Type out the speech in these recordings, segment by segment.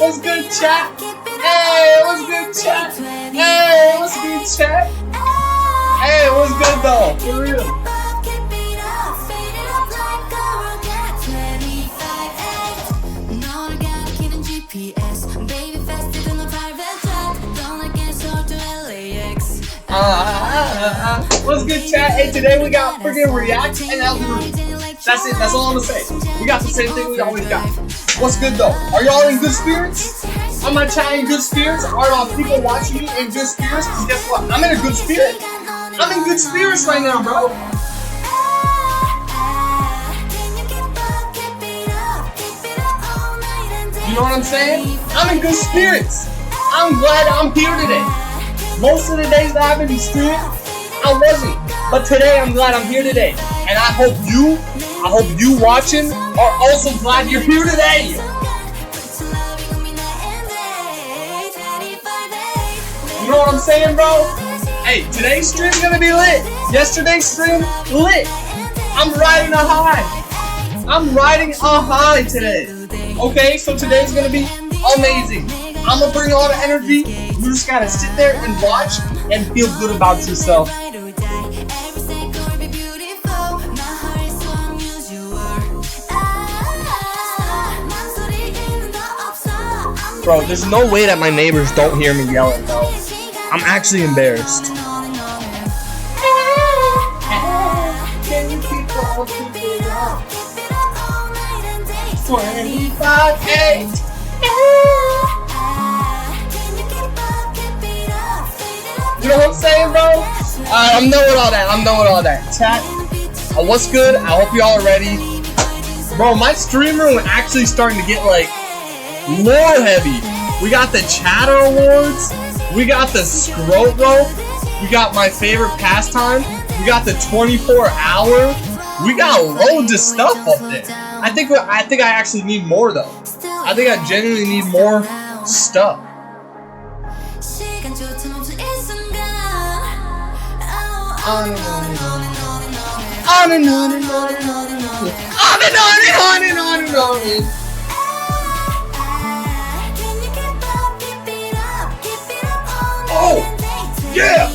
What's good, chat? Hey, what's good, chat? Hey, what's good, chat? Hey, what's good, though? For real. What's good, chat? Hey, today we got freaking react and algorithm. That's it. That's all I'm gonna say. We got the same thing we always got. What's good though? Are y'all in good spirits? Am my chat in good spirits? Are all people watching me in good spirits? Because guess what? I'm in a good spirit. I'm in good spirits right now, bro. You know what I'm saying? I'm in good spirits. I'm glad I'm here today. Most of the days that I've been streaming, I wasn't. But today I'm glad I'm here today. And I hope you watching are also glad you're here today. You know what I'm saying, bro? Hey, today's stream's gonna be lit. Yesterday's stream, lit. I'm riding a high. I'm riding a high today. Okay, so today's gonna be amazing. I'm gonna bring all the energy. You just gotta sit there and watch and feel good about yourself. Bro, there's no way that my neighbors don't hear me yelling, bro. I'm actually embarrassed. Can you keep on keeping up? 25-8. You know what I'm saying, bro? I'm done with all that. I'm done with all that. Chat, what's good? I hope y'all are ready. Bro, my stream room actually starting to get like lore heavy. We got the chatter awards. We got the scrote rope. We got my favorite pastime. We got the 24-hour. We got loads of stuff up there. I think I actually need more though. I think I genuinely need more stuff. On and on and on and on and on and on and on and on and on and on and on and on and on. Oh, yeah,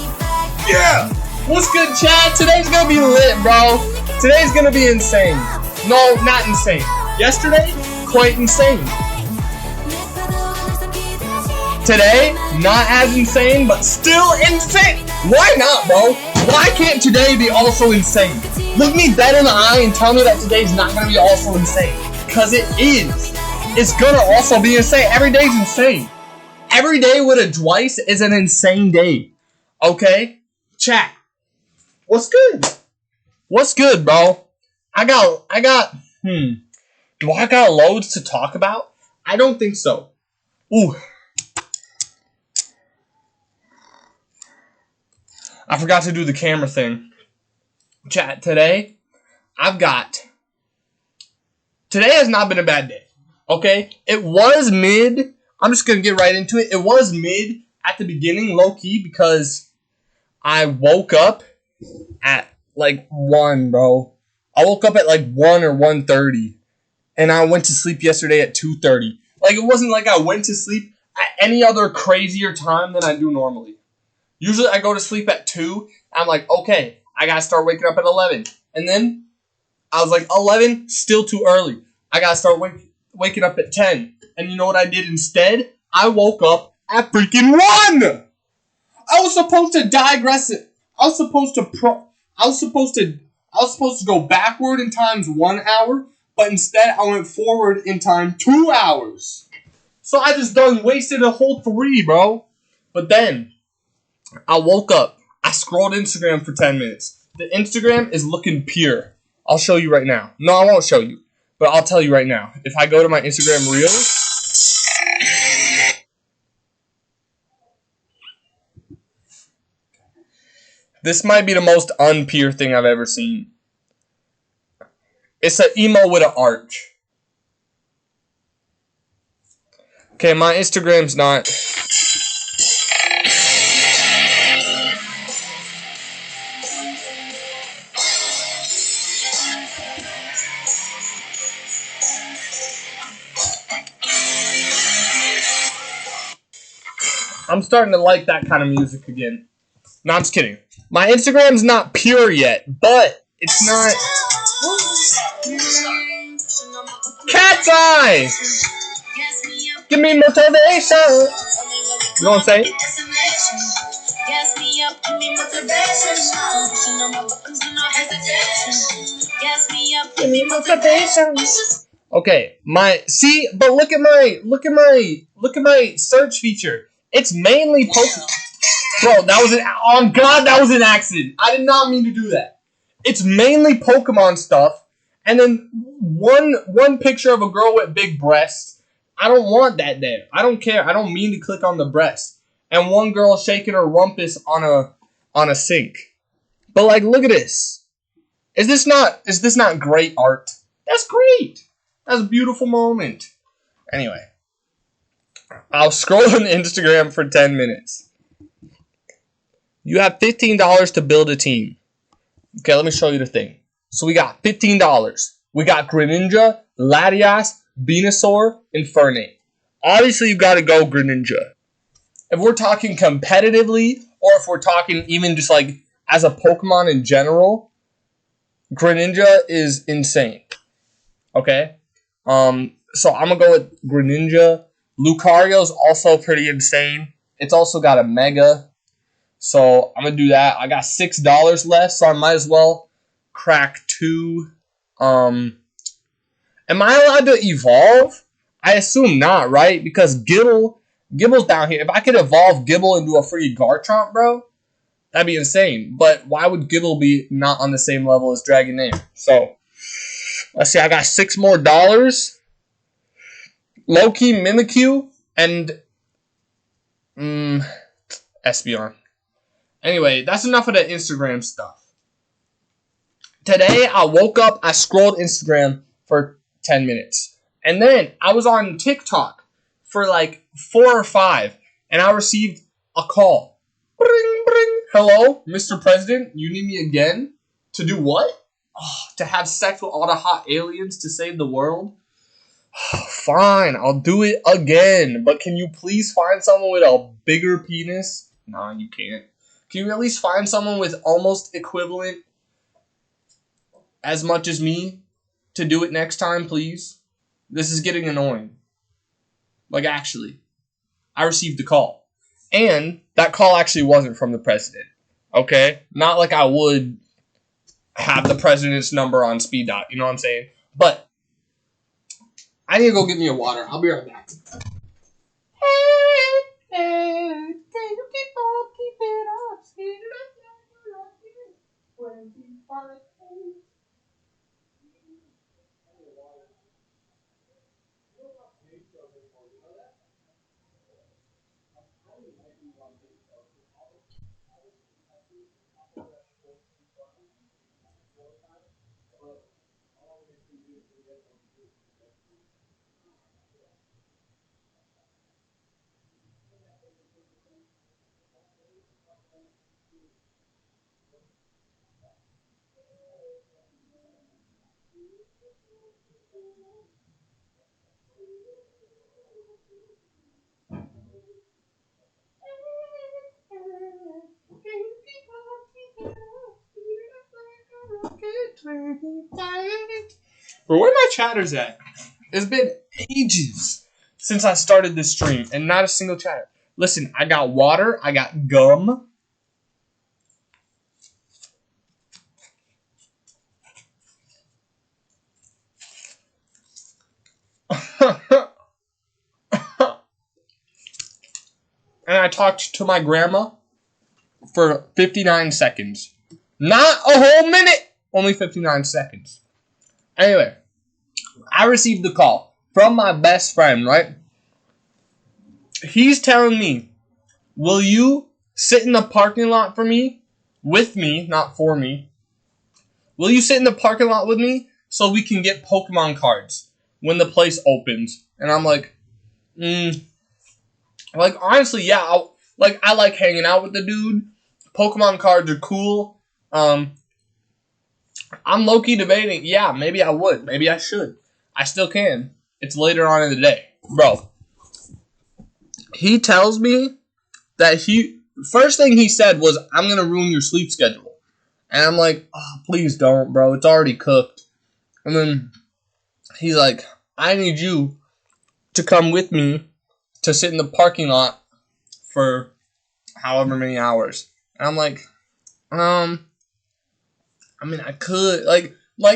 yeah. What's good, chat? Today's gonna be lit, bro. Today's gonna be insane. No, not insane. Yesterday, quite insane. Today, not as insane, but still insane. Why not, bro? Why can't today be also insane? Look me dead in the eye and tell me that today's not gonna be also insane. Cause it is. It's gonna also be insane. Every day's insane. Every day with a Dwice is an insane day. Okay? Chat. What's good? What's good, bro? Do I got loads to talk about? I don't think so. Ooh. I forgot to do the camera thing. Chat, today has not been a bad day. Okay? It was mid. I'm just gonna get right into it. It was mid at the beginning, low-key, because I woke up at like 1, bro. I woke up at like 1 or 1:30. And I went to sleep yesterday at 2:30. Like, it wasn't like I went to sleep at any other crazier time than I do normally. Usually I go to sleep at 2. I'm like, okay, I gotta start waking up at 11. And then I was like, 11, still too early. I gotta start waking up at 10. And you know what I did instead? I woke up at freaking 1! I was supposed to digress it. I was supposed to go backward in times 1 hour, but instead I went forward in time 2 hours. So I just done wasted a whole 3, bro. But then I woke up. I scrolled Instagram for 10 minutes. The Instagram is looking pure. I'll show you right now. No, I won't show you. But I'll tell you right now. If I go to my Instagram Reels, this might be the most unpure thing I've ever seen. It's an emo with an arch. Okay, my Instagram's not. I'm starting to like that kind of music again. No, I'm just kidding. My Instagram's not pure yet, but it's not. Cat's eye! Give me motivation! You know what I'm saying? Give me motivation. Okay, but look at my search feature. It's mainly Pokemon. Bro, that was an accident. I did not mean to do that. It's mainly Pokemon stuff, and then one picture of a girl with big breasts. I don't want that there. I don't care. I don't mean to click on the breast. And one girl shaking her rumpus on a sink. But like, look at this. Is this not great art? That's great. That's a beautiful moment. Anyway, I'll scroll on Instagram for 10 minutes. You have $15 to build a team. Okay, let me show you the thing. So we got $15. We got Greninja, Latias, Venusaur, and Infernape. Obviously, you got to go Greninja. If we're talking competitively, or if we're talking even just like as a Pokemon in general, Greninja is insane. Okay? So I'm going to go with Greninja. Lucario's also pretty insane. It's also got a Mega. So I'm going to do that. I got $6 left, so I might as well crack 2. Am I allowed to evolve? I assume not, right? Because Gibble's down here. If I could evolve Gibble into a free Garchomp, bro, that'd be insane. But why would Gibble be not on the same level as Dragonair? So, let's see. I got $6 more. Loki, Mimikyu, and Espeon. Anyway, that's enough of the Instagram stuff. Today, I woke up, I scrolled Instagram for 10 minutes. And then I was on TikTok for like 4 or 5. And I received a call. Bring, bring. Hello, Mr. President, you need me again? To do what? Oh, to have sex with all the hot aliens to save the world? Fine, I'll do it again. But can you please find someone with a bigger penis? Nah, you can't. Can you at least find someone with almost equivalent as much as me to do it next time, please? This is getting annoying. Like, actually, I received a call. And that call actually wasn't from the president. Okay? Not like I would have the president's number on speed dial. You know what I'm saying? But I need to go get me a water. I'll be right back. Bro, where my chatters at? It's been ages since I started this stream and not a single chatter. Listen, I got water, I got gum. And I talked to my grandma for 59 seconds. Not a whole minute! Only 59 seconds. Anyway, I received the call from my best friend, right? He's telling me, will you sit in the parking lot for me? With me, not for me. Will you sit in the parking lot with me so we can get Pokemon cards when the place opens? And I'm like, like, honestly, yeah, I like hanging out with the dude. Pokemon cards are cool. I'm low-key debating, yeah, maybe I would. Maybe I should. I still can. It's later on in the day. Bro, he tells me that first thing he said was, I'm going to ruin your sleep schedule. And I'm like, oh, please don't, bro. It's already cooked. And then he's like, I need you to come with me to sit in the parking lot for however many hours. And I'm like, I mean, I could. Like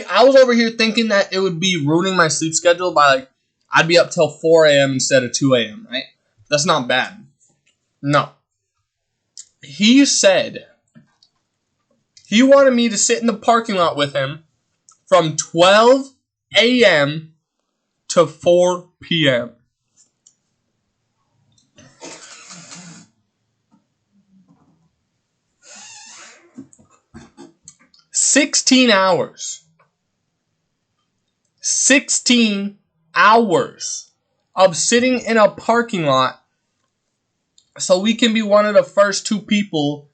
I was over here thinking that it would be ruining my sleep schedule by, like, I'd be up till 4 a.m. instead of 2 a.m., right? That's not bad. No. He said he wanted me to sit in the parking lot with him from 12 a.m. to 4 p.m. $16 hours. 16 hours of sitting in a parking lot so we can be one of the first 2 people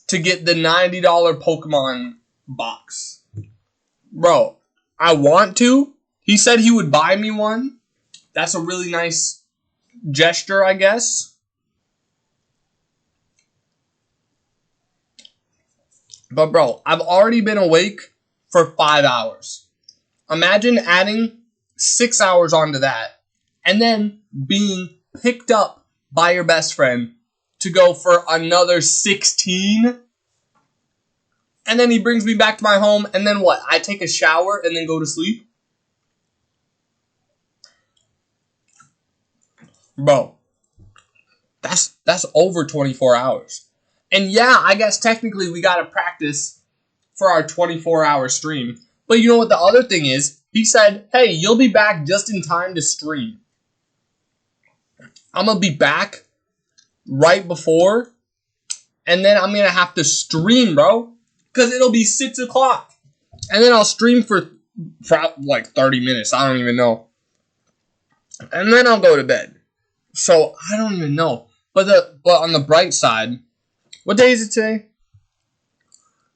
to get the $90 Pokemon box. Bro, I want to. He said he would buy me one. That's a really nice gesture, I guess. But bro, I've already been awake for 5 hours. Imagine adding 6 hours onto that and then being picked up by your best friend to go for another 16. And then he brings me back to my home, and then what? I take a shower and then go to sleep? Bro, that's over 24 hours. And yeah, I guess technically we got to practice for our 24-hour stream. But you know what the other thing is? He said, hey, you'll be back just in time to stream. I'm going to be back right before, and then I'm going to have to stream, bro, because it'll be 6 o'clock. And then I'll stream for like 30 minutes. I don't even know. And then I'll go to bed. So I don't even know. But on the bright side, what day is it today?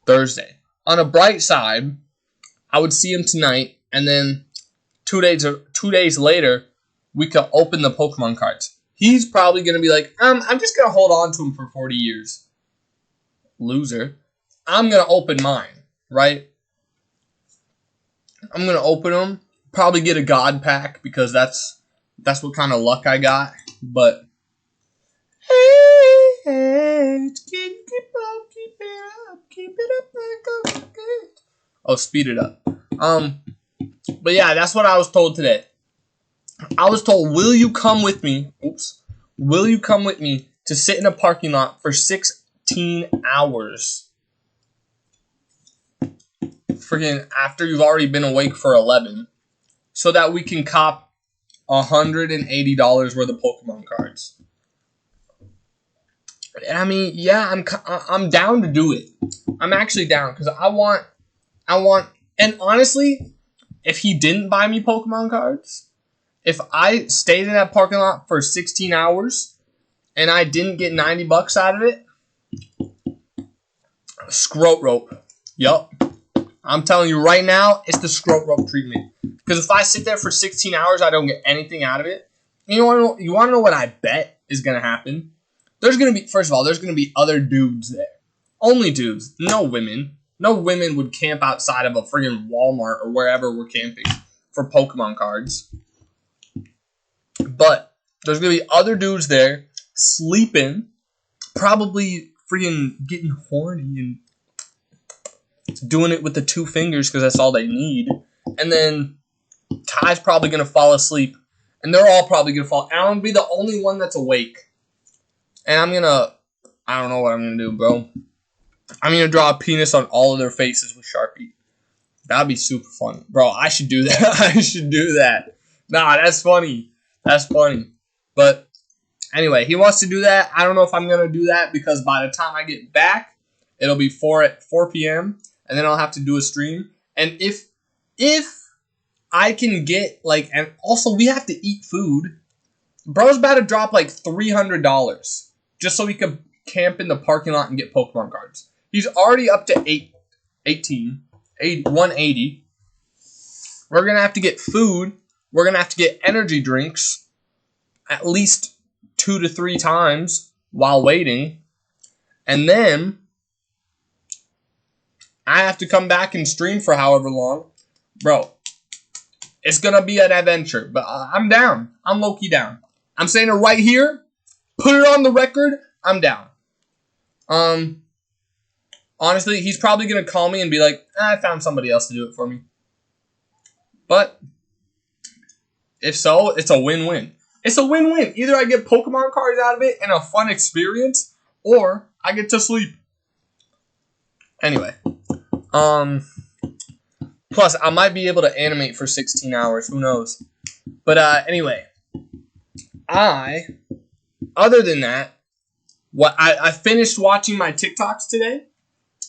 Thursday. On a bright side, I would see him tonight, and then 2 days later, we could open the Pokemon cards. He's probably gonna be like, I'm just gonna hold on to him for 40 years. Loser. I'm gonna open mine, right? I'm gonna open them. Probably get a God pack because that's what kind of luck I got. But hey, keep it up like a rocket. Oh, speed it up. But yeah, that's what I was told today. I was told, will you come with me? Will you come with me to sit in a parking lot for 16 hours? Freaking after you've already been awake for 11. So that we can cop $180 worth of Pokemon cards. I mean, yeah, I'm down to do it. I'm actually down because I want, and honestly, if he didn't buy me Pokemon cards, if I stayed in that parking lot for 16 hours and I didn't get $90 out of it, scrote rope. Yup. I'm telling you right now, it's the scrote rope treatment. Because if I sit there for 16 hours, I don't get anything out of it. You want to know what I bet is going to happen? There's going to be, first of all, there's going to be other dudes there. Only dudes. No women. No women would camp outside of a friggin' Walmart or wherever we're camping for Pokemon cards. But there's going to be other dudes there sleeping, probably friggin' getting horny and doing it with the 2 fingers because that's all they need. And then Ty's probably going to fall asleep. And they're all probably going to fall. And I'm going to be the only one that's awake. And I don't know what I'm going to do, bro. I'm going to draw a penis on all of their faces with Sharpie. That'd be super fun. Bro, I should do that. I should do that. Nah, that's funny. That's funny. But anyway, he wants to do that. I don't know if I'm going to do that because by the time I get back, it'll be 4 p.m. And then I'll have to do a stream. And if I can get, like, and also we have to eat food. Bro's about to drop like $300 just so we can camp in the parking lot and get Pokemon cards. He's already up to 180. We're going to have to get food. We're going to have to get energy drinks at least 2 to 3 times while waiting. And then I have to come back and stream for however long. Bro, it's going to be an adventure. But I'm down. I'm low-key down. I'm saying it right here. Put it on the record. I'm down. Honestly, he's probably going to call me and be like, I found somebody else to do it for me. But if so, it's a win-win. It's a win-win. Either I get Pokemon cards out of it and a fun experience, or I get to sleep. Anyway. Plus, I might be able to animate for 16 hours. Who knows? But anyway. Other than that, I finished watching my TikToks today.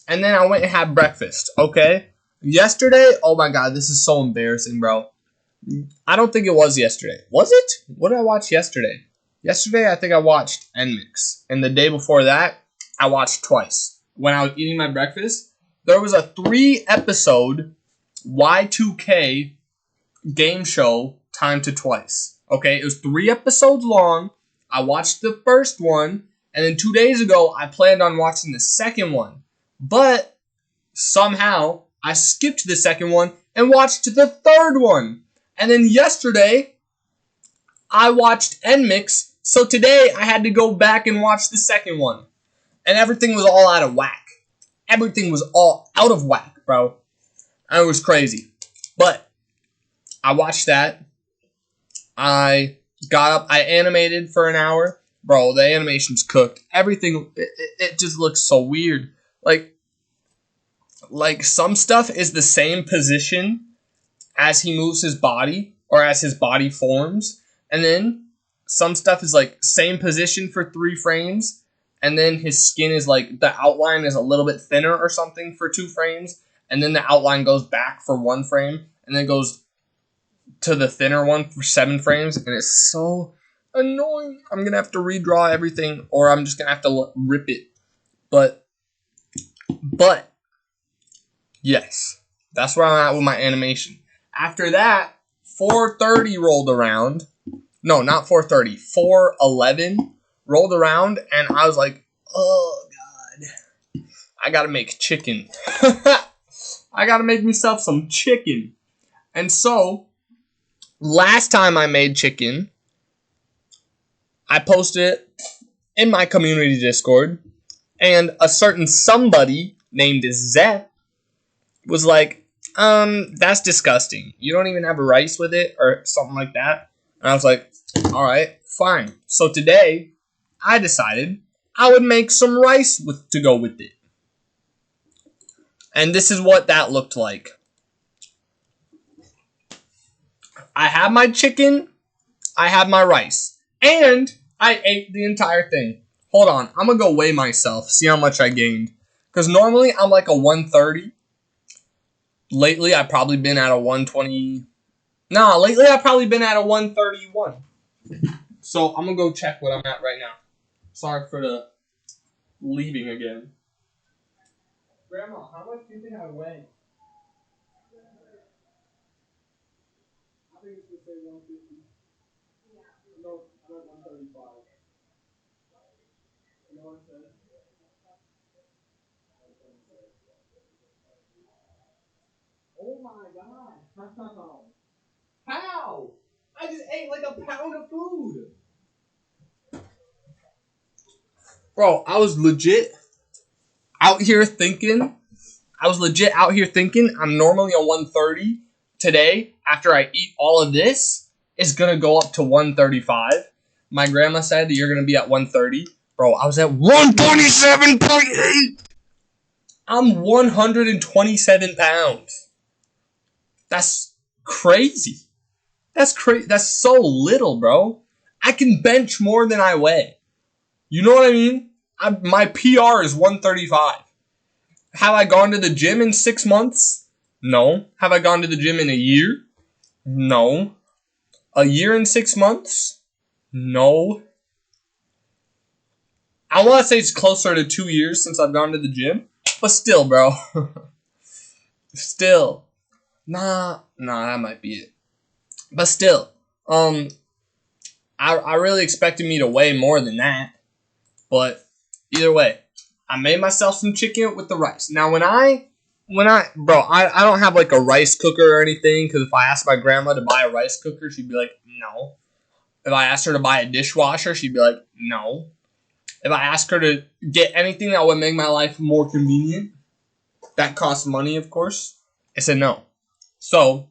And then I went and had breakfast, okay? Yesterday, oh my god, this is so embarrassing, bro. I don't think it was yesterday. Was it? What did I watch yesterday? Yesterday, I think I watched NMIX. And the day before that, I watched twice. When I was eating my breakfast, there was a 3-episode Y2K game show timed to twice. Okay, it was 3 episodes long. I watched the first one. And then 2 days ago, I planned on watching the second one. But somehow, I skipped the second one and watched the third one. And then yesterday, I watched NMIX. So today, I had to go back and watch the second one. And everything was all out of whack. Everything was all out of whack, bro. And it was crazy. But I watched that. I got up. I animated for an hour. Bro, the animation's cooked. Everything, it just looks so weird. Like some stuff is the same position as he moves his body or as his body forms. And then some stuff is like same position for 3 frames. And then his skin is like, the outline is a little bit thinner or something for 2 frames. And then the outline goes back for 1 frame. And then goes to the thinner one for 7 frames. And it's so annoying. I'm going to have to redraw everything. Or I'm just going to have to rip it. But, yes. That's where I'm at with my animation. After that, 4:30 rolled around. No, not 4:30. 4:11 rolled around, and I was like, oh, God. I gotta make chicken. I gotta make myself some chicken. And so, last time I made chicken, I posted it in my community Discord, and a certain somebody named Zep was like, that's disgusting. You don't even have rice with it, or something like that. And I was like, alright, fine. So today, I decided I would make some rice to go with it. And this is what that looked like. I have my chicken, I have my rice, and I ate the entire thing. Hold on, I'm gonna go weigh myself, see how much I gained. Because normally I'm like a 130. Lately I've probably been at a 120. Nah, lately I've probably been at a 131. So I'm gonna go check what I'm at right now. Sorry for the leaving again. Grandma, how much do you think I weigh? I think it's gonna say 150. No, I'm at 135. You know what it says? Oh my god. How? I just ate like a pound of food. Bro, I was legit out here thinking. I'm normally a 130. Today, after I eat all of this, it's going to go up to 135. My grandma said that you're going to be at 130. Bro, I was at 127.8. I'm 127 pounds. That's crazy. That's crazy. That's so little, bro. I can bench more than I weigh. You know what I mean? My PR is 135. Have I gone to the gym in 6 months? No. Have I gone to the gym in a year? No. A year and 6 months? No. I want to say it's closer to 2 years since I've gone to the gym. But still, bro. Still. Nah, that might be it. But still. I really expected me to weigh more than that. But either way, I made myself some chicken with the rice. Now I don't have like a rice cooker or anything, because if I asked my grandma to buy a rice cooker, she'd be like, no. If I asked her to buy a dishwasher, she'd be like, no. If I asked her to get anything that would make my life more convenient, that costs money, of course, I said no. So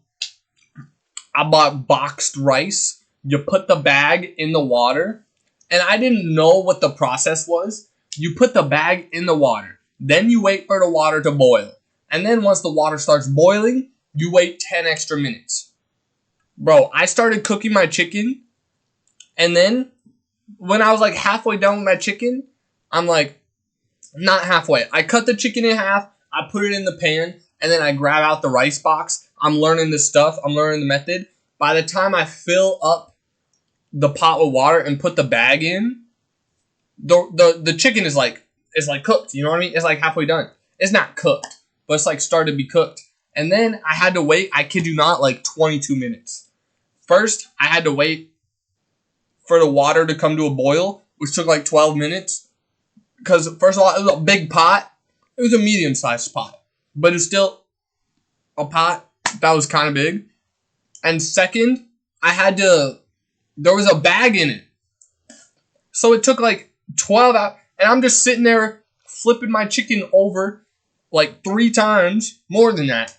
I bought boxed rice. You put the bag in the water, and I didn't know what the process was. You put the bag in the water. Then you wait for the water to boil. And then once the water starts boiling, you wait 10 extra minutes. Bro, I started cooking my chicken. And then when I was like halfway done with my chicken, I'm like, not halfway. I cut the chicken in half. I put it in the pan. And then I grab out the rice box. I'm learning this stuff. I'm learning the method. By the time I fill up the pot with water and put the bag in, the chicken is like cooked. You know what I mean? It's like halfway done. It's not cooked, but it's like started to be cooked. And then I had to wait, I kid you not, like 22 minutes. First, I had to wait for the water to come to a boil, which took like 12 minutes. Because first of all, it was a big pot. It was a medium-sized pot. But it's still a pot that was kind of big. And second, there was a bag in it. So it took like 12 hours. And I'm just sitting there flipping my chicken over like 3 times. More than that.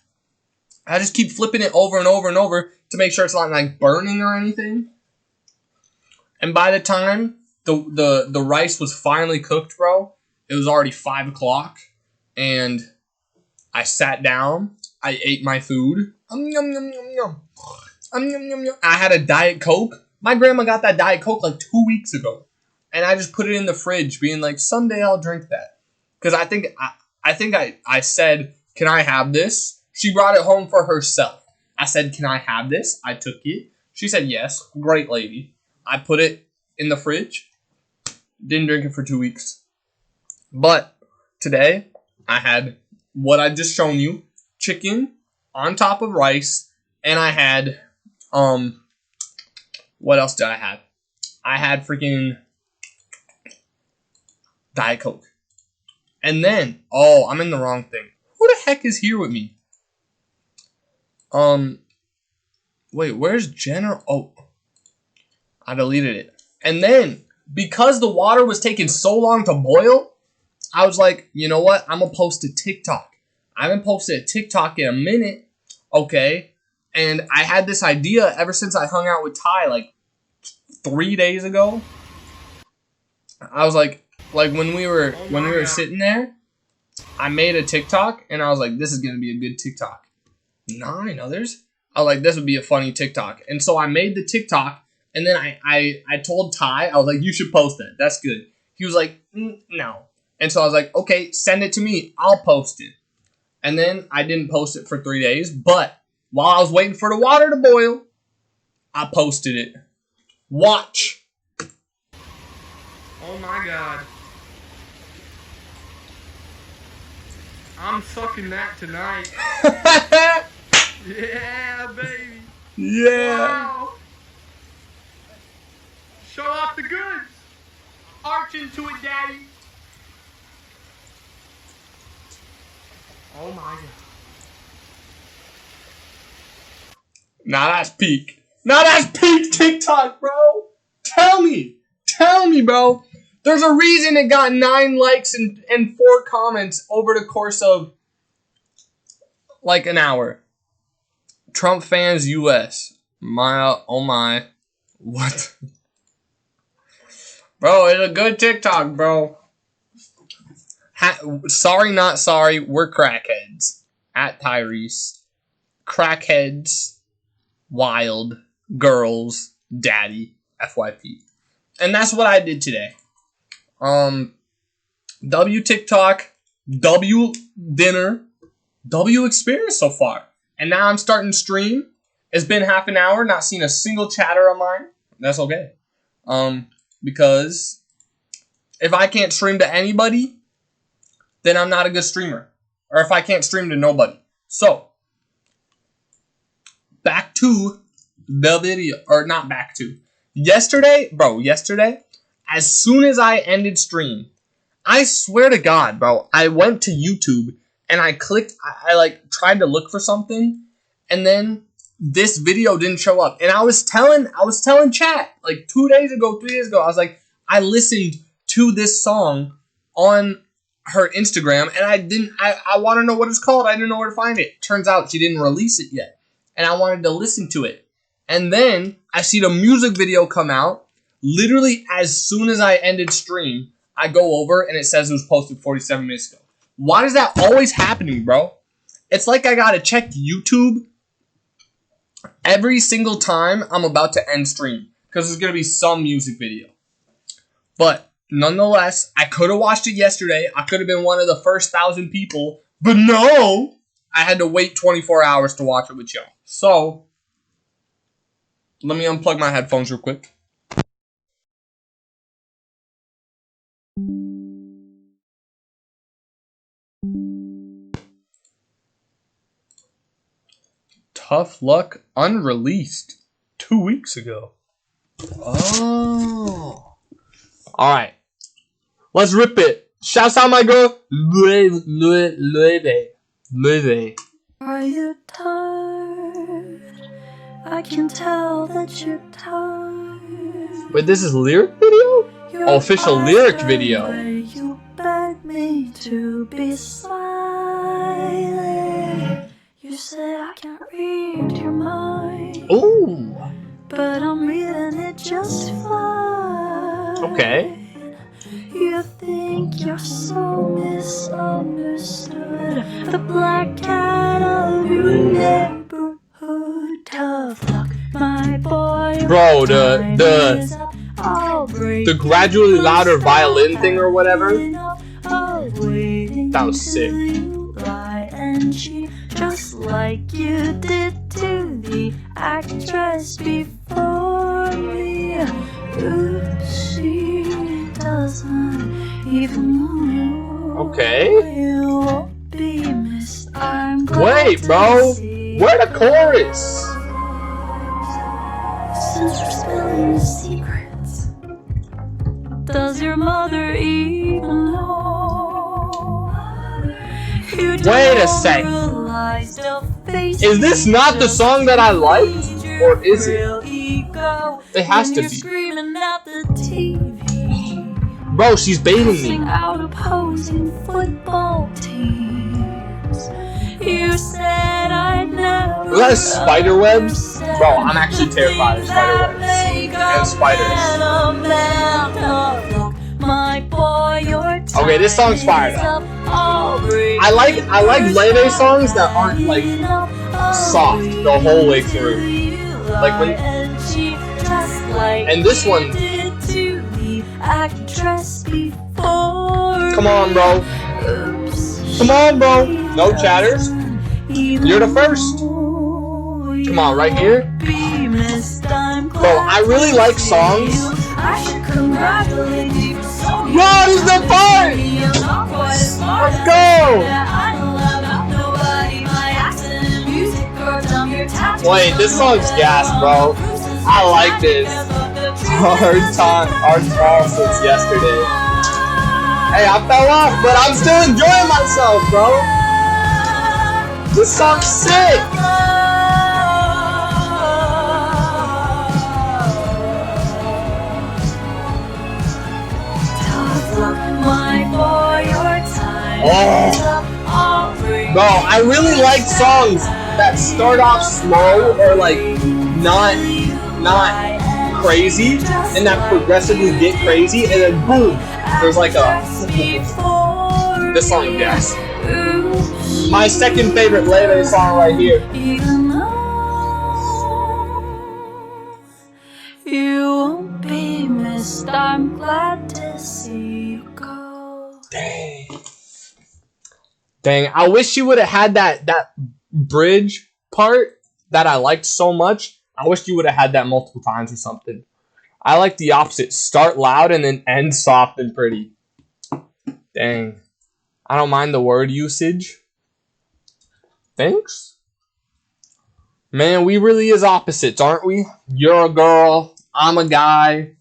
I just keep flipping it over and over and over to make sure it's not like burning or anything. And by the time the rice was finally cooked, bro, it was already 5 o'clock. And I sat down. I ate my food. I had a Diet Coke. My grandma got that Diet Coke like 2 weeks ago. And I just put it in the fridge, being like, someday I'll drink that. Because I said, can I have this? She brought it home for herself. I said, can I have this? I took it. She said, yes. Great lady. I put it in the fridge. Didn't drink it for 2 weeks. But today, I had what I just shown you. Chicken on top of rice. And I had, what else did I have? I had freaking Diet Coke. And then, I'm in the wrong thing. Who the heck is here with me? Wait, where's Jenner? Oh, I deleted it. And then, because the water was taking so long to boil, I was like, you know what? I'm going to post a TikTok. I haven't posted a TikTok in a minute. Okay. And I had this idea ever since I hung out with Ty like 3 days ago. I was like when we were sitting there, I made a TikTok and I was like, this is gonna be a good TikTok. 9 others. I was like, this would be a funny TikTok. And so I made the TikTok, and then I told Ty, I was like, you should post that. That's good. He was like, no. And so I was like, okay, send it to me. I'll post it. And then I didn't post it for 3 days, but while I was waiting for the water to boil, I posted it. Watch. Oh my god. I'm sucking that tonight. Yeah, baby. Yeah. Wow. Show off the goods. Arch into it, daddy. Oh my god. Now that's peak. Now that's peak TikTok, bro. Tell me, bro. There's a reason it got 9 likes and 4 comments over the course of like an hour. Trump fans US. Oh my. What? Bro, it's a good TikTok, bro. Sorry, not sorry. We're crackheads. At Tyrese. Crackheads. Wild. Girls. Daddy. FYP. And that's what I did today. W TikTok. W dinner. W experience so far. And now I'm starting to stream. It's been half an hour. Not seen a single chatter of mine. That's okay. Because if I can't stream to anybody, then I'm not a good streamer. Or if I can't stream to nobody. So, back to the video. Or not back to. Yesterday, as soon as I ended stream, I swear to God, bro, I went to YouTube and I clicked, I like tried to look for something, and then this video didn't show up. And I was telling chat like 2 days ago, 3 days ago, I was like, I listened to this song on her Instagram and I want to know what it's called. I didn't know where to find it. Turns out she didn't release it yet. And I wanted to listen to it. And then I see the music video come out. Literally as soon as I ended stream, I go over and it says it was posted 47 minutes ago. Why does that always happen to me, bro? It's like I gotta check YouTube every single time I'm about to end stream, because there's gonna be some music video. But nonetheless, I could have watched it yesterday. I could have been one of the first 1,000 people, but no, I had to wait 24 hours to watch it with y'all. So let me unplug my headphones real quick. Tough Luck unreleased 2 weeks ago. Oh. Alright. Let's rip it. Shouts out my girl. Leve. Are you tired? I can tell that you're tired. Wait, this is lyric video? Official lyric video. You beg me to be silent. You say I can't read your mind. Ooh. But I'm reading it just fine. Okay. You think you're so misunderstood. The black cat of your neighborhood. Tough luck, my boy. Bro, the gradually louder violin thing or whatever. That was sick. And cheat just like you did to the actress before me. Oops, she doesn't even know you. Okay. You won't be missed. I'm glad Wait, bro. Where the chorus? Since we're spilling the secrets, does your mother even know? Wait a sec. Is this not the song that I liked? Or is it? It has to be. Bro, she's baiting me. Out opposing football teams. You said I'd never. Was that a spider web? Bro, I'm actually terrified of spider webs and spiders. Okay, this song's fire though. I like Leve songs that aren't like soft the whole way through. Like when, and this one. Come on, bro. Come on, bro. No chatters. You're the first. Come on, right here. Bro, I really like songs. Bro, this is the part! Let's go! Wait, this song's gas, bro. I like this. Hard trial since yesterday. Hey, I fell off, but I'm still enjoying myself, bro. This song's sick. Oh. Bro, I really like songs that start off slow or like not crazy and that progressively get crazy and then boom, there's like a this song, yes. My second favorite Leve song right here. You won't be missed. I'm glad to see you go. Dang, I wish you would have had that bridge part that I liked so much. I wish you would have had that multiple times or something. I like the opposite. Start loud and then end soft and pretty. Dang. I don't mind the word usage. Thanks. Man, we really is opposites, aren't we? You're a girl. I'm a guy.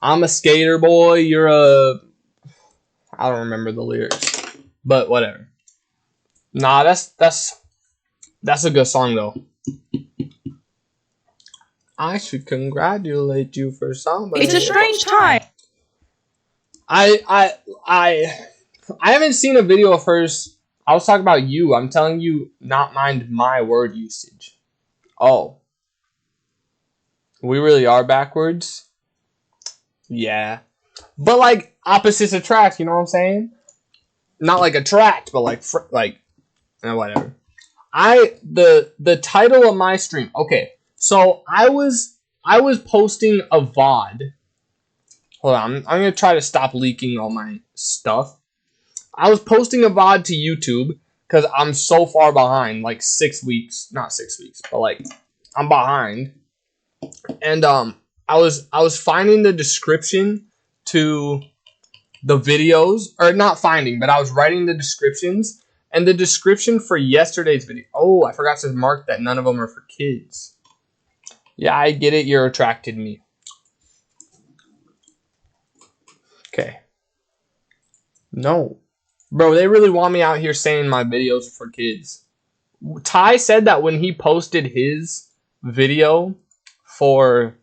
I'm a skater boy. You're a. I don't remember the lyrics, but whatever. Nah, that's a good song though. I should congratulate you for somebody. It's a strange time. I haven't seen a video of hers. I was talking about you. I'm telling you, not mind my word usage. Oh, we really are backwards. Yeah, but like opposites attract. You know what I'm saying? Not like attract, but like whatever. The title of my stream. Okay, so I was posting a VOD. Hold on, I'm gonna try to stop leaking all my stuff. I was posting a VOD to YouTube because I'm so far behind, like 6 weeks, not 6 weeks, but like I'm behind. And I was finding the description to the videos, or not finding, but I was writing the descriptions, and the description for yesterday's video. Oh, I forgot to mark that none of them are for kids. Yeah, I get it. You're attracted to me. Okay. No. Bro, they really want me out here saying my videos are for kids. Ty said that when he posted his video for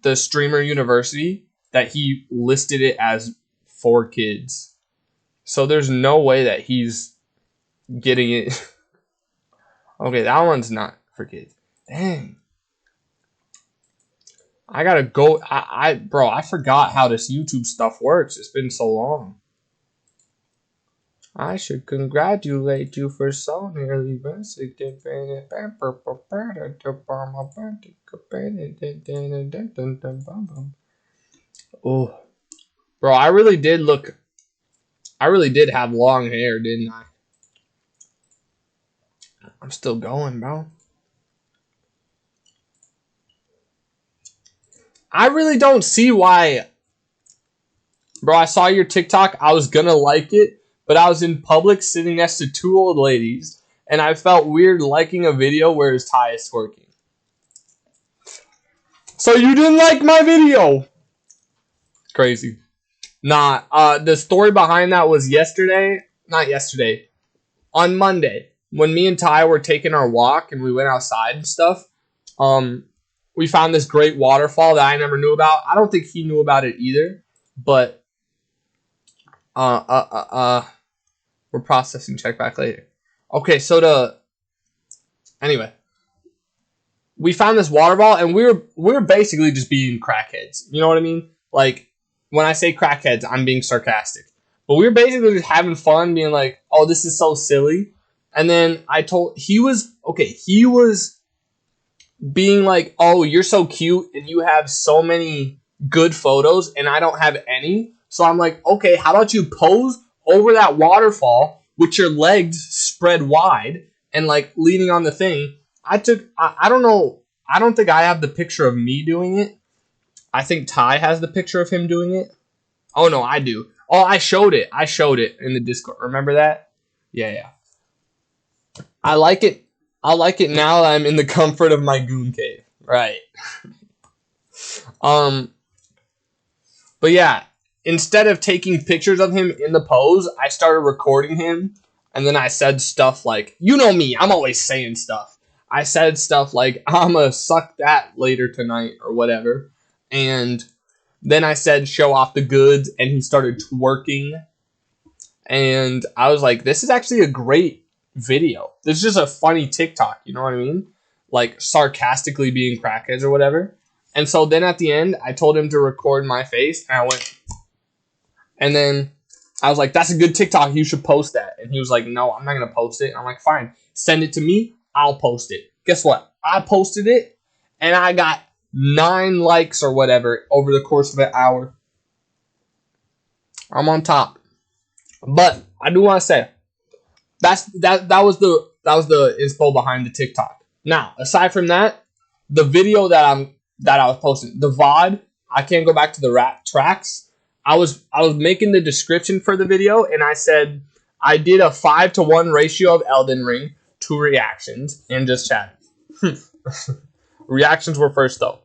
the Streamer University, that he listed it as for kids. So there's no way that he's getting it. Okay, that one's not for kids. Dang. I gotta go. Bro, I forgot how this YouTube stuff works. It's been so long. I should congratulate you for so nearly birthday. Oh, bro, I really did have long hair, didn't I? I'm still going, bro. I really don't see why. Bro, I saw your TikTok. I was gonna like it, but I was in public sitting next to two old ladies, and I felt weird liking a video where his tie is twerking. So you didn't like my video? Crazy. Nah, the story behind that was not yesterday, on Monday, when me and Ty were taking our walk and we went outside and stuff, we found this great waterfall that I never knew about. I don't think he knew about it either, but we're processing, check back later. Okay, so anyway, we found this waterfall and we were basically just being crackheads. You know what I mean? Like, when I say crackheads, I'm being sarcastic. But we were basically just having fun, being like, oh, this is so silly. And then he was being like, oh, you're so cute and you have so many good photos and I don't have any. So I'm like, okay, how about you pose over that waterfall with your legs spread wide and like leaning on the thing. I don't know. I don't think I have the picture of me doing it. I think Ty has the picture of him doing it. Oh, no, I do. Oh, I showed it. In the Discord. Remember that? Yeah. I like it. I like it now that I'm in the comfort of my goon cave. Right. But yeah, instead of taking pictures of him in the pose, I started recording him. And then I said stuff like, you know me, I'm always saying stuff. I said stuff like, I'm gonna suck that later tonight or whatever. And then I said, show off the goods. And he started twerking. And I was like, this is actually a great video. This is just a funny TikTok. You know what I mean? Like sarcastically being crackheads or whatever. And so then at the end, I told him to record my face. And I went. And then I was like, that's a good TikTok. You should post that. And he was like, no, I'm not going to post it. And I'm like, fine. Send it to me. I'll post it. Guess what? I posted it. And I got 9 likes or whatever over the course of an hour. I'm on top. But I do want to say that was the inspo behind the TikTok. Now, aside from that, the video that I was posting, the VOD, I can't go back to the rap tracks. I was making the description for the video and I said I did a 5-to-1 ratio of Elden Ring to reactions and just chatting. Reactions were first though.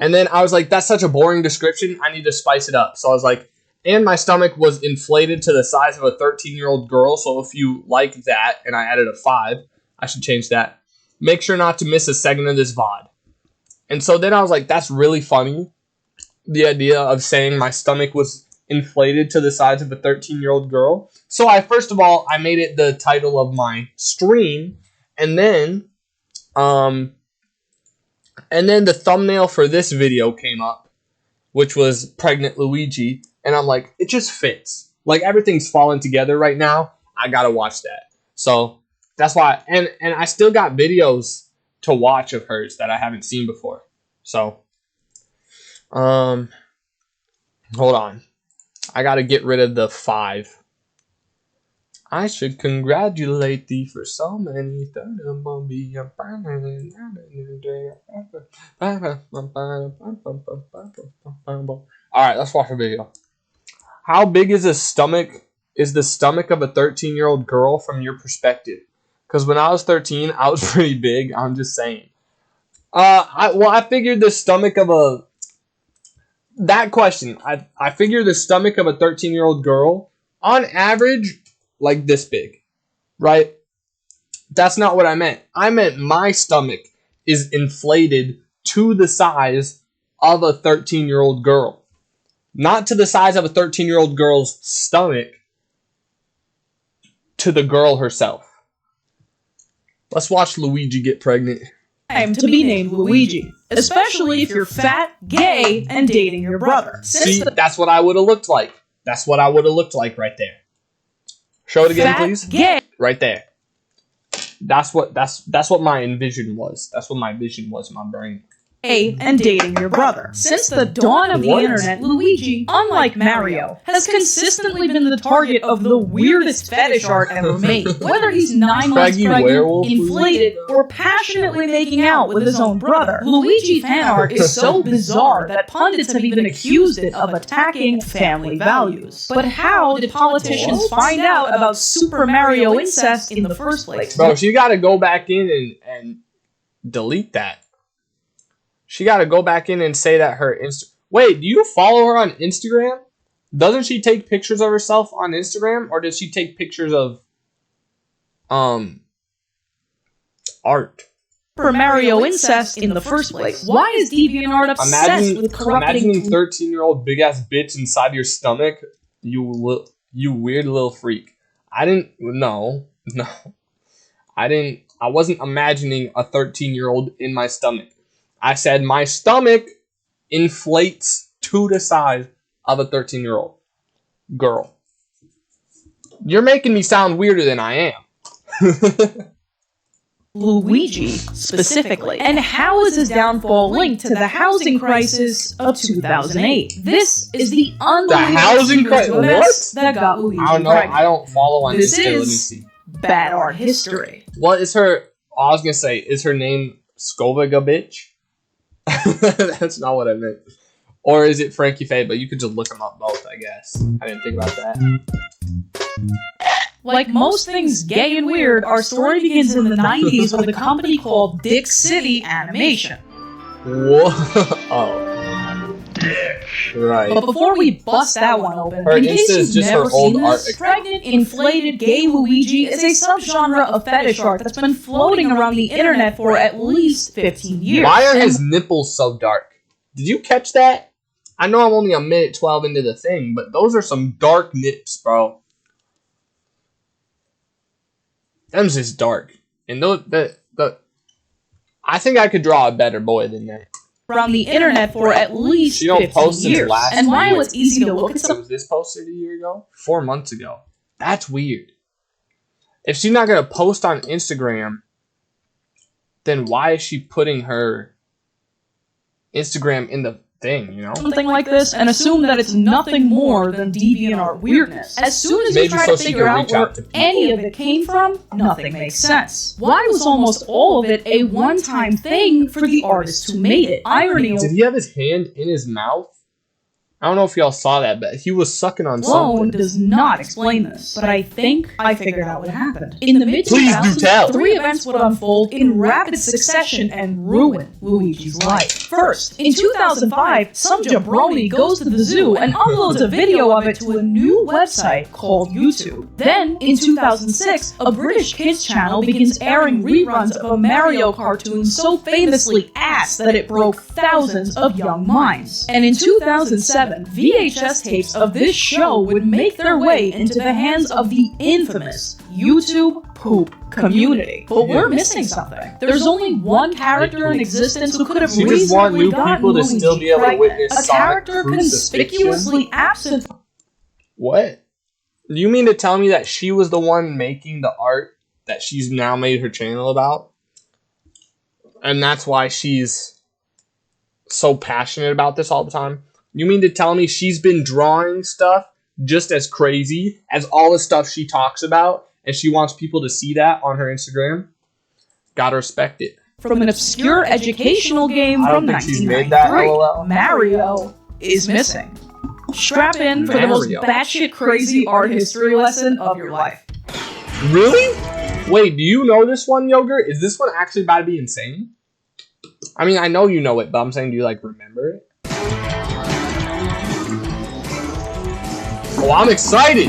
And then I was like, that's such a boring description. I need to spice it up. So I was like, and my stomach was inflated to the size of a 13-year-old girl. So if you like that, and I added a 5, I should change that. Make sure not to miss a second of this VOD. And so then I was like, that's really funny. The idea of saying my stomach was inflated to the size of a 13-year-old girl. So first of all, I made it the title of my stream. And then the thumbnail for this video came up, which was Pregnant Luigi. And I'm like, it just fits. Like, everything's falling together right now. I gotta watch that. So that's why. And I still got videos to watch of hers that I haven't seen before. So, hold on. I gotta get rid of the 5. I should congratulate thee for so many. Alright, let's watch the video. How big is the stomach of a 13-year-old girl from your perspective? Because when I was 13, I was pretty big. I'm just saying. I figured the stomach of a... That question. I figured the stomach of a 13-year-old girl, on average, like this big. Right? That's not what I meant. I meant my stomach is inflated to the size of a 13-year-old girl. Not to the size of a 13-year-old girl's stomach. To the girl herself. Let's watch Luigi get pregnant. Time to be named Luigi, especially if you're fat, gay, and dating your brother. See, that's what I would have looked like. That's what I would have looked like right there. Show it again, please. Gay. Right there. That's what my envision was. That's what my vision was in my brain. And dating your brother. Since the dawn of the internet, Luigi, unlike Mario, has consistently been the target of the weirdest fetish art ever made. Whether he's 9 months pregnant, inflated, or passionately making out with his own brother, Luigi fan art is so bizarre that pundits have even accused it of attacking family values. But how did politicians find out about Super Mario incest in the first place? Bro, she gotta go back in and delete that. She got to go back in and say that her Wait, do you follow her on Instagram? Doesn't she take pictures of herself on Instagram, or does she take pictures of art? For Mario incest in the first place. Why is DeviantArt obsessed with corrupting? Imagining 13-year-old big ass bitch inside your stomach. You weird little freak. No. I wasn't imagining a 13-year-old in my stomach. I said my stomach inflates to the size of a 13-year-old girl. You're making me sound weirder than I am. Luigi, specifically. And how is his downfall linked to the housing crisis of 2008? This is the unbelievable housing crisis that got Luigi I don't know. pregnant. I don't follow on This Insta. Let me is see. bad art history. What is her... I was going to say, is her name Skoviga bitch? That's not what I meant. Or is it Frankie Faye? But you could just look them up both, I guess. I didn't think about that. Like most things gay and weird, our story begins in the 90s with a company called Dick City Animation. Whoa. Oh. Right. But before we bust that one open, Her in case Insta is you've just never her old seen art this, account. pregnant, inflated, gay Luigi is a subgenre of fetish art that's been floating around the internet for at least 15 years. Why are his nipples so dark? Did you catch that? I know I'm only a minute 12 into the thing, but those are some dark nips, bro. Them's just dark. And I think I could draw a better boy than that. Around the internet for at least She don't 15 post since years. last And while year. it's easy to look at So was this posted a year ago? 4 months ago. That's weird. If she's not going to post on Instagram, then why is she putting her Instagram in the thing, you know? something like this and assume that it's nothing more than DeviantArt weirdness. As soon as you Maybe try so to she figure can out reach where out to people. any of it came from, nothing makes sense. Why was almost all of it a one-time thing for the artists who made it? Irony. Did he have his hand in his mouth? I don't know if y'all saw that, but he was sucking on Alone something. does not explain this, but I think I figured out what happened. In the mid Please do tell. 2000s, 3 events would unfold in rapid succession and ruin Luigi's life. First, in 2005, some jabroni goes to the zoo and uploads a video of it to a new website called YouTube. Then, in 2006, a British kids channel begins airing reruns of a Mario cartoon so famously ass that it broke thousands of young minds. And in 2007, VHS tapes of this show would make their way into the hands of the infamous YouTube poop community. But we're missing something. There's only one character in existence who could have You just want reasonably new gotten people to still Luigi be able to pregnant. witness A Sonic character crucifixion? conspicuously absent. What? Do you mean to tell me that she was the one making the art that she's now made her channel about? And that's why she's so passionate about this all the time? You mean to tell me she's been drawing stuff just as crazy as all the stuff she talks about, and she wants people to see that on her Instagram? Gotta respect it. From an obscure educational game I don't from think she's made that, 1993, LOL. Mario is missing. Strap in for the most Mario. batshit crazy art history lesson of your life. Really? Wait, do you know this one, Yogurt? Is this one actually about to be insane? I mean, I know you know it, but I'm saying, do you, like, remember it? Oh, I'm excited!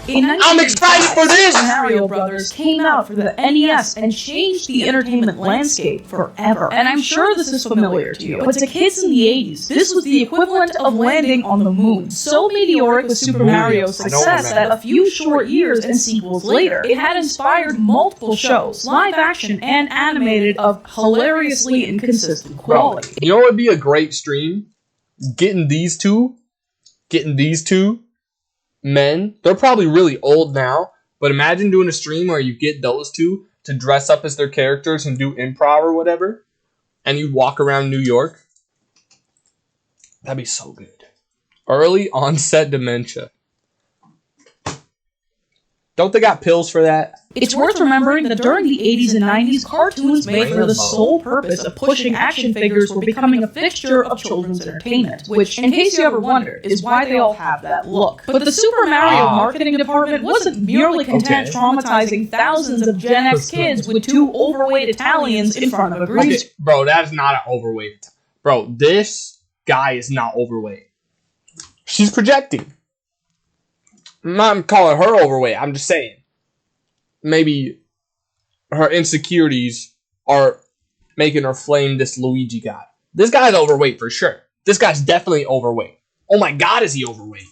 I'm excited for this! Mario Brothers came out for the NES and changed the entertainment landscape forever. And I'm sure this is familiar to you, but to kids in the 80s, this was the equivalent of landing on the moon. So meteoric was Super Mario's success that a few short years and sequels later, it had inspired multiple shows, live action and animated, of hilariously inconsistent quality. You know what would be a great stream? Getting these two men, they're probably really old now, but imagine doing a stream where you get those two to dress up as their characters and do improv or whatever, and you walk around New York. That'd be so good. Early onset dementia. Don't they got pills for that? It's worth remembering that during the 80s and 90s, cartoons made for the sole purpose of pushing action figures were becoming a fixture of children's entertainment, which, in case you ever wondered, is why they all have that look. But the Super Mario marketing department wasn't merely content traumatizing thousands of Gen X kids with two overweight Italians in front of a green Okay, bro, that's not an overweight. Bro, this guy is not overweight. She's projecting. I'm not calling her overweight. I'm just saying. Maybe her insecurities are making her flame this Luigi guy. This guy's overweight for sure. This guy's definitely overweight. Oh my god, is he overweight?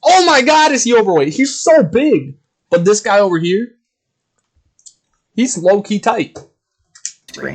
Oh my god, is he overweight? He's so big. But this guy over here, he's low-key tight.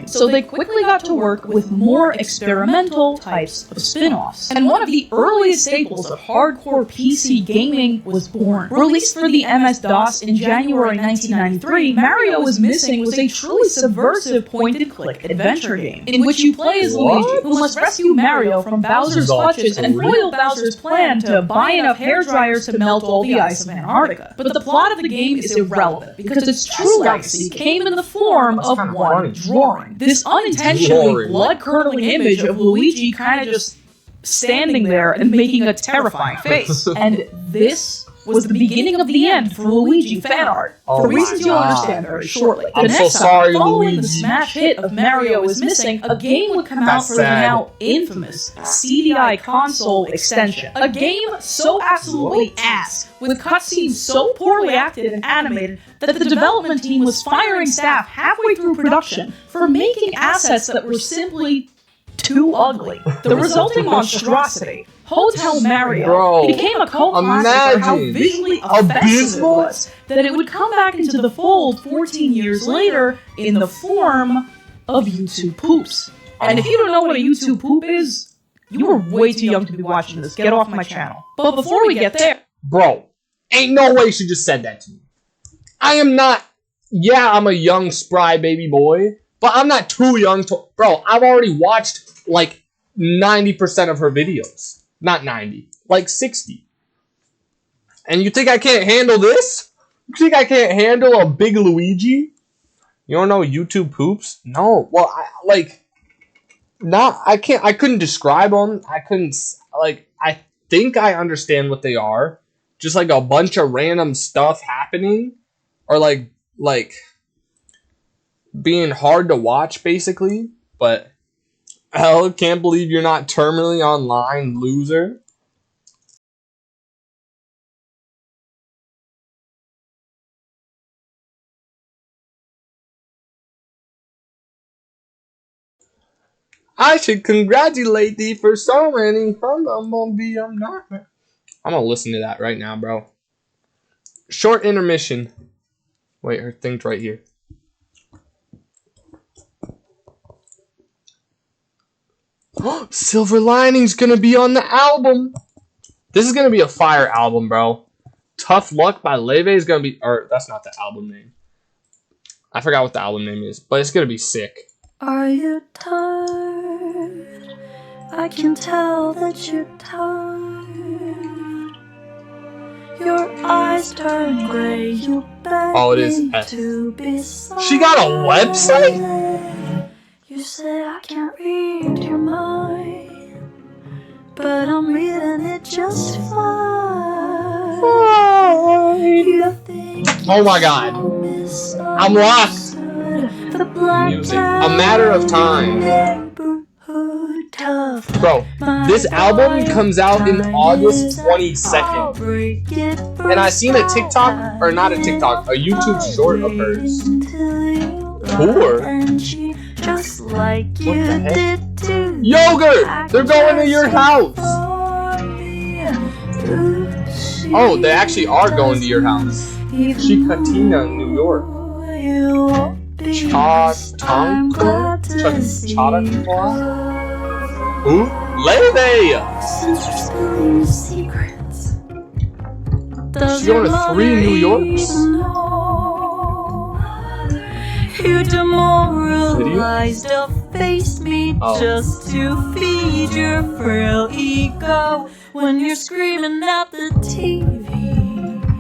So they quickly got to work with more experimental types of spin-offs. And one of the earliest staples of hardcore PC gaming was born. Released for the MS-DOS in January 1993, Mario is Missing was a truly subversive point-and-click adventure game, in which you play as Luigi, who must rescue Mario from Bowser's clutches and foil Bowser's plan to buy enough hairdryers to melt all the ice of Antarctica. But the plot of the game is irrelevant, because its true legacy came in the form of one drawing. This unintentionally blood-curdling image of Luigi kind of just standing there and making a terrifying face. And this was the beginning of the end for Luigi fan art, for reasons you'll understand very shortly. I'm The so next time, sorry, following Luigi. the smash hit of Mario is Missing, a game would come out That's for the sad. now infamous CDI console extension. A game so absolutely ass, with cutscenes so poorly acted and animated that the development team was firing staff halfway through production for making assets that were simply too ugly. The resulting monstrosity, Hotel Mario, Bro, became a cult classic for how imagine. visually offensive it Abysmal. was that it would come back into the fold 14 years later in the form of YouTube poops. And if you don't know what a YouTube poop is, you are way too young to be watching this. Get off my channel. But before we get there, Bro, ain't no way she just said that to me. I am not... Yeah, I'm a young, spry baby boy, but I'm not too young to... Bro, I've already watched, like, 90% of her videos. Not 90. Like, 60. And you think I can't handle this? You think I can't handle a big Luigi? You don't know YouTube poops? No. Well, I couldn't describe them. I couldn't... think I understand what they are. Just like a bunch of random stuff happening, or like being hard to watch, basically. But hell, can't believe you're not terminally online, loser. I should congratulate thee for so many. I'm not. I'm gonna listen to that right now, bro. Short intermission. Wait, her thing's right here. Silver Lining's gonna be on the album. This is gonna be a fire album, bro. Tough Luck by Leve is gonna be, or that's not the album name. I forgot what the album name is, but it's gonna be sick. Are you tired? I can tell that you're tired. Your eyes turn gray. You beg Oh, it is me F. to be silent. She got a website? You say I can't read your mind, but I'm reading it just fine. You think Oh my god. I'm locked. Music. A Matter of Time. Bro, this album comes out in August 22nd. And I seen a TikTok, or not a TikTok, a YouTube short of hers. Tour? What the heck? Yogurt! They're going to your house! Oh, they actually are going to your house. Chicatina, New York. Chautauqua? Chautauqua? Who? Leve! She's going to 3 New Yorks. You demoralized, effaced me just to feed your frail ego when you're screaming at the TV.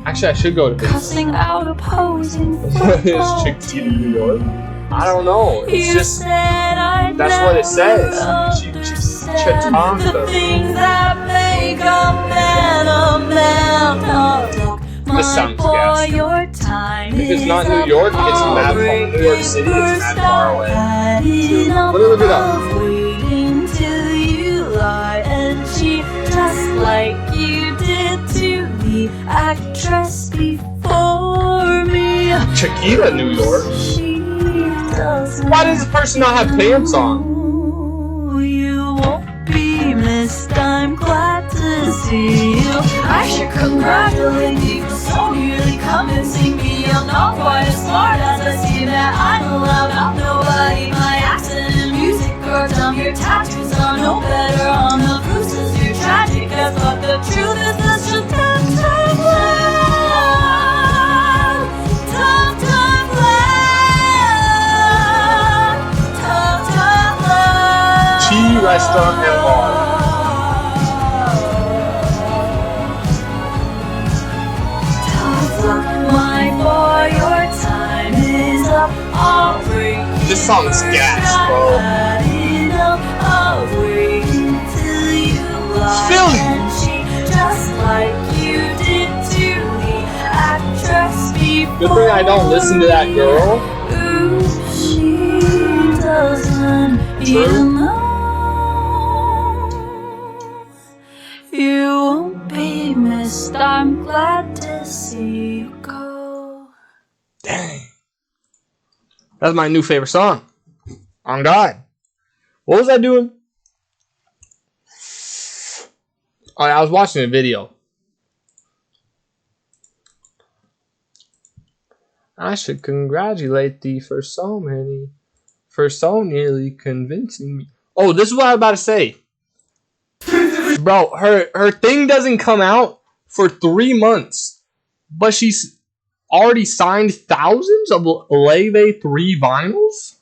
Actually, I should go to this. Cussing out opposing What is Chicatina, New York? I don't know. It's just, that's what it says. Chautauqua. The things that make a man a man. This sounds gas. If it's not New York, it's mad far. New York City, it's mad far away. Let me look it up. Waiting till you lie and cheat just like you did to the actress before me. Chiquita, New York. Why does this person not have pants on? You won't be missed. I'm glad to see you. I should congratulate you for so nearly convincing me I'm not quite as smart as I see that I'm allowed. I'm nobody. My accent and music are dumb. Your tattoos are no better on the bruises. You're tragic as fuck. The truth is this just tough love. Tough love. Tea Restaurant and Bar. My boy, your time is up. I'll break you. This song's gas, bro. I'll wait until you lie Philly. and cheat just like you did to the actress before. Good thing I don't listen to that girl. Ooh, she doesn't True. even know. You won't be missed. I'm glad to see you go. Dang. That's my new favorite song. On God. What was I doing? Oh, I was watching a video. I should congratulate thee for so nearly convincing me. Oh, this is what I was about to say. Bro, her thing doesn't come out for 3 months. But she's already signed thousands of Leve 3 vinyls?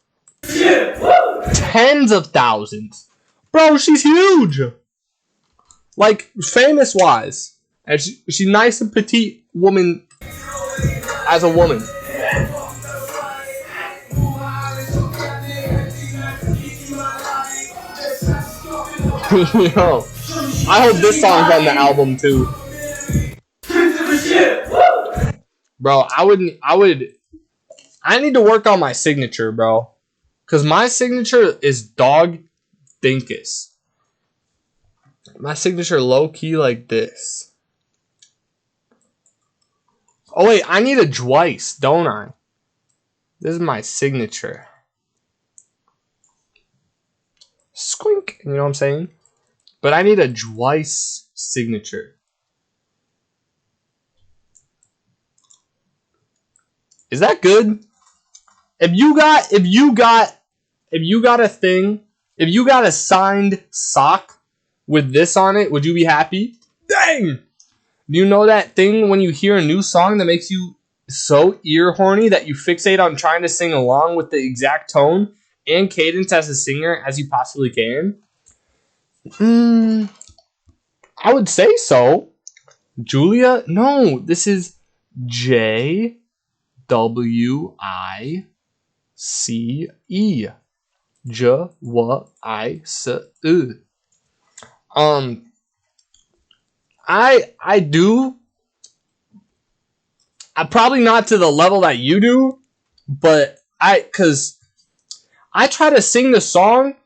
Yeah. Tens of thousands. Bro, she's huge. Like, famous wise. And she's nice and petite woman as a woman. Yo. I hope this song's on the album too. Bro, I need to work on my signature, bro. Cause my signature is dog dinkus. My signature low key like this. Oh wait, I need a Dwice, don't I? This is my signature. Squink, you know what I'm saying? But I need a Dwice signature. Is that good? If you got a thing, if you got a signed sock with this on it, would you be happy? Dang! Do you know that thing when you hear a new song that makes you so ear horny that you fixate on trying to sing along with the exact tone and cadence as a singer as you possibly can? I would say so. Julia? No, this is JWICE. JWICE. I do. I'm probably not to the level that you do, but cause I try to sing the song,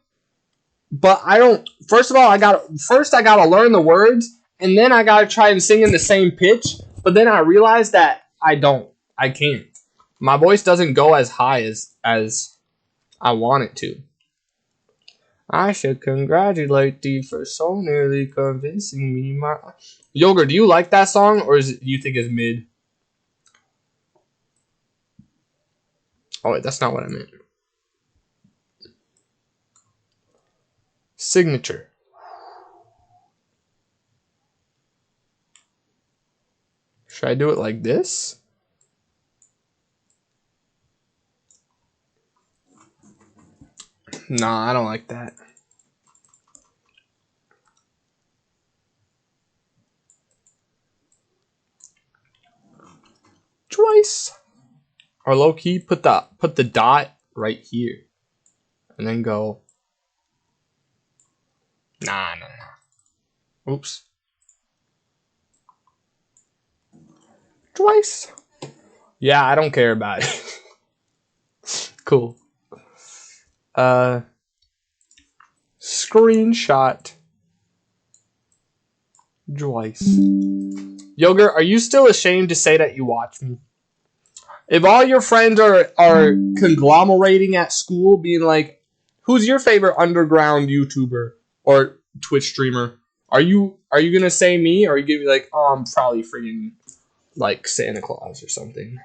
but I don't. First of all, I gotta learn the words, and then I gotta try and sing in the same pitch. But then I realized that I can't. My voice doesn't go as high as I want it to. I should congratulate thee for so nearly convincing me. Yogurt, do you like that song, or do you think it's mid? Oh wait, that's not what I meant. Signature. Should I do it like this? Nah, I don't like that. Twice. Or low key, put the dot right here. And then go. Nah. Oops. Twice. Yeah, I don't care about it. Cool. Screenshot. Twice. Yogurt, are you still ashamed to say that you watch me? If all your friends are conglomerating at school, being like, who's your favorite underground YouTuber or Twitch streamer? Are you gonna say me, or are you gonna be like, oh, I'm probably freaking like Santa Claus or something?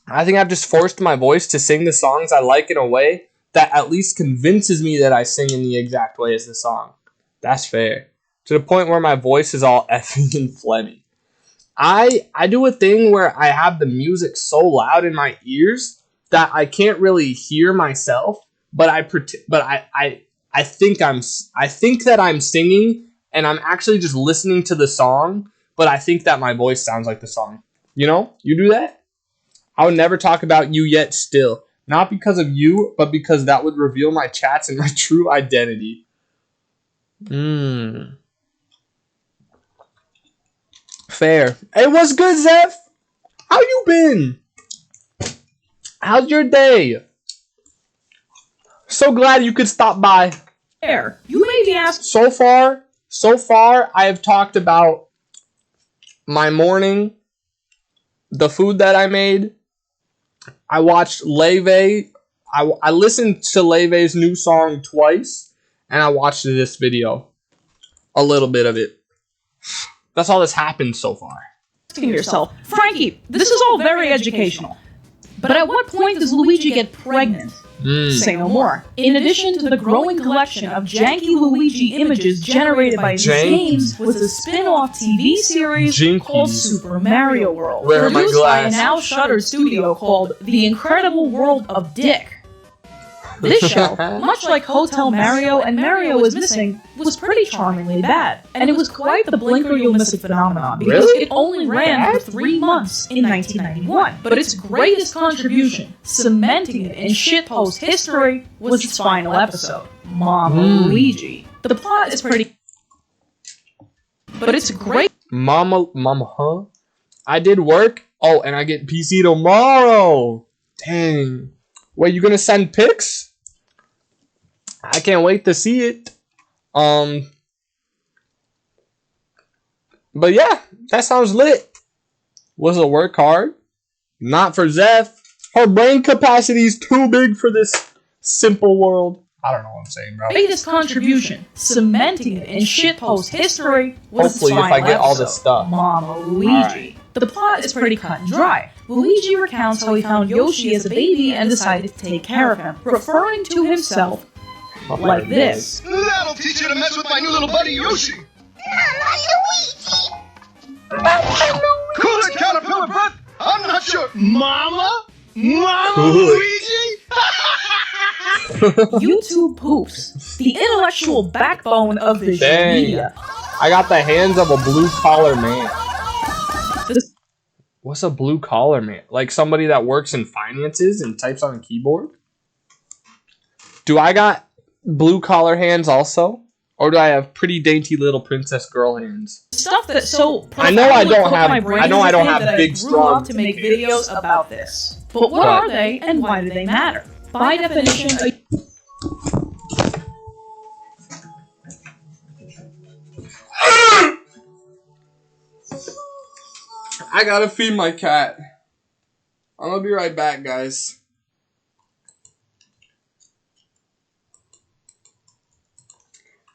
I think I've just forced my voice to sing the songs I like in a way that at least convinces me that I sing in the exact way as the song. That's fair. To the point where my voice is all effing and phlegmy. I do a thing where I have the music so loud in my ears that I can't really hear myself, but I think that I'm singing and I'm actually just listening to the song, but I think that my voice sounds like the song. You know? You do that? I would never talk about you yet still. Not because of you, but because that would reveal my chats and my true identity. Fair. Hey, what's good, Zeph? How you been? How's your day? So glad you could stop by. There. You may be asked. So far, I have talked about my morning, the food that I made. I watched Leve. I listened to Leve's new song twice, and I watched this video. A little bit of it. That's all that's happened so far. Asking yourself, Frankie, this is all very educational. But at what point does Luigi get pregnant? Say no more. In addition to the growing collection of janky Luigi images generated by his games, was a spin-off TV series called Super Mario World, produced by a now shuttered studio called The Incredible World of Dick. This show, much like Hotel Mario and Mario is Missing, was pretty charmingly bad, and it was quite the blink or you'll miss it phenomenon because it only ran for 3 months in 1991. But its greatest contribution, cementing it in shitpost history, was its final episode, Mama Luigi. The plot is pretty... but it's great. Mama, huh? I did work. Oh, and I get PC tomorrow. Dang. Wait, you gonna send pics? I can't wait to see it. But yeah, that sounds lit. Was it work hard? Not for Zeph. Her brain capacity is too big for this simple world. I don't know what I'm saying, bro. Greatest contribution, cementing it in shitpost history, was Hopefully, its if I final get all this episode, stuff. Mama Luigi. Alright. The plot is pretty cut and dry. Luigi recounts how he found Yoshi as a baby and decided to take care of him, referring to himself like this. That'll teach you to mess with my new little buddy Yoshi. Cool it, caterpillar breath. I'm not sure. Mama Luigi? YouTube poops, the intellectual backbone of visual Dang. media. I got the hands of a blue collar man. What's a blue collar man? Like somebody that works in finances and types on a keyboard? Do I got blue collar hands also? Or do I have pretty dainty little princess girl hands? Stuff that so I know I don't profoundly have- put my brain I know I into don't it have that big, I grew strong up to make videos about this. But what are they and why do they matter? By definition, I gotta feed my cat. I'm gonna be right back, guys.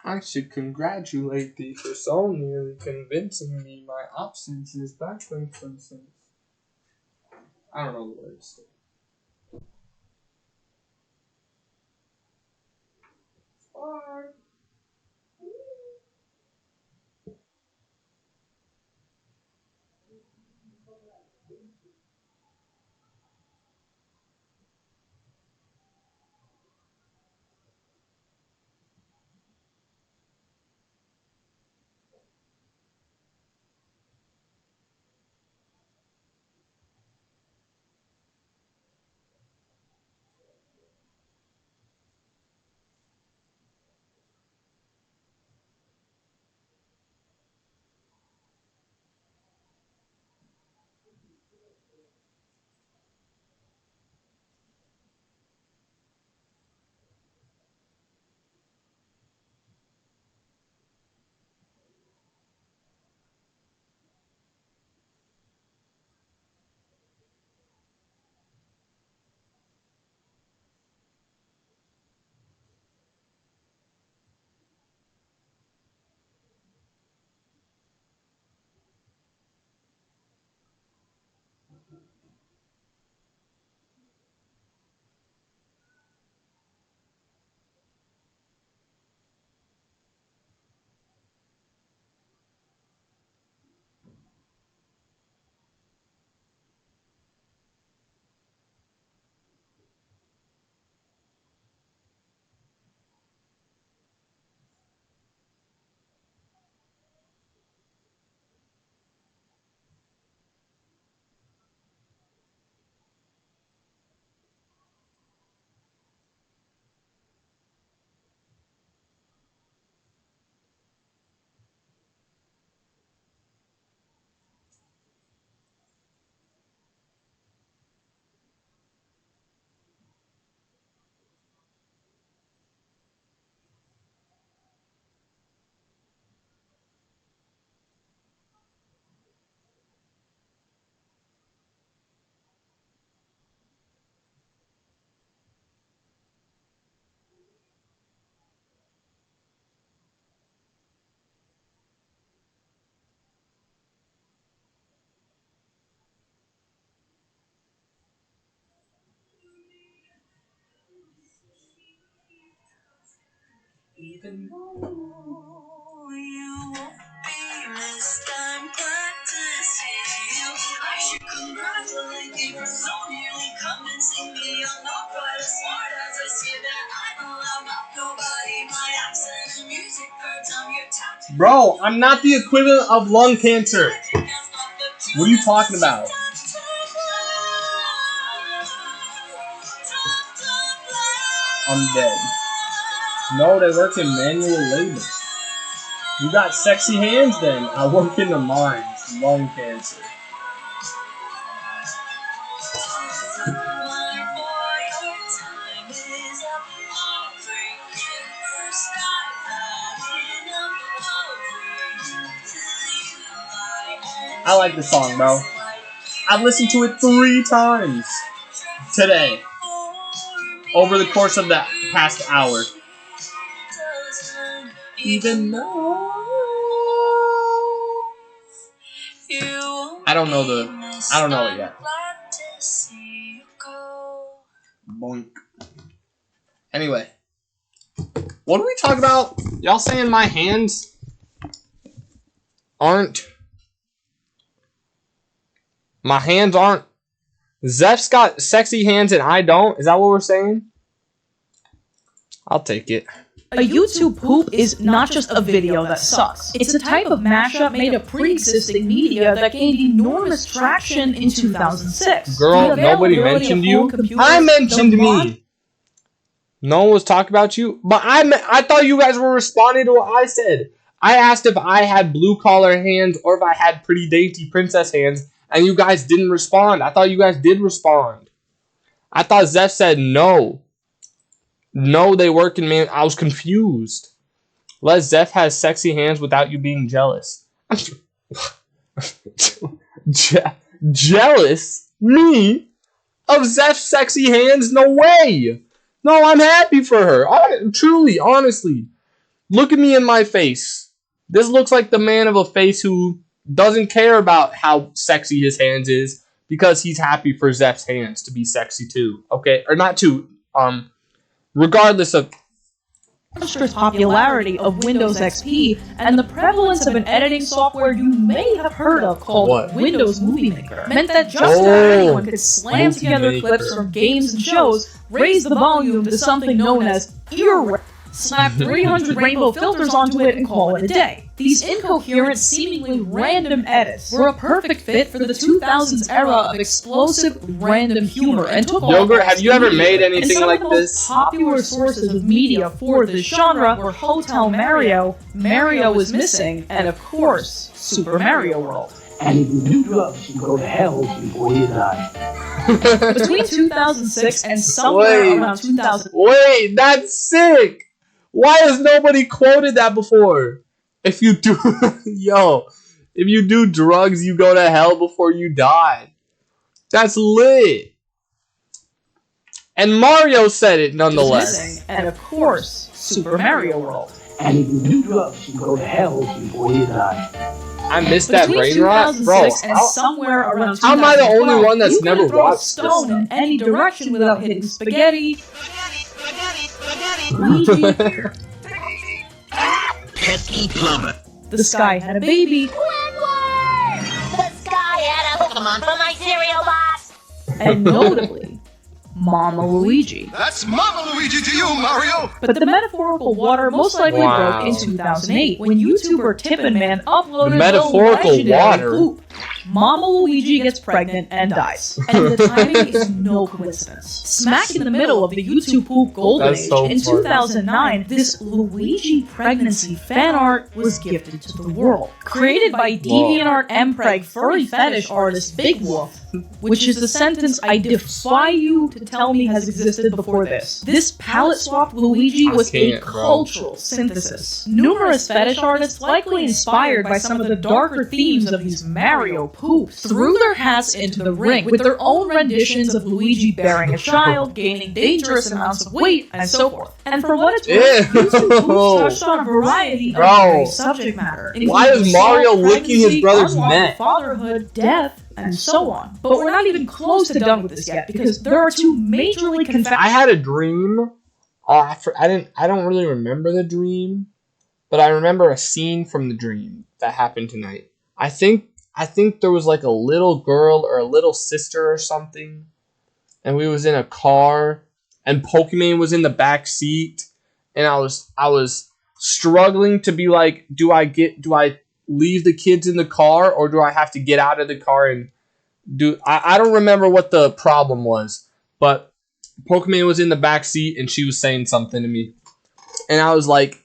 I should congratulate thee for so nearly convincing me my absence is back from sense. I don't know the words. Bye. Even though you won't be missed, I'm glad to see you. I should congratulate you for so nearly convincing me I'm not quite as smart as I see that I know I'm not nobody. My accent and music curves on your tattoo. Bro, I'm not the equivalent of lung cancer. What are you talking about? I'm dead. No, they work in manual labor. You got sexy hands then. I work in the mines. Lung cancer. I like the song, bro. I've listened to it 3 times today. Over the course of the past hour. Even though I don't know it yet. Boink. Anyway, what do we talk about? Y'all saying my hands aren't. My hands aren't. Zeph's got sexy hands and I don't. Is that what we're saying? I'll take it. A YouTube poop is not just a video that sucks. It's a type of mashup made of pre-existing media that gained enormous traction in 2006. Girl, nobody mentioned you. I mentioned me. No one was talking about you. But I thought you guys were responding to what I said. I asked if I had blue-collar hands or if I had pretty dainty princess hands, and you guys didn't respond. I thought you guys did respond. I thought Zeph said no. No, they work in man. I was confused. Les Zeph has sexy hands without you being jealous. Jealous? Me? Of Zeph's sexy hands? No way. No, I'm happy for her. Truly, honestly. Look at me in my face. This looks like the man of a face who doesn't care about how sexy his hands is because he's happy for Zeph's hands to be sexy too. Okay? Or not too. Regardless of monstrous popularity of Windows XP and the prevalence of an editing software you may have heard of called Windows Movie Maker meant that just about anyone could slam together clips from games and shows, raise the volume to something known as earworm, slap 300 rainbow filters onto it, and call it a day. These incoherent, seemingly random edits were a perfect fit for the 2000s era of explosive, random humor and took Yogurt, have you ever made anything like this? Popular sources of media for this genre were Hotel Mario, Mario Was Missing, and of course, Super Mario World. And if you do drugs, you go to hell before you die. Between 2006 and somewhere around 2000. Wait, that's sick! Why has nobody quoted that before? If you do, if you do drugs, you go to hell before you die. That's lit. And Mario said it nonetheless. And of course, Super Mario World. And if you do drugs, you go to hell before you die. I missed that brain rot, bro. And somewhere around how am I the only one that's never watched stone in any direction without hitting spaghetti? Pesky plumber. The sky had a baby. Squidward! The sky had a Pokemon from my cereal box. And notably, Mama Luigi. That's Mama Luigi to you, Mario! But the metaphorical water most likely broke in 2008 when YouTuber Tippin' Man uploaded the metaphorical water. Poop. Mama Luigi gets pregnant and dies. And the timing is no coincidence. Smack in the middle of the YouTube poop golden age, in 2009, this Luigi pregnancy fan art was gifted to the world. Created by DeviantArt Mpreg furry fetish artist Big Wolf, which is the sentence I defy you to tell me has existed before this. This palette-swapped Luigi was a cultural synthesis. Numerous fetish artists, likely inspired by some of the darker themes of these Mario poops, threw their hats into the ring with their own renditions of Luigi bearing a child, gaining dangerous amounts of weight, and so forth. And for what it's worth, YouTube poops touched on a variety of subject matter. Why is Mario licking his brother's neck? Fatherhood, death, and so on. But we're not even close to done with this yet, because there are two majorly I had a dream. I don't really remember the dream, but I remember a scene from the dream that happened tonight. I think there was like a little girl or a little sister or something, and we was in a car, and Pokemon was in the back seat, and I was struggling to be like, do I leave the kids in the car, or do I have to get out of the car and do... I don't remember what the problem was, but Pokemon was in the back seat, and she was saying something to me. And I was like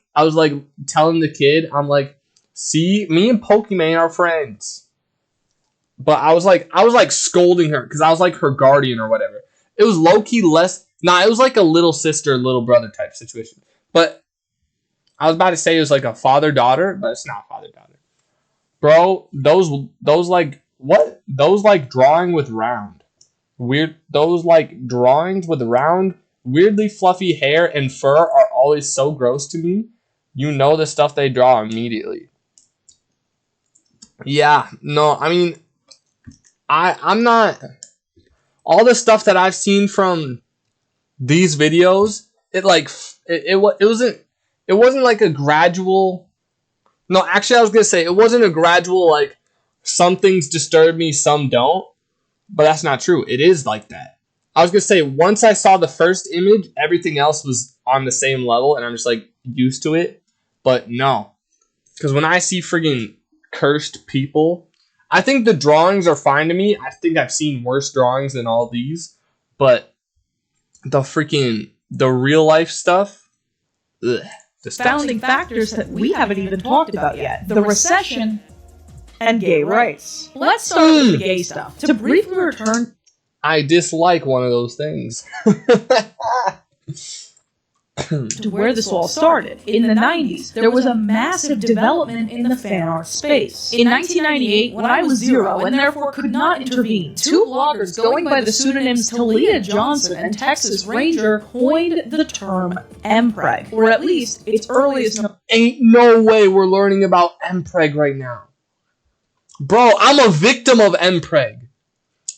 telling the kid, I'm like, See, me and Pokimane are friends. But I was like scolding her because I was like her guardian or whatever. It was low key less. Nah, it was like a little sister, little brother type situation. But I was about to say it was like a father daughter, but it's not father daughter. Bro, those like what? Those like drawing with round. Weird. Those like drawings with round, weirdly fluffy hair and fur are always so gross to me. You know the stuff they draw immediately. Yeah, no, I mean, I'm not. All the stuff that I've seen from these videos, it wasn't like a gradual. No, actually, I was gonna say it wasn't a gradual like some things disturb me, some don't. But that's not true. It is like that. I was gonna say once I saw the first image, everything else was on the same level, and I'm just like used to it. But no, because when I see friggin' cursed people, I think the drawings are fine to me. I think I've seen worse drawings than all these, but the real life stuff, ugh, Founding factors that we haven't even talked about yet. The recession and gay rights. Let's start with the gay stuff. To briefly return... I dislike one of those things. to where this all started. In the 90s, there was a massive development in the fan art space. In 1998, when I was 0 and therefore could not intervene, two bloggers going by the pseudonyms Talia Johnson and Texas Ranger coined the term MPreg, or at least its earliest... Ain't no way we're learning about MPreg right now. Bro, I'm a victim of MPreg.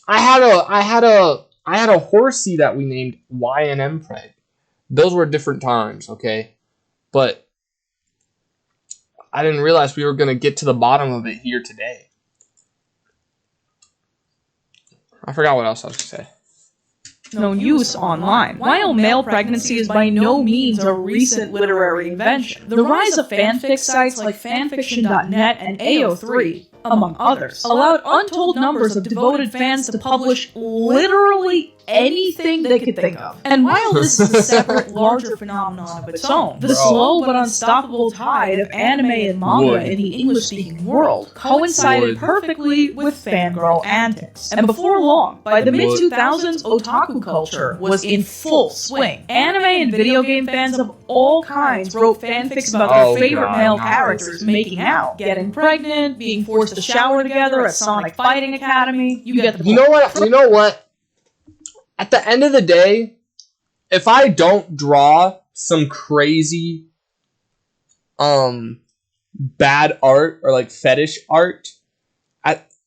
I had a horsey that we named YNMPreg. Those were different times, okay? But I didn't realize we were going to get to the bottom of it here today. I forgot what else I was going to say. known use online. While male pregnancy is by no means a recent literary invention, the rise of fanfic sites like fanfiction.net and AO3, among others, allowed untold numbers of devoted fans to publish literally anything they could think of. And while this is a separate, larger phenomenon of its own, the slow but unstoppable tide of anime and manga in the English-speaking world coincided perfectly with fangirl antics. And before long, by the mid-2000s, otaku culture was in full swing. Anime and video game fans of all kinds wrote fanfics about their favorite male characters making out, getting pregnant, being forced to shower together at Sonic Fighting Academy. You get the point. You know what? At the end of the day, if I don't draw some crazy bad art or like fetish art,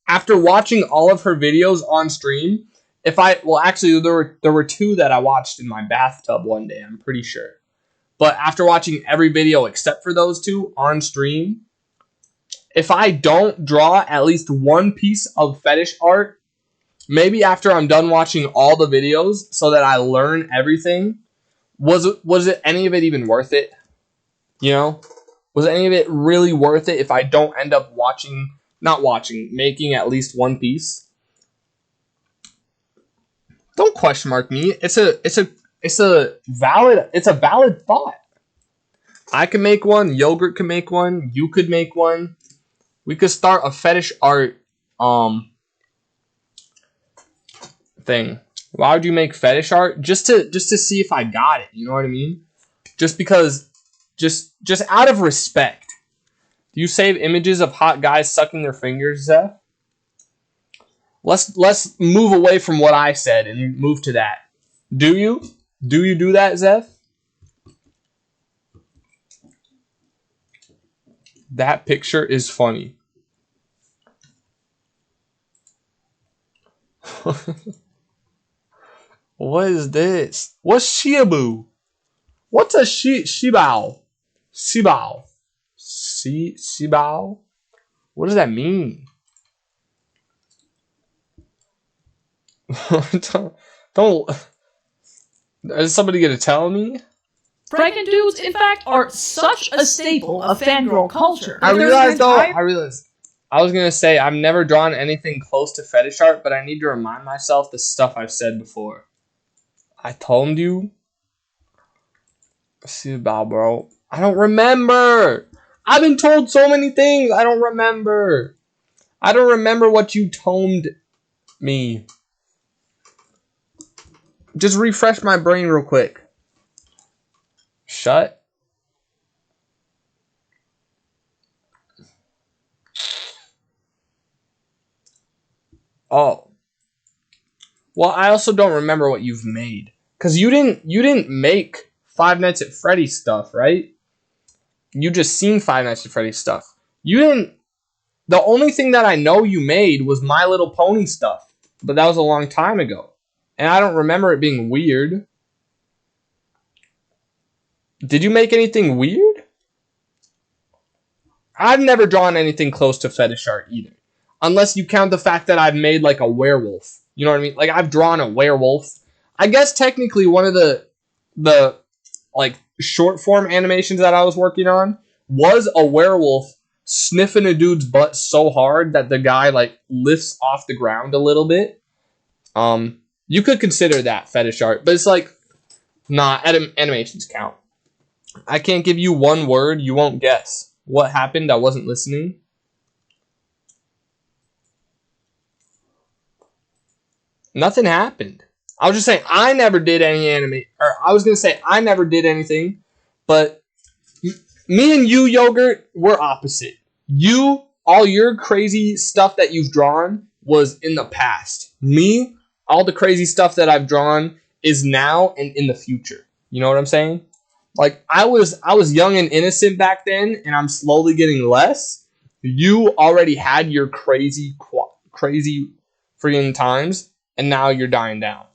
after watching all of her videos on stream, actually there were two that I watched in my bathtub one day, I'm pretty sure. But after watching every video except for those two on stream, if I don't draw at least one piece of fetish art, maybe after I'm done watching all the videos so that I learn everything, was it any of it even worth it? You know? Was any of it really worth it if I don't end up making at least one piece? Don't question mark me. It's a valid thought. I can make one, Yogurt can make one, you could make one. We could start a fetish art thing. Why would you make fetish art? Just to see if I got it, you know what I mean? Just because just out of respect. Do you save images of hot guys sucking their fingers, Zeph? Let's move away from what I said and move to that. Do you? Do you do that, Zeph? That picture is funny. What is this? What's Shiabu? What's a Shibao? Shibao? Shibao? What does that mean? don't. Is somebody gonna tell me? Pregnant dudes, in fact, are such a staple of fangirl culture. I realized. I was gonna say I've never drawn anything close to fetish art, but I need to remind myself the stuff I've said before. I told you. See about, bro. I don't remember. I've been told so many things. I don't remember. I don't remember what you told me. Just refresh my brain real quick. Shut. Oh. Well, I also don't remember what you've made. Cause you didn't make Five Nights at Freddy's stuff, right? You just seen Five Nights at Freddy's stuff. You didn't. The only thing that I know you made was My Little Pony stuff, but that was a long time ago, and I don't remember it being weird. Did you make anything weird? I've never drawn anything close to fetish art either, unless you count the fact that I've made like a werewolf. You know what I mean? Like I've drawn a werewolf. I guess technically one of the like short form animations that I was working on was a werewolf sniffing a dude's butt so hard that the guy like lifts off the ground a little bit. You could consider that fetish art, but it's like, nah, animations count. I can't give you one word, you won't guess. What happened? I wasn't listening. Nothing happened. I was just saying I never did any I was going to say I never did anything, but me and you, Yogurt, we're opposite. You, all your crazy stuff that you've drawn was in the past. Me, all the crazy stuff that I've drawn is now and in the future. You know what I'm saying? Like I was young and innocent back then, and I'm slowly getting less. You already had your crazy freaking times, and now you're dying down.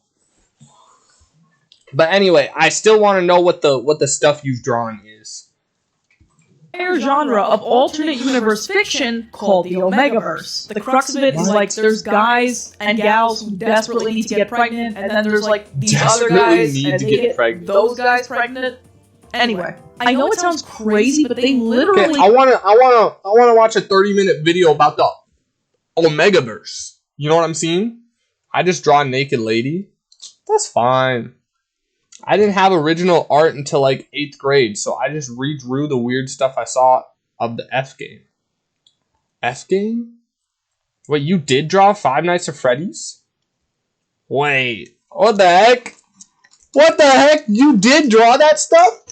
But anyway, I still want to know what the stuff you've drawn is. Genre of alternate universe fiction called the Omegaverse. The crux of it is like there's guys and gals who desperately need to get pregnant, and then there's like these other guys and they get those guys pregnant. Anyway, I know it sounds crazy, but they literally. Okay, I wanna watch a 30-minute video about the Omegaverse. You know what I'm seeing? I just draw a naked lady. That's fine. I didn't have original art until like 8th grade, so I just redrew the weird stuff I saw of the F game. F game? Wait, you did draw Five Nights at Freddy's? Wait, what the heck? What the heck? You did draw that stuff?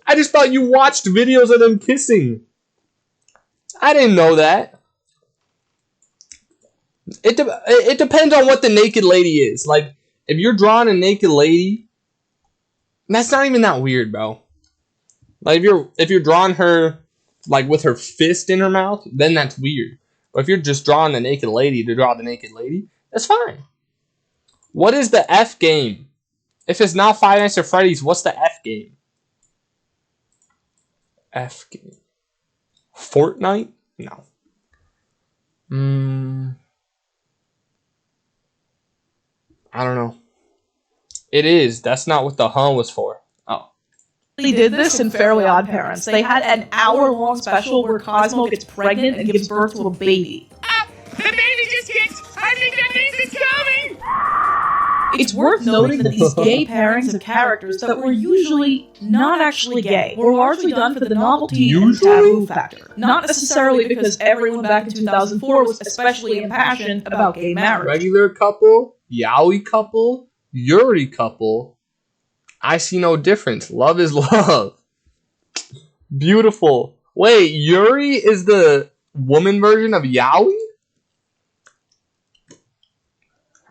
I just thought you watched videos of them kissing. I didn't know that. It depends on what the naked lady is. Like, if you're drawing a naked lady, that's not even that weird, bro. Like if you're drawing her like with her fist in her mouth, then that's weird. But if you're just drawing the naked lady to draw the naked lady, that's fine. What is the F game? If it's not Five Nights at Freddy's, what's the F game? F game. Fortnite? No. I don't know. It is. That's not what the huh was for. Oh. They did this in Fairly Odd Parents. They had an hour-long special where Cosmo gets pregnant and gives birth to a baby. The baby just kicked! I think that means it's coming! It's worth noting that these gay pairings of characters that were usually not actually gay were largely done for the novelty and taboo factor. Not necessarily because everyone back in 2004 was especially impassioned about gay marriage. Regular couple, yaoi couple, Yuri couple, I see no difference. Love is love. Beautiful. Wait, Yuri is the woman version of yaoi?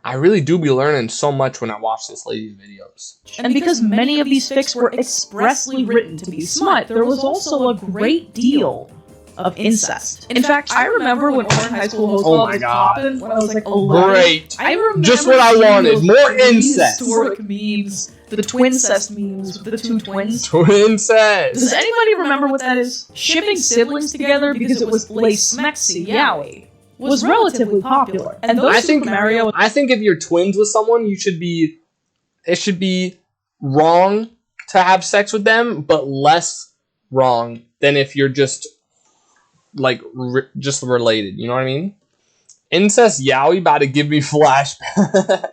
I really do be learning so much when I watch this lady's videos. And because many of these fics were expressly written to be smut, there was also a great deal of incest. In fact, I remember when Orange High School Host was popping when I was like 11. Great. I remember just what I wanted. More incest. Historic memes. The twincest memes with the two twins. Twincest. Does anybody remember what that is? Shipping siblings together because it was lace smexy yaoi was relatively popular. And those Super Mario. I think if you're twins with someone, it should be wrong to have sex with them, but less wrong than if you're just like just related. You know what I mean? Incest yaoi about to give me flashbacks.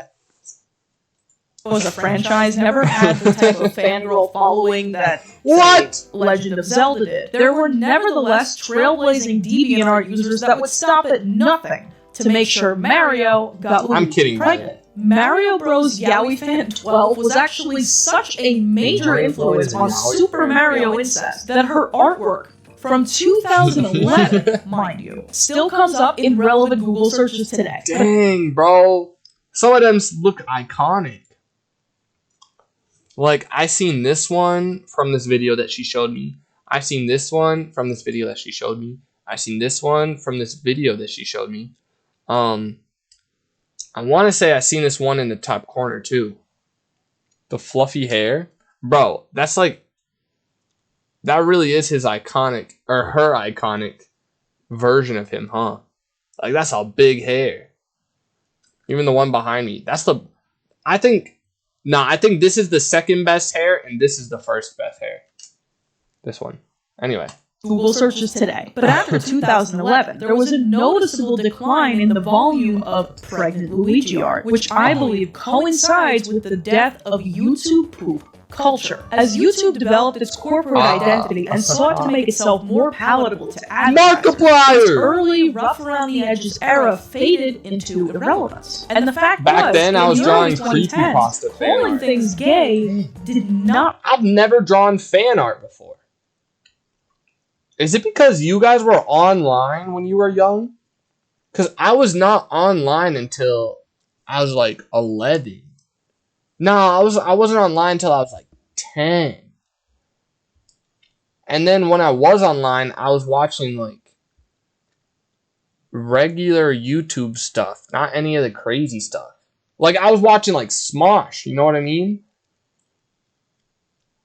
was a franchise never had the type of fangirl following that What? Legend of Zelda did. There were nevertheless trailblazing DeviantArt users that would stop at nothing to make sure Mario got I'm kidding. pregnant. Mario Bros. Yaoi Fan 12 was actually such a major influence on Super Mario incest that her artwork from 2011, mind you, still comes up in relevant Google searches today. Dang, bro. Some of them look iconic. Like, I seen this one from this video that she showed me. I've seen this one from this video that she showed me. I've seen this one from this video that she showed me. I want to say I seen this one in the top corner too. The fluffy hair. Bro, that's like, that really is his iconic, or her iconic version of him, huh? Like, that's a big hair. Even the one behind me. That's the, I think this is the second best hair, and this is the first best hair. This one. Anyway. Google searches today. But after 2011, there was a noticeable decline in the volume of pregnant Luigi art, which I believe coincides with the death of YouTube poop culture. As YouTube developed its corporate identity and sought to make itself more palatable to advertisers, its early rough-around-the-edges era faded into irrelevance. And the fact back then, I was drawing 2010s, creepypasta fan calling art. things gay did not... I've never drawn fan art before. Is it because you guys were online when you were young? Because I was not online until I was like 11. No, I wasn't online until I was like 10. And then when I was online, I was watching like regular YouTube stuff, not any of the crazy stuff. Like, I was watching like Smosh, you know what I mean?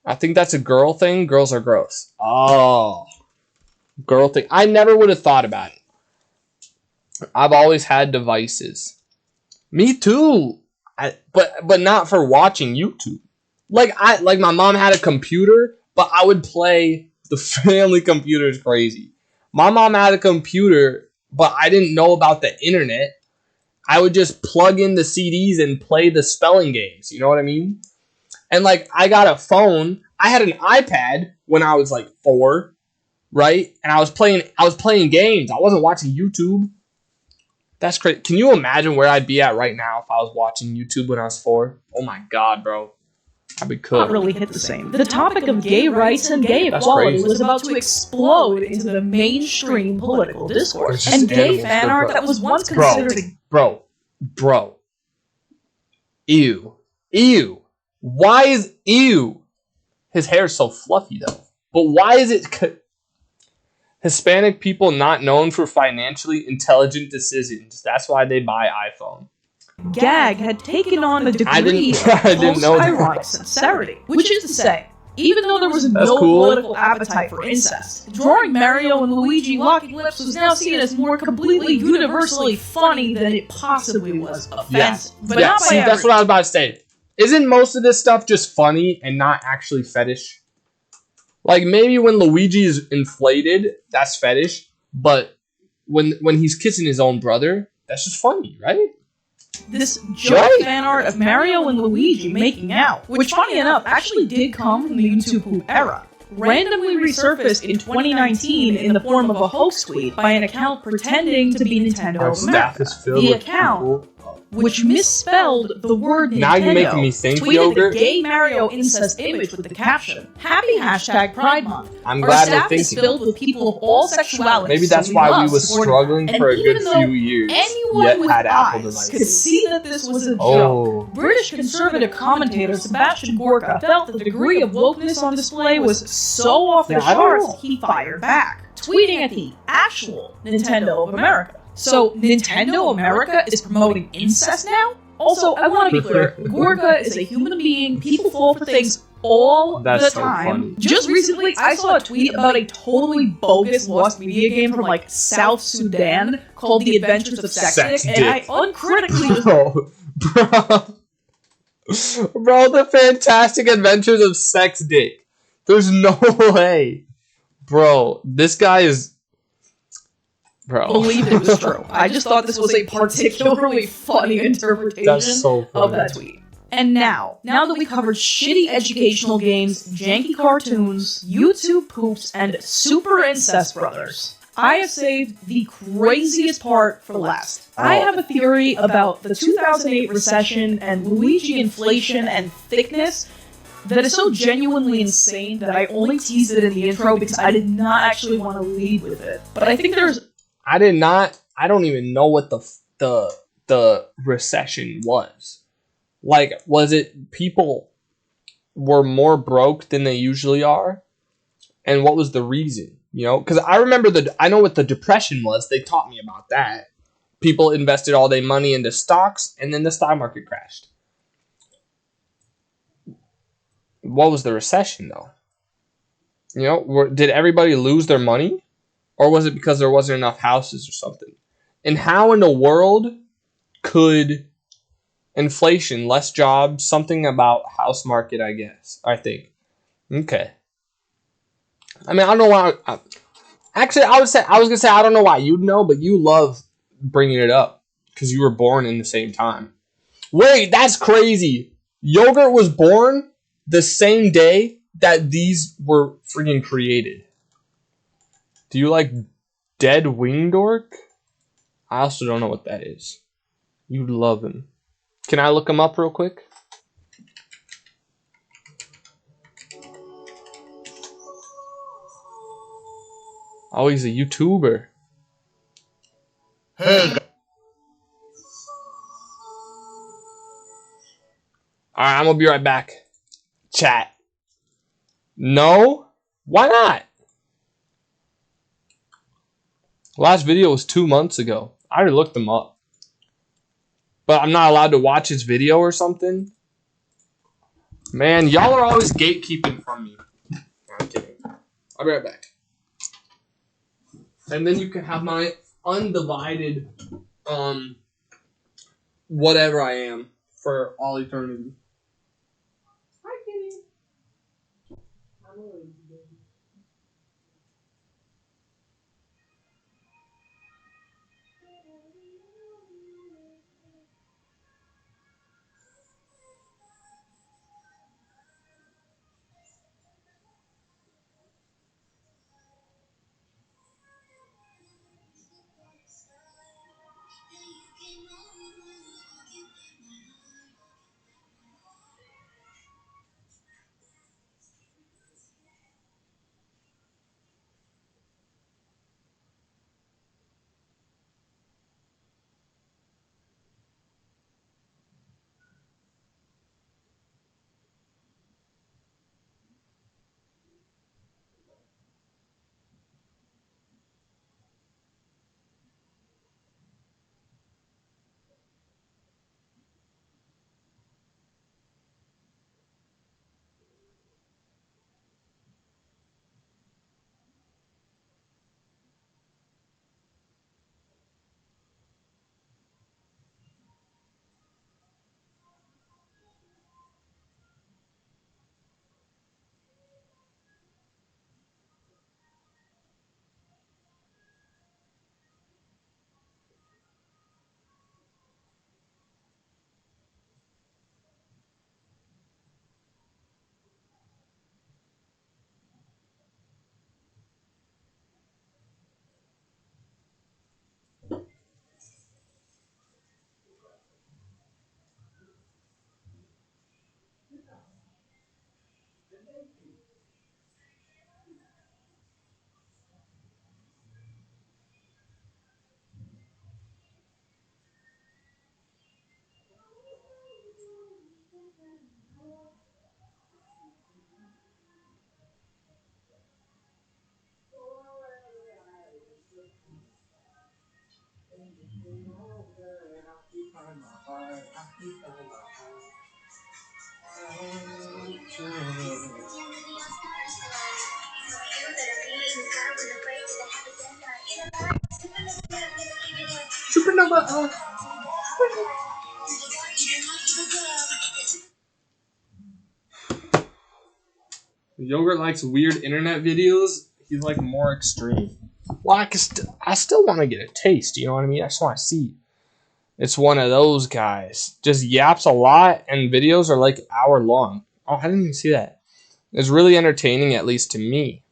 I think that's a girl thing. Girls are gross. Oh. Girl thing. I never would have thought about it. I've always had devices. Me too. But not for watching YouTube. Like my mom had a computer, but I would play the family computer is crazy. My mom had a computer, but I didn't know about the internet. I would just plug in the CDs and play the spelling games. You know what I mean? And like, I got a phone. I had an iPad when I was like 4. Right? And I was playing games. I wasn't watching YouTube. That's crazy. Can you imagine where I'd be at right now if I was watching YouTube when I was 4? Oh my god, bro. I'd be cooked. Not really hit the same. The topic of gay rights and gay equality was about to explode into the mainstream political discourse. And gay fan art that was once considered... Bro. Ew. Why is ew? His hair is so fluffy though. But why is it... Hispanic people not known for financially intelligent decisions. That's why they buy iPhone. Gag had taken on a degree I didn't of know that. ironic sincerity. Which is to say, even though there was no cool. political appetite for incest, drawing Mario and Luigi locking lips was now seen as more completely universally funny than it possibly was offensive. But not by See, that's everyone. what I was about to say. Isn't most of this stuff just funny and not actually fetish? Like, maybe when Luigi is inflated, that's fetish. But when he's kissing his own brother, that's just funny, right? This joke fan art of Mario and Luigi making out, which funny enough actually did come from the YouTube poop era, randomly resurfaced in 2019 in the form of a hoax tweet by an account pretending to be Nintendo of America. The account, which misspelled the word Nintendo, Now you're making me think, tweeted Yogurt. a gay Mario incest image with the caption, "Happy #Pride Month." I'm Our glad staff they're is thinking. filled with people of all sexualities. Maybe that's so why we love was supporting struggling them. for a And good even though few years. anyone Yet with had Apple eyes devices. could see that this was a joke. Oh. British conservative commentator Sebastian Gorka felt the degree of wokeness on display was so off the Yeah, I don't charts, know. he fired back, tweeting at the actual Nintendo of America. So, Nintendo America is promoting incest now? Also, I want to be clear, Gorka is a human being, people fall for things all That's the so time. funny. Just recently, I saw a tweet about a totally bogus lost media game from, like, South Sudan called The Adventures of Sex Dick, and I uncritically just Bro, the Fantastic Adventures of Sex Dick. There's no way. Bro, this guy is... Bro. believed it was true. I just thought this was a particularly funny interpretation That's so funny. of that tweet. And now that we covered shitty educational games, janky cartoons, YouTube poops, and super incest brothers, I have saved the craziest part for last. I have a theory about the 2008 recession and Luigi inflation and thickness that is so genuinely insane that I only teased it in the intro because I did not actually want to lead with it. But I think there's... I don't even know what the recession was. Like, was it people were more broke than they usually are? And what was the reason? You know, because I remember I know what the depression was. They taught me about that. People invested all their money into stocks, and then the stock market crashed. What was the recession, though? You know, did everybody lose their money? Or was it because there wasn't enough houses or something? And how in the world could inflation, less jobs, something about house market, I think. Okay. I mean, I don't know why. Actually, I was gonna say I don't know why you'd know, but you love bringing it up because you were born in the same time. Wait, that's crazy. Yogurt was born the same day that these were freaking created. Do you like Dead Wing Dork? I also don't know what that is. You'd love him. Can I look him up real quick? Oh, he's a YouTuber. Hey, Alright, I'm gonna be right back. Chat. No? Why not? Last video was 2 months ago. I already looked him up. But I'm not allowed to watch his video or something? Man, y'all are always gatekeeping from me. No, I'm kidding. I'll be right back. And then you can have my undivided, whatever I am for all eternity. Hi, kitty. I'm a lazy baby. Supernova. Yogurt likes weird internet videos. He's like more extreme. Well, I still want to get a taste. You know what I mean? I just want to see. It's one of those guys. Just yaps a lot, and videos are like an hour long. Oh, I didn't even see that. It's really entertaining, at least to me.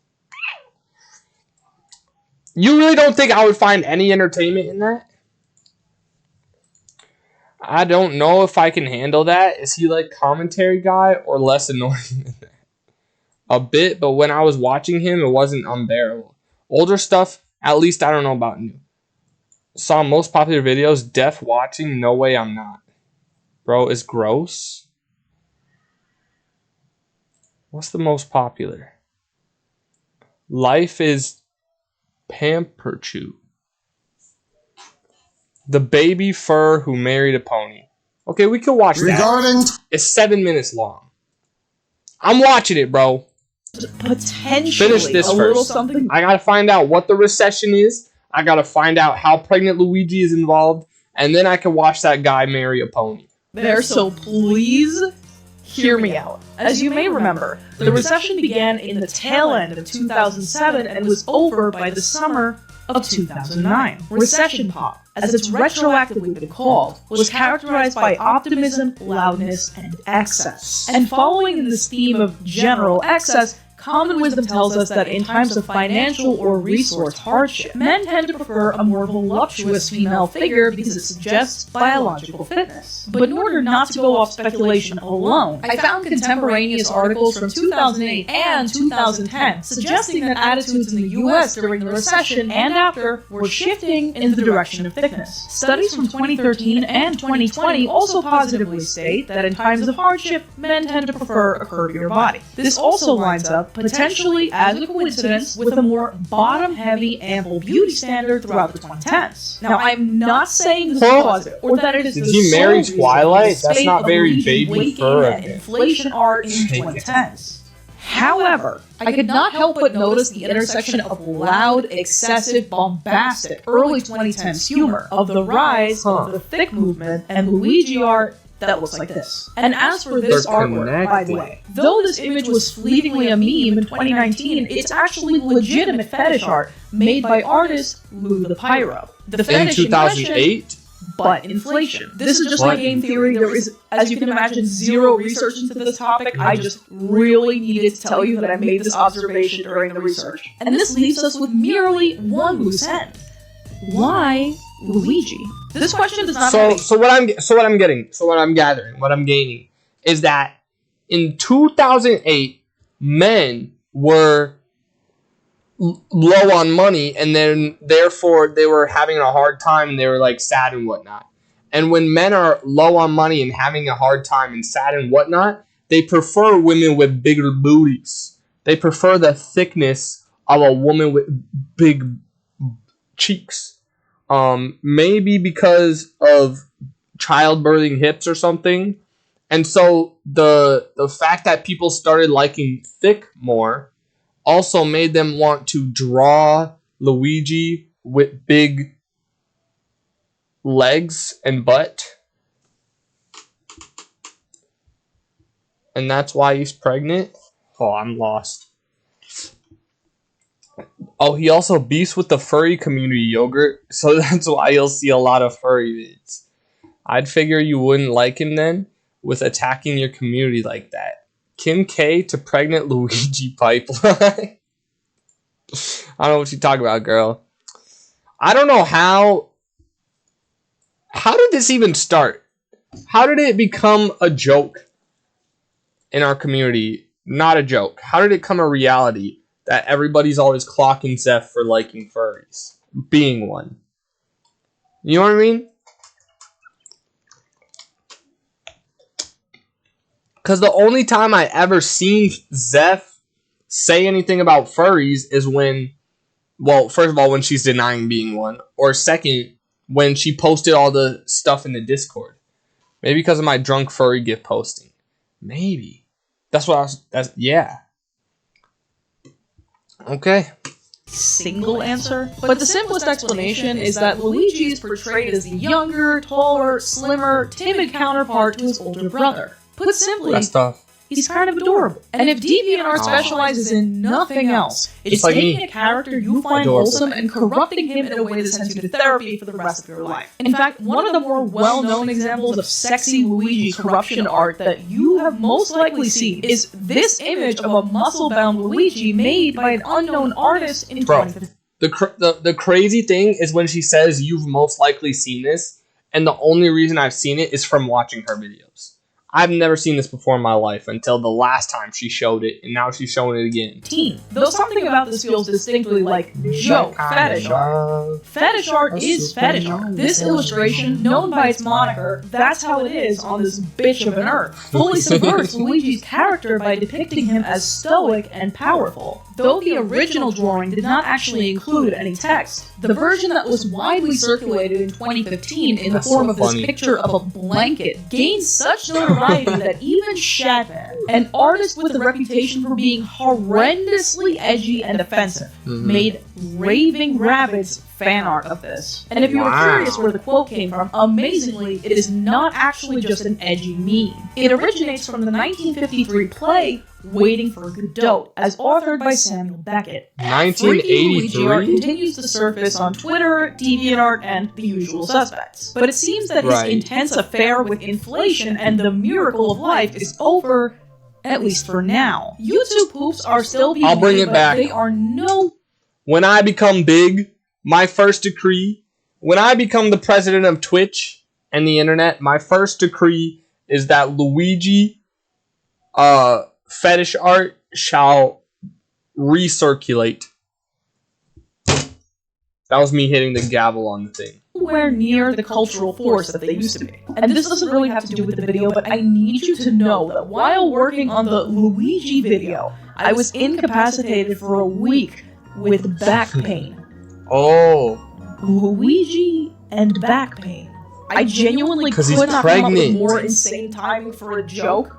You really don't think I would find any entertainment in that? I don't know if I can handle that. Is he like commentary guy or less annoying than that? A bit, but when I was watching him, it wasn't unbearable. Older stuff, at least I don't know about new. Saw most popular videos, deaf watching, no way I'm not. Bro, is gross. What's the most popular? Life is Pamper Chew. The baby fur who married a pony. Okay, we could watch that. It's 7 minutes long. I'm watching it, bro. Potentially Finish this a first. little something. I gotta find out what the recession is. I gotta find out how pregnant Luigi is involved. And then I can watch that guy marry a pony. There, so please hear me out. As you may remember, the recession began in the tail end of 2007 and was over by the summer of 2009. Recession pop, as it's retroactively been called, was characterized by optimism, loudness, and excess. And following in this theme of general excess, common wisdom tells us that in times of financial or resource hardship, men tend to prefer a more voluptuous female figure because it suggests biological fitness. But in order not to go off speculation alone, I found contemporaneous articles from 2008 and 2010 suggesting that attitudes in the US during the recession and after were shifting in the direction of thickness. Studies from 2013 and 2020 also positively state that in times of hardship, men tend to prefer a curvier body. This also lines up potentially as a coincidence with a more bottom-heavy, ample beauty standard throughout the 2010s. Now, I'm not saying this is positive, or that it is Did the he marry sole Twilight? reason That's not very of baby weight fur gain of and him. inflation are in the 2010s. However, I could not help but notice the intersection of loud, excessive, bombastic, early 2010s humor of the rise of the thick movement and Luigi art that looks like this. And as for this They're artwork, by the way, though this image was fleetingly a meme in 2019, it's actually legitimate fetish art made by artist Lou the Pyro. The In fetish in question, 2008? but inflation. This is just like game theory. There is, as you can imagine, zero research into this topic. I just really needed to tell you that I made this observation during the research. And this leaves us with merely one loose end. Why Luigi? This question does not So what I'm gathering, what I'm gaining is that in 2008, men were low on money, and then therefore they were having a hard time, and they were like sad and whatnot. And when men are low on money and having a hard time and sad and whatnot, they prefer women with bigger booties. They prefer the thickness of a woman with big cheeks. Maybe because of childbirthing hips or something. And so the fact that people started liking thick more also made them want to draw Luigi with big legs and butt. And that's why he's pregnant. Oh, I'm lost. Oh, he also beefs with the furry community, Yogurt, so that's why you'll see a lot of furry vids. I'd figure you wouldn't like him then, with attacking your community like that. Kim K to pregnant Luigi pipeline. I don't know what you talk about, girl. I don't know how did this even start? How did it become a joke in our community? Not a joke. How did it become a reality that everybody's always clocking Zeph for liking furries? Being one. You know what I mean? Because the only time I ever seen Zeph say anything about furries is when, well, first of all, when she's denying being one. Or second, when she posted all the stuff in the Discord. Maybe because of my drunk furry gift posting. Maybe. That's what I was, yeah. Okay. Single answer, but the simplest explanation is that Luigi is portrayed as the younger, taller, slimmer, timid counterpart to his older brother. Put simply, That's tough. he's kind of adorable. And if DeviantArt specializes in nothing else, it's like taking me. a character you find wholesome and corrupting him in a way that sends you to therapy for the rest of your life. In fact, one of the more well-known examples of sexy Luigi corruption art that you have most likely seen is this image of a muscle-bound Luigi made by an unknown artist in 2015. The crazy thing is when she says you've most likely seen this, and the only reason I've seen it is from watching her videos. I've never seen this before in my life until the last time she showed it, and now she's showing it again. Though something about this feels distinctly like joke fetish art. Fetish art is fetish art. This illustration, known by its moniker, That's How It Is on This Bitch of an Earth, fully subverts Luigi's character by depicting him as stoic and powerful. Though the original drawing did not actually include any text, the version that was widely circulated in 2015 in the form of this picture of a blanket gained such notoriety that even Shatman, an artist with a reputation for being horrendously edgy and offensive, made Raving Rabbids fan art of this. And if you were curious where the quote came from, amazingly, it is not actually just an edgy meme. It originates from the 1953 play Waiting for Godot, as authored by Samuel Beckett. 1983? Art continues to surface on Twitter, DeviantArt, and the usual suspects. But it seems that his intense affair with inflation and the miracle of life is over, at least for now. YouTube poops are still being made, but they are no... When I become big, my first decree, when I become the president of Twitch and the internet, my first decree is that Luigi fetish art shall recirculate. That was me hitting the gavel on the thing. Nowhere near the cultural force that they used to be. And this doesn't really have to do with the video, but I need you to know that while working on the Luigi video, I was incapacitated for a week with back pain. Oh. Luigi and back pain. I genuinely could not come up with more insane timing for a joke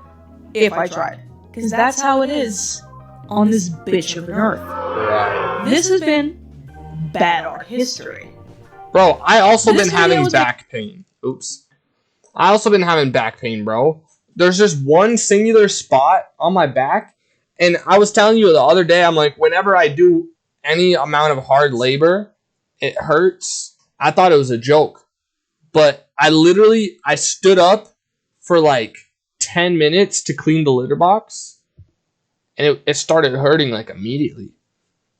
if I tried. Because that's how it is on this bitch of an earth. Right. This has been Bad Art History. Bro, I also been having back pain. Oops. I also been having back pain, bro. There's just one singular spot on my back. And I was telling you the other day, I'm like, whenever I do any amount of hard labor, it hurts. I thought it was a joke. But I stood up for like 10 minutes to clean the litter box, and it started hurting like immediately.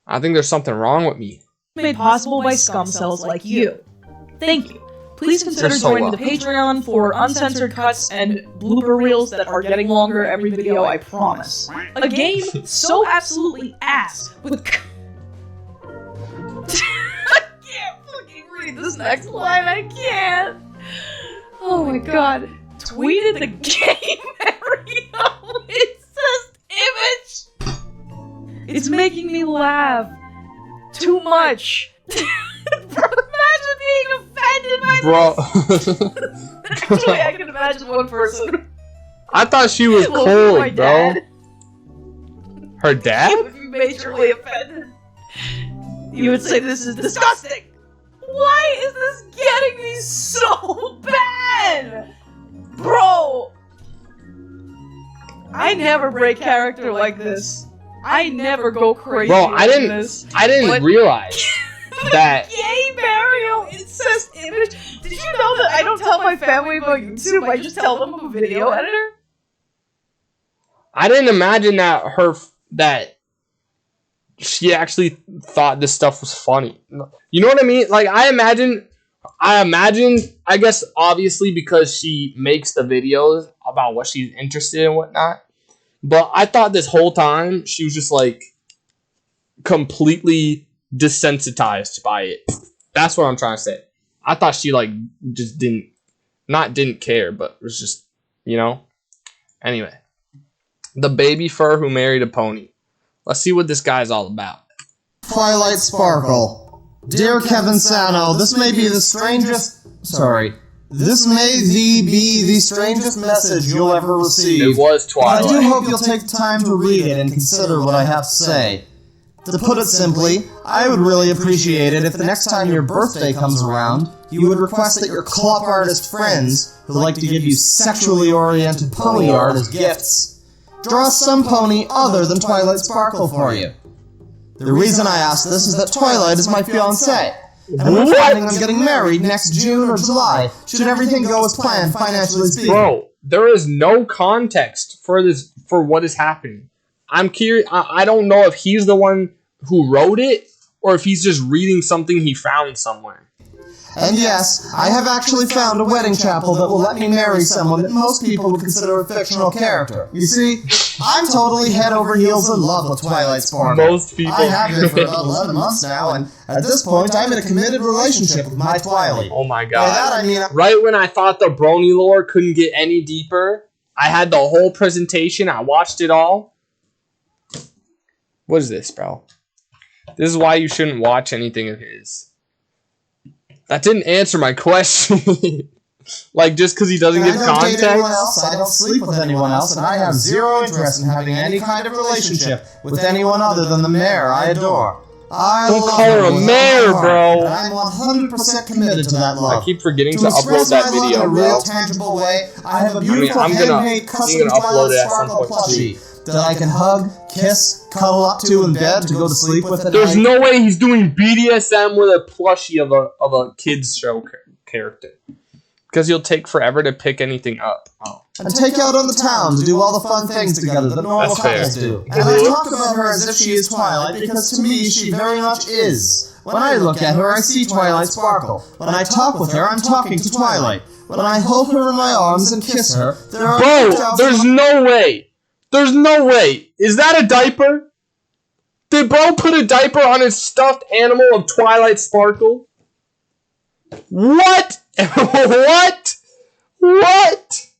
I think there's something wrong with me. Made possible by scum cells like you. Thank you. Please consider joining the Patreon for uncensored cuts and blooper reels that are getting longer every video, I promise. A game so absolutely ass with... I can't fucking read this next line, I can't! Oh my god. Tweeted the game Mario incest image! It's making me laugh. Too much. Imagine being offended by this! Actually, I can imagine one person. I thought she was cold, bro. Her dad? He would be majorly offended. You would say this is disgusting! Why is this getting me so bad? Bro! I never break character like this. I never go crazy. Bro, I didn't realize that. Gay Mario incest image. Did you know that I don't tell my family about YouTube? I just tell them I'm a video editor. I didn't imagine that she actually thought this stuff was funny. You know what I mean? Like I imagine, I guess obviously because she makes the videos about what she's interested in and whatnot. But I thought this whole time she was just like completely desensitized by it. That's what I'm trying to say. I thought she like just didn't care, but was just, you know. Anyway, the baby fur who married a pony. Let's see what this guy's all about. Twilight Sparkle. Dear Kevin Sano, this may be the strangest message you'll ever receive. It was Twilight. I do hope you'll take time to read it and consider what I have to say. To put it simply, I would really appreciate it if the next time your birthday comes around, you would request that your club artist friends, who like to give you sexually oriented pony art as gifts, draw some pony other than Twilight Sparkle for you. The reason I ask this is that Twilight is my fiancée, and we're planning on getting married next June or July, should everything go as planned financially speaking. Bro, there is no context for this, for what is happening. I'm curious. I don't know if he's the one who wrote it or if he's just reading something he found somewhere. And yes, I have actually found a wedding chapel that will let me marry someone that most people would consider a fictional character. You see, I'm totally head over heels in love with Twilight Sparkle. Most people. I have been for about 11 months now, and at this point, I'm in a committed relationship with my Twilight. Oh my god. By that I mean, right when I thought the Brony lore couldn't get any deeper, I had the whole presentation, I watched it all. What is this, bro? This is why you shouldn't watch anything of his. That didn't answer my question. Like, just because he doesn't give context? I don't sleep with anyone else, and I have zero interest in having any kind of relationship with anyone other than the mayor I adore. Don't call her a mayor, bro. I'm 100% committed to that love. I keep forgetting to upload that video, in a bro. real, tangible way, I have a beautiful handmade custom Twilight Sparkle plushie that I can hug, kiss, cuddle up to in bed to go to sleep with at There's night. no way he's doing BDSM with a plushie of a kids show character. Because you'll take forever to pick anything up. Oh. And take out on the town to do all the fun things together that normal couples do. And I talk about her as if she is Twilight because to me she very much is. When I look at her, I see Twilight Sparkle. When I talk with her, I'm talking to Twilight. When I hold her in my arms and kiss her, there are... Bro, there's no way. There's no way. Is that a diaper? Did bro put a diaper on his stuffed animal of Twilight Sparkle? What? What? What?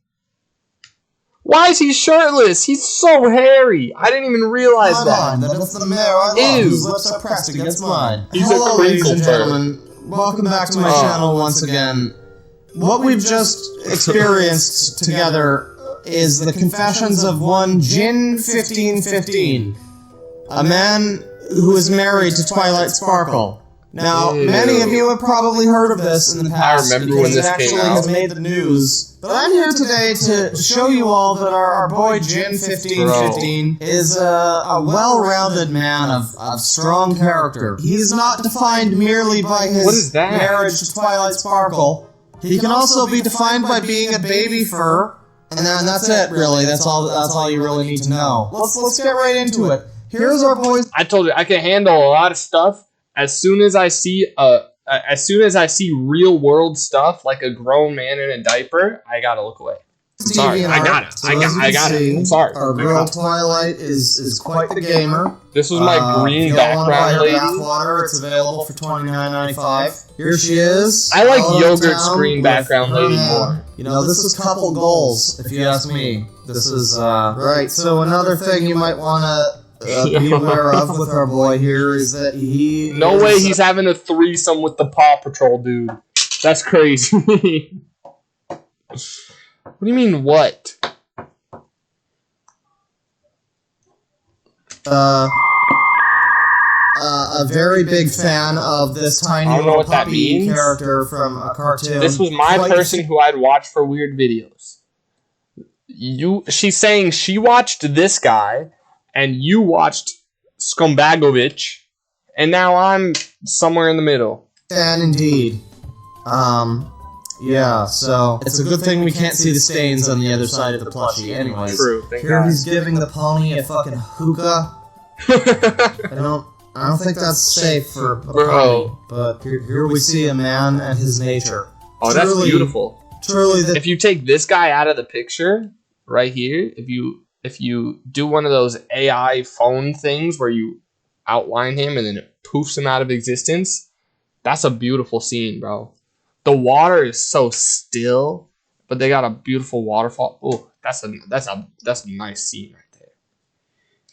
Why is he shirtless? He's so hairy. I didn't even realize that. That it's the mayor I love whose lips are pressed against mine. Hello, ladies and gentlemen. Welcome back to my channel once again. What we've just experienced together is the confessions of one Jin 1515, a man who is married to Twilight Sparkle. Now, many of you have probably heard of this in the past. I remember when this came out. Has made the news. But I'm here today to show you all that our boy Jin 1515 is a well-rounded man of strong character. He's not defined merely by his marriage to Twilight Sparkle. He can also be defined by being a baby fur. And that's it, really. That's all you really need to know. Let's get right into it. Here's our boys. I told you I can handle a lot of stuff. As soon as I see real world stuff like a grown man in a diaper, I gotta look away. I'm sorry. I got it. I got it. I'm sorry. Our girl Twilight is quite the gamer. This was my green background lady. Bathwater, it's available for $29.95. Here she is. I like Yogurt's green background lady more. You know, this is couple goals, if you ask me. This is, right. So another thing you might want to be aware of with our boy here is that he... No way he's having a threesome with the Paw Patrol dude. That's crazy. What do you mean, what? A very big fan of this tiny little puppy character from a cartoon. This was my person who I'd watch for weird videos. She's saying she watched this guy, and you watched Scumbagovich, and now I'm somewhere in the middle. Fan indeed. Yeah, so it's a good thing we can't see the stains on the other side of the plushie anyways. True, Here he's giving the pony a fucking hookah. I don't think that's safe for a pony, but here we see a man and his nature. Oh, that's beautiful. Truly, if you take this guy out of the picture, right here, if you do one of those AI phone things where you outline him and then it poofs him out of existence, that's a beautiful scene, bro. The water is so still, but they got a beautiful waterfall. Oh, that's a nice scene right there.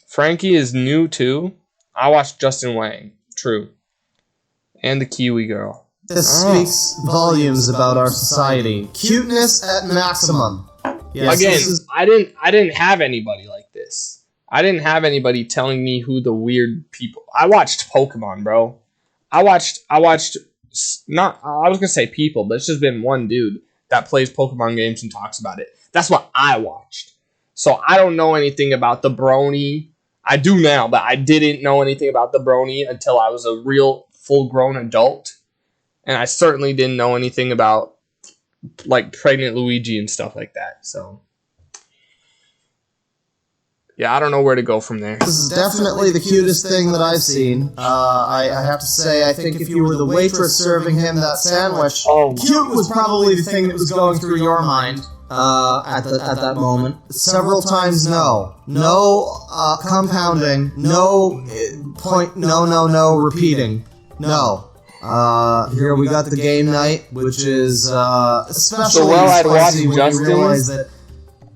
Frankie is new too. I watched Justin Wang. True. And the Kiwi girl. This speaks volumes about our society. Cuteness at maximum. Yes, again, I didn't have anybody like this. I didn't have anybody telling me who the weird people. I watched Pokemon, bro. I watched not, I was gonna say people, but it's just been one dude that plays Pokemon games and talks about it. That's what I watched. So I don't know anything about the brony. I do now, but I didn't know anything about the brony until I was a real full-grown adult. And I certainly didn't know anything about, like, pregnant Luigi and stuff like that. So, yeah, I don't know where to go from there. This is definitely the cutest thing that I've seen. I have to say, I think if you were the waitress serving him that sandwich, cute was probably the thing that was going through your mind at that moment. Several times, no. No compounding. No repeating. No. Here we got the game night, which is especially spicy when you realize that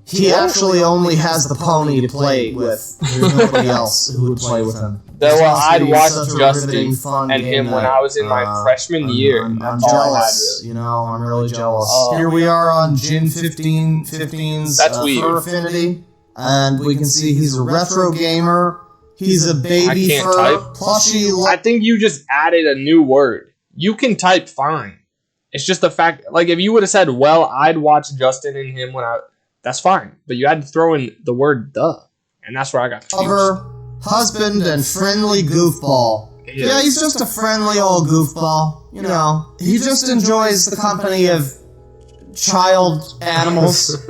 he actually only has the pony to play with. There's nobody else who would play with him. I'd watch Justin and him when I was in my freshman year. I'm jealous. You know, I'm really jealous. Here we are on Gin 15's Fur Affinity, and we can see he's a retro gamer. He's a baby fur plushie. I think you just added a new word. You can type fine. It's just the fact, like, if you would have said, well, I'd watch Justin and him when I... That's fine. But you had to throw in the word the. And that's where I got confused. Lover, husband, and friendly goofball. Yeah, he's just a friendly old goofball. You know, he just enjoys the company of child animals.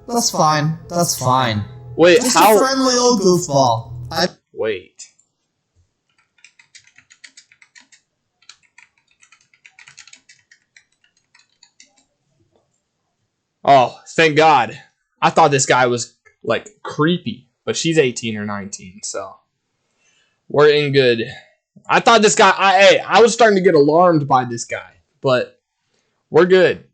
That's fine. That's fine. Wait, just a friendly old goofball. Wait. Oh, thank God. I thought this guy was, like, creepy. But she's 18 or 19, so we're in good. I thought this guy... I was starting to get alarmed by this guy. But we're good.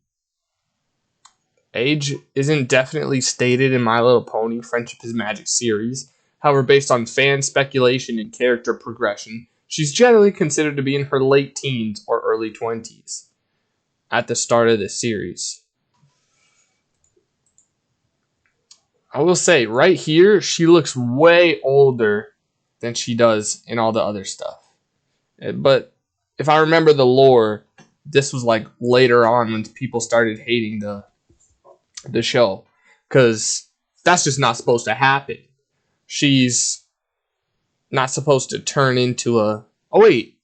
Age isn't definitely stated in My Little Pony Friendship is Magic series. However, based on fan speculation and character progression, she's generally considered to be in her late teens or early 20s at the start of the series. I will say, right here, she looks way older than she does in all the other stuff. But if I remember the lore, this was like later on when people started hating the show. Because that's just not supposed to happen. She's not supposed to turn into a... Oh, wait.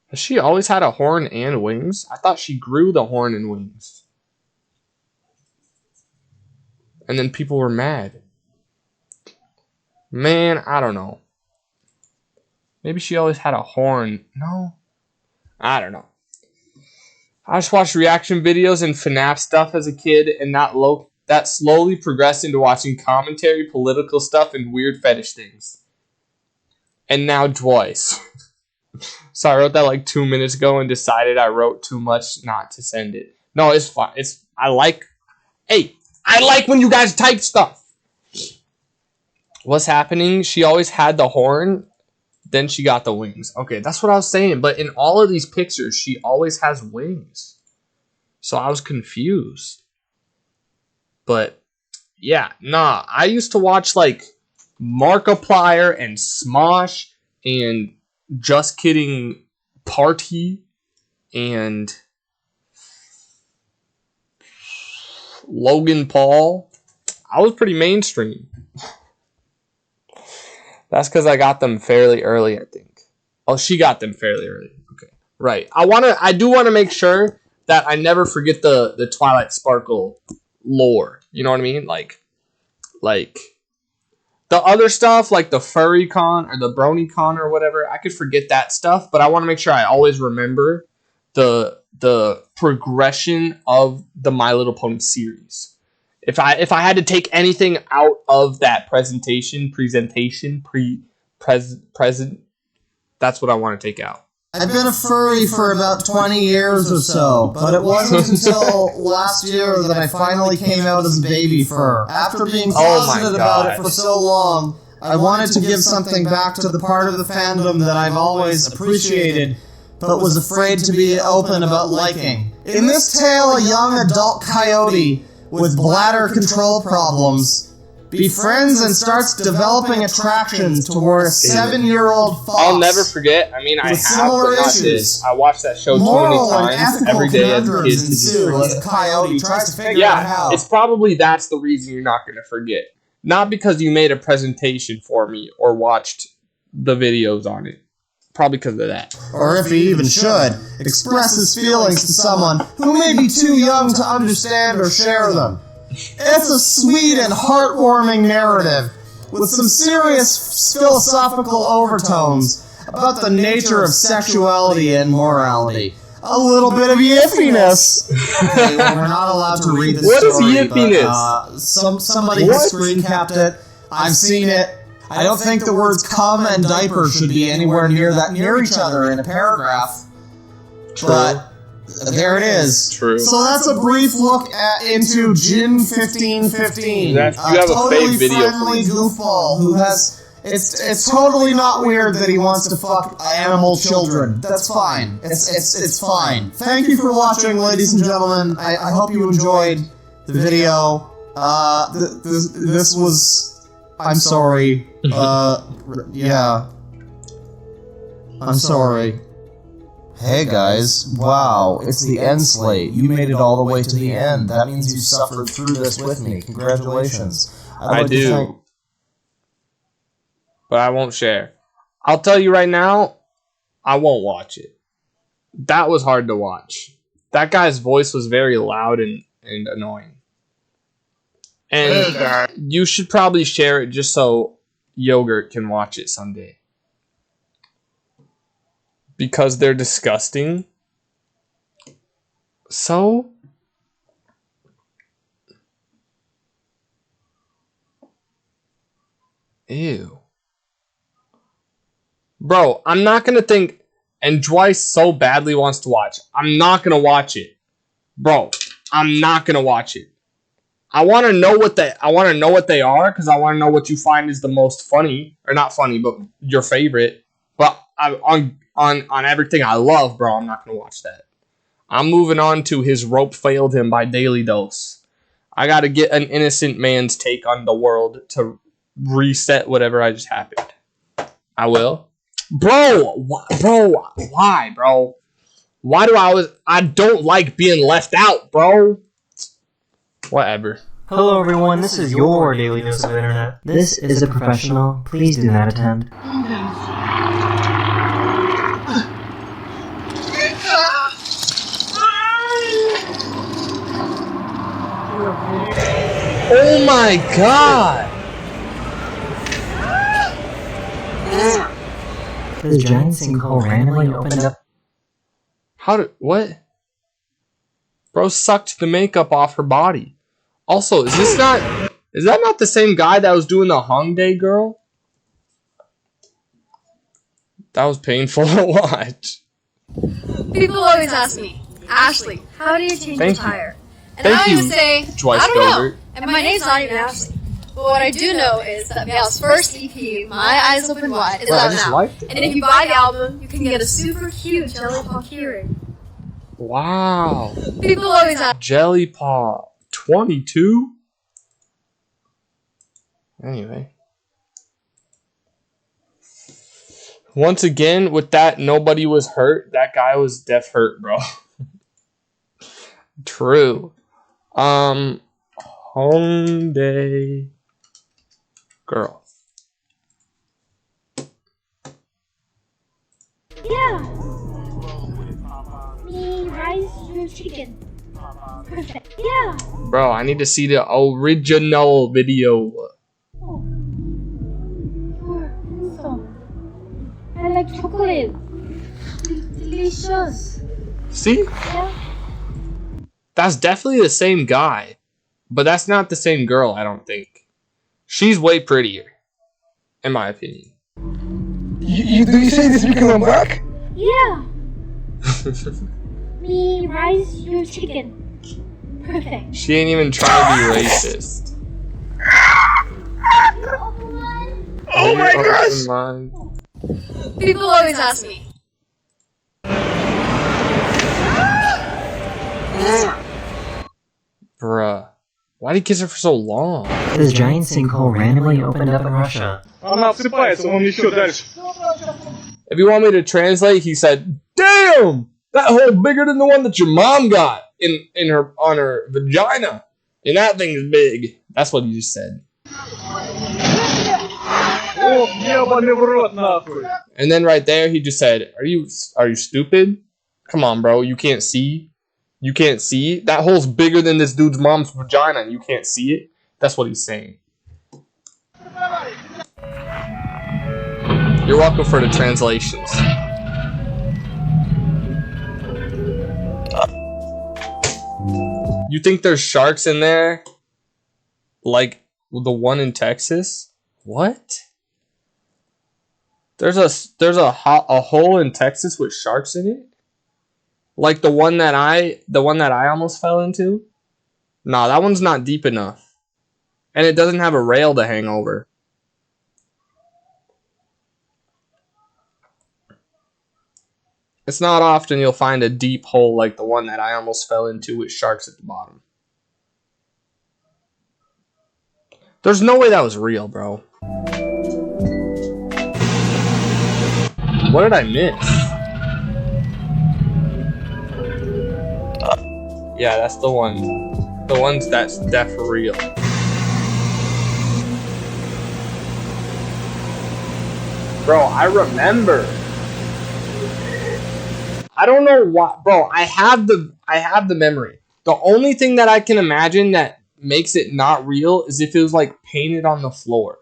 Has she always had a horn and wings? I thought she grew the horn and wings. And then people were mad. Man, I don't know. Maybe she always had a horn. No? I don't know. I just watched reaction videos and FNAF stuff as a kid, and that slowly progressed into watching commentary, political stuff, and weird fetish things. And now twice. So I wrote that like 2 minutes ago and decided I wrote too much not to send it. No, it's fine. I like when you guys type stuff. What's happening? She always had the horn, then she got the wings. Okay, that's what I was saying. But in all of these pictures, she always has wings. So I was confused. But, yeah, nah. I used to watch, like, Markiplier and Smosh and Just Kidding Party and Logan Paul. I was pretty mainstream. That's because I got them fairly early, I think. Oh, she got them fairly early. Okay, right. I do want to make sure that I never forget the Twilight Sparkle lore. You know what I mean? Like the other stuff, like the Furry Con or the Brony Con or whatever. I could forget that stuff, but I want to make sure I always remember the progression of the My Little Pony series. If I had to take anything out of that present, that's what I want to take out. I've been a furry for about 20 years or so, but it wasn't until last year that I finally came out as baby fur. After being closeted about it for so long, I wanted to give something back to the part of the fandom that I've always appreciated, but was afraid to be open about liking. In this tale, a young adult coyote with bladder control problems befriends and starts developing attractions toward a 7-year-old fox. I'll never forget. I mean, I with have, similar but not issues. this. I watched that show too Moral and many times ethical every day as a kid conundrums to just ensue as a forget. coyote tries to figure out how. Yeah, it's probably that's the reason you're not going to forget. Not because you made a presentation for me or watched the videos on it. Probably because of that. Or if he even should, express his feelings to someone who may be too young to understand or share them. It's a sweet and heartwarming narrative with some serious philosophical overtones about the nature of sexuality and morality. A little bit of yiffiness. Hey, well, we're not allowed to read this What is story, yiffiness? But, somebody has screen capped it. I've seen it. I don't think the words cum and diaper should be anywhere near each other in a paragraph. True. But there it is. True. So that's a brief look into Jin 1515. You have a totally fake video friendly goofball who has. It's totally not weird that he wants to fuck animal children. That's fine. It's fine. Thank you for watching, ladies and gentlemen. I hope you enjoyed the video. This was. I'm sorry. Yeah. I'm sorry. Hey guys, wow, it's the end slate. You made it all the way to the end. That means you suffered through this with me. Congratulations. I do. But I won't share. I'll tell you right now, I won't watch it. That was hard to watch. That guy's voice was very loud and annoying. And you should probably share it just so Yogurt can watch it someday. Because they're disgusting. So? Ew. Bro, I'm not gonna think, and Dwight so badly wants to watch. I'm not gonna watch it. Bro, I'm not gonna watch it. I want to know what they are, because I want to know what you find is the most funny, or not funny, but your favorite. But on everything I love, bro, I'm not gonna watch that. I'm moving on to His Rope Failed Him by Daily Dose. I gotta get an innocent man's take on the world to reset whatever I just happened. I will, bro. Why, bro? Why do I don't like being left out, bro? Whatever. Hello everyone, this is your Daily Dose of Internet. This is a professional. Please do not attend. Oh my god! This giant sinkhole randomly opened up. What? Bro sucked the makeup off her body. Also, is that not the same guy that was doing the Hongdae girl? That was painful to watch. People always ask me, Ashley, how do you change a tire? And Thank I you, always say, Dwight I don't know. Gilbert. And my name's not even Ashley. But what I do know is that Bale's first EP, My Eyes Open Wide, is out now. And if you buy the album, you can get a super cute Jelly Paw keyring. Wow. People always ask Jelly Paw 22? Anyway. Once again, with that, nobody was hurt. That guy was def hurt, bro. True. Hongdae girl. Yeah. Me rice and chicken. Perfect. Yeah. Bro, I need to see the original video. Oh. I like chocolate. Delicious. See? Yeah. That's definitely the same guy. But that's not the same girl, I don't think. She's way prettier. In my opinion. Do you say this because I'm black? Yeah. Me rice, you chicken. Perfect. She ain't even trying to be racist. Oh my gosh! People always ask me. Bruh. Why'd he kiss her for so long? This giant sinkhole randomly opened up in Russia. If you want me to translate, he said, "Damn! That hole bigger than the one that your mom got on her vagina. And that thing is big." That's what he just said. And then right there, he just said, Are you stupid? Come on, bro. You can't see? You can't see? That hole's bigger than this dude's mom's vagina and you can't see it? That's what he's saying. You're welcome for the translations. You think there's sharks in there? Like the one in Texas? What? There's a hole in Texas with sharks in it? Like the one that I almost fell into? Nah, that one's not deep enough. And it doesn't have a rail to hang over. It's not often you'll find a deep hole like the one that I almost fell into with sharks at the bottom. There's no way that was real, bro. What did I miss? Yeah, that's the one. The ones that's for real. Bro, I remember. I don't know why, bro. I have the memory. The only thing that I can imagine that makes it not real is if it was like painted on the floor,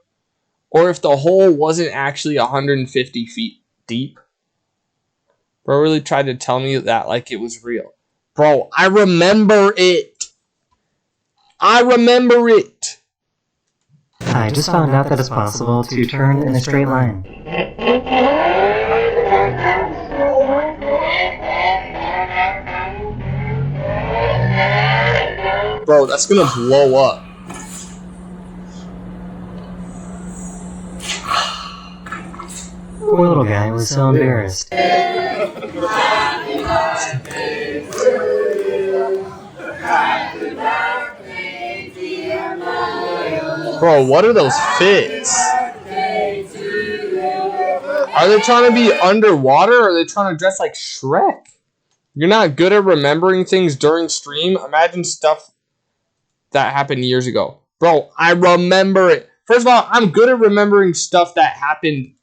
or if the hole wasn't actually 150 feet deep. Bro really tried to tell me that like it was real. Bro, I remember it. I remember it. I just found out that it's possible to turn in a straight line. Bro, that's gonna blow up. Poor little guy was so embarrassed. Bro, what are those fits? Are they trying to be underwater or are they trying to dress like Shrek? You're not good at remembering things during stream? Imagine stuff that happened years ago. Bro, I remember it. First of all, I'm good at remembering stuff that happened.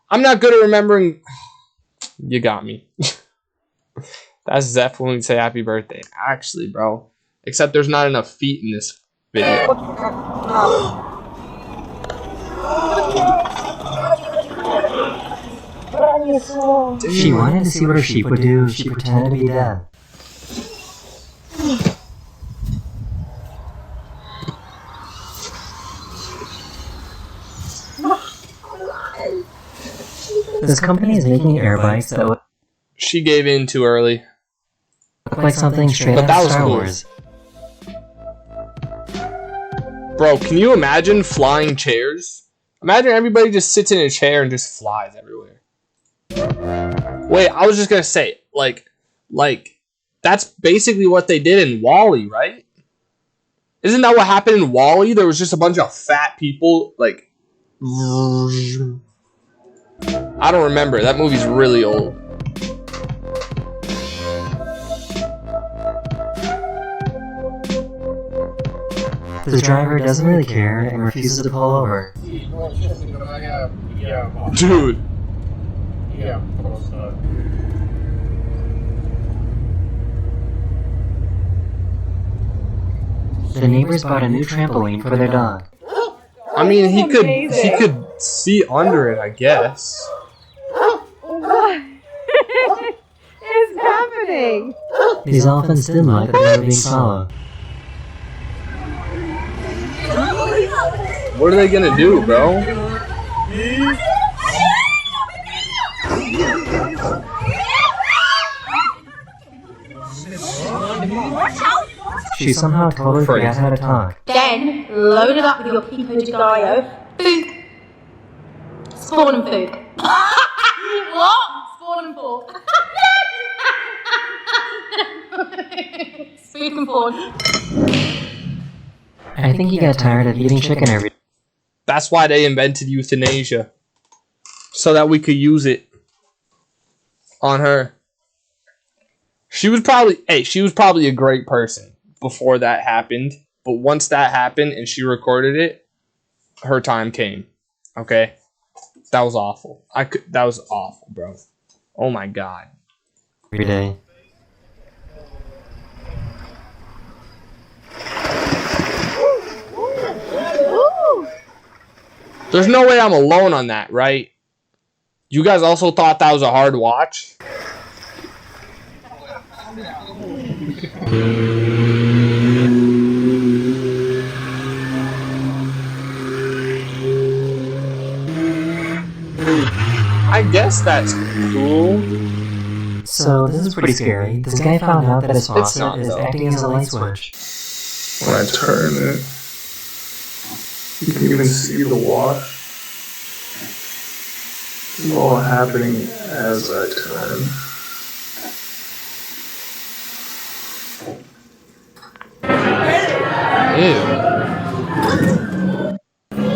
I'm not good at remembering... You got me. That's Zeph when we say happy birthday. Actually, bro. Except there's not enough feet in this video. She wanted to see what her sheep would do. She pretended to be dead. This company is making air bikes that look... She gave in too early. Look like something straight out of Star Wars. Bro, can you imagine flying chairs? Imagine everybody just sits in a chair and just flies everywhere. Wait, I was just gonna say, like, that's basically what they did in WALL-E, right? Isn't that what happened in WALL-E? There was just a bunch of fat people, like... I don't remember. That movie's really old. The driver doesn't really care and refuses to pull over. Dude. The neighbors bought a new trampoline for their dog. I mean, he could see under it, I guess. What is happening? These elephants didn't like that they were being followed. What are they gonna do, bro? She somehow totally forgot how to talk. Then, load it up with your Pico de Gallo. Food. Spawn and food. What? Spawn and food. Spook and fawn. I think he got tired of eating chicken every day. That's why they invented euthanasia. So that we could use it on her. She was probably a great person before that happened. But once that happened and she recorded it, her time came. Okay? That was awful. That was awful, bro. Oh my god. Every day. There's no way I'm alone on that, right? You guys also thought that was a hard watch? I guess that's cool. So, this is pretty scary. This guy found out that his faucet is acting as a light switch. When I turn it, you can even see the wash. It's all happening as I turn. Ew.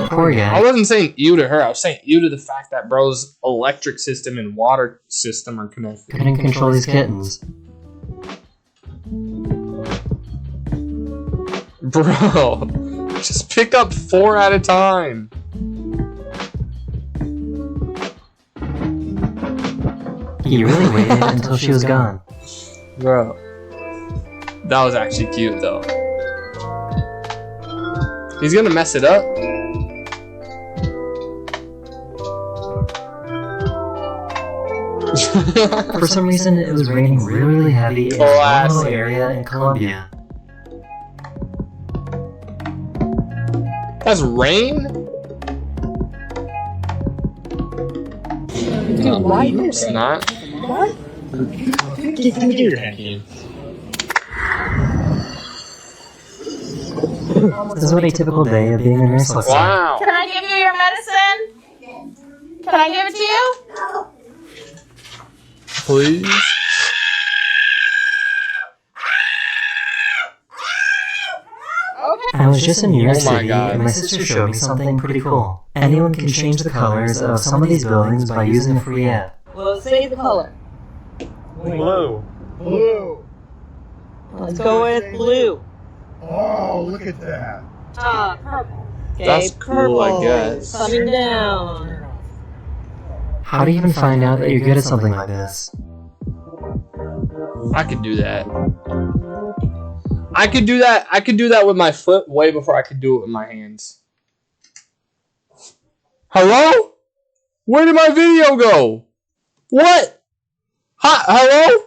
Poor guy. I wasn't saying ew to her. I was saying ew to the fact that bro's electric system and water system are connected. Couldn't control these kittens. Bro, just pick up 4 at a time. He really waited until she was gone. Bro. That was actually cute, though. He's gonna mess it up. For some reason, it was raining really heavy in one little area in Colombia. That's rain? It's not. What? Give me your hand. This is what a typical day of being a nurse looks like. Wow. Can I give you your medicine? Can I give it to you? Please? I was just in New York Oh my City, God. and my sister showed me something pretty cool. Anyone can change the colors of some of these buildings by using a free app. Well, say the color. Blue. Blue. Let's go with blue. Oh, look at that. Purple. Okay, That's cool, I guess. Coming down. How do you even find out that you're good at something like this? I could do that. I could do that with my foot way before I could do it with my hands. Hello? Where did my video go? What? Hi, hello?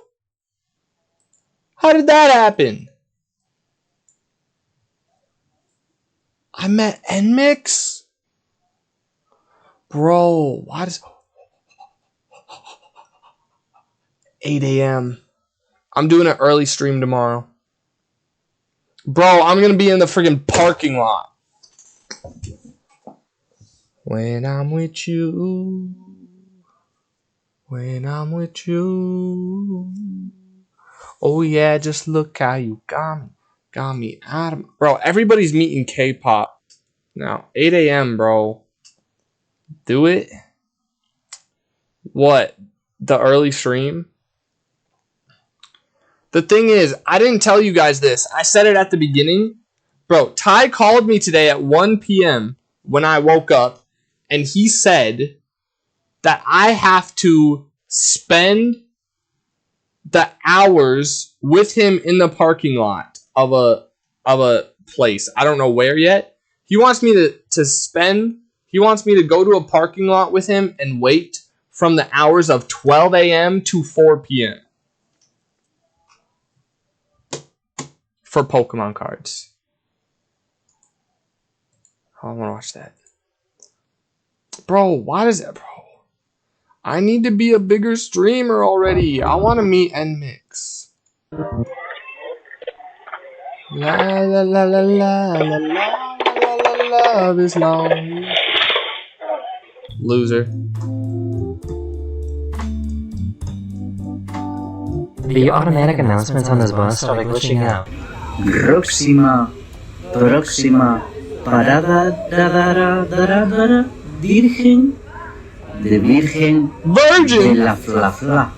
How did that happen? I'm at NMix? Bro, why does... 8 a.m. I'm doing an early stream tomorrow. Bro, I'm gonna be in the friggin' parking lot. When I'm with you. When I'm with you. Oh yeah, just look how you got me out of... Bro, everybody's meeting K-pop now. 8 a.m., bro. Do it. What? The early stream? The thing is, I didn't tell you guys this. I said it at the beginning. Bro, Ty called me today at 1 p.m. when I woke up, and he said that I have to spend the hours with him in the parking lot of a place. I don't know where yet. He wants me he wants me to go to a parking lot with him and wait from the hours of 12 a.m. to 4 p.m. for Pokemon cards. I want to watch that. Bro, why does that, bro? I need to be a bigger streamer already. I want to meet NMix. La la la la la la la la love is long. Loser. The automatic announcements on this bus started glitching out. Próxima Próxima parada, Virgen de Virgen de la Fla Fla,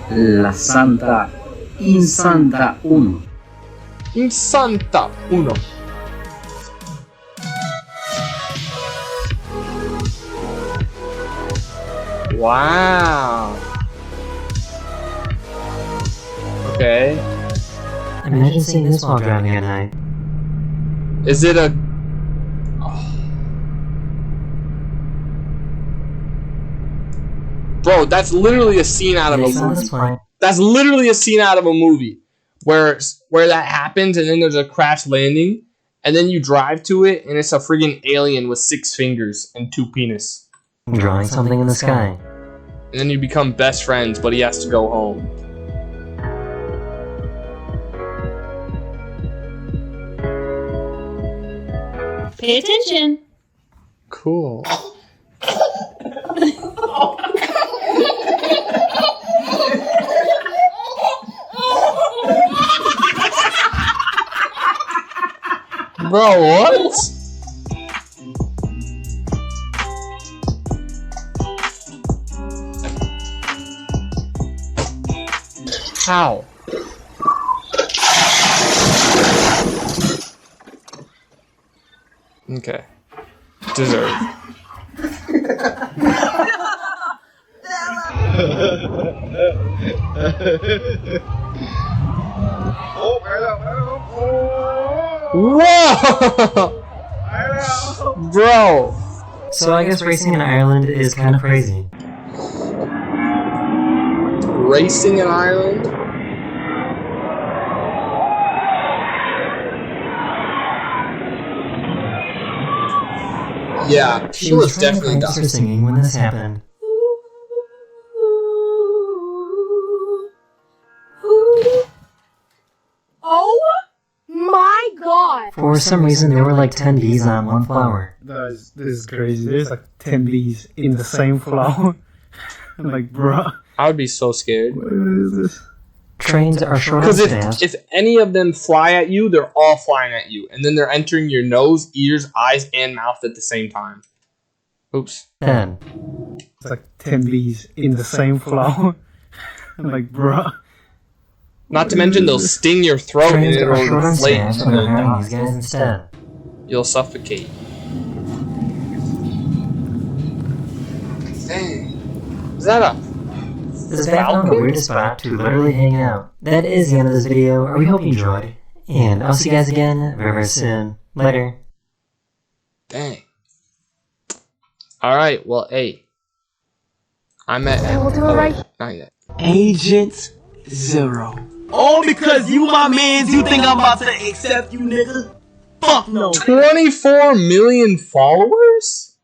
la Santa Insanta 1. Insanta 1. Wow. Okay. Imagine seeing this while driving at night. Is it a... Bro, that's literally a scene out of a movie. That's literally a scene out of a movie where that happens and then there's a crash landing and then you drive to it and it's a friggin' alien with 6 fingers and 2 penis. Drawing something in the sky. And then you become best friends, but he has to go home. Pay attention. Cool. Bro, what? How? Okay. Deserved. Whoa! Bro! So I guess racing in Ireland is kind of crazy. Racing in Ireland? Yeah, She was definitely for singing when this happened. Oh my god! For some reason, there were like 10 bees on one flower. This is crazy. There's like 10 bees in the same flower. I'm like, bruh. I would be so scared. What is this? Trains are short on staff. Because if any of them fly at you, they're all flying at you. And then they're entering your nose, ears, eyes, and mouth at the same time. Oops. 10. It's like 10 bees in the same flower. I'm like, bruh. Not to mention they'll sting your throat and it'll inflate. So they're hiring these guys instead. You'll suffocate. Dang. Is that a... This is found the weirdest spot to literally hang out. That is the end of this video. We hope you enjoyed. And I'll see you guys again very, very soon. Later. Dang. Alright, well, hey. I'm at... We'll do it right. Not yet. Agent Zero. All because you my mans, you think I'm about to accept you, nigga? Fuck no. 24 million followers?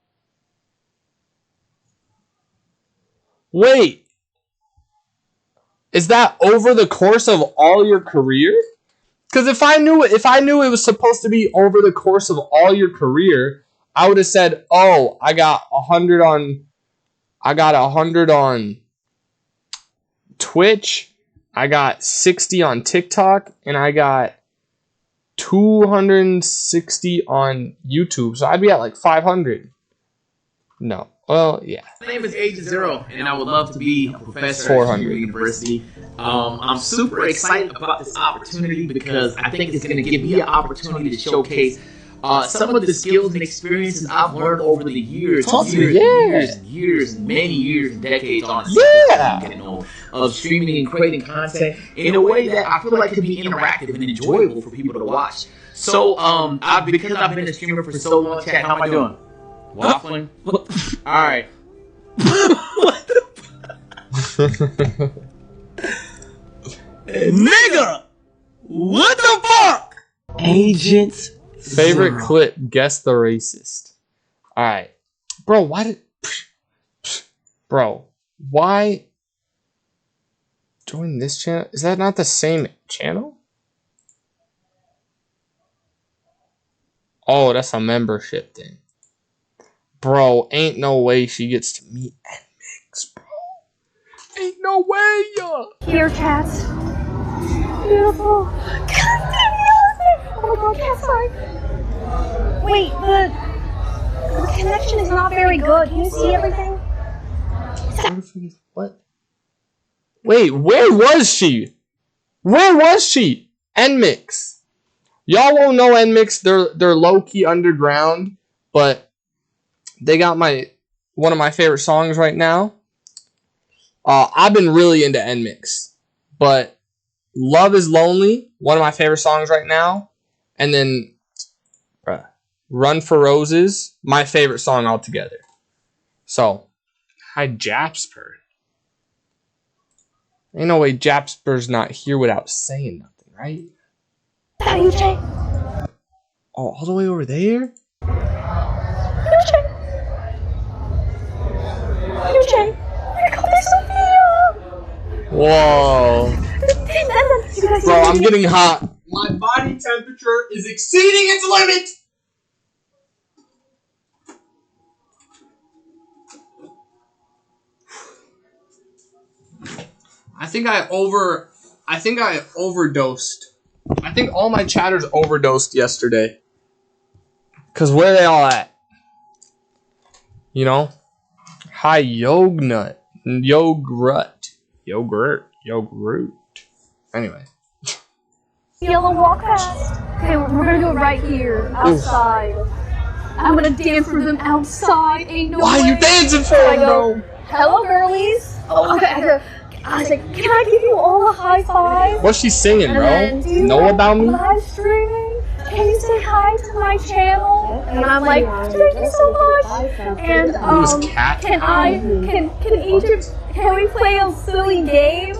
Wait. Is that over the course of all your career? Because if I knew it was supposed to be over the course of all your career, I would have said, "Oh, I got 100 on Twitch, I got 60 on TikTok, and I got 260 on YouTube." So I'd be at like 500. No. Well, yeah. My name is Agent Zero, and I would love to be a professor 400. at your university. I'm super excited about this opportunity because I think it's going to give me an opportunity to showcase some of the skills and experiences I've learned over the years, many years and decades, honestly, of streaming and creating content in a way that I feel like could be interactive and enjoyable for people to watch. So, because I've been a streamer for so long, chat, how am I doing? Waffling? Alright. What the nigga! What the fuck? Agent Favorite Zero. clip, guess the racist. Alright. Bro, why join this channel? Is that not the same channel? Oh, that's a membership thing. Bro, ain't no way she gets to meet and mix, bro. Ain't no way, Here, cats. Beautiful. God damn it. Oh my god, cat, sorry. not very good. Can you see everything? What? Wait, where was she? Where was she? NMix. Y'all won't know NMix. They're low key underground, but they got one of my favorite songs right now. I've been really into NMix, but Love Is Lonely, one of my favorite songs right now, and then Run for Roses, my favorite song altogether. So, hi Jasper. Ain't no way Jasper's not here without saying nothing, right? UJ. Oh, all the way over there? UJ. Here comes Sophia. Whoa. Bro, I'm getting hot. My body temperature is exceeding its limit. I think I overdosed. I think all my chatters overdosed yesterday. Cause where are they all at? You know? Hi Yognut. Yogurt. Anyway. Yellow, walk past. Okay, we're gonna do it right here, outside. I'm gonna dance for them outside. Ain't no Why way. are you dancing for I them, go, bro? hello, girlies. Oh, okay. I was like, can I give you all a high five? What's she singing, bro? And then, do you Know about me? live streaming? Can you say hi to my channel? And I'm like, thank you so much. And can we play a silly game?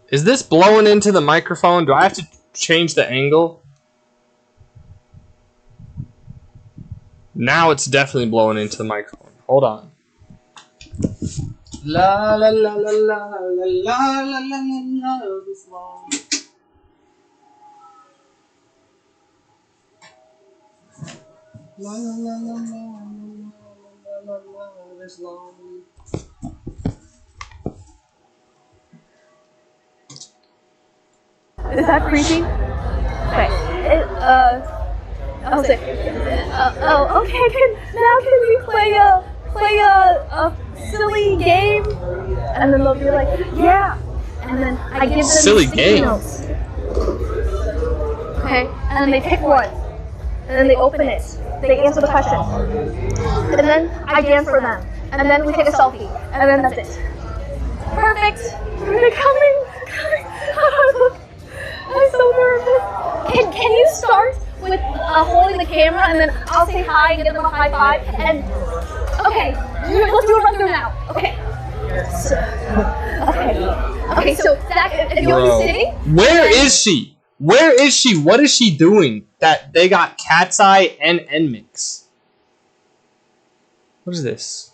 Is this blowing into the microphone? Do I have to change the angle? Now it's definitely blowing into the microphone. Hold on. La la la la la la la la la la this long. La la la la la la this long. Is that creepy? Okay. I was like, okay. Can we play a silly game? And then they'll be like, yeah. And then I give them silly sticky game. notes. Okay. And then they pick one. And then they open it. They answer the question. And then I dance for them. And then we take a selfie. And then that's it. Perfect. They're coming. I'm so nervous. Can you start with holding the camera and then I'll say hi and give them a high five and okay, let's do it right through now. Okay. So Zach, if you're sitting. Where is she? Where is she? What is she doing? That they got Cat's Eye and NMix. What is this?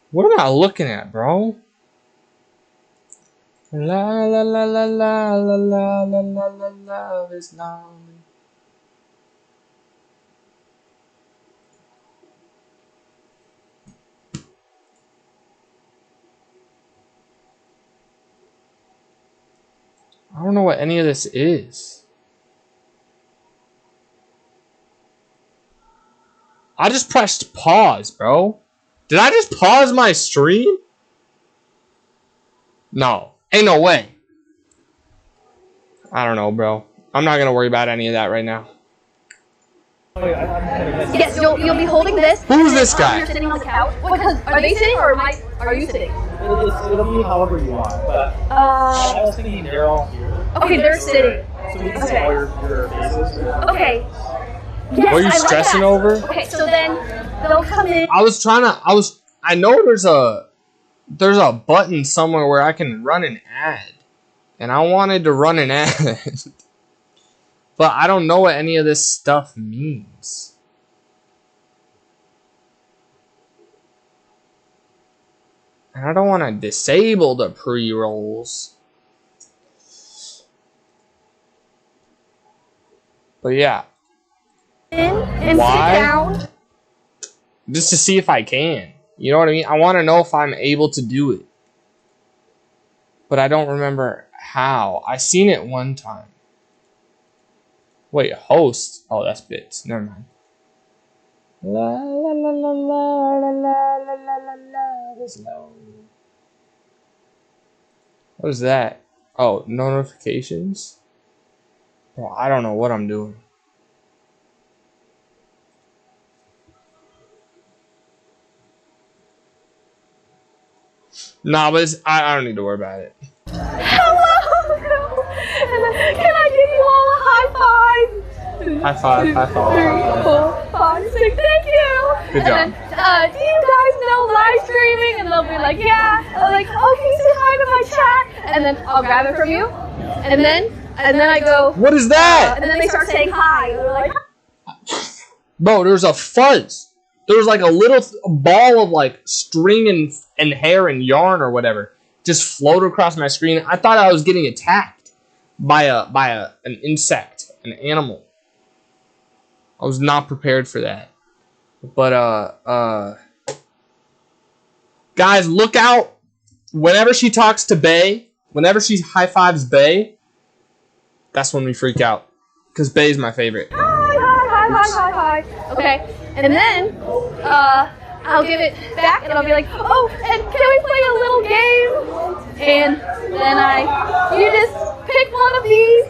What am I looking at, bro? La la la la la la la la la la love is lonely. I don't know what any of this is. I just pressed pause, bro. Did I just pause my stream? No. Ain't no way. I don't know, bro. I'm not gonna worry about any of that right now. Yes, you'll be holding this. Who's this guy? You're sitting on the couch. Because are they sitting or are you sitting? It'll be however you want, but I was thinking they're all here. Okay, they're sitting. So we can see all your faces. Okay. Yes, What are you stressing over? Okay, so then they'll come in. I know there's a button somewhere where I can run an ad. And I wanted to run an ad. But I don't know what any of this stuff means. And I don't want to disable the pre-rolls. But yeah. And Why? sit down. Just to see if I can. You know what I mean? I want to know if I'm able to do it. But I don't remember how. I seen it one time. Wait, host? Oh, that's bits. Never mind. La la la la la la la la la la la. What is that? Oh, notifications? Bro, I don't know what I'm doing. Nah, but I don't need to worry about it. Hello! Can I give you all a high five? High five, high five. 3, 4, 5, 6. Thank you! Good job. And then, do you guys know live streaming? And they'll be like, yeah. I'm like, oh, can you say hi to my chat? And then I'll grab it from you. And then I go, what is that? And then they start saying hi. And they're like, bro, there's a fuzz. There was like a little ball of like string and hair and yarn or whatever just floated across my screen. I thought I was getting attacked by an insect, an animal. I was not prepared for that. But guys, look out. Whenever she talks to Bae, whenever she high fives Bae, that's when we freak out. Because Bae's my favorite. hi. Okay. And then, I'll give it back and I'll be like, oh, and can we play a little game? And then you just pick one of these,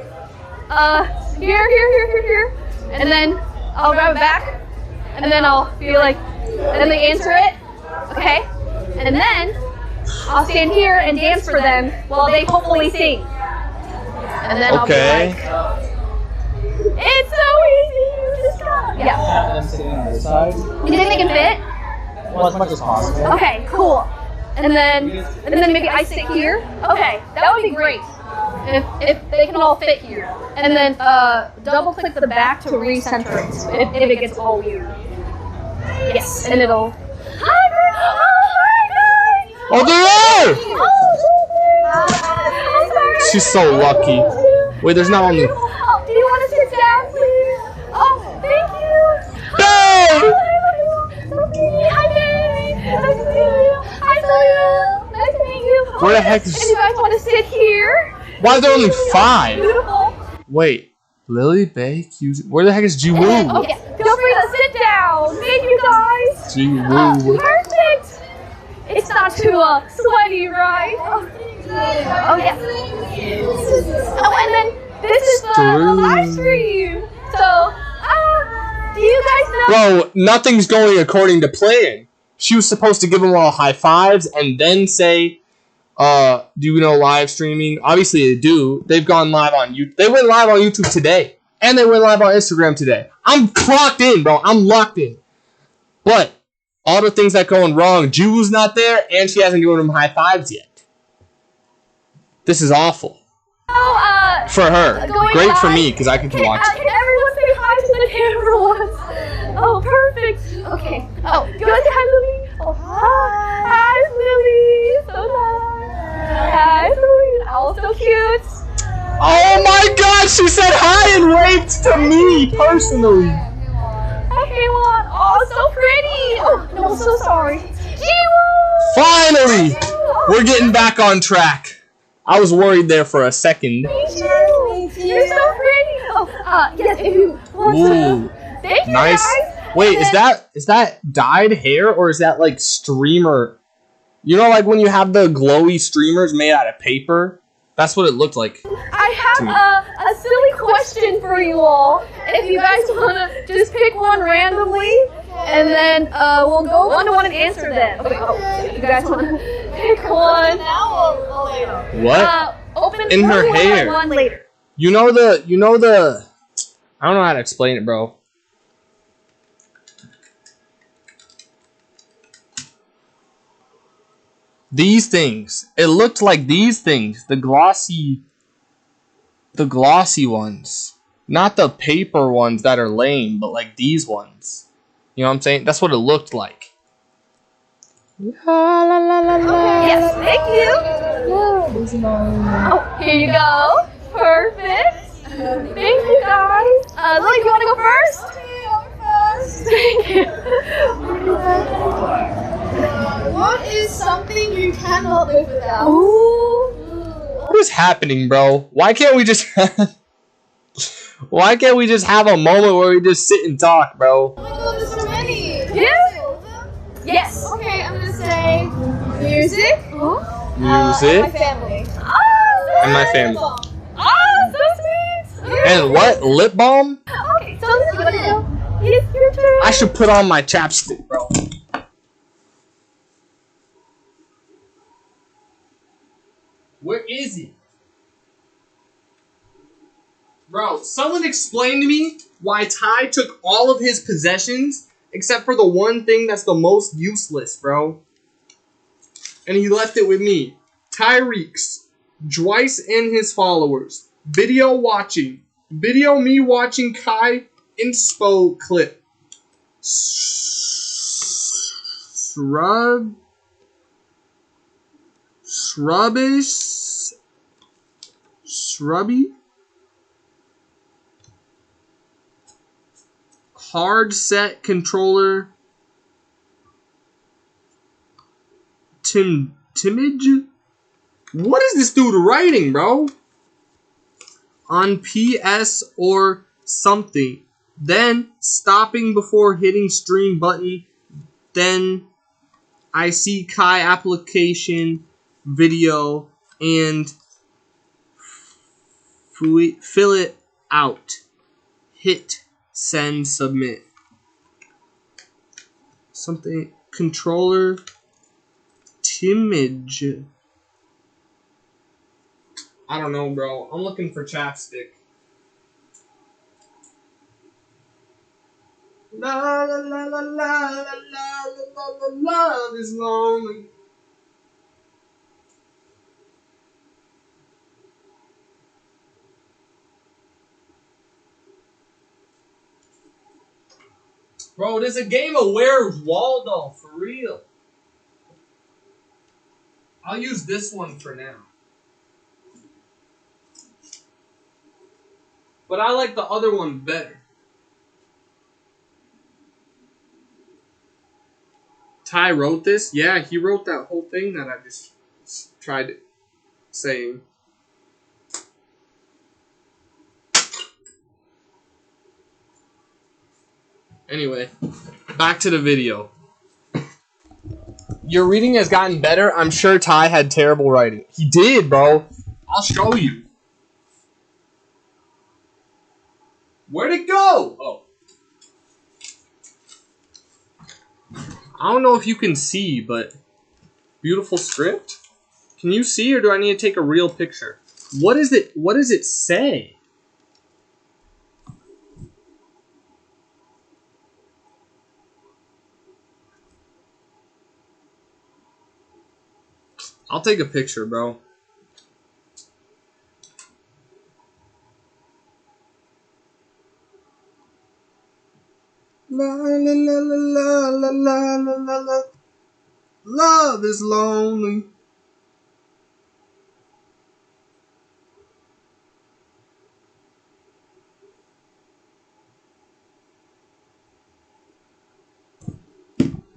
here. And then I'll grab it back. And then I'll be like, and then they answer it. Okay. And then I'll stand here and dance for them while they hopefully sing. And then I'll be like, it's so easy, you just got. Yeah. Have them sitting on the side. You think they can fit? Well, as much as possible. Okay, cool. And then maybe I sit here. Okay, that would be great. If they can all fit here. And then double click the back to recenter it if it gets all weird. Yes, and it'll. Hi guys! Oh, there! I'm sorry. She's so lucky. Wait, there's not only. Oh, do you want to sit down, please? Oh, thank you. Bae! Hi, Bae. Nice to meet you. Hi, Celia. Nice to meet you. Where the heck is? And you guys want to sit here? Why are there only 5? Beautiful. Wait, Lily, Bae, QZ. Where the heck is Jiwoo? Oh, yeah. Feel free to sit down. Thank you, guys. Jiwoo. Perfect. It's not too sweaty, right? Oh, yeah. Oh, and then this is the live stream. So, do you guys know? Bro, nothing's going according to plan. She was supposed to give them all high fives and then say, do you know live streaming? Obviously they do. They've gone live on YouTube. They went live on YouTube today. And they went live on Instagram today. I'm clocked in, bro. I'm locked in. But all the things that going wrong, Jiwoo's not there, and she hasn't given them high fives yet. This is awful. For her. Great for me, because I can watch it. Can everyone say hi to the camera once? Oh, perfect. Okay. Oh, you want to say hi, Lily? Oh, hi, Lily. So nice. Hi, Lily. Oh, so cute. Oh my god, she said hi and waved to me personally. Okay, one. Oh, so pretty. Oh, no, I'm so sorry. Jiwoo! Finally! We're getting back on track. I was worried there for a second. Me too. You're so pretty. Oh, yes, if you want to. Thank you, nice. guys. Wait, is that dyed hair or is that like streamer? You know, like when you have the glowy streamers made out of paper? That's what it looked like. I have a silly question for you all. If you guys want to just pick one randomly, and then we'll go one-to-one and answer them. Okay, if you guys want to pick one. Now or later? What? Open in her hair. One later. You know the. I don't know how to explain it, bro. These things. It looked like these things. The glossy ones. Not the paper ones that are lame, but like these ones. You know what I'm saying? That's what it looked like. La, la, la, la, la. Yes, thank you. Oh, here you go. Perfect. Thank you, guys. Lily, you want to go first? Thank you. What is something you cannot live without? Ooh. What is happening, bro? Why can't we just Why can't we just have a moment where we just sit and talk, bro? Oh my god, there's so many. Yeah. Yes. Okay, I'm gonna say music. And my Music family. Oh, and my family. oh, so sweet. And what? Lip balm? Okay, so this is gonna go. It's your turn. I should put on my chapstick, bro. Where is he? Bro, someone explain to me why Ty took all of his possessions except for the one thing that's the most useless, bro. And he left it with me. Tyreek's, Dwice and his followers. Video watching. Video me watching Kai inspo clip. Shrubby. Hard set controller. Timage? What is this dude writing, bro? On PS or something. Then stopping before hitting stream button. Then I see Kai application video and fill it out. Hit send submit. Something controller Timage. I don't know, bro. I'm looking for chapstick. La la la la la la la love is lonely. Bro, there's a game of Where's Waldo, for real. I'll use this one for now. But I like the other one better. Ty wrote this? Yeah, he wrote that whole thing that I just tried saying. Anyway, back to the video. Your reading has gotten better. I'm sure Ty had terrible writing. He did, bro. I'll show you. Where'd it go? Oh. I don't know if you can see, but beautiful script. Can you see, or do I need to take a real picture? What is it? What does it say? I'll take a picture, bro. La la la la la la la la la. Love is lonely.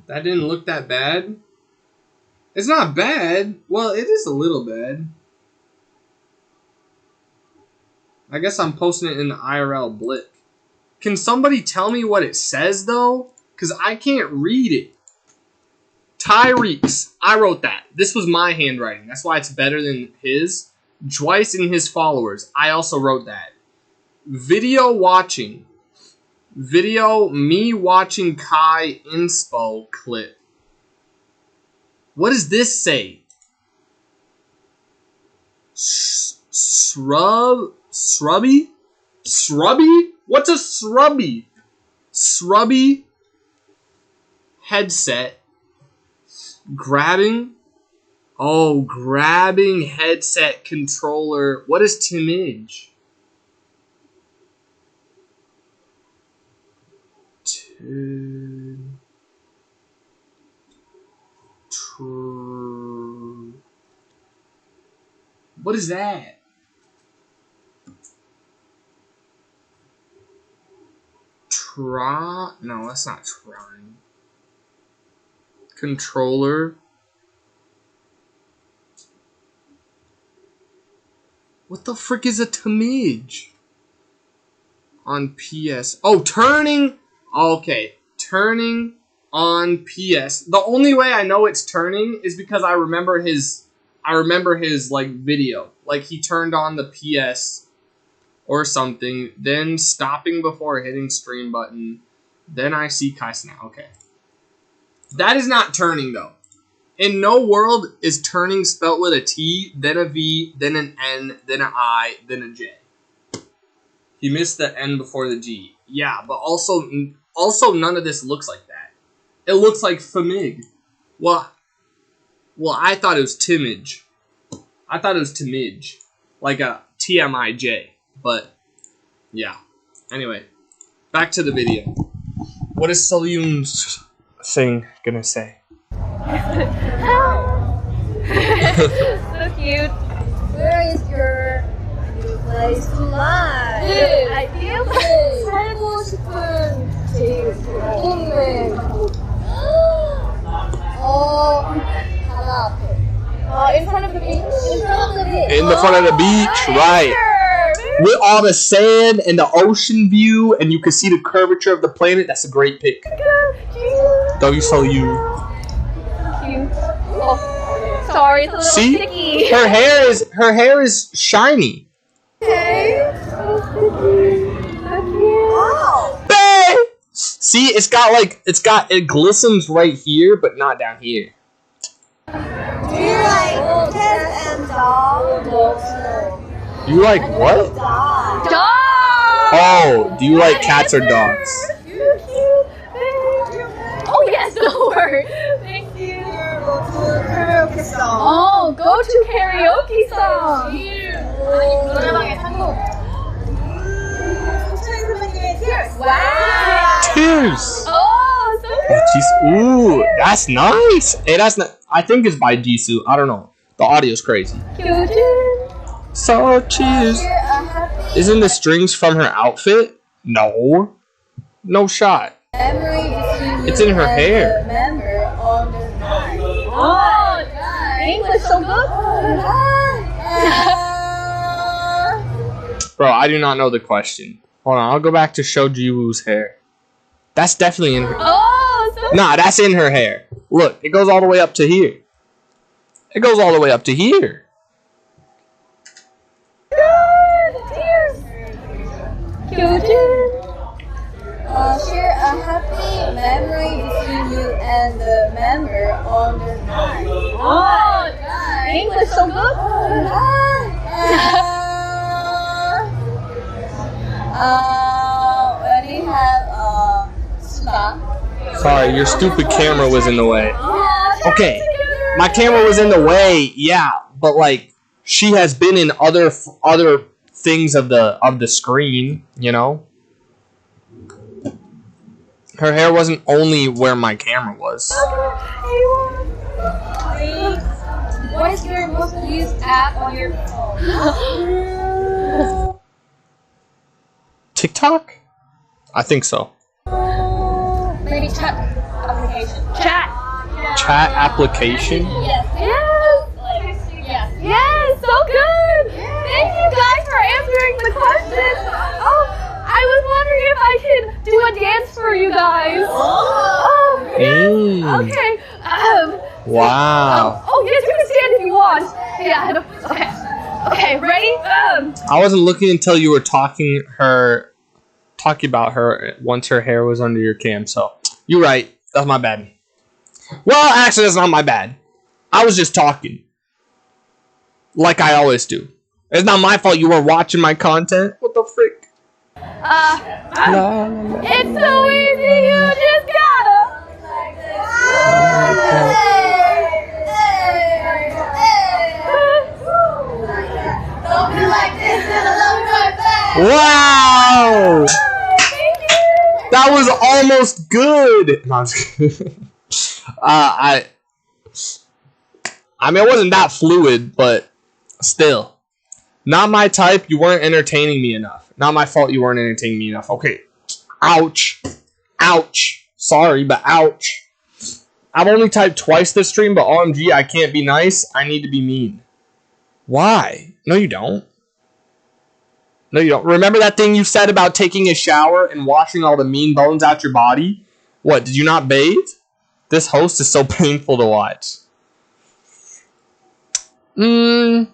That didn't look that bad. It's not bad. Well, it is a little bad. I guess I'm posting it in the IRL blip. Can somebody tell me what it says, though? Because I can't read it. Tyreek's. I wrote that. This was my handwriting. That's why it's better than his. Dwice and his followers. I also wrote that. Video watching. Video me watching Kai inspo clip. What does this say? Shrubby? Shrubby? What's a shrubby? Shrubby headset. Grabbing? Oh, grabbing headset controller. What is Timage? What is that? No, that's not trying. controller. What the frick is a tamage? On PS. Oh, turning. Okay, turning on PS. The only way I know it's turning is because I remember his like video. Like he turned on the PS or something, then stopping before hitting stream button. Then I see Kaisana. Okay. That is not turning though. In no world is turning spelt with a T, then a V, then an N, then an I, then a J. He missed the N before the G. Yeah, but also none of this looks like that. It looks like Famig. Well, I thought it was Timage. I thought it was Timage. Like a T-M-I-J. But, yeah. Anyway, back to the video. What is Salyun's thing gonna say? So cute. Where is your new place to lie? I feel 살고 싶은 제일 동네. 바다 앞에. In front of the beach. In front of the beach. In the front of the beach, right? With all the sand and the ocean view, and you can see the curvature of the planet. That's a great pic. W Salyu. Cute. Oh, sorry, it's a little See, sticky. her hair is shiny. Okay. Wow. Bae! See, it glistens right here, but not down here. Do you like cats and dogs? You like what? Dogs. Oh, do you like cats or dogs? Oh yes, don't worry. Thank you. Oh, go to karaoke song. Wow. Tears. Oh, so good. Ooh, that's nice. Hey, that's not. I think it's by Jisoo. I don't know. The audio's crazy. So cheers. Isn't the strings from her outfit? No. No shot. It's in her hair. Oh, English so good. Bro, I do not know the question. Hold on, I'll go back to Shojiwoo's hair. That's definitely in her. Oh, so Nah, that's in her hair. Look, it goes all the way up to here. It goes all the way up to here. Share a happy memory between you and the member on the night. Oh, English so good. When we have stop. Sorry, your stupid camera was in the way. Okay, my camera was in the way, yeah, but like she has been in other things of the screen, you know. Her hair wasn't only where my camera was. What is your most used app on your phone? TikTok? I think so. Maybe chat application. Chat. Chat application? Yes. Yes. Yes. So good. Thank you guys for answering the questions. Oh, I was wondering if I could do a dance for you guys. Oh, yes. Okay. Wow. Oh, yes, you can stand if you want. Yeah. Okay. Okay. Ready? I wasn't looking until you were talking about her once her hair was under your cam. So you're right. That's my bad. Well, actually, that's not my bad. I was just talking, like I always do. It's not my fault you were watching my content. What the frick? It's so easy. You just gotta. Don't be like this, and I love you right back. Wow! That was almost good. No, I'm just kidding. I mean, it wasn't that fluid, but still. Not my type. You weren't entertaining me enough. Not my fault you weren't entertaining me enough. Okay. Ouch. Ouch. Sorry, but ouch. I've only typed twice this stream, but OMG, I can't be nice. I need to be mean. Why? No, you don't. No, you don't. Remember that thing you said about taking a shower and washing all the mean bones out your body? What, did you not bathe? This host is so painful to watch. I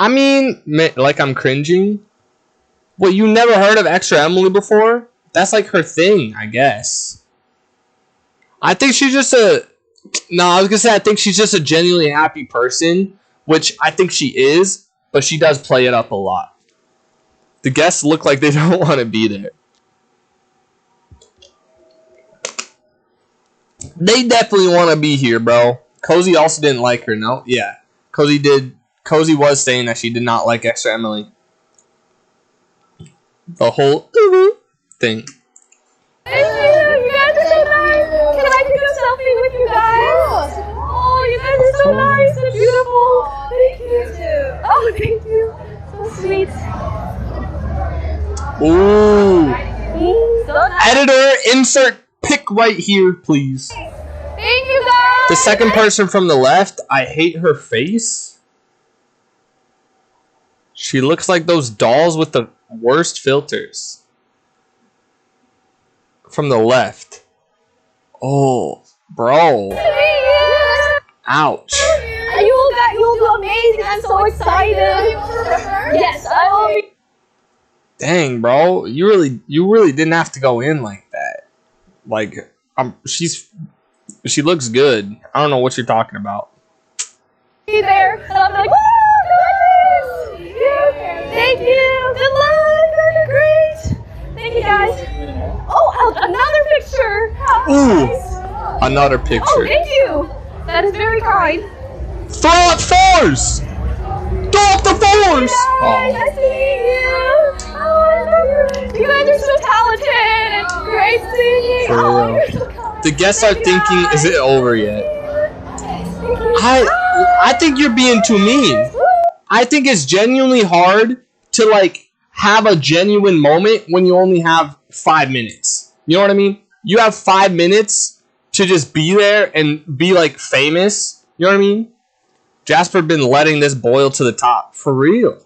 mean, like I'm cringing. Well, you never heard of Extra Emily before? That's like her thing, I guess. I think she's just a... No, I was going to say I think she's just a genuinely happy person, which I think she is, but she does play it up a lot. The guests look like they don't want to be there. They definitely want to be here, bro. Cozy also didn't like her, no? Yeah. Cozy did. Cozy was saying that she did not like Extra Emily. The whole thing. Thank you! You guys are so nice! Can I take a selfie with you guys? Oh, you guys are so nice and beautiful! Thank you! Oh, thank you! So sweet. Ooh. So nice. Editor, insert pic right here, please. Thank you guys! The second person from the left, I hate her face. She looks like those dolls with the worst filters. From the left. Oh, bro. Ouch. You'll do amazing. I'm so excited. Yes, I will be. Dang, bro. You really didn't have to go in like that. Like, she looks good. I don't know what you're talking about. Be there. And I'm like, woo, guys! Thank you. Good luck. Great. Thank you, guys. Oh, another picture. Ooh, Nice. another picture. Oh, thank you. That is very kind. Throw up fours! Throw up the fours! Hi, nice to meet you. Oh, you guys are so talented and great singing. Oh, you're so kind. The guests are thinking, is it over yet? I think you're being too mean. I think it's genuinely hard to like have a genuine moment when you only have 5 minutes. You know what I mean? You have 5 minutes to just be there and be like famous. You know what I mean? Jasper been letting this boil to the top for real.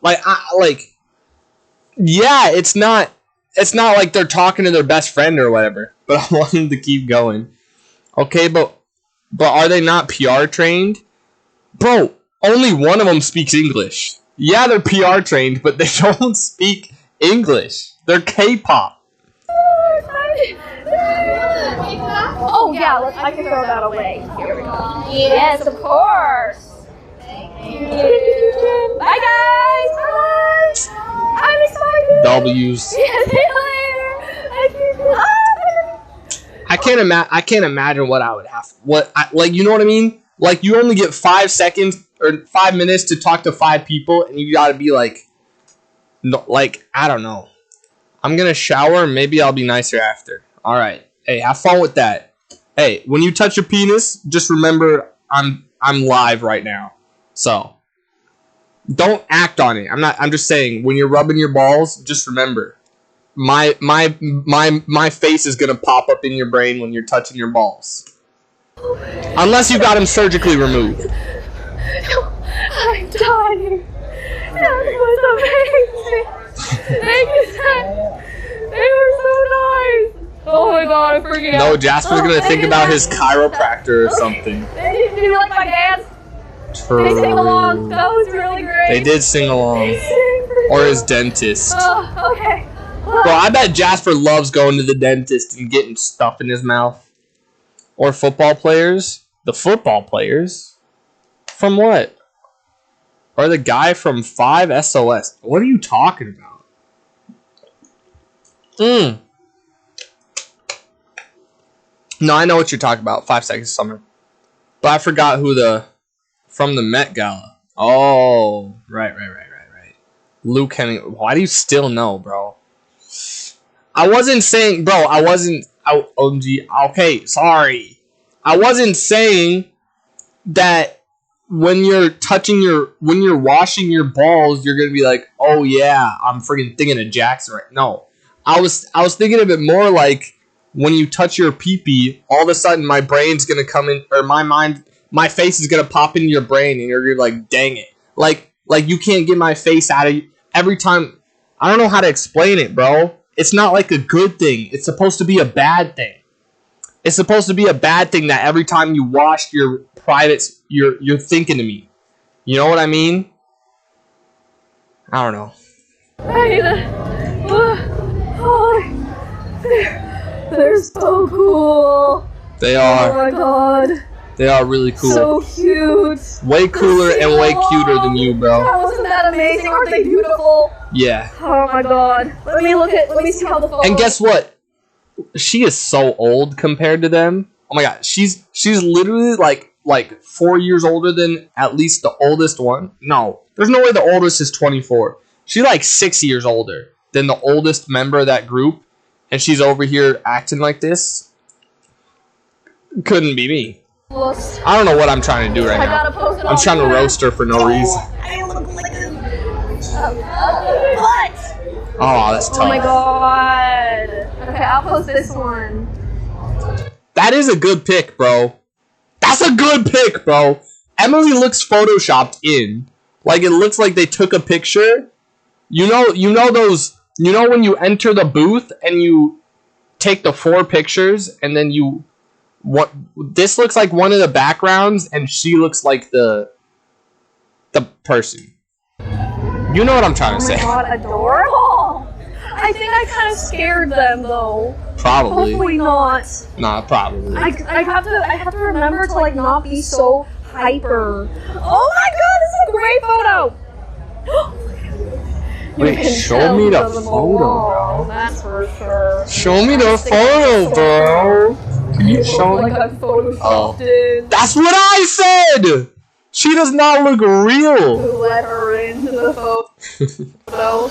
Yeah, it's not like they're talking to their best friend or whatever. But I want them to keep going. Okay, but are they not PR trained? Bro, only one of them speaks English. Yeah, they're PR trained, but they don't speak English. They're K-pop. Oh yeah, I can throw that away. Here we go. Yes, of course. Bye guys. Bye. I'm excited. W's. Yeah, see you later. I can't imagine what I would have. You know what I mean? Like you only get 5 seconds or 5 minutes to talk to 5 people, and you gotta be like, no, like I don't know. I'm gonna shower. Maybe I'll be nicer after. All right. Hey, have fun with that. Hey, when you touch your penis, just remember I'm live right now. So don't act on it. I'm just saying when you're rubbing your balls, just remember my face is gonna pop up in your brain when you're touching your balls. Unless you got them surgically removed. I'm dying. That was amazing. Thank you, Zach. They were so nice. Oh my god, I forget. No, Jasper's gonna think about his chiropractor or something. Did you like my dance? They sing along. That was really great. They did sing along. Or his dentist. Oh, okay. Bro, I bet Jasper loves going to the dentist and getting stuff in his mouth. Or football players. The football players? From what? Or the guy from 5 SOS. What are you talking about? No, I know what you're talking about. 5 Seconds of Summer. But I forgot who from the Met Gala. Oh, right. Luke Henning. Why do you still know, bro? I wasn't saying, bro, OMG. Okay, sorry. I wasn't saying that when you're washing your balls, you're gonna be like, oh yeah, I'm freaking thinking of Jackson right. No, I was thinking of it more like when you touch your pee-pee, all of a sudden my brain's gonna come in, or my face is gonna pop into your brain, and you're like, dang it. Like you can't get my face out of every time. I don't know how to explain it, bro. It's not like a good thing. It's supposed to be a bad thing. It's supposed to be a bad thing that every time you wash your privates, you're thinking of me. You know what I mean? I don't know. They're so cool. They are. Oh my god. They are really cool. So cute. Way cooler and way cuter than you, bro. Wasn't that amazing? Aren't they beautiful? Yeah. Oh my god. Let me see how the photo. And guess what? She is so old compared to them. Oh my god, she's literally like 4 years older than at least the oldest one. No, there's no way the oldest is 24. She's like 6 years older than the oldest member of that group, and she's over here acting like this. Couldn't be me. I don't know what I'm trying to do right now. I'm trying to roast her for no reason. Oh, that's tough. Oh my god. Okay, I'll post this one. That is a good pick, bro. That's a good pick, bro. Emily looks photoshopped in. Like it looks like they took a picture. You know those. You know when you enter the booth and you take the 4 pictures and then you. What this looks like one of the backgrounds, and she looks like the person. You know what I'm trying to say. Oh my god, adorable! I think I kind of scared them though. Probably. Hopefully not. Nah, probably. I have to remember to like not be so hyper. Oh my god, this is a great photo. Wait, show me the photo, bro. That's for sure. Show me the photo, bro. Can you show me? Like I photoshopped it. That's what I said! She does not look real. Let her into the photo.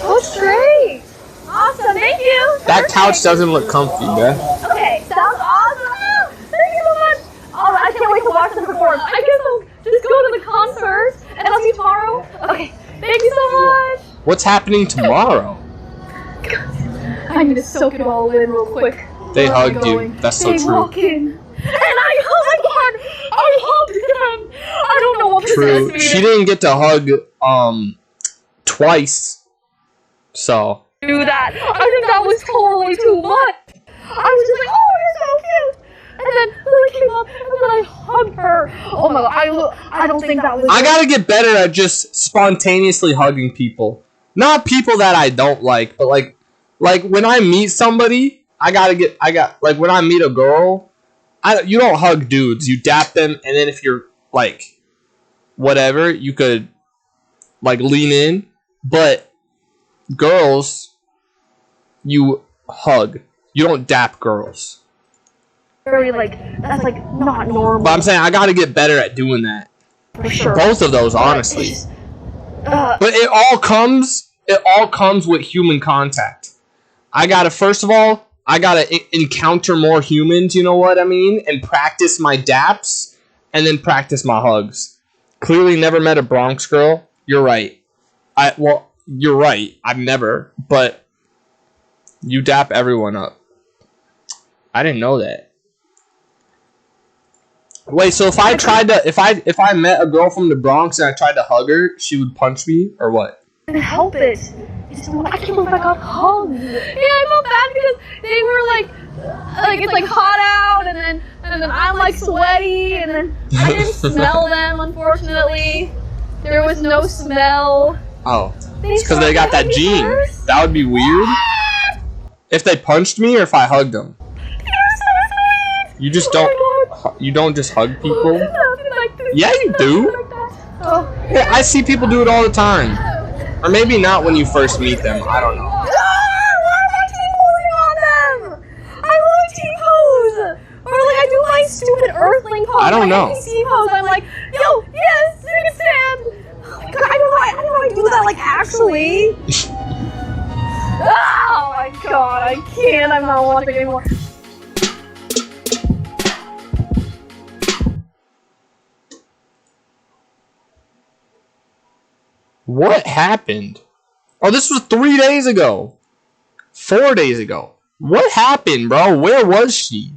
Looks great. Awesome, thank you. That couch doesn't look comfy, man. Okay, sounds awesome. Thank you so much. Oh, I can't wait to watch them perform. I guess I'll just go to the concert and I'll see you tomorrow. Okay, thank you so much. What's happening tomorrow? I need to soak it all in real quick. They hugged you. That's so true. Walk in, and I hugged them. I don't know what True. She didn't get to hug twice. So. Do that. I think that was totally too much. I was just like, oh, you're so cute. And then Lily came up, and then I hugged her. Oh my god, I don't think that was. I gotta get better at just spontaneously hugging people. Not people that I don't like, but like when I meet somebody, like when I meet a girl, you don't hug dudes. You dap them, and then if you're like whatever, you could like lean in. But girls, you hug. You don't dap girls. Very that's like not normal. But I'm saying I gotta get better at doing that. For sure. Both of those, honestly. But it all comes with human contact. First of all, I gotta encounter more humans, you know what I mean? And practice my daps, and then practice my hugs. Clearly never met a Bronx girl. You're right. You're right. I've never, but you dap everyone up. I didn't know that. Wait, so if I met a girl from the Bronx and I tried to hug her, she would punch me, or what? I couldn't help it. I can't believe I got hugged. Yeah, I felt bad because they were like it's like hot out, and then I'm like sweaty, and then I didn't smell them. Unfortunately, there was no smell. Oh, it's because they got that gene. That would be weird. If they punched me, or if I hugged them. You just you don't just hug people? Yeah, you do. Yeah, I see people do it all the time. Or maybe not when you first meet them. I don't know. Why am I T-posing on them? I love T-pose. Or like I do my stupid Earthling pose. I don't know. T-pose. I'm like, yo, yes, you can stand. Oh my god, I don't know how to do that like actually. Oh my god, I can't. I'm not watching anymore. What happened? Oh, this was 3 days ago. 4 days ago. What happened, bro? Where was she?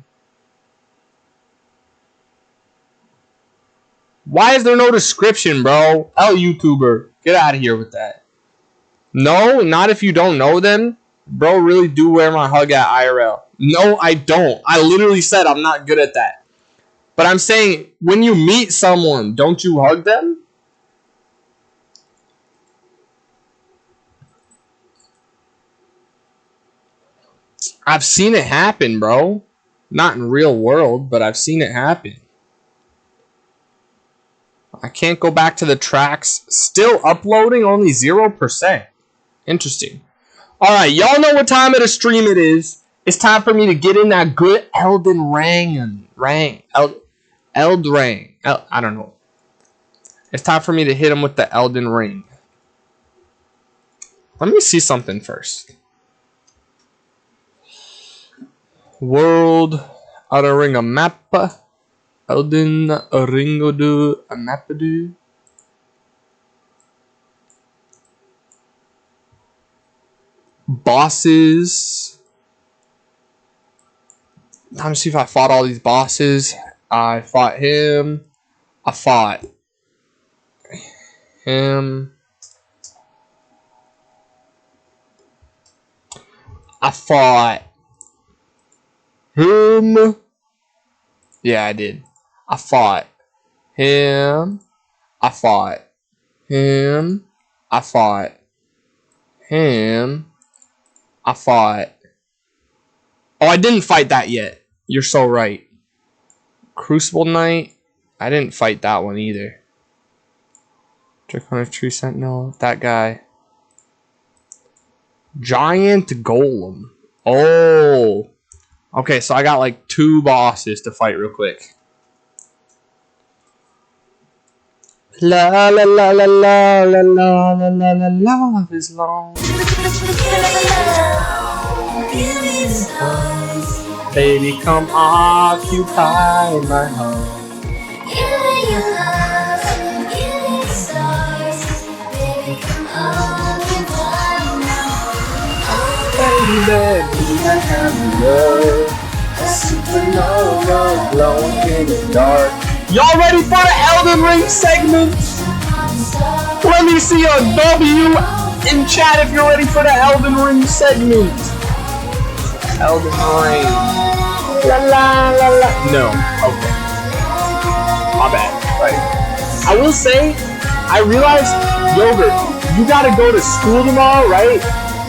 Why is there no description, bro? YouTuber. Get out of here with that. No, not if you don't know them. Bro, really do wear my hug at IRL. No, I don't. I literally said I'm not good at that. But I'm saying, when you meet someone, don't you hug them? I've seen it happen, bro. Not in real world, but I've seen it happen. I can't go back to the tracks. Still uploading, only 0%. Interesting. Alright, y'all know what time of the stream it is. It's time for me to get in that good Elden Ring. Elden Ring. I don't know. It's time for me to hit him with the Elden Ring. Let me see something first. World Elden Ring a map. Elden Ring do a map do. Bosses. Time to see if I fought all these bosses. I fought him. I fought him. I fought him. Yeah, I did. I fought him. I fought him. I fought him. I fought. Oh, I didn't fight that yet. You're so right. Crucible Knight. I didn't fight that one either. Draconic Tree Sentinel. That guy. Giant Golem. Oh. Okay, so I got like 2 bosses to fight real quick. La la la la la la la la la la love is long. Baby, come occupy my home. Baby, I have love. A supernova glowing in the dark. Y'all ready for the Elden Ring segment? Let me see a W in chat if you're ready for the Elden Ring segment. Elden Ring. La la la la. No. Okay. My bad. Right. I will say, I realized, Yogurt, you gotta go to school tomorrow, right?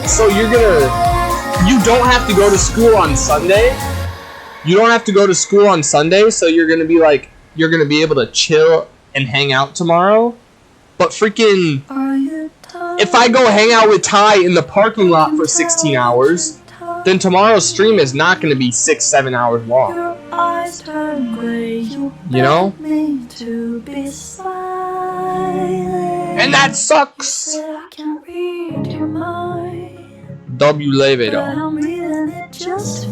So you don't have to go to school on Sunday. You don't have to go to school on Sunday, so you're gonna be like, you're gonna be able to chill and hang out tomorrow. But freaking, if I go hang out with Ty in the parking lot for 16 hours, then tomorrow's stream is not gonna be 6-7 hours long. You know? And that sucks. W leve though.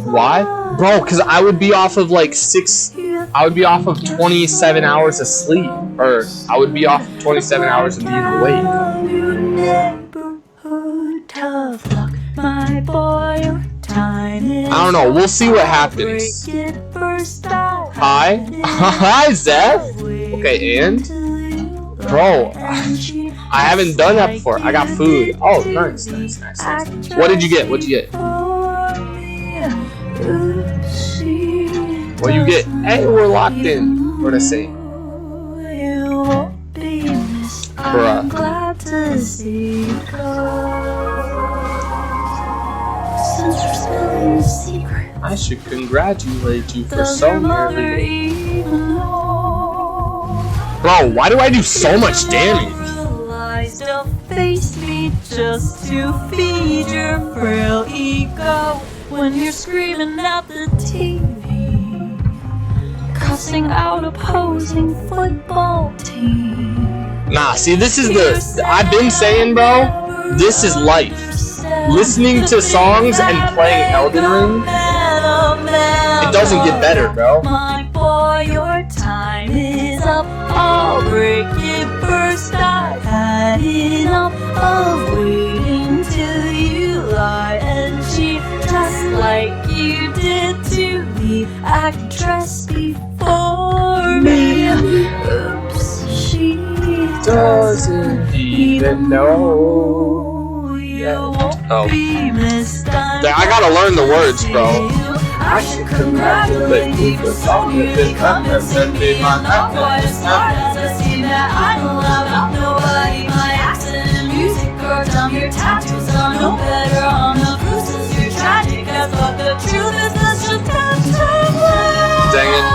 Why? Bro, because I would be off of like 27 hours of sleep. Or I would be off of 27 hours of being awake. I don't know, we'll see what happens. Hi? Hi, Zeph? Okay, and? Bro, I haven't done that before. I got food. Oh, nice. What did you get? What'd you get? What you get? Hey, we're locked in. We're the same. Bruh. I should congratulate you for so nearly. Bro, why do I do so much damage? Still face me just to feed your frail ego when you're screaming at the TV, cussing out opposing football team. Nah, see, this is I've been saying, bro, this is life. Listening to songs and playing Elden Ring, it doesn't get better, bro. My boy, your time is up. I'll break it first. I've had enough of waiting till you lie and cheat just like actress before me. Oops, she Doesn't even know. you won't be missed. I gotta learn the words, bro. I should congratulate you for so nearly coming to me. I'm not quite as smart as I seem. That I know about nobody. My accent and music or dumb. Your tattoos are no better on the bruises. You're tragic as fuck. The truth is that's just tough time love. Dang it.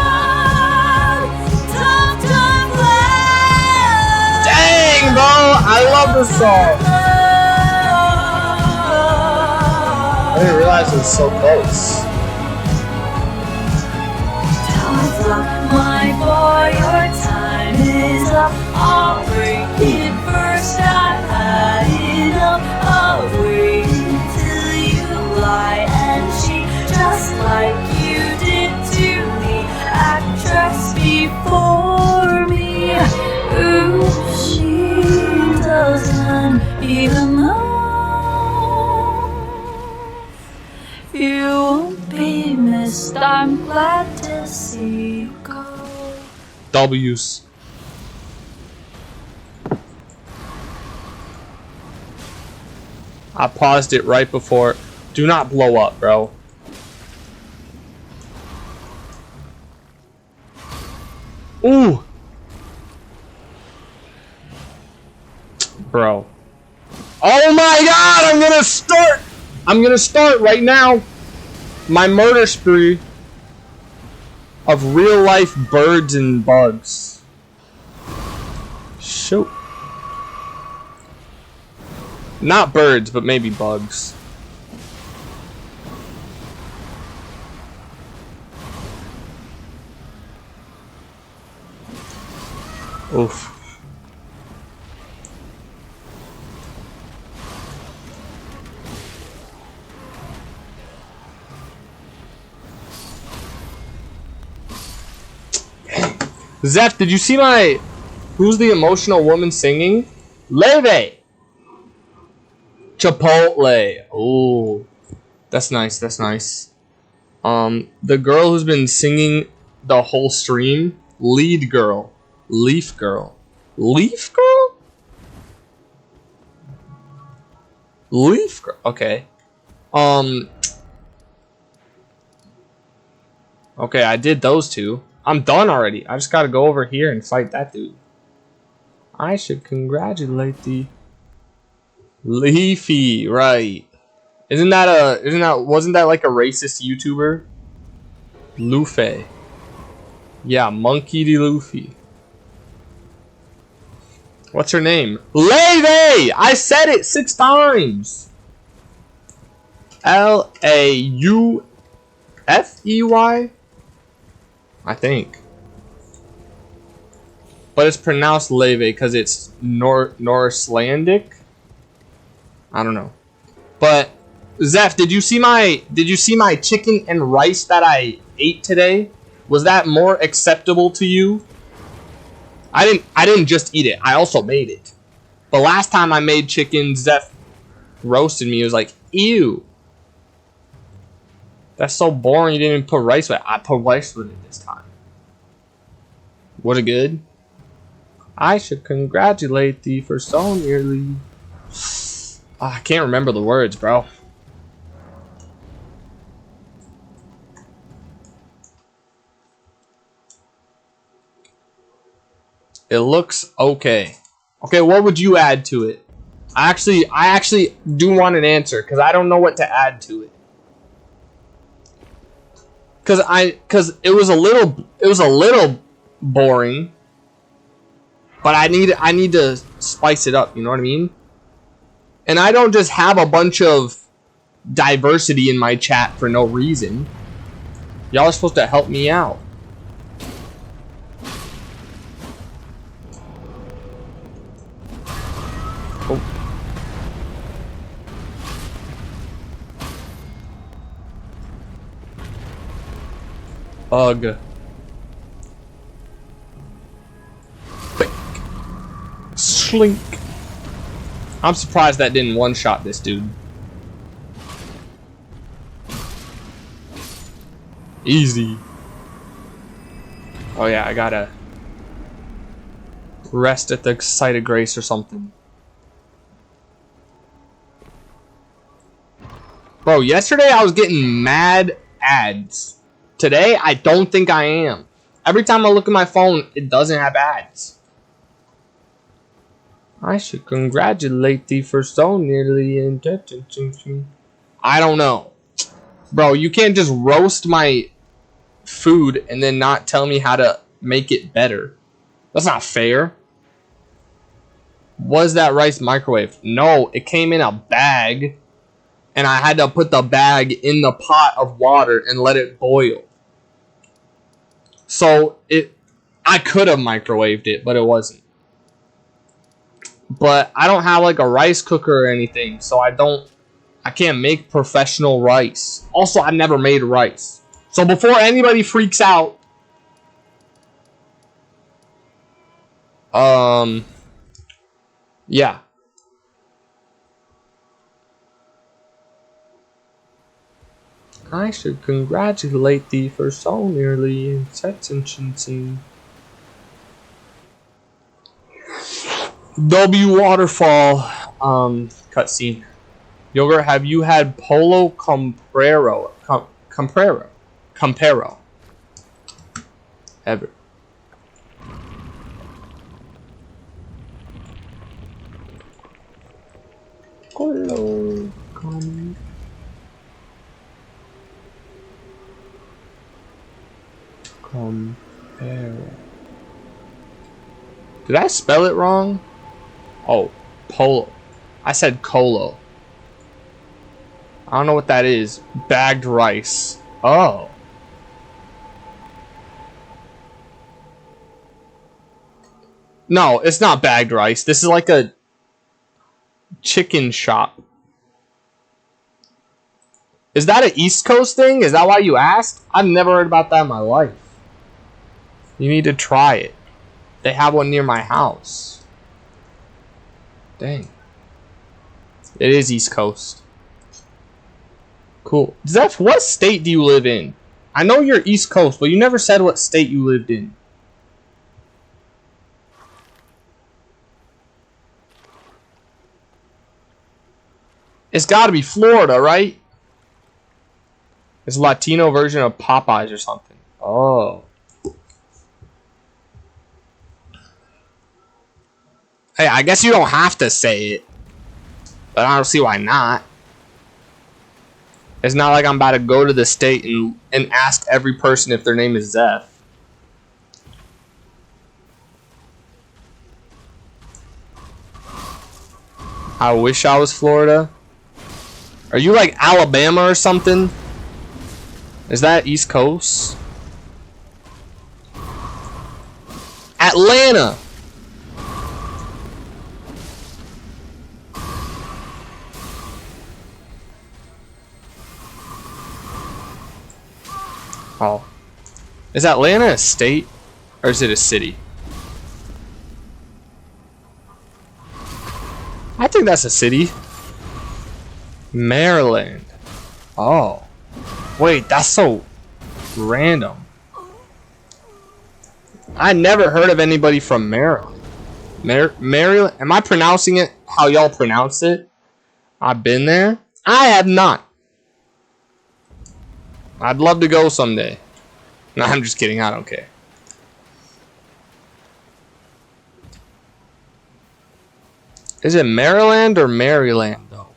Tough time love. Dang, bro. I love this song. I didn't realize it was so close. My boy, your time is up. I'll break it first. I had enough. I'll wait till you lie and cheat, just like you did to the actress before me. Ooh, she doesn't even know. You won't be missed. I'm glad to see you go. W's. I paused it right before. Do not blow up, bro. Ooh. Bro. Oh my god, I'm gonna start! I'm gonna start right now my murder spree of real life birds and bugs. Shoot. Not birds, but maybe bugs. Oof. Zeph, did you see my... Who's the emotional woman singing? Leve! Chipotle. Ooh. That's nice, that's nice. The girl who's been singing the whole stream, lead girl. Leaf girl. Leaf girl? Leaf girl. Okay. Okay, I did those two. I'm done already. I just gotta go over here and fight that dude. I should congratulate the Leafy, right? Wasn't that like a racist YouTuber? Luffy. Yeah, Monkey D. Luffy. What's her name? Leve! I said it 6 times. Laufey? I think. But it's pronounced Leve because it's Norselandic. I don't know. But Zeph, did you see my chicken and rice that I ate today? Was that more acceptable to you? I didn't just eat it. I also made it. But last time I made chicken, Zeph roasted me. It was like, ew. That's so boring. You didn't even put rice with it. I put rice with it this time. Was it good? I should congratulate thee for so nearly. I can't remember the words, bro. It looks okay. Okay, what would you add to it? I actually do want an answer because I don't know what to add to it. Cause it was a little boring, but I need to spice it up. You know what I mean? And I don't just have a bunch of diversity in my chat for no reason. Y'all are supposed to help me out. Oh. Bug. Slink. I'm surprised that didn't one-shot this dude. Easy. Oh yeah, I gotta rest at the site of grace or something. Bro, yesterday I was getting mad ads. Today, I don't think I am. Every time I look at my phone, it doesn't have ads. I should congratulate thee for so nearly in detention. I don't know. Bro, you can't just roast my food and then not tell me how to make it better. That's not fair. Was that rice microwave? No, it came in a bag. And I had to put the bag in the pot of water and let it boil. So I could have microwaved it, but it wasn't. But I don't have like a rice cooker or anything, so I can't make professional rice. Also, I've never made rice. So before anybody freaks out, yeah. I should congratulate thee for so nearly in sentencing. W waterfall cutscene. Yogurt, have you had Polo Comprero? Compero. Ever. Polo Compero. Did I spell it wrong? Oh, polo. I said colo. I don't know what that is. Bagged rice. Oh. No, it's not bagged rice. This is like a chicken shop. Is that an East Coast thing? Is that why you asked? I've never heard about that in my life. You need to try it. They have one near my house. Dang. It is East Coast. Cool. Zeph, what state do you live in? I know you're East Coast, but you never said what state you lived in. It's gotta be Florida, right? It's a Latino version of Popeyes or something. Oh. Hey, I guess you don't have to say it. But I don't see why not. It's not like I'm about to go to the state and ask every person if their name is Zeph. I wish I was Florida. Are you like Alabama or something? Is that East Coast? Atlanta! Oh. Is Atlanta a state? Or is it a city? I think that's a city. Maryland. Oh. Wait, that's so random. I never heard of anybody from Maryland. Maryland? Am I pronouncing it how y'all pronounce it? I've been there. I have not. I'd love to go someday. No, I'm just kidding. I don't care. Is it Maryland or Maryland, though?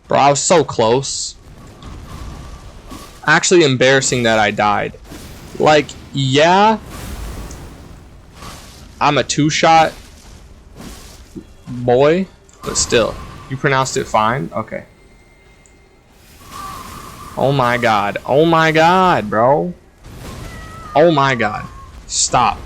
Bro, I was so close. Actually embarrassing that I died. Like, yeah. I'm a two-shot boy, but still. You pronounced it fine? Okay. Oh my god. Oh my god, bro. Oh my god. Stop.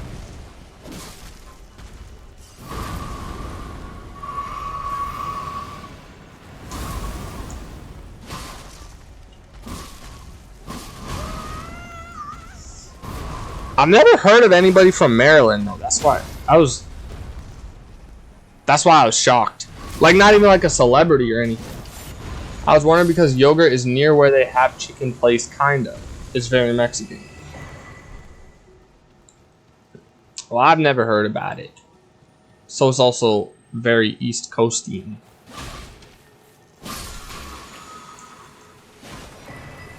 I've never heard of anybody from Maryland though. That's why I was shocked. Like not even like a celebrity or anything. I was wondering because Yogurt is near where they have chicken place, kinda. It's very Mexican. Well, I've never heard about it. So it's also very East Coastian.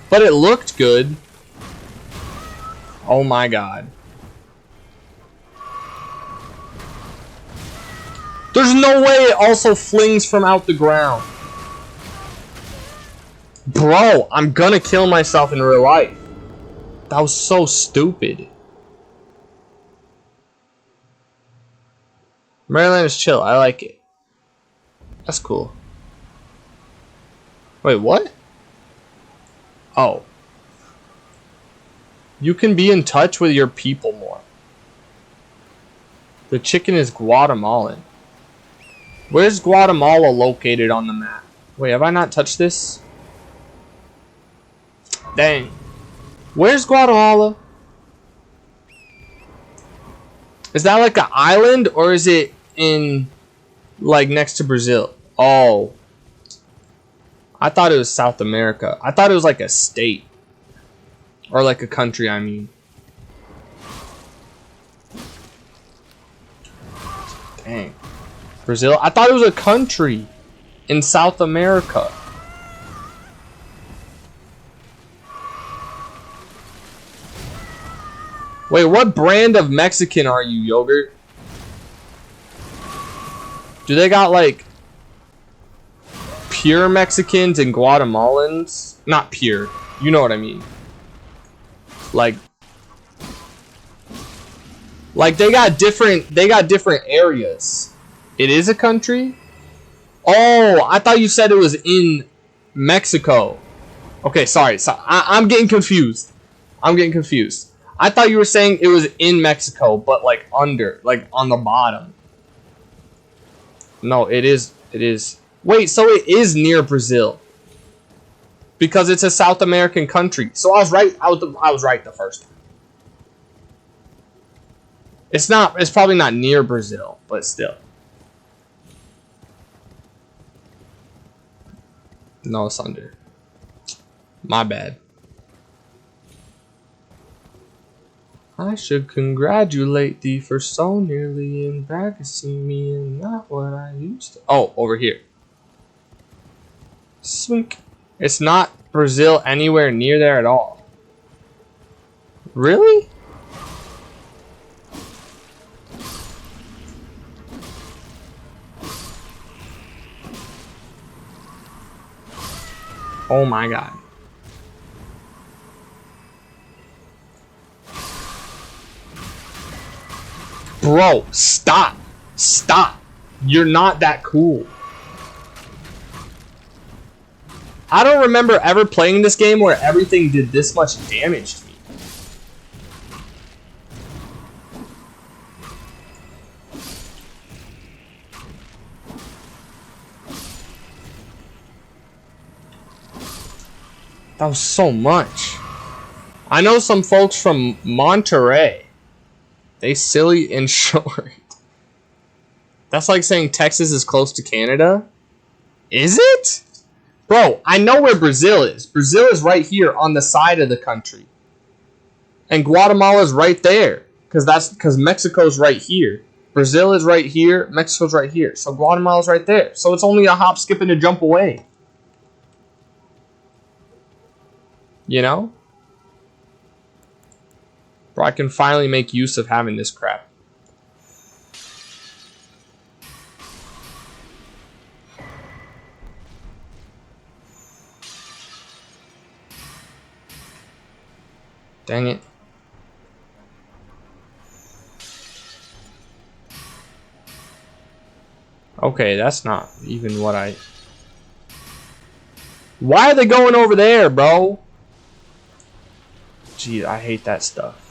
But it looked good. Oh my god. There's no way it also flings from out the ground. Bro, I'm gonna kill myself in real life. That was so stupid. Maryland is chill. I like it. That's cool. Wait, what? Oh. You can be in touch with your people more. The chicken is Guatemalan. Where's Guatemala located on the map? Wait, have I not touched this? Dang. Where's Guatemala? Is that like an island or is it in like next to Brazil? Oh. I thought it was South America. I thought it was like a state. Or like a country, I mean. Dang. Brazil? I thought it was a country in South America. Wait, what brand of Mexican are you, Yogurt? Do they got like pure Mexicans and Guatemalans? Not pure. You know what I mean. Like they got different areas. It is a country? Oh, I thought you said it was in Mexico. Okay, sorry. I'm getting confused. I thought you were saying it was in Mexico, but like under, like on the bottom. No, it is. Wait, so it is near Brazil. Because it's a South American country. So I was right. I was right the first time. It's probably not near Brazil, but still. No, it's under. My bad. I should congratulate thee for so nearly embarrassing me and not what I used to. Oh, over here. Swink. It's not Brazil anywhere near there at all. Really? Oh my god. Bro, stop. Stop. You're not that cool. I don't remember ever playing this game where everything did this much damage to me. That was so much. I know some folks from Monterey. They silly and short. That's like saying Texas is close to Canada. Is it? Bro, I know where Brazil is. Brazil is right here on the side of the country. And Guatemala's right there. Because Mexico's right here. Brazil is right here. Mexico's right here. So Guatemala's right there. So it's only a hop, skip, and a jump away. You know? Bro, I can finally make use of having this crap. Dang it. Okay, that's not even what I... Why are they going over there, bro? Gee, I hate that stuff.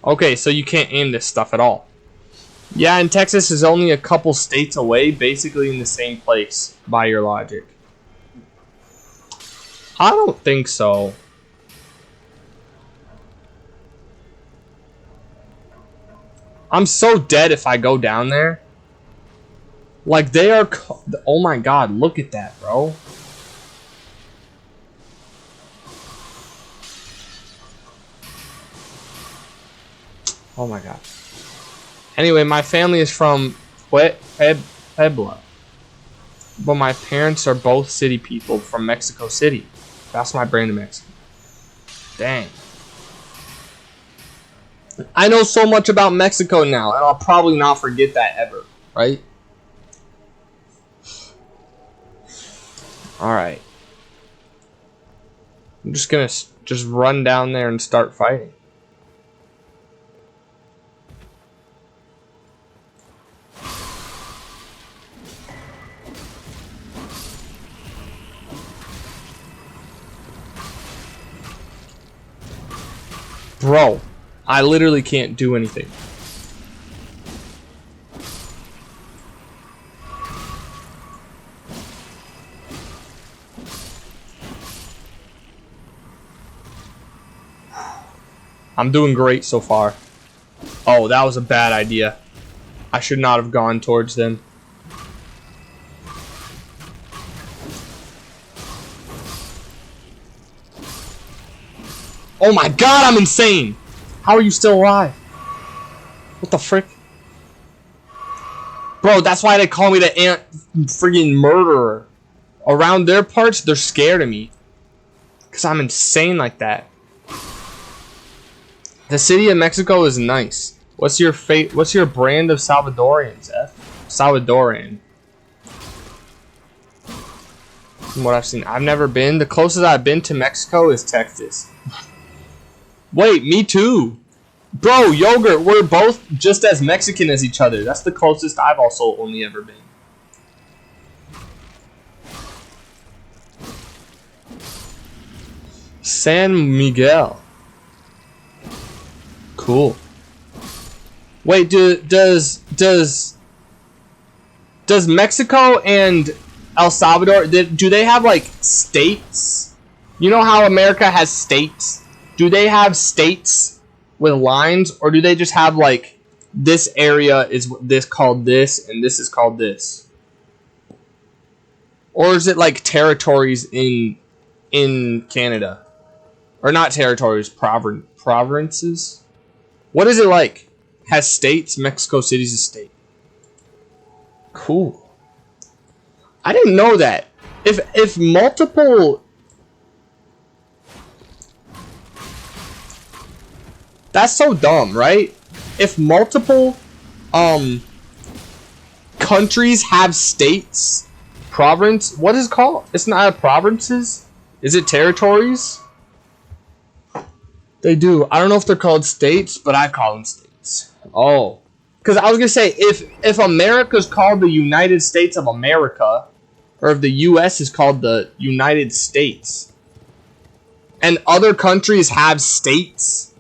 Okay, so you can't aim this stuff at all. Yeah, and Texas is only a couple states away, basically in the same place, by your logic. I don't think so. I'm so dead if I go down there. Like, they are... Oh my god, look at that, bro. Oh my god. Anyway, my family is from Puebla. But my parents are both city people from Mexico City. That's my brand of Mexican. Dang. I know so much about Mexico now, and I'll probably not forget that ever, right? Alright. I'm just gonna just run down there and start fighting. Bro, I literally can't do anything. I'm doing great so far. Oh, that was a bad idea. I should not have gone towards them. Oh my god, I'm insane! How are you still alive? What the frick? Bro, that's why they call me the friggin' murderer. Around their parts, they're scared of me. Because I'm insane like that. The city of Mexico is nice. What's your brand of Salvadorians, F? Salvadoran. From what I've seen. I've never been. The closest I've been to Mexico is Texas. Wait, me too. Bro, Yogurt, we're both just as Mexican as each other. That's the closest I've also only ever been. San Miguel. Cool. Wait, does Mexico and El Salvador, do they have like states? You know how America has states? Do they have states with lines, or do they just have like this area is this called this and this is called this? Or is it like territories in Canada? Or not territories, provinces? What is it like? Has states? Mexico City's a state. Cool. I didn't know that. If multiple... That's so dumb, right? If multiple countries have states, province, what is it called? It's not provinces? Is it territories? They do. I don't know if they're called states, but I call them states. Oh. Because I was going to say, if America's called the United States of America, or if the U.S. is called the United States, and other countries have states,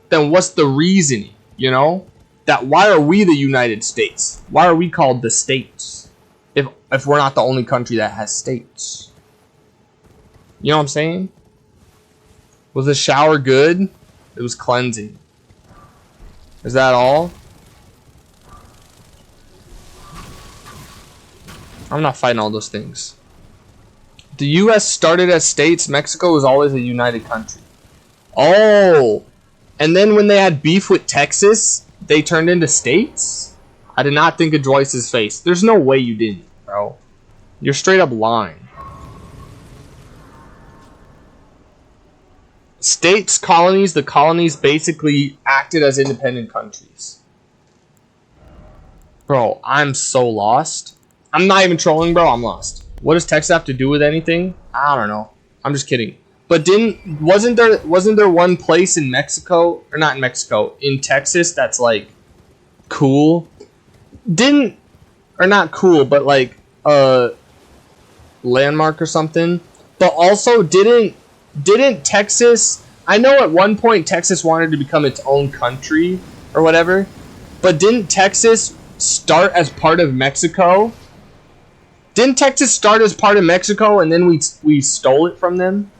then what's the reasoning, you know? That why are we the United States? Why are we called the states? If we're not the only country that has states. You know what I'm saying? Was the shower good? It was cleansing. Is that all? I'm not fighting all those things. The U.S. started as states. Mexico was always a united country. Oh! And then when they had beef with Texas, they turned into states? I did not think of Joyce's face. There's no way you didn't, bro. You're straight up lying. States, colonies, the colonies basically acted as independent countries. Bro, I'm so lost. I'm not even trolling, bro. I'm lost. What does Texas have to do with anything? I don't know. I'm just kidding. But wasn't there one place in Mexico, or not in Mexico, in Texas that's like cool? Or not cool, but like a landmark or something. But also didn't Texas, I know at one point Texas wanted to become its own country or whatever, but didn't Texas start as part of Mexico? Didn't Texas start as part of Mexico and then we stole it from them?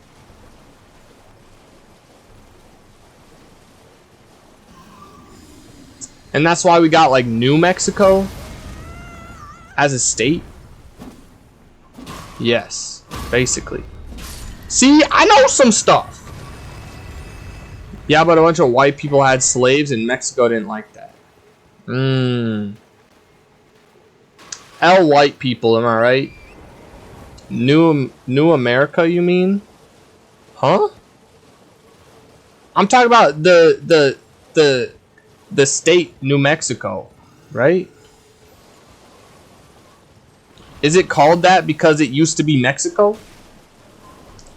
And that's why we got like New Mexico as a state? Yes, basically. See, I know some stuff. Yeah, but a bunch of white people had slaves and Mexico didn't like that. L white people, am I right? New America, you mean? Huh? I'm talking about the state New Mexico, right? Is it called that because it used to be Mexico?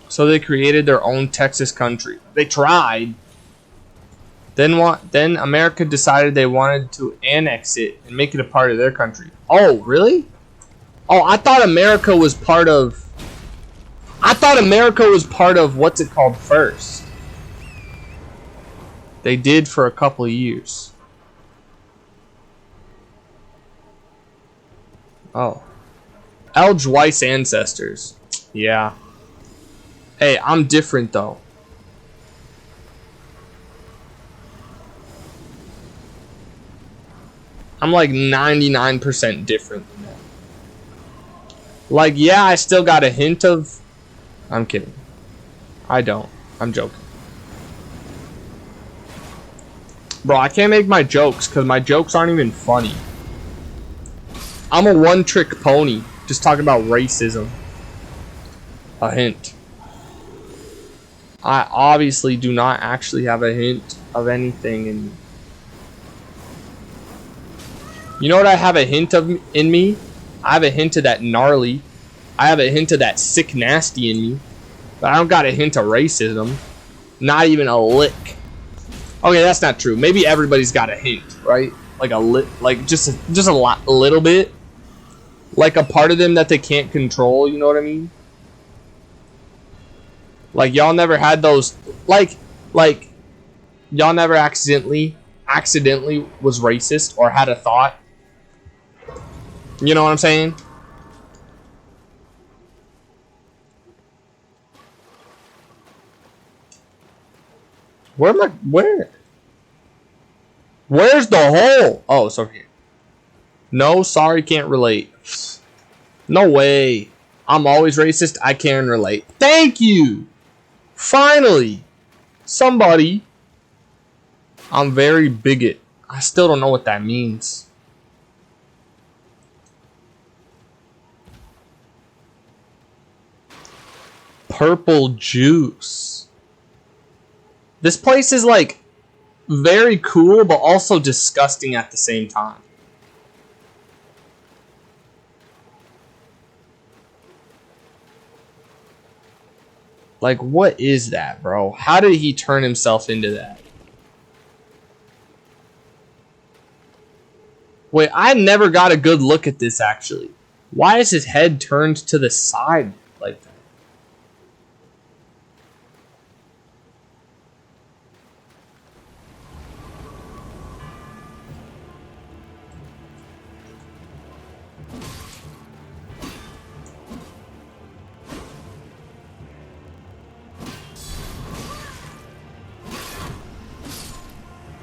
So they created their own Texas country. They tried. Then America decided they wanted to annex it and make it a part of their country. Oh, really? Oh, I thought America was part of what's it called first. They did for a couple of years. Oh. Elge Weiss ancestors. Yeah. Hey, I'm different though. I'm like 99% different than that. Like, yeah, I still got a hint of... I'm kidding. I don't. I'm joking. Bro, I can't make my jokes because my jokes aren't even funny. I'm a one-trick pony. Just talking about racism. A hint. I obviously do not actually have a hint of anything in me. You know what I have a hint of in me? I have a hint of that gnarly. I have a hint of that sick nasty in me. But I don't got a hint of racism. Not even a lick. Okay, that's not true. Maybe everybody's got a hint, right? Like just a little bit. Like a part of them that they can't control, you know what I mean? Like y'all never had those like y'all never accidentally was racist or had a thought. You know what I'm saying? Where's the hole? Oh, it's over here. No, sorry, can't relate. No way. I'm always racist. I can relate. Thank you. Finally. Somebody. I'm very bigot. I still don't know what that means. Purple juice. This place is like very cool, but also disgusting at the same time. Like, what is that, bro? How did he turn himself into that? Wait, I never got a good look at this, actually. Why is his head turned to the side like that?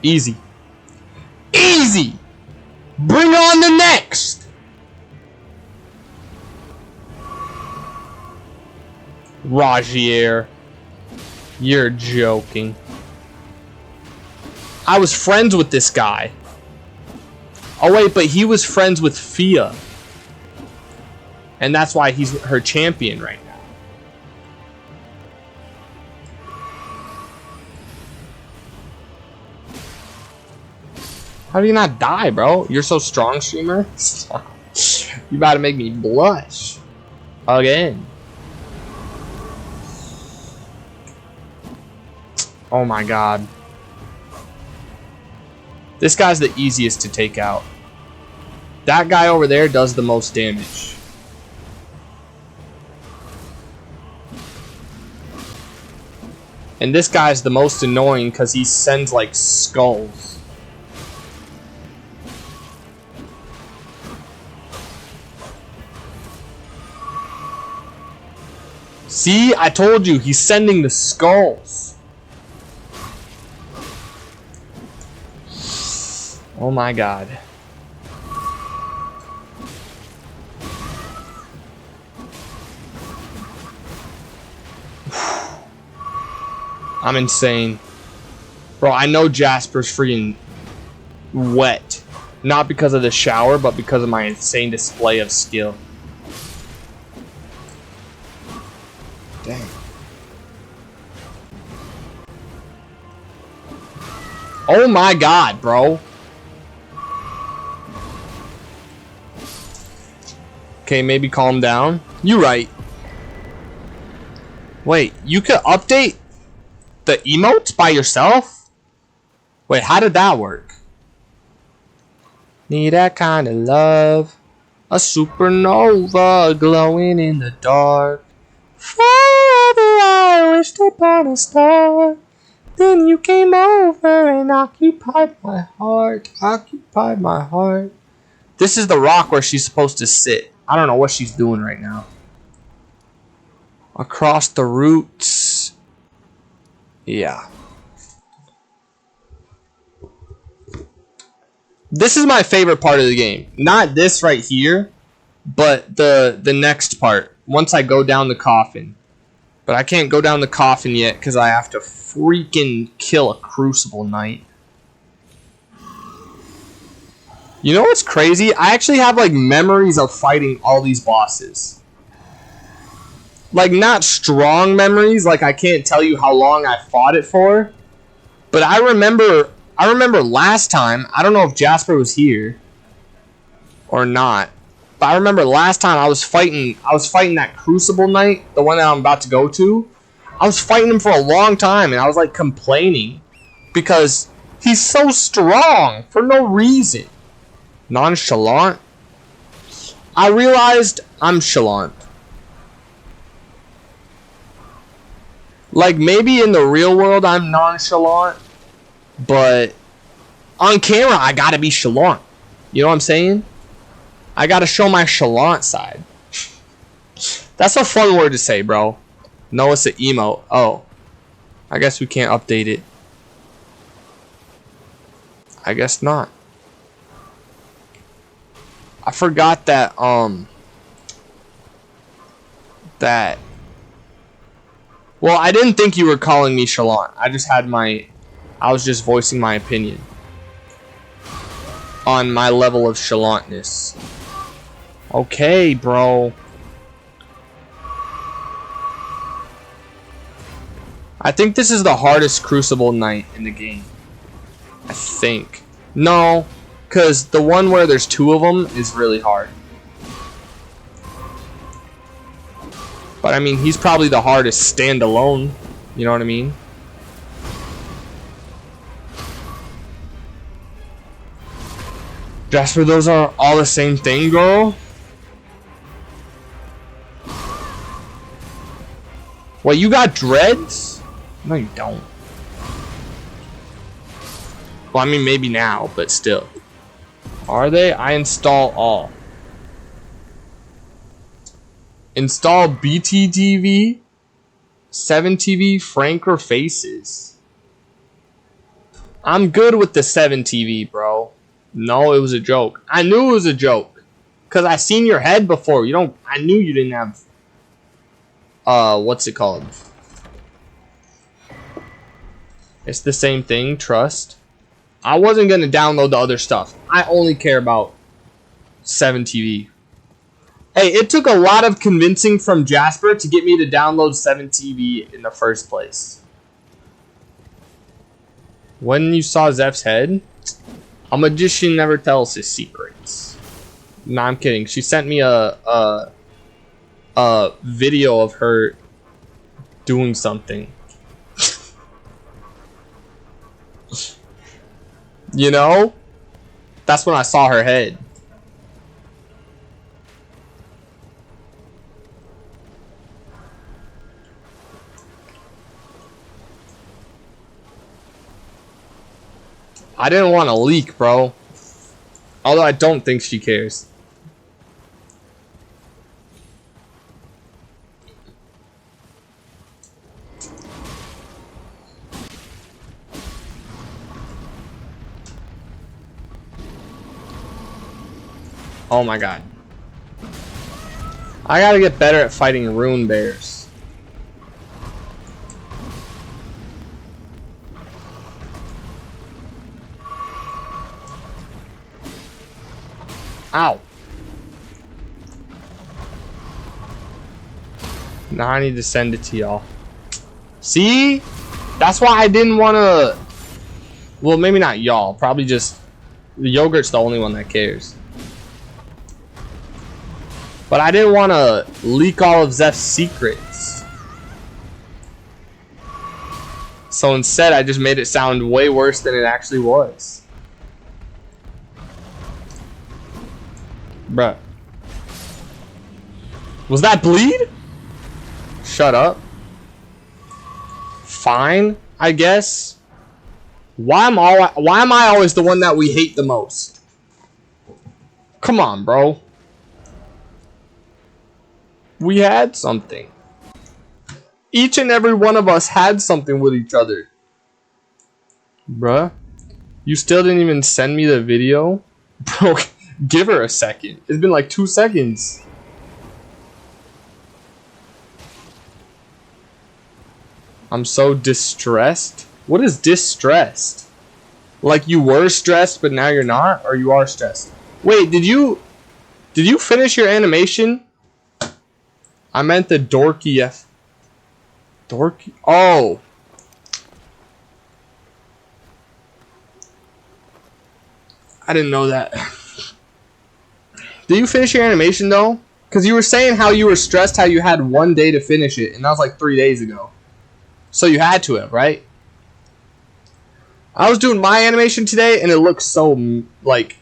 Easy. Easy! Bring on the next! Rajier. You're joking. I was friends with this guy. Oh wait, but he was friends with Fia. And that's why he's her champion right now. How do you not die, bro? You're so strong, streamer. You about to make me blush. Again. Oh my god. This guy's the easiest to take out. That guy over there does the most damage. And this guy's the most annoying because he sends like skulls. See, I told you, he's sending the skulls. Oh my god. I'm insane. Bro, I know Jasper's freaking wet. Not because of the shower, but because of my insane display of skill. Dang. Oh my god, bro. Okay, maybe calm down. You right. Wait, you could update the emotes by yourself? Wait, how did that work? Need that kind of love. A supernova glowing in the dark. Forever I wished upon a star. Then you came over and occupied my heart. Occupied my heart. This is the rock where she's supposed to sit. I don't know what she's doing right now. Across the roots. Yeah. This is my favorite part of the game. Not this right here, but the next part. Once I go down the coffin. But I can't go down the coffin yet because I have to freaking kill a Crucible Knight. You know what's crazy? I actually have like memories of fighting all these bosses. Like not strong memories, like I can't tell you how long I fought it for. But I remember last time, I don't know if Jasper was here or not. But I remember last time I was fighting that Crucible Knight, the one that I'm about to go to. I was fighting him for a long time and I was like complaining because he's so strong for no reason. Nonchalant? I realized I'm chalant. Like maybe in the real world I'm nonchalant, but on camera I gotta be chalant. You know what I'm saying? I gotta show my chalant side. That's a fun word to say, bro. No, it's an emote. Oh. I guess we can't update it. I guess not. I forgot that, well, I didn't think you were calling me chalant. I was just voicing my opinion on my level of chalantness. Okay, bro. I think this is the hardest Crucible Knight in the game. I think. No, because the one where there's two of them is really hard. But I mean, he's probably the hardest standalone. You know what I mean? Jasper, those are all the same thing, girl? What, you got dreads? No, you don't. Well, I mean, maybe now, but still. Are they? I install all. Install BTTV, 7TV, Franker Faces. I'm good with the 7TV, bro. No, it was a joke. I knew it was a joke. Because I seen your head before. I knew you didn't have... what's it called? It's the same thing, trust. I wasn't going to download the other stuff. I only care about 7TV. Hey, it took a lot of convincing from Jasper to get me to download 7TV in the first place. When you saw Zeph's head, a magician never tells his secrets. Nah, I'm kidding. She sent me a video of her doing something. You know? That's when I saw her head. I didn't want to leak, bro. Although I don't think she cares. Oh my god. I gotta get better at fighting rune bears. Ow. Now I need to send it to y'all. See? That's why I didn't want to... Well, maybe not y'all. Probably just... The yogurt's the only one that cares. But I didn't want to leak all of Zeph's secrets. So instead, I just made it sound way worse than it actually was. Bruh. Was that bleed? Shut up. Fine, I guess. Why am I always the one that we hate the most? Come on, bro. We had something. Each and every one of us had something with each other. Bruh. You still didn't even send me the video? Bro, give her a second. It's been like 2 seconds. I'm so distressed. What is distressed? Like you were stressed, but now you're not? Or you are stressed? Wait, did you finish your animation? I meant the dorky F. Dorky? Oh. I didn't know that. Did you finish your animation though? Because you were saying how you were stressed, how you had 1 day to finish it, and that was like 3 days ago. So you had to have, right? I was doing my animation today, and it looks so like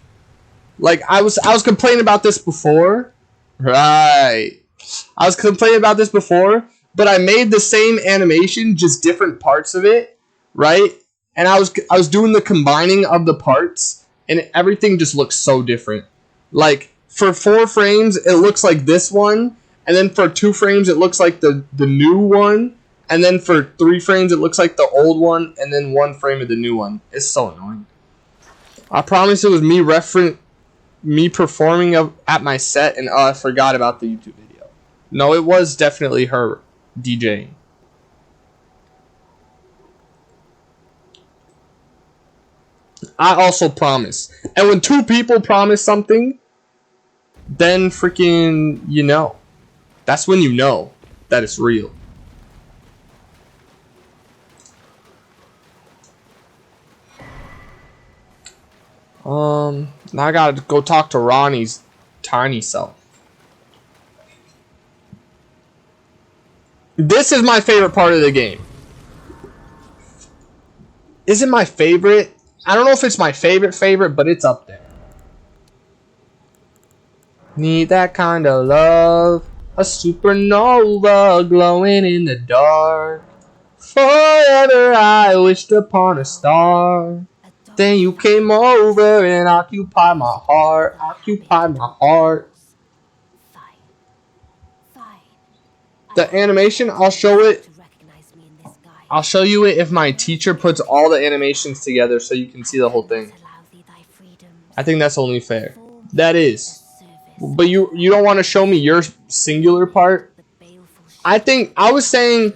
I was complaining about this before, right? I was complaining about this before, but I made the same animation, just different parts of it, right? And I was doing the combining of the parts, and everything just looks so different. Like for 4 frames, it looks like this one, and then for 2 frames, it looks like the new one. And then for 3 frames, it looks like the old one, and then 1 frame of the new one. It's so annoying. I promise it was me performing at my set, and I forgot about the YouTube video. No, it was definitely her DJing. I also promise. And when 2 people promise something, then freaking, you know. That's when you know that it's real. Now I gotta go talk to Ronnie's tiny self. This is my favorite part of the game. Is it my favorite? I don't know if it's my favorite, but it's up there. Need that kind of love. A supernova glowing in the dark. Forever I wished upon a star. Then you came over and occupied my heart. The animation, I'll show it. I'll show you it if my teacher puts all the animations together so you can see the whole thing. I think that's only fair. That is. But you don't want to show me your singular part? I was saying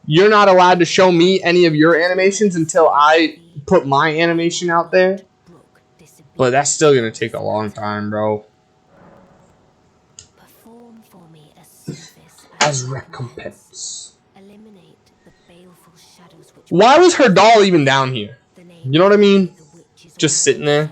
you're not allowed to show me any of your animations until I put my animation out there. But that's still gonna take a long time, bro. As recompense. Why was her doll even down here? You know what I mean? Just sitting there.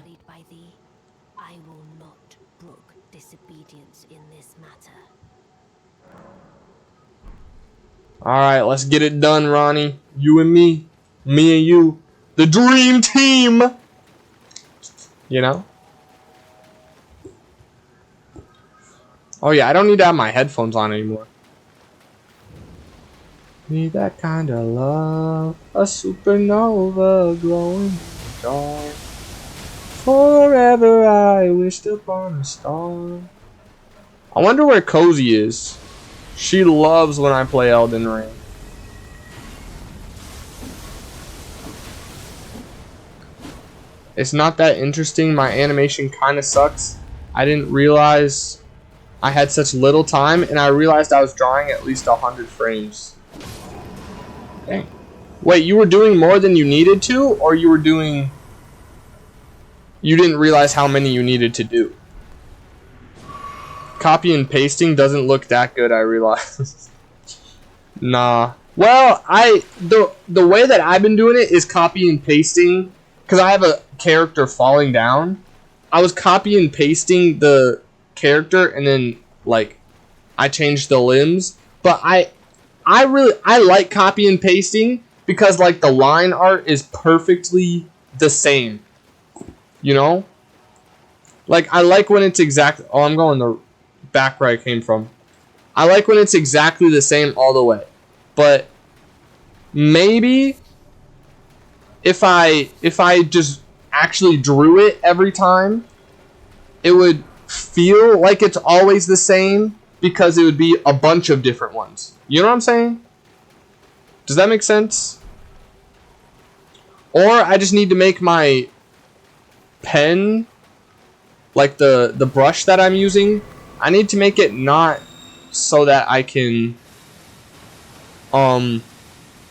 Alright, let's get it done, Ronnie. You and me. Me and you. The dream team! You know? Oh yeah, I don't need to have my headphones on anymore. Need that kind of love. A supernova glowing in the dark. Forever I wished upon a star. I wonder where Cozy is. She loves when I play Elden Ring. It's not that interesting. My animation kind of sucks. I didn't realize I had such little time, and I realized I was drawing at least 100 frames. Dang. Wait, you were doing more than you needed to, or you were doing... You didn't realize how many you needed to do? Copy and pasting doesn't look that good, I realize. Nah. Well, the way that I've been doing it is copy and pasting, because I have a character falling down. I was copy and pasting the character, and then like I changed the limbs. But I like copy and pasting because like the line art is perfectly the same. You know? Like I like when it's exact. Oh, I'm going the back where I came from. I like when it's exactly the same all the way. But maybe if I just actually drew it every time, it would feel like it's always the same because it would be a bunch of different ones. You know what I'm saying? Does that make sense? Or I just need to make my pen, like the brush that I'm using, I need to make it not so that I can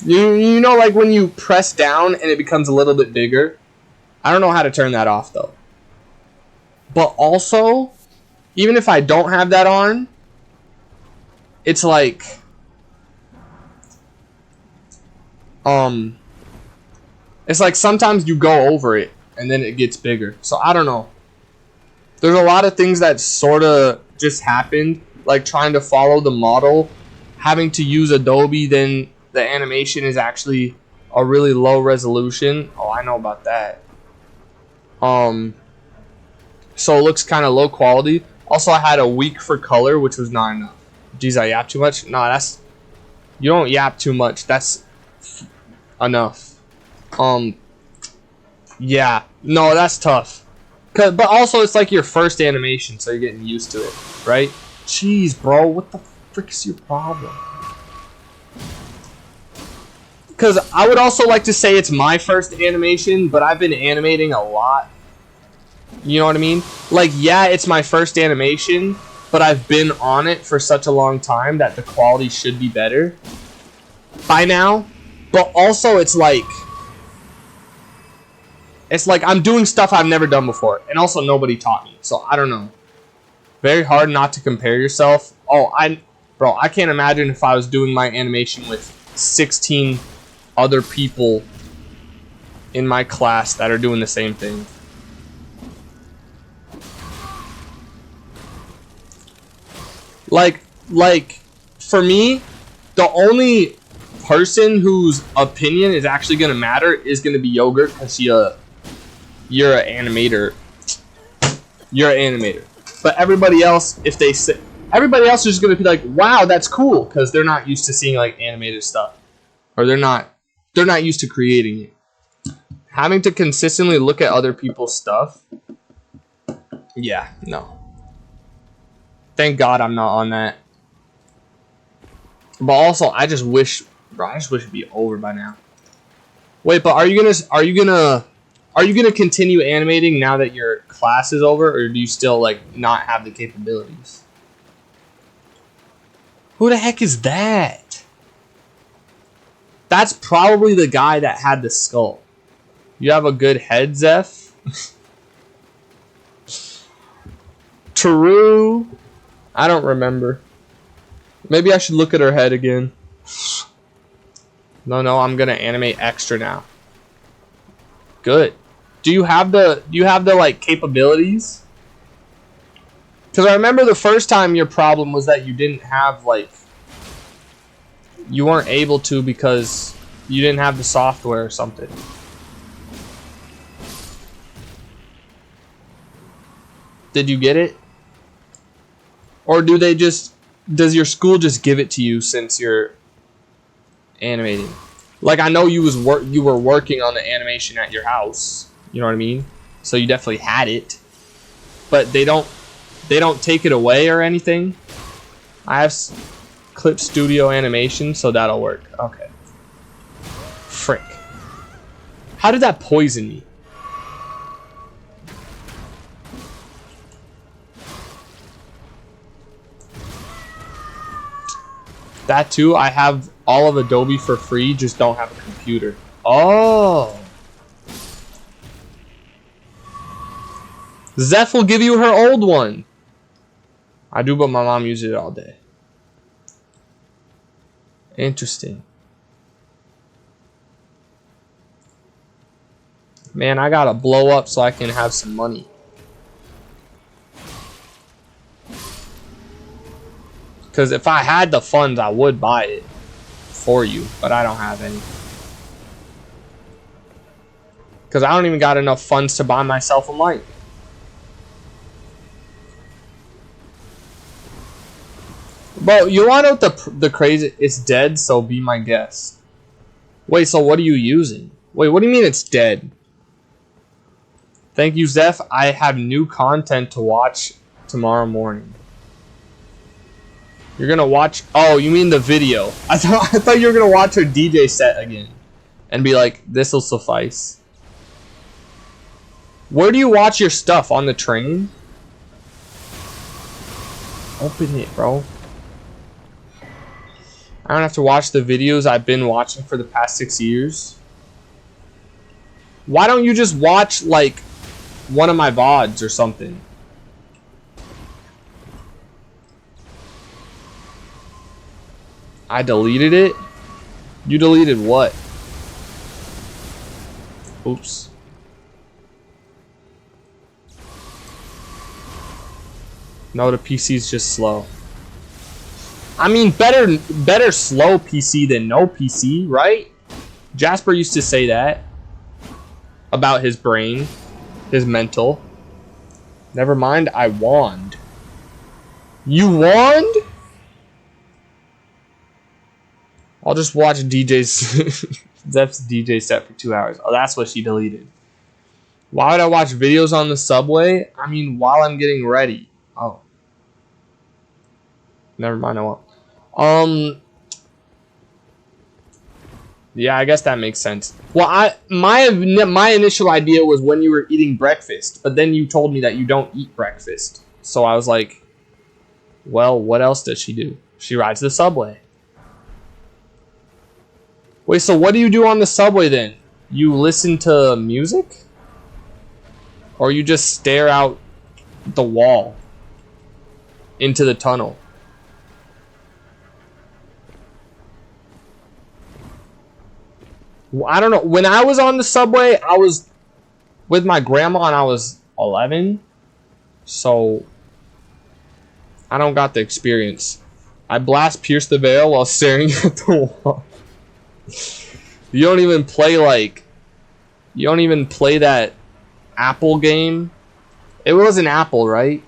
you know, like when you press down and it becomes a little bit bigger. I don't know how to turn that off though. But also, even if I don't have that on, it's like it's like sometimes you go over it and then it gets bigger. So I don't know. There's a lot of things that sort of just happened, like trying to follow the model, having to use Adobe, then the animation is actually a really low resolution. Oh, I know about that. So it looks kind of low quality. Also, I had a week for color, which was not enough. Geez, I yap too much? Nah, that's... You don't yap too much. That's enough. Yeah. No, that's tough. But also, it's like your first animation, so you're getting used to it, right? Jeez, bro, what the frick is your problem? Because I would also like to say it's my first animation, but I've been animating a lot. You know what I mean? Like, yeah, it's my first animation, but I've been on it for such a long time that the quality should be better by now. But also, it's like I'm doing stuff I've never done before, and also nobody taught me, so I don't know. Very hard not to compare yourself. Oh, bro, I can't imagine if I was doing my animation with 16 other people in my class that are doing the same thing. Like for me, the only person whose opinion is actually gonna matter is gonna be Yogurt, because you're an animator. You're an animator. But everybody else, if they say, everybody else is just gonna be like, wow, that's cool, because they're not used to seeing like animated stuff, or they're not used to creating it. Having to consistently look at other people's stuff, yeah, no. Thank God I'm not on that. But also, I just wish it'd be over by now. Wait, but are you gonna continue animating now that your class is over, or do you still like not have the capabilities? Who the heck is that? That's probably the guy that had the skull. You have a good head, Zeph. True. I don't remember. Maybe I should look at her head again. No, I'm gonna animate extra now. Good. Do you have the like capabilities? Because I remember the first time your problem was that you didn't have like, you weren't able to because you didn't have the software or something. Did you get it? Or does your school just give it to you since you're animating? Like, I know you were working on the animation at your house, you know what I mean? So you definitely had it. But they don't take it away or anything. I have Clip Studio animation, so that'll work. Okay. Frick. How did that poison me? That too, I have all of Adobe for free, just don't have a computer. Oh. Zeph will give you her old one. I do, but my mom uses it all day. Interesting. Man, I gotta blow up so I can have some money. Because if I had the funds, I would buy it for you, but I don't have any. Because I don't even got enough funds to buy myself a mic. But you want to know the crazy? It's dead, so be my guest. Wait, so what are you using? Wait, what do you mean it's dead? Thank you, Zeph. I have new content to watch tomorrow morning. You're gonna watch? Oh, you mean the video? I thought you were gonna watch her DJ set again, and be like, "This'll suffice." Where do you watch your stuff? On the train? Open it, bro. I don't have to watch the videos I've been watching for the past 6 years. Why don't you just watch like one of my VODs or something? I deleted it? You deleted what? Oops. No, the PC's just slow. I mean, better slow PC than no PC, right? Jasper used to say that about his brain, his mental. Never mind, I wand. You wand? I'll just watch DJ's Zeph's DJ set for 2 hours. Oh, that's what she deleted. Why would I watch videos on the subway? I mean, while I'm getting ready. Oh. Never mind, I won't. Yeah, I guess that makes sense. Well, my initial idea was when you were eating breakfast, but then you told me that you don't eat breakfast. So I was like, well, what else does she do? She rides the subway. Wait, so what do you do on the subway then? You listen to music? Or you just stare out the wall into the tunnel? I don't know. When I was on the subway, I was with my grandma and I was 11. So I don't got the experience. I blast Pierce the Veil while staring at the wall. You don't even play that Apple game. It was an Apple, right?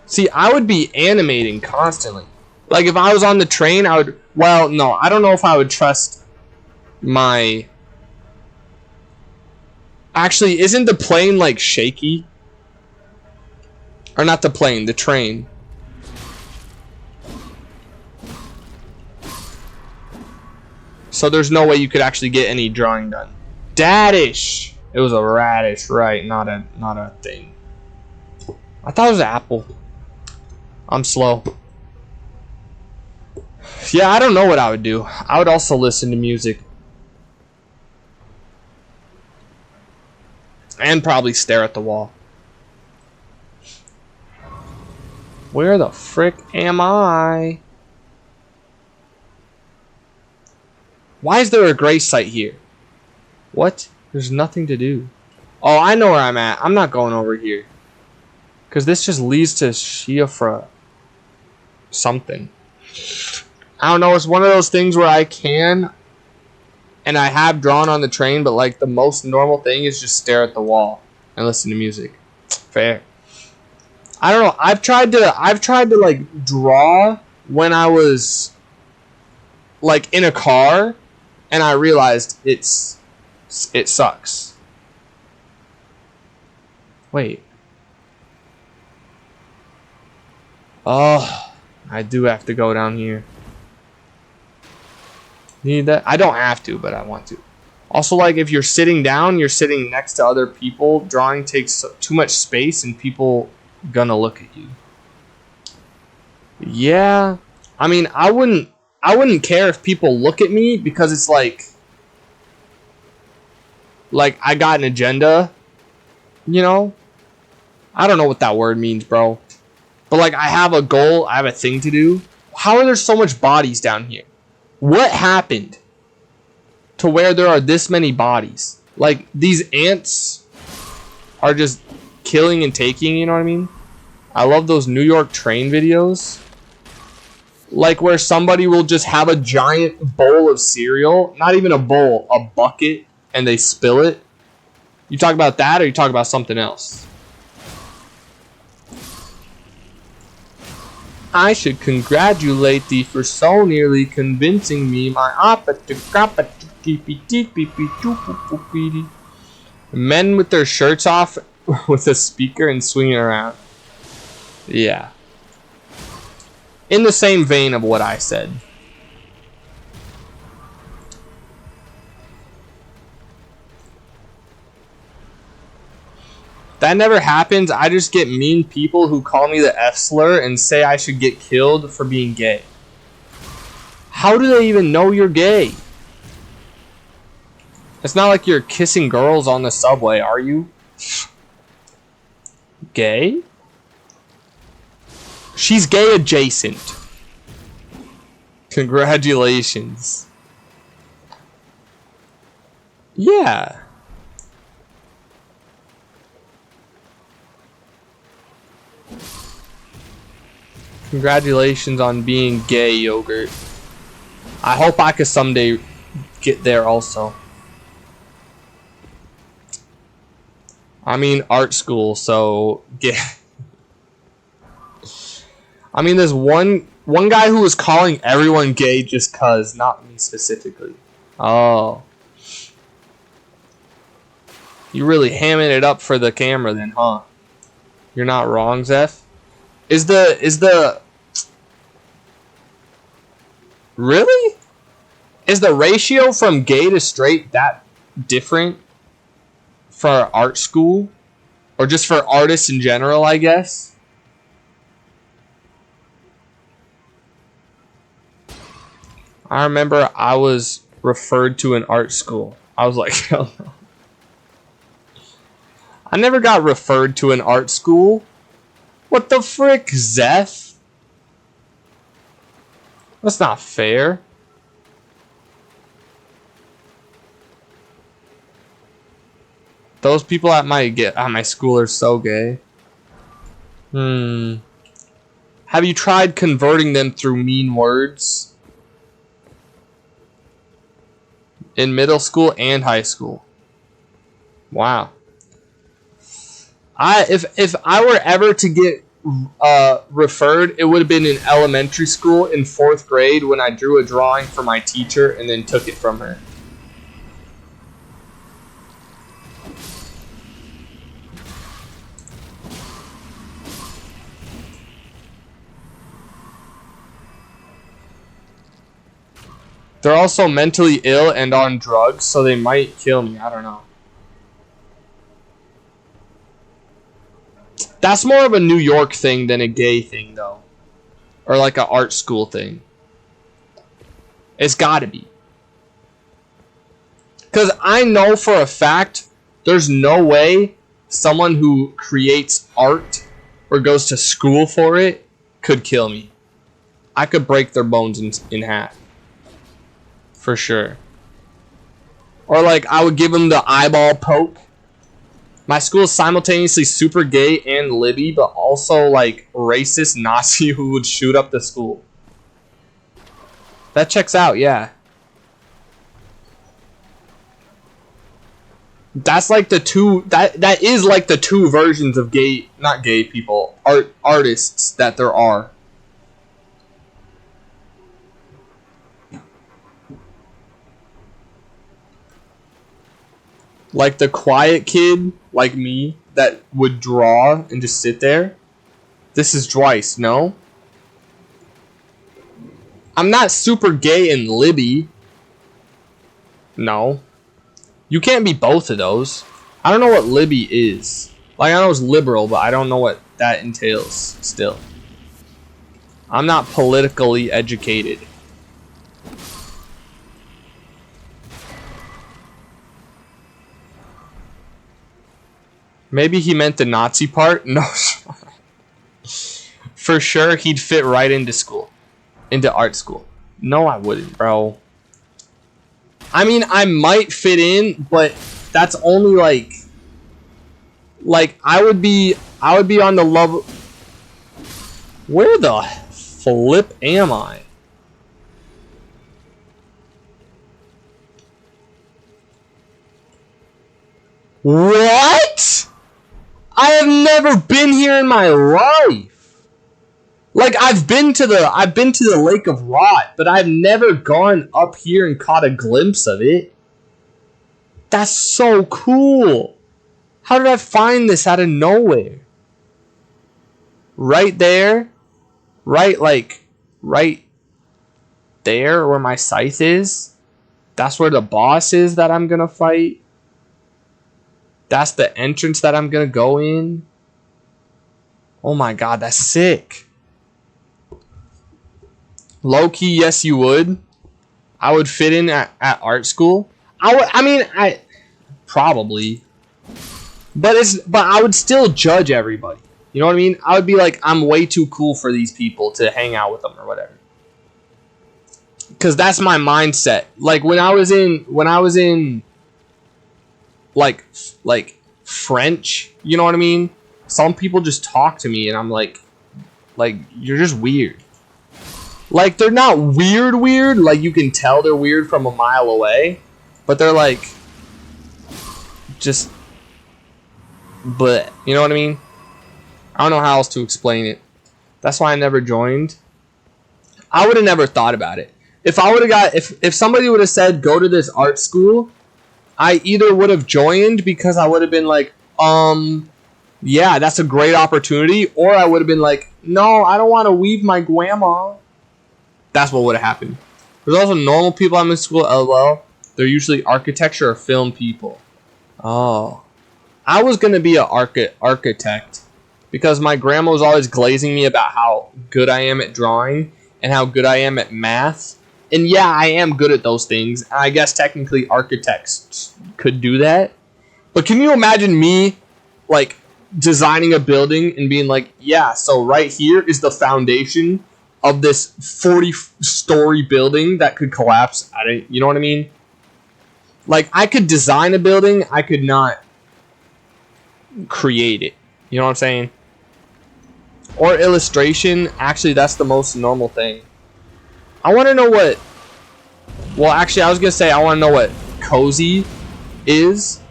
See, I would be animating constantly. Like if I was on the train, I would. Well, no, I don't know if I would trust my. Actually, isn't the plane like shaky? Or not the plane, the train. So there's no way you could actually get any drawing done. Dadish. It was a radish, right? Not a thing. I thought it was Apple. I'm slow. Yeah, I don't know what I would do. I would also listen to music. And probably stare at the wall. Where the frick am I? Why is there a gray site here? What? There's nothing to do. Oh, I know where I'm at. I'm not going over here. Because this just leads to Shiafra something. I don't know. It's one of those things where I can, and I have drawn on the train, but like the most normal thing is just stare at the wall and listen to music. Fair. I don't know. I've tried to like draw when I was like in a car, and I realized it sucks. Wait. Oh, I do have to go down here. Need that? I don't have to, but I want to. Also, like, if you're sitting down, you're sitting next to other people. Drawing takes too much space, and people gonna look at you. Yeah. I mean, I wouldn't care if people look at me, because it's like I got an agenda, you know? I don't know what that word means, bro. But like, I have a goal. I have a thing to do. How are there so much bodies down here? What happened to where there are this many bodies? Like, these ants are just killing and taking, you know what I mean? I love those New York train videos. Like, where somebody will just have a giant bowl of cereal. Not even a bowl, a bucket, and they spill it. You talk about that, or you talk about something else? I should congratulate thee for so nearly convincing me my men with their shirts off with a speaker and swinging around. Yeah. In the same vein of what I said. That never happens. I just get mean people who call me the F slur and say I should get killed for being gay. How do they even know you're gay? It's not like you're kissing girls on the subway, are you? Gay? She's gay adjacent. Congratulations. Yeah. Congratulations on being gay, Yogurt. I hope I could someday get there also. I mean, art school, so get. I mean, there's one guy who was calling everyone gay just cause, not me specifically. Oh. You really hamming it up for the camera then, huh? You're not wrong, Zeph. Is the really? Is the ratio from gay to straight that different for art school? Or just for artists in general, I guess? I remember I was referred to an art school. I was like, hell no. I never got referred to an art school. What the frick, Zeph? That's not fair. Those people at my school are so gay. Have you tried converting them through mean words? In middle school and high school. Wow. If I were ever to get referred, it would have been in elementary school in 4th grade when I drew a drawing for my teacher and then took it from her. They're also mentally ill and on drugs, so they might kill me. I don't know. That's more of a New York thing than a gay thing, though. Or like an art school thing. It's gotta be. Because I know for a fact there's no way someone who creates art or goes to school for it could kill me. I could break their bones in half. For sure. Or like I would give them the eyeball poke. My school is simultaneously super gay and Libby, but also like racist Nazi who would shoot up the school. That checks out, yeah. That's like the two that is like the two versions of gay, not gay people, artists that there are. Like the quiet kid, like me, that would draw and just sit there. This is Dwice, no? I'm not super gay and Libby. No. You can't be both of those. I don't know what Libby is. Like, I know it's liberal, but I don't know what that entails still. I'm not politically educated. Maybe he meant the Nazi part. No. For sure, he'd fit right into school. Into art school. No, I wouldn't, bro. I mean, I might fit in, but that's only like I would be on the level. Where the flip am I? What? I have never been here in my life. Like I've been to the Lake of Rot, but I've never gone up here and caught a glimpse of it. That's so cool. How did I find this out of nowhere? Right there? Right there where my scythe is? That's where the boss is that I'm gonna fight? That's the entrance that I'm gonna go in? Oh my god, that's sick. Low-key, yes you would. I would fit in at art school. I probably. But I would still judge everybody. You know what I mean? I would be like, I'm way too cool for these people to hang out with them or whatever. Cause that's my mindset. Like when I was in like French, you know what I mean? Some people just talk to me and I'm like you're just weird. Like they're not weird, like you can tell they're weird from a mile away, but they're like just but you know what I mean? I don't know how else to explain it. That's why I never joined. I would have never thought about it. If I would have got if somebody would have said go to this art school, I either would have joined because I would have been like, yeah, that's a great opportunity, or I would have been like, no, I don't want to weave my grandma. That's what would have happened. There's also normal people I'm in school, LOL. They're usually architecture or film people. Oh. I was going to be an architect because my grandma was always glazing me about how good I am at drawing and how good I am at math. And yeah, I am good at those things. I guess technically architects could do that. But can you imagine me like designing a building and being like, yeah, so right here is the foundation of this 40-story building that could collapse. You know what I mean? Like I could design a building, I could not create it. You know what I'm saying? Or illustration. Actually, that's the most normal thing. I want to know what... Well, actually, I was going to say I want to know what cozy is.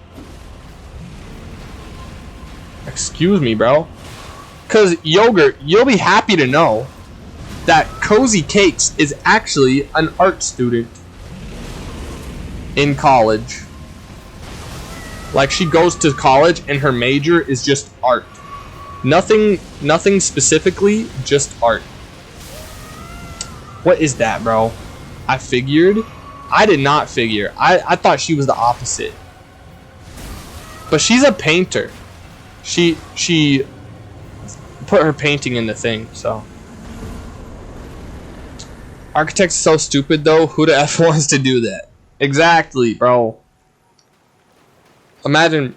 Excuse me, bro. Because, Yogurt, you'll be happy to know that Cozy Cakes is actually an art student in college. Like, she goes to college and her major is just art. Nothing specifically, just art. What is that, bro? I figured. I did not figure. I thought she was the opposite. But she's a painter. She put her painting in the thing, so. Architects so stupid, though. Who the F wants to do that? Exactly, bro. Imagine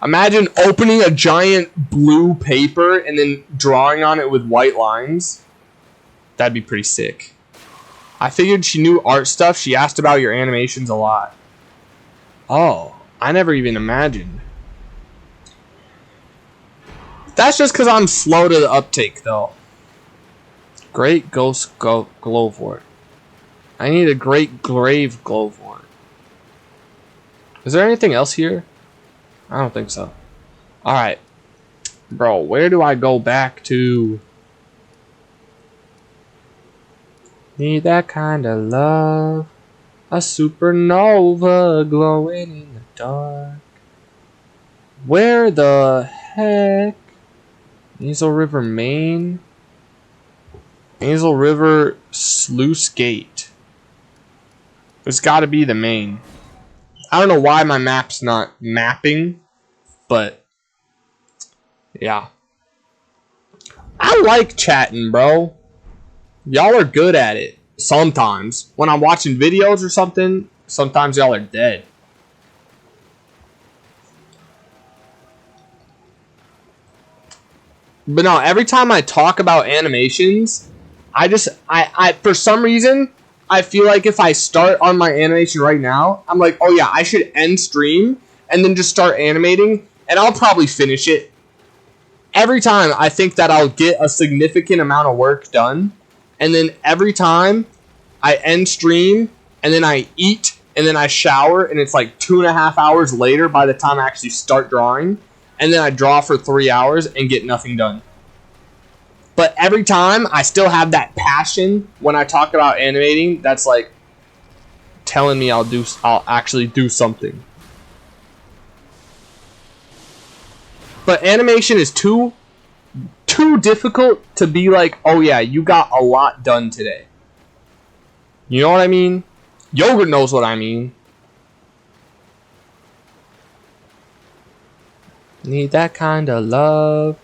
opening a giant blue paper and then drawing on it with white lines. That'd be pretty sick. I figured she knew art stuff. She asked about your animations a lot. Oh, I never even imagined. That's just because I'm slow to the uptake, though. Great Ghost Glowvort. I need a Great Grave Glowvort. Is there anything else here? I don't think so. Alright. Bro, where do I go back to? Need that kind of love. A supernova glowing in the dark. Where the heck? Hazel River, Maine? Hazel River Sluice Gate. It's gotta be the Maine. I don't know why my map's not mapping, but yeah. I like chatting, bro. Y'all are good at it. Sometimes. When I'm watching videos or something, sometimes y'all are dead. But no, every time I talk about animations, I for some reason, I feel like if I start on my animation right now, I'm like, oh yeah, I should end stream and then just start animating, and I'll probably finish it. Every time I think that I'll get a significant amount of work done, and then every time I end stream, and then I eat, and then I shower, and it's like 2.5 hours later by the time I actually start drawing, and then I draw for 3 hours and get nothing done. But every time, I still have that passion when I talk about animating that's like telling me I'll actually do something. But animation is too difficult to be like, oh yeah, you got a lot done today. You know what I mean? Yogurt knows what I mean. Need that kind of love.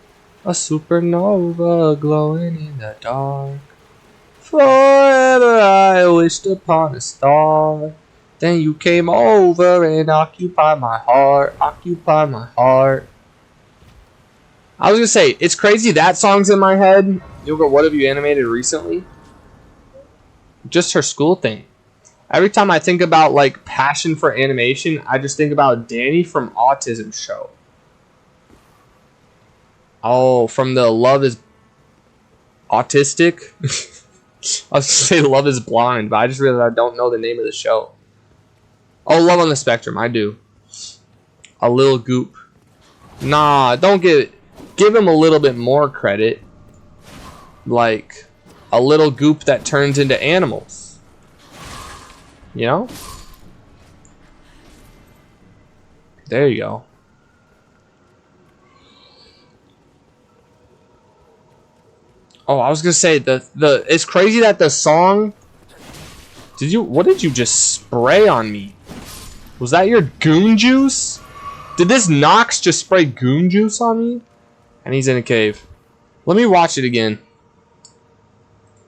A supernova glowing in the dark. Forever I wished upon a star. Then you came over and occupied my heart. Occupied my heart. I was gonna say, it's crazy that song's in my head. Yogurt, what have you animated recently? Just her school thing. Every time I think about like passion for animation, I just think about Danny from Autism Show. Oh, from the Love is Autistic? I was gonna say Love is Blind, but I just realized I don't know the name of the show. Oh, Love on the Spectrum, I do. A little goop. Nah, don't give him a little bit more credit. Like a little goop that turns into animals. You know? There you go. Oh, I was gonna say it's crazy that the song. What did you just spray on me? Was that your goon juice? Did this Nox just spray goon juice on me? And he's in a cave. Let me watch it again.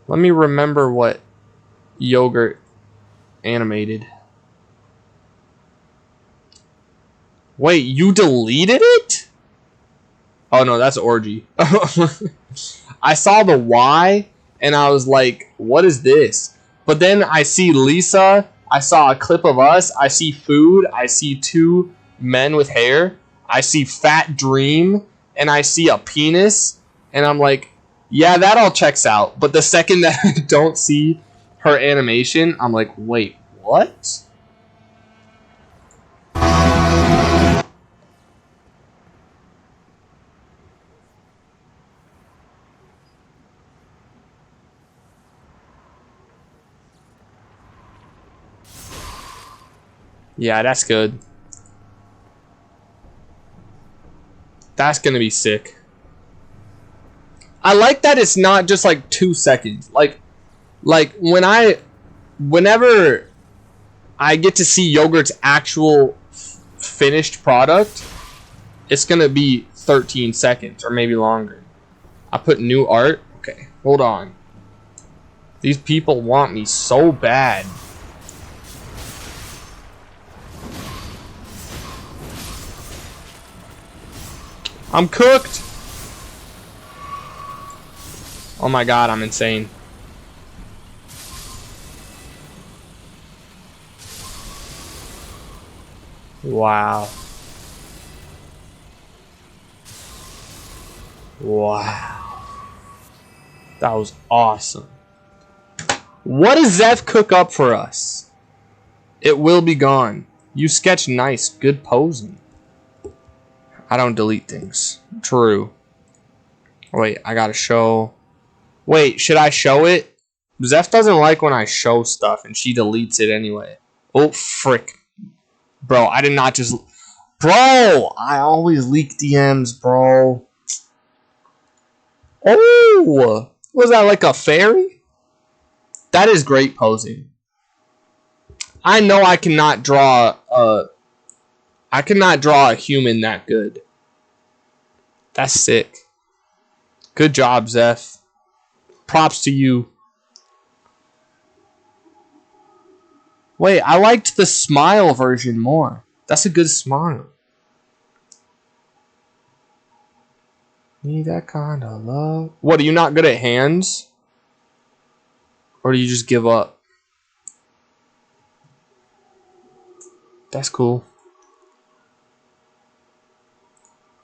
Let me remember what Yogurt animated. Wait, you deleted it? Oh no, that's Orgy. I saw the Y and I was like, what is this? But then I see Lisa, I saw a clip of us, I see food, I see 2 men with hair, I see Fat Dream, and I see a penis, and I'm like, yeah, that all checks out. But the second that I don't see her animation, I'm like, wait, what? Yeah, that's good. That's gonna be sick. I like that it's not just like 2 seconds. Like whenever I get to see Yogurt's actual finished product, it's gonna be 13 seconds or maybe longer. I put new art. Okay, hold on. These people want me so bad. I'm cooked. Oh my god, I'm insane. Wow. Wow. That was awesome. What does Zeph cook up for us? It will be gone. You sketch nice. Good posing. I don't delete things. True. Wait, I gotta show. Wait, should I show it? Zeph doesn't like when I show stuff and she deletes it anyway. Oh, frick. Bro, I did not just... Bro! I always leak DMs, bro. Oh! Was that like a fairy? That is great posing. I know I cannot draw a human that good. That's sick. Good job, Zeph. Props to you. Wait, I liked the smile version more. That's a good smile. Need that kind of love. What, are you not good at hands? Or do you just give up? That's cool.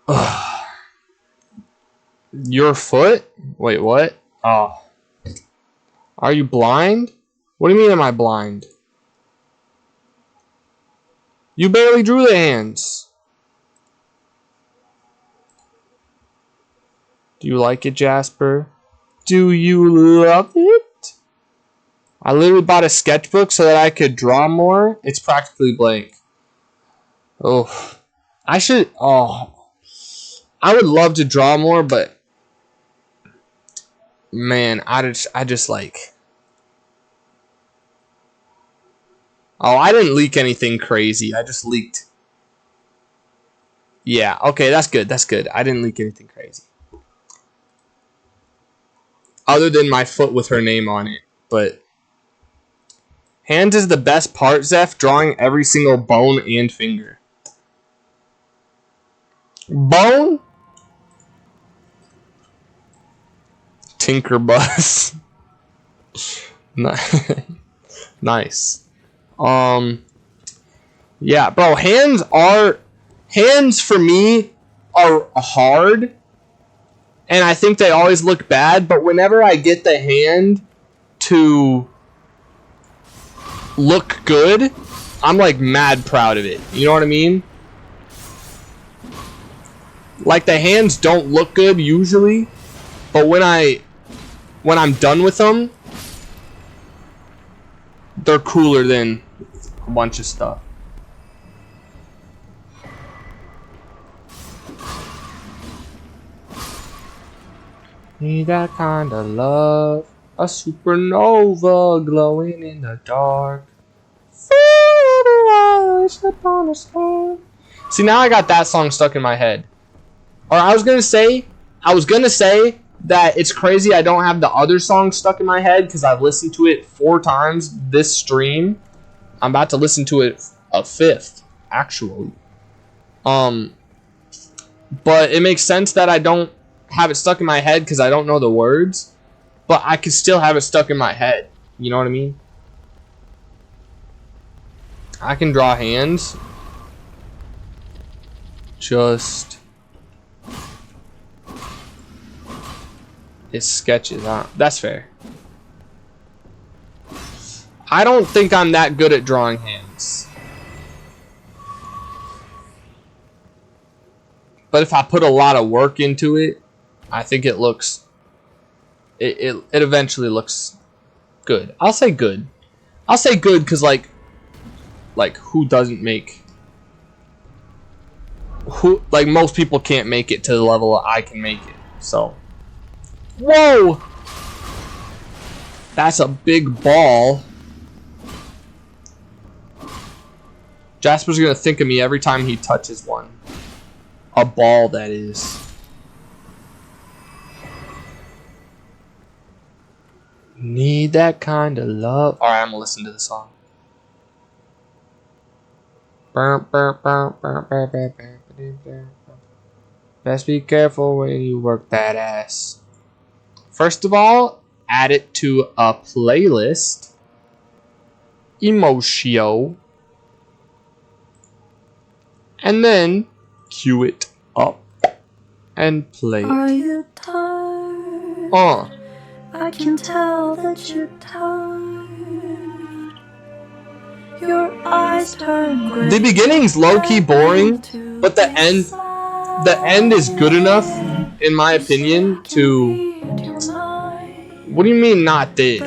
Ugh. Your foot? Wait, what? Oh. Are you blind? What do you mean am I blind? You barely drew the hands. Do you like it, Jasper? Do you love it? I literally bought a sketchbook so that I could draw more. It's practically blank. Oh. I should... Oh. I would love to draw more, but... Man, I just like... Oh, I didn't leak anything crazy. I just leaked... Yeah, okay, that's good. That's good. I didn't leak anything crazy. Other than my foot with her name on it. But... Hands is the best part, Zeph. Drawing every single bone and finger. Bone? Tinkerbus. Nice. Yeah, bro, hands for me are hard, and I think they always look bad, but whenever I get the hand to look good, I'm like mad proud of it. You know what I mean? Like, the hands don't look good usually, but when I'm done with them, they're cooler than a bunch of stuff. Need that kind of love, a supernova glowing in the dark. See, now I got that song stuck in my head. Or I was gonna say that it's crazy I don't have the other song stuck in my head because I've listened to it 4 times this stream. I'm about to listen to it a 5th, actually. But it makes sense that I don't have it stuck in my head because I don't know the words. But I can still have it stuck in my head. You know what I mean? I can draw hands. Just... It's sketches, huh? That's fair. I don't think I'm that good at drawing hands. But if I put a lot of work into it, I think it looks... It eventually looks good. I'll say good. I'll say good because, like who doesn't make... Like, most people can't make it to the level I can make it. So... Whoa! That's a big ball. Jasper's gonna think of me every time he touches one. A ball, that is. Need that kind of love. Alright, I'm gonna listen to the song. Best be careful when you work that ass. First of all, add it to a playlist. Emotio. And then cue it up and play it. Are you tired? I can tell that you're tired. Your eyes turn gray. The beginning's low-key boring, but the end is good enough, in my opinion, to... What do you mean not this?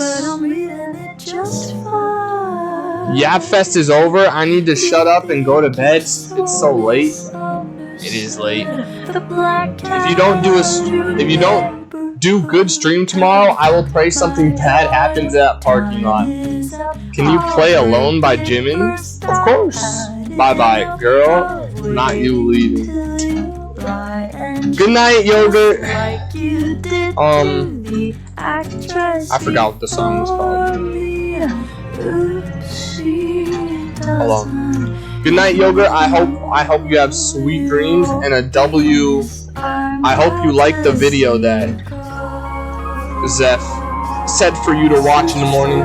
Yapfest is over. I need to shut up and go to bed. It's so late. It is late. If you don't do good stream tomorrow, I will pray something bad happens at that parking lot. Can you play Alone by Jimin? Of course. Bye bye, girl. Not you leaving. Good night, Yogurt. I forgot what the song was called. Hold on. Good night, Yogurt. I hope you have sweet dreams and a W I hope you liked the video that Zeph said for you to watch in the morning.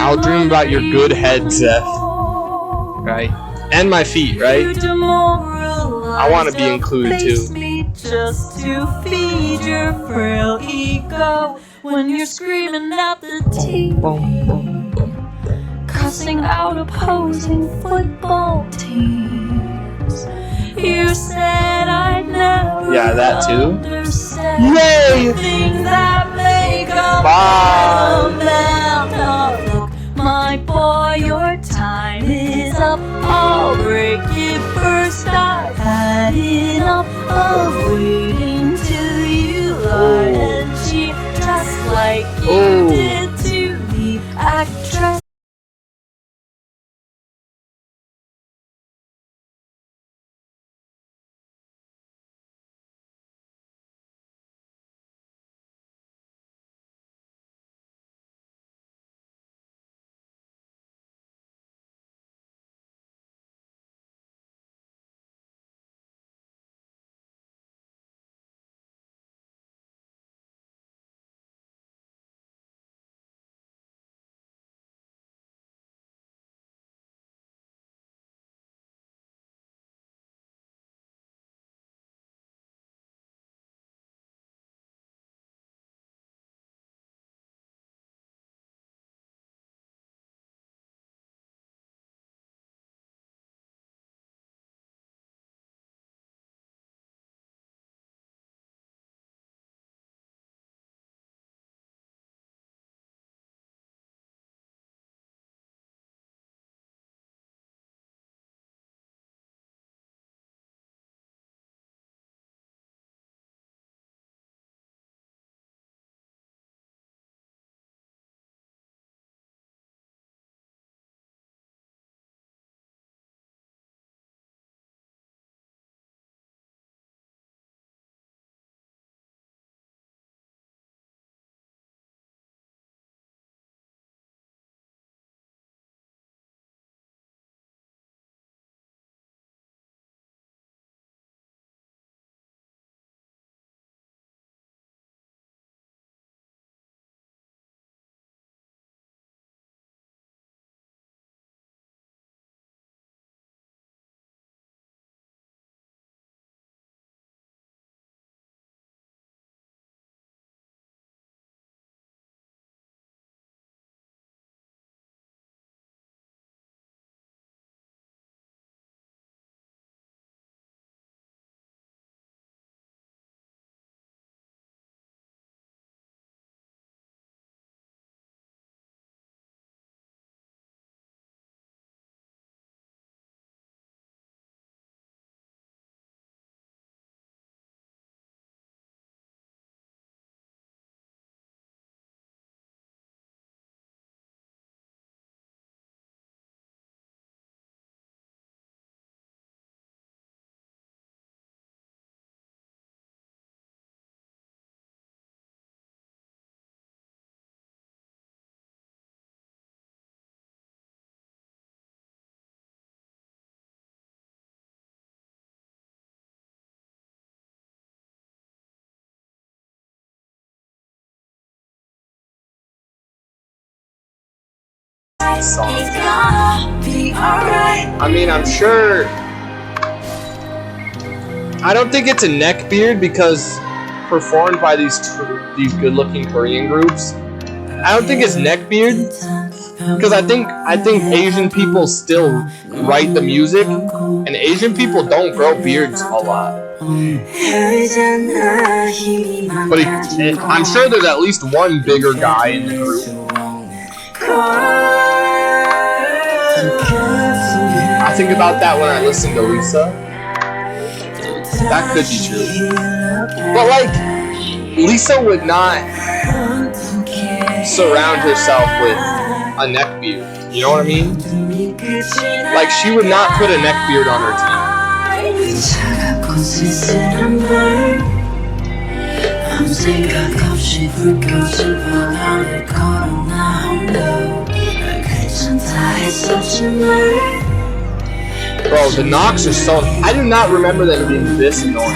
I'll dream about your good head, Zeph. Right? And my feet, right? I want to be included too. Just to feed your frail ego when you're screaming at the TV, cussing out opposing football teams. You said I'd never that too. understand Yay! the things that make a Bye. man. Look, my boy, your time is up. I'll break it first. I've had enough of waiting till you lie and cheat just like you did to the actress. I mean, I'm sure. I don't think it's a neck beard because performed by these good-looking Korean groups. I don't think it's neck beard because I think Asian people still write the music, and Asian people don't grow beards a lot. But I'm sure there's at least one bigger guy in the group. I think about that when I listen to Lisa. That could be true. But like, Lisa would not surround herself with a neck beard. You know what I mean? Like, she would not put a neck beard on her team. Bro, the knocks are so... I do not remember them being this annoying.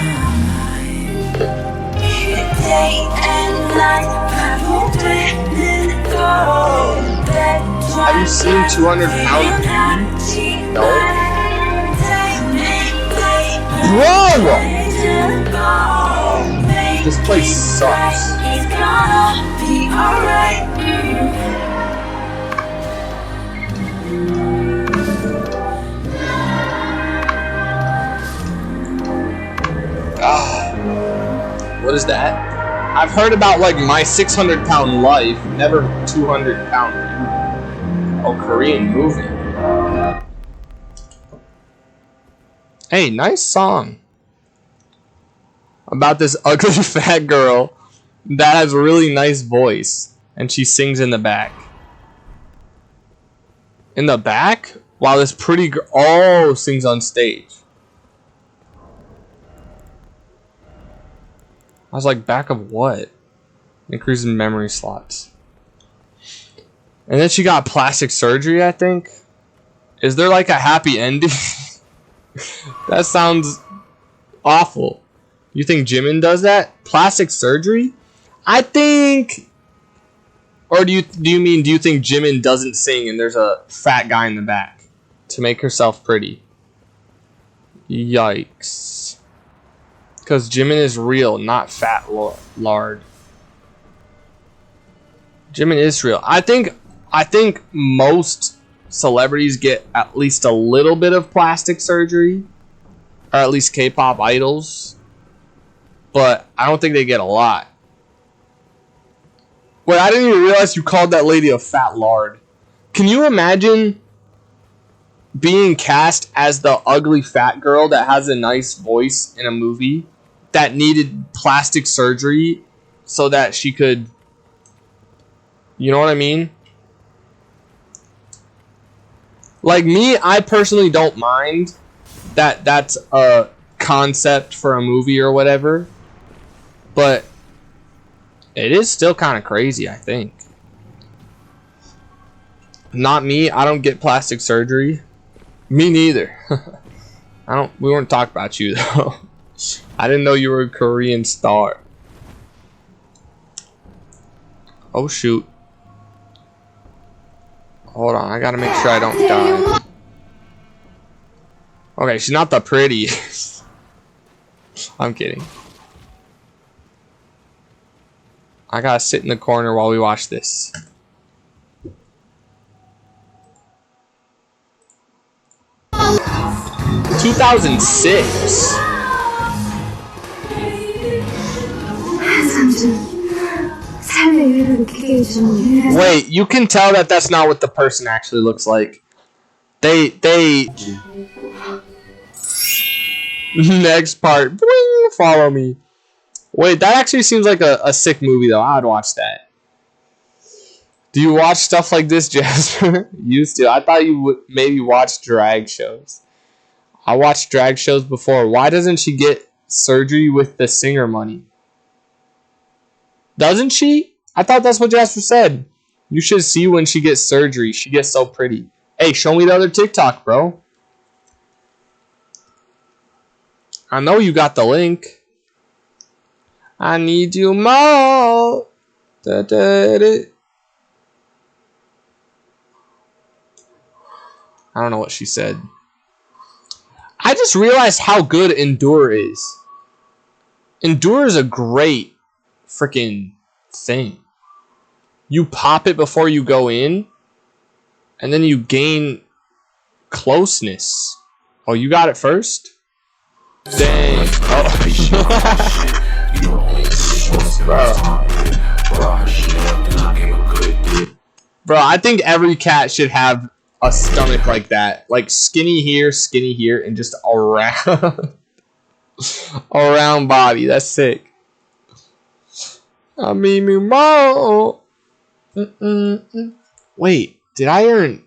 Have you seen 200 pounds? No. Bro! This place sucks. What is that? I've heard about like My 600-Pound Life, never 200-pound. Oh, Korean movie. Hey, nice song. About this ugly fat girl that has a really nice voice, and she sings in the back. In the back? Wow, this pretty girl. Oh, sings on stage. I was like, back of what? Increasing memory slots. And then she got plastic surgery, I think. Is there like a happy ending? That sounds awful. You think Jimin does that? Plastic surgery? I think... Or do you think Jimin doesn't sing and there's a fat guy in the back to make herself pretty? Yikes. Because Jimin is real, not fat lard. Jimin is real. I think most celebrities get at least a little bit of plastic surgery, or at least K-pop idols, but I don't think they get a lot. Wait, I didn't even realize you called that lady a fat lard. Can you imagine being cast as the ugly fat girl that has a nice voice in a movie that needed plastic surgery so that she could, you know what I mean? Like me, I personally don't mind that that's a concept for a movie or whatever, but it is still kind of crazy, I think. Not me, I don't get plastic surgery. Me neither. We weren't talking about you though. I didn't know you were a Korean star. Oh shoot. Hold on, I gotta make sure I don't die. Okay, she's not the prettiest. I'm kidding. I gotta sit in the corner while we watch this. (2006) Wait, you can tell that that's not what the person actually looks like. They next part. Boing, follow me. Wait, that actually seems like a sick movie though. I'd watch that. Do you watch stuff like this, Jasper? Used to. I thought you would maybe watch drag shows. I watched drag shows before. Why doesn't she get surgery with the singer money? Doesn't she? I thought that's what Jasper said. You should see when she gets surgery. She gets so pretty. Hey, show me the other TikTok, bro. I know you got the link. I need you more. Da, da, da. I don't know what she said. I just realized how good Endure is. Endure is a great freaking thing. You pop it before you go in, and then you gain closeness. Oh, you got it first? Dang. Oh. Bro, I think every cat should have a stomach like that. Like skinny here, and just around around body. That's sick. I mean, more. Wait, did I earn?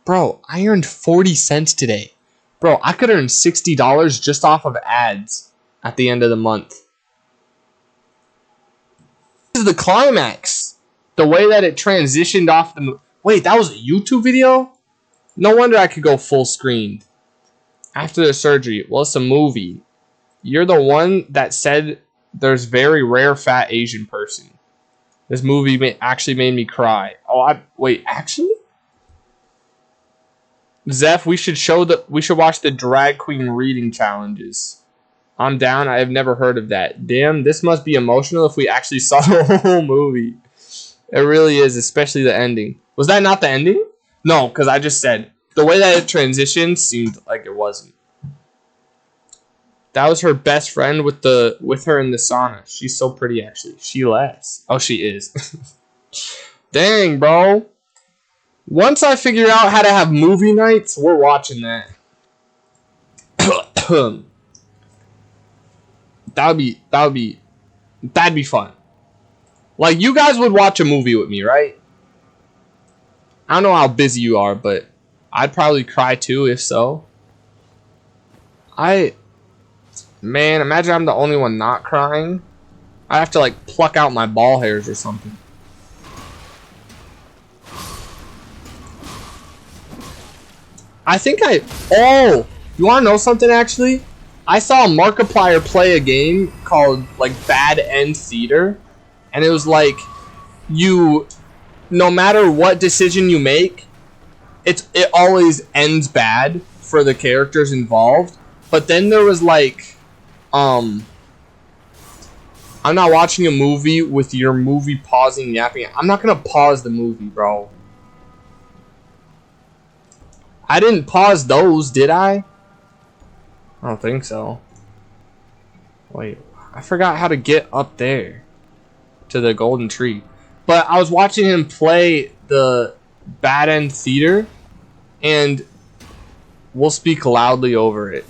Bro, I earned 40 cents today. Bro, I could earn $60 just off of ads at the end of the month. This is the climax. The way that it transitioned off the... Wait, that was a YouTube video? No wonder I could go full screen. After the surgery. Well, it's a movie. You're the one that said there's very rare fat Asian person. This movie actually made me cry. Oh, wait, actually? Zeph, we should watch the drag queen reading challenges. I'm down. I have never heard of that. Damn, this must be emotional if we actually saw the whole movie. It really is, especially the ending. Was that not the ending? No, because I just said the way that it transitioned seemed like it wasn't. That was her best friend with her in the sauna. She's so pretty, actually. She less. Oh, she is. Dang, bro. Once I figure out how to have movie nights, we're watching that. That'd be fun. Like, you guys would watch a movie with me, right? I don't know how busy you are, but I'd probably cry too, if so. Man, imagine I'm the only one not crying. I have to, like, pluck out my ball hairs or something. I think oh! You wanna know something, actually? I saw Markiplier play a game called, like, Bad End Theater. And it was like, no matter what decision you make, it always ends bad for the characters involved. But then there was like, I'm not watching a movie with your movie pausing, yapping. I'm not gonna pause the movie, bro. I didn't pause those, did I? I don't think so. Wait, I forgot how to get up there to the golden tree. But I was watching him play the Bad End Theater, and we'll speak loudly over it.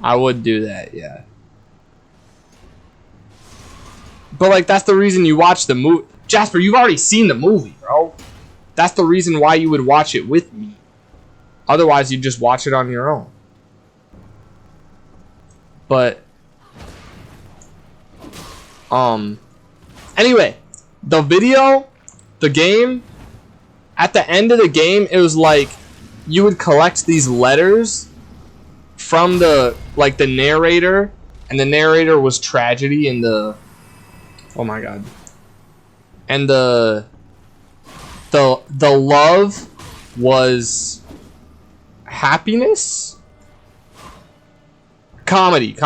I would do that, yeah. But, like, that's the reason you watch the movie. Jasper, you've already seen the movie, bro. That's the reason why you would watch it with me. Otherwise, you'd just watch it on your own. But, anyway, the video, the game, at the end of the game, it was like you would collect these letters from the narrator, and the narrator was tragedy, and oh my god, and the love was happiness, comedy,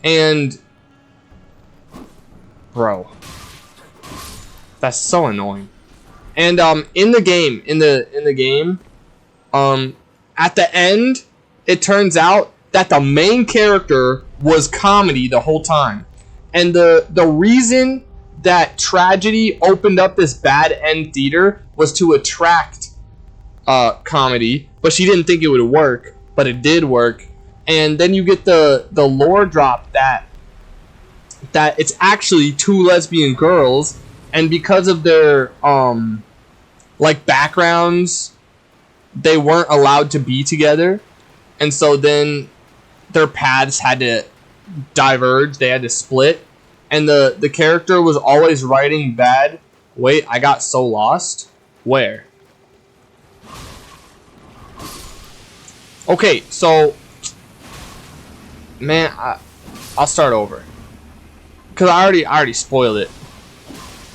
and bro, that's so annoying. And in the game, at the end, it turns out that the main character was comedy the whole time. And the reason that tragedy opened up this Bad End Theater was to attract comedy, but she didn't think it would work, but it did work. And then you get the lore drop that it's actually two lesbian girls, and because of their backgrounds, they weren't allowed to be together, and so then their paths had to diverge, they had to split, and the character was always writing bad. Wait, I got so lost. Where? Okay, so man, I'll start over, cause I already spoiled it.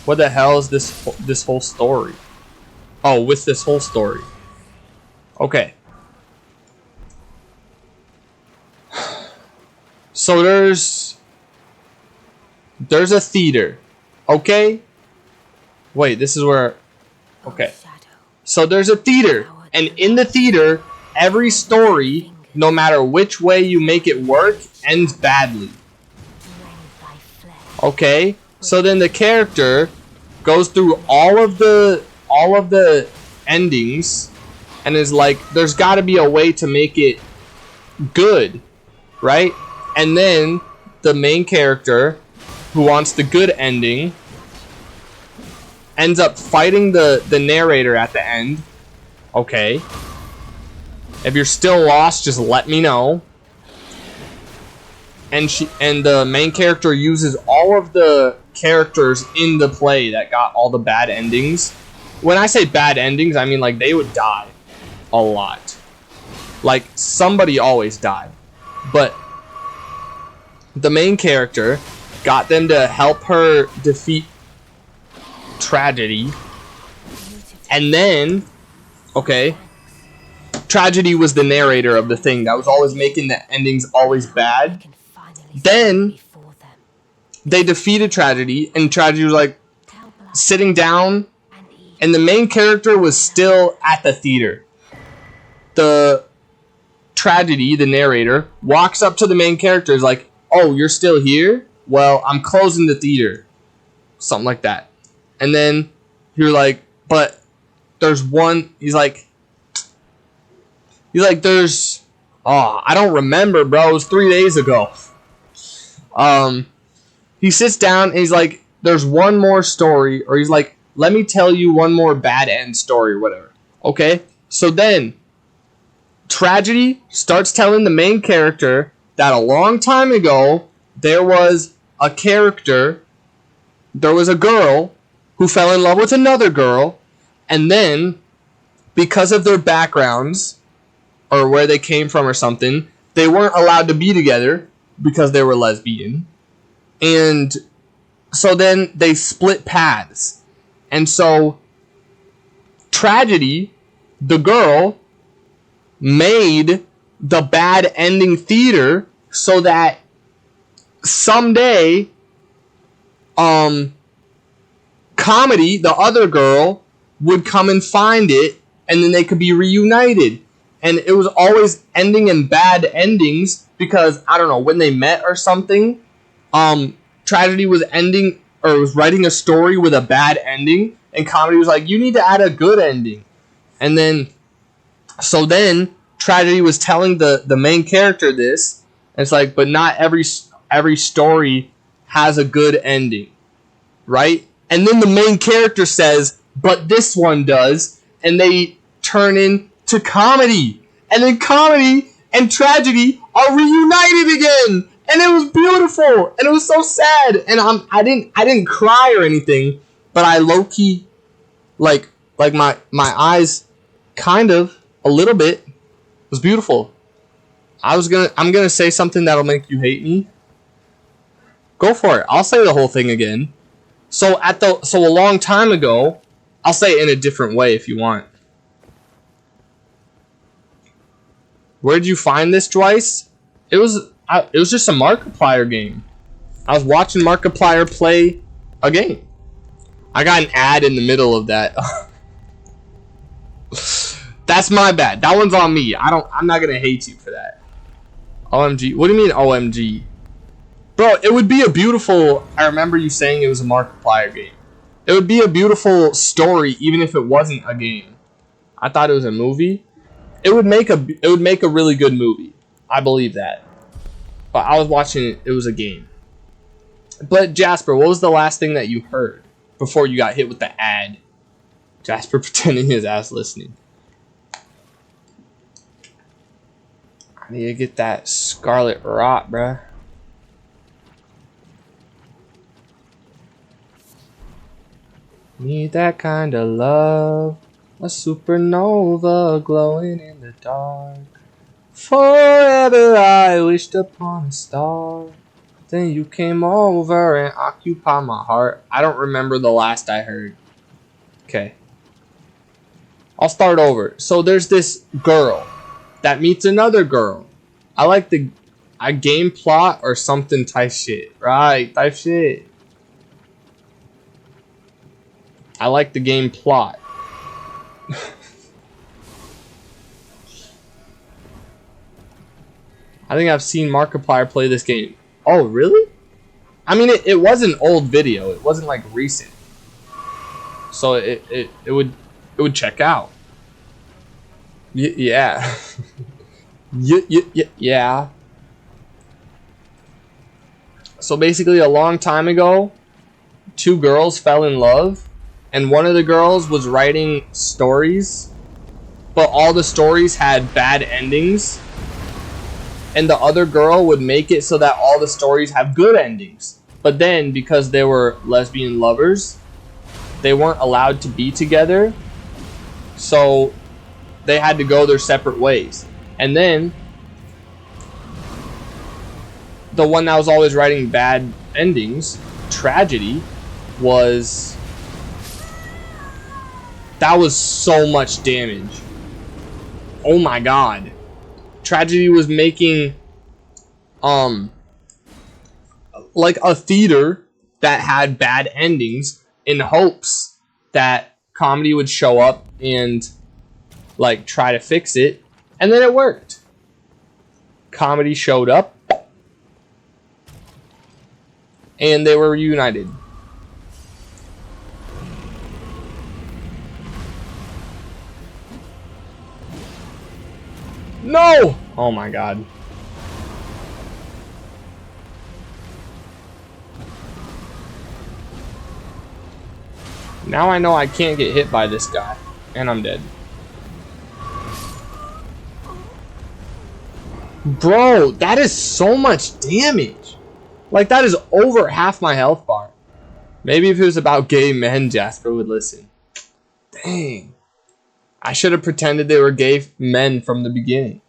What the hell is this whole story? Oh, with this whole story. Okay. So there's a theater. Okay? Wait, this is where... Okay. So there's a theater. And in the theater, every story, no matter which way you make it work, ends badly. Okay? So then the character goes through all of the endings and is like, there's got to be a way to make it good, right? And then the main character, who wants the good ending, ends up fighting the narrator at the end. Okay. If you're still lost, just let me know. And the main character uses all of the characters in the play that got all the bad endings. When I say bad endings, I mean like they would die a lot. Like, somebody always died. But the main character got them to help her defeat Tragedy. And then, okay, Tragedy was the narrator of the thing that was always making the endings always bad. Then they defeated Tragedy, and Tragedy was like sitting down, and the main character was still at the theater. The Tragedy, the narrator, walks up to the main character, is like, "Oh, you're still here? Well, I'm closing the theater." Something like that. And then you're like, "But there's one," he's like, "There's, oh, I don't remember, bro. It was 3 days ago." He sits down and he's like, "There's one more story," or he's like, "Let me tell you one more bad end story," or whatever. Okay? So then Tragedy starts telling the main character that a long time ago there was a girl who fell in love with another girl, and then because of their backgrounds or where they came from or something, they weren't allowed to be together because they were lesbian. And so then they split paths. And so Tragedy, the girl, made the bad ending theater so that someday Comedy, the other girl, would come and find it, and then they could be reunited. And it was always ending in bad endings because, I don't know, when they met or something, Tragedy was ending, or was writing a story with a bad ending, and Comedy was like, "You need to add a good ending." And then, so then Tragedy was telling the main character this, and it's like, but not every story has a good ending, right? And then the main character says, "But this one does," and they turn into Comedy, and then Comedy and Tragedy are reunited again, and it was beautiful, and it was so sad, and I didn't cry or anything, but I low key, like my eyes, kind of a little bit. It was beautiful. I'm gonna say something that'll make you hate me. Go for it. I'll say the whole thing again. So a long time ago, I'll say it in a different way if you want. Where'd you find this, Dwice? It was just a Markiplier game. I was watching Markiplier play a game. I got an ad in the middle of that. That's my bad. That one's on me. I'm not gonna hate you for that. OMG. What do you mean OMG? Bro, it would be a beautiful... I remember you saying it was a Markiplier game. It would be a beautiful story even if it wasn't a game. I thought it was a movie. It would make a really good movie. I believe that. But I was watching it. It was a game. But Jasper, what was the last thing that you heard before you got hit with the ad? Jasper pretending his ass listening. I need to get that Scarlet Rot, bruh. Need that kind of love. A supernova glowing in the dark. Forever I wished upon a star. Then you came over and occupied my heart. I don't remember the last I heard. Okay. I'll start over. So there's this girl that meets another girl. I like a game plot or something type shit. Right, type shit. I like the game plot. I think I've seen Markiplier play this game. Oh, really? I mean, it was an old video. It wasn't like recent. So it would check out. Yeah. Yeah. So basically, a long time ago, two girls fell in love, and one of the girls was writing stories, but all the stories had bad endings. And the other girl would make it so that all the stories have good endings. But then, because they were lesbian lovers, they weren't allowed to be together. So they had to go their separate ways. And then the one that was always writing bad endings, Tragedy, that was so much damage. Oh my god. Tragedy was making like a theater that had bad endings in hopes that comedy would show up and like try to fix it, and then it worked. Comedy showed up and they were reunited. No! Oh my god. Now I know I can't get hit by this guy. And I'm dead. Bro, that is so much damage. Like, that is over half my health bar. Maybe if it was about gay men, Jasper would listen. Dang. I should have pretended they were gay men from the beginning.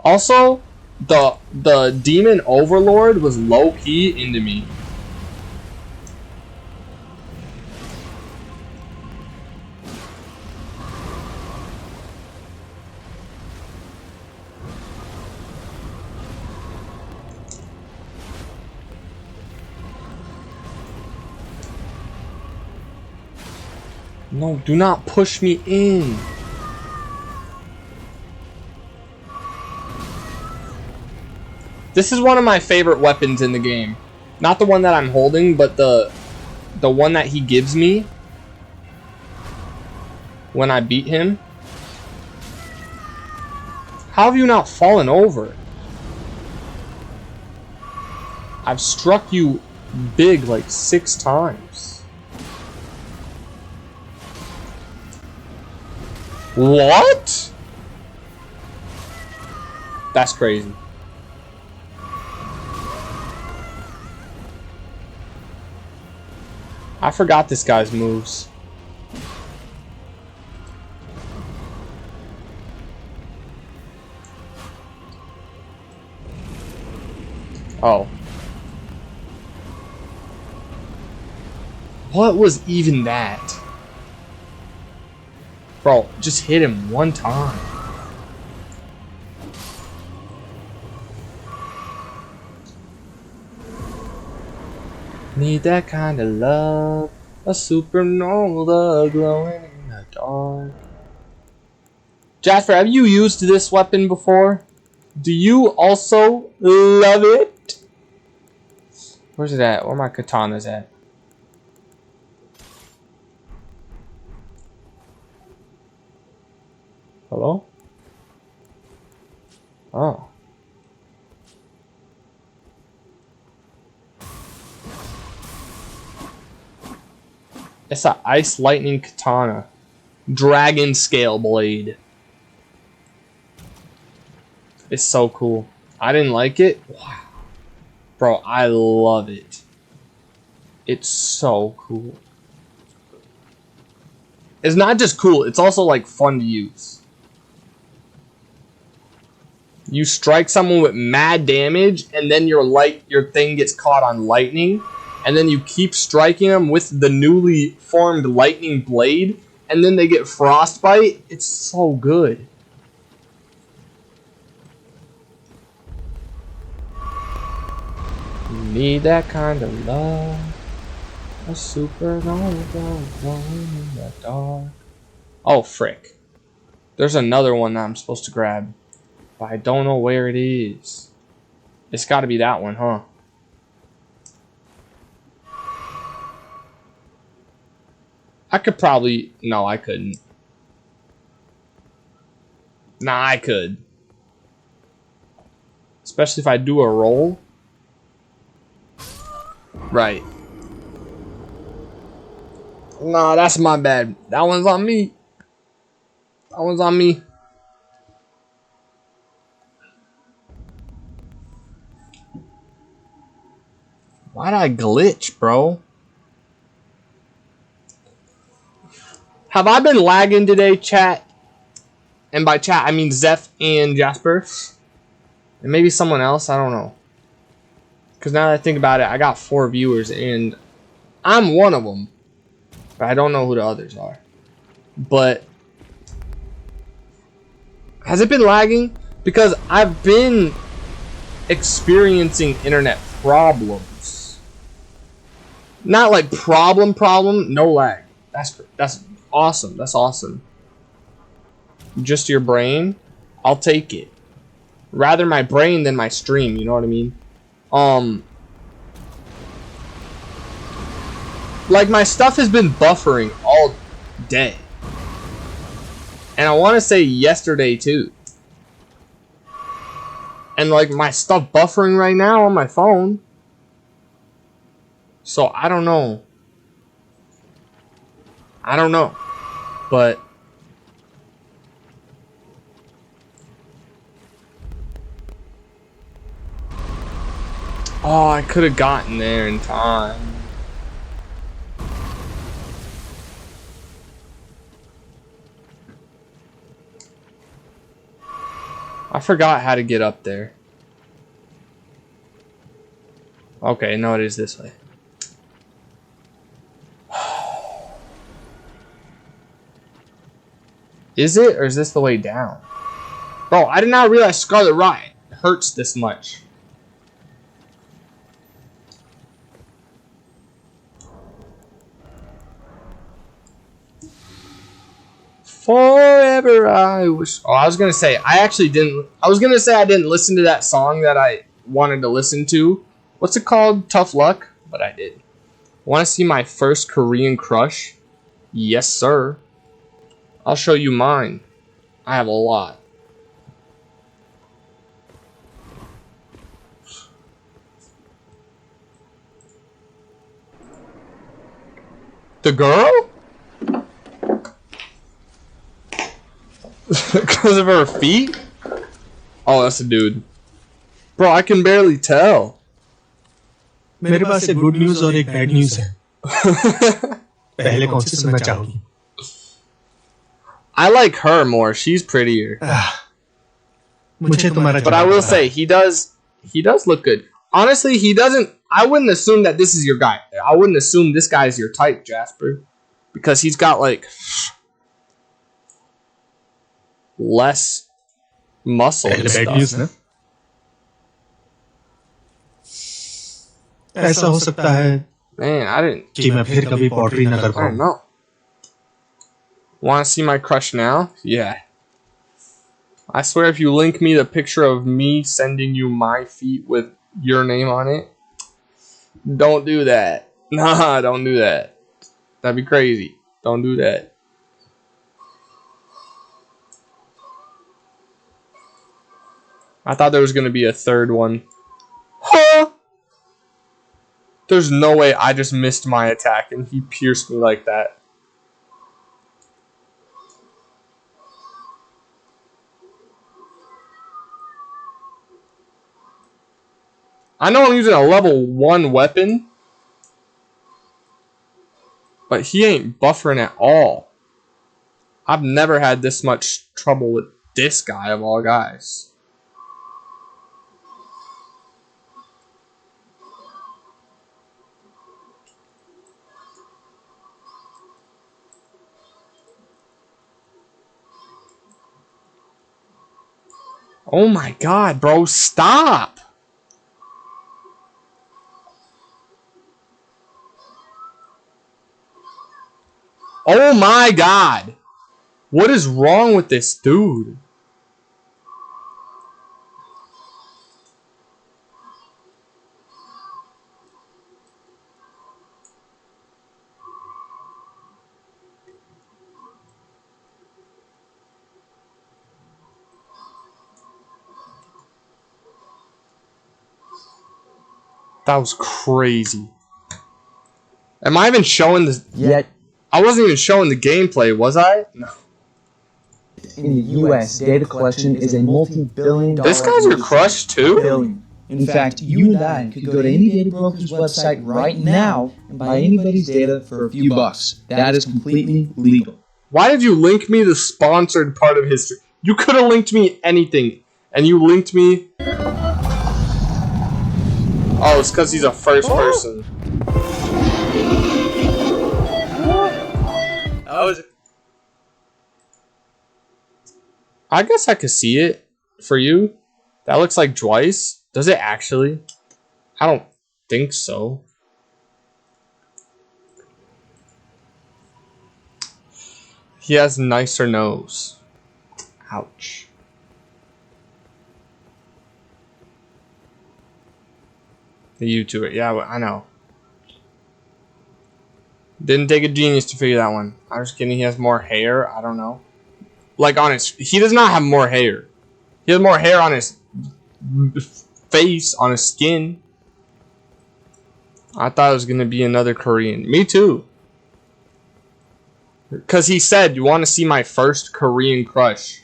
Also, the demon overlord was low-key into me. No, do not push me in. This is one of my favorite weapons in the game. Not the one that I'm holding, but the one that he gives me when I beat him. How have you not fallen over? I've struck you big like 6 times. What? That's crazy. I forgot this guy's moves. Oh. What was even that? Bro, just hit him one time. Need that kind of love, a supernova glowing in the dark. Jasper, have you used this weapon before? Do you also love it? Where's it at? Where my katana's at? Hello? Oh. It's an ice lightning katana. Dragon scale blade. It's so cool. I didn't like it. Wow. Bro, I love it. It's so cool. It's not just cool, it's also like fun to use. You strike someone with mad damage, and then your thing gets caught on lightning, and then you keep striking them with the newly formed lightning blade, and then they get frostbite. It's so good. You need that kind of love, a supernova glowing in the dark. Oh frick! There's another one that I'm supposed to grab, but I don't know where it is. It's got to be that one, huh? I could probably... No, I couldn't. Nah, I could. Especially if I do a roll. Right. Nah, that's my bad. That one's on me. That one's on me. Why'd I glitch, bro? Have I been lagging today, chat? And by chat, I mean Zeph and Jasper. And maybe someone else, I don't know. Because now that I think about it, I got 4 viewers, and I'm one of them. But I don't know who the others are. But has it been lagging? Because I've been experiencing internet problems. Not like problem, no lag. That's awesome. That's awesome. Just your brain, I'll take it. Rather my brain than my stream, you know what I mean? Like my stuff has been buffering all day. And I want to say yesterday too. And like my stuff buffering right now on my phone. So I don't know. But oh, I could have gotten there in time. I forgot how to get up there. Okay, no, it is this way. Is it, or is this the way down? Bro, I did not realize Scarlet Riot hurts this much. Forever I wish. Oh, I was gonna say I didn't listen to that song that I wanted to listen to. What's it called? Tough Luck? But I did. Want to see my first Korean crush? Yes, sir. I'll show you mine. I have a lot. The girl? Because of her feet? Oh, that's a dude. Bro, I can barely tell. मेरे पास एक good news और एक bad news है. पहले कौन सी सुनना चाहोगी? I like her more. She's prettier. But I will say he does look good. Honestly, he doesn't. I wouldn't assume that this is your guy. I wouldn't assume this guy is your type, Jasper, because he's got like less muscle and stuff. ऐसा हो सकता है. Man, I didn't. कि मैं फिर कभी pottery न कर पाऊँ. I don't know. Want to see my crush now? Yeah. I swear if you link me the picture of me sending you my feet with your name on it, don't do that. Nah, don't do that. That'd be crazy. Don't do that. I thought there was going to be a third one. Huh? There's no way I just missed my attack and he pierced me like that. I know I'm using a level 1 weapon, but he ain't buffering at all. I've never had this much trouble with this guy of all guys. Oh my god, bro, stop! Oh my god! What is wrong with this dude? That was crazy. Am I even showing this? Yet, I wasn't even showing the gameplay, was I? No. in the U.S., data collection is a multi-billion-dollar. This guy's your crush too? Billion. In fact, you and I could go to any data broker's website right now and buy anybody's data for a few bucks. That is completely legal. Why did you link me the sponsored part of history? You could have linked me anything, and you linked me. Oh, it's because he's a first person. I guess I could see it for you. That looks like Dwice. Does it actually? I don't think so. He has nicer nose. Ouch. The YouTuber. Yeah, I know. Didn't take a genius to figure that one. I'm just kidding. He has more hair. I don't know. Like on his... He does not have more hair. He has more hair on his face, on his skin. I thought it was going to be another Korean. Me too. Because he said, you want to see my first Korean crush.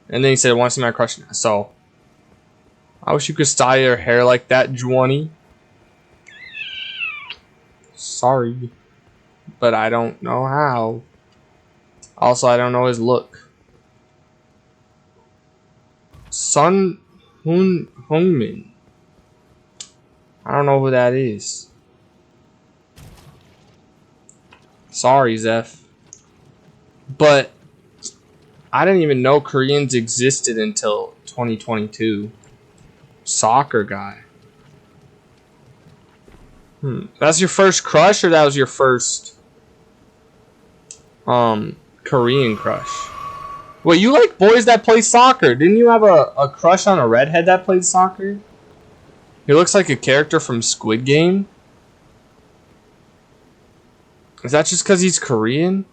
And then he said, I want to see my crush now. So, I wish you could style your hair like that, Juani. Sorry. But I don't know how. Also, I don't know his look. Sun Hongmin. I don't know who that is. Sorry, Zeph. But I didn't even know Koreans existed until 2022. Soccer guy. That's your first crush, or that was your first Korean crush? Wait, you like boys that play soccer? Didn't you have a crush on a redhead that played soccer? He looks like a character from Squid Game. Is that just because he's Korean?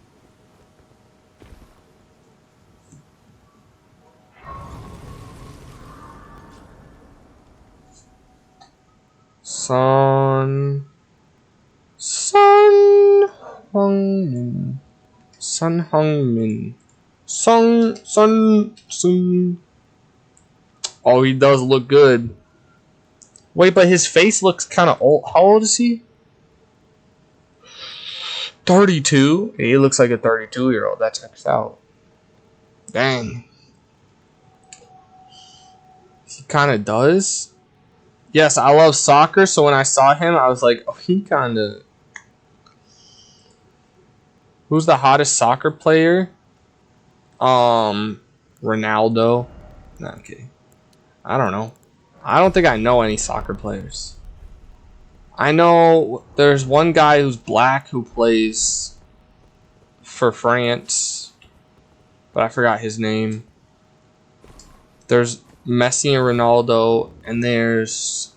Sun Hongmin. Sun Hongmin. Sun. Oh, he does look good. Wait, but his face looks kind of old. How old is he? 32? He looks like a 32-year-old. That checks out. Dang. He kind of does. Yes, I love soccer, so when I saw him, I was like, oh, he kind of... Who's the hottest soccer player? Ronaldo. No, I'm kidding. I don't know. I don't think I know any soccer players. I know there's one guy who's black who plays for France, but I forgot his name. There's Messi and Ronaldo, and there's...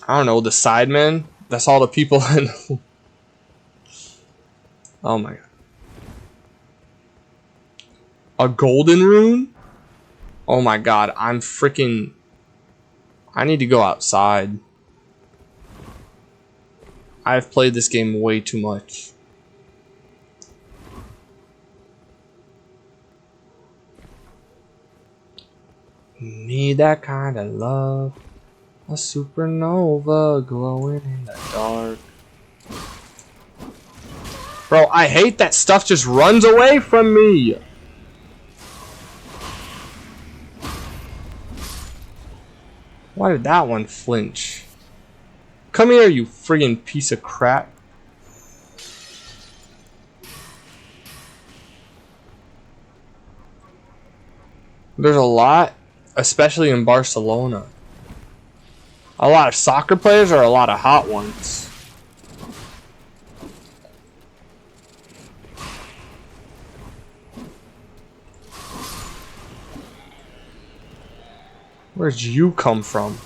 I don't know, the sidemen. That's all the people I know. Oh my god. A golden rune? Oh my god, I'm freaking... I need to go outside. I've played this game way too much. Need that kind of love. A supernova glowing in the dark. Bro, I hate that stuff just runs away from me. Why did that one flinch? Come here, you friggin' piece of crap. There's a lot, especially in Barcelona. A lot of soccer players or a lot of hot ones? Where'd you come from?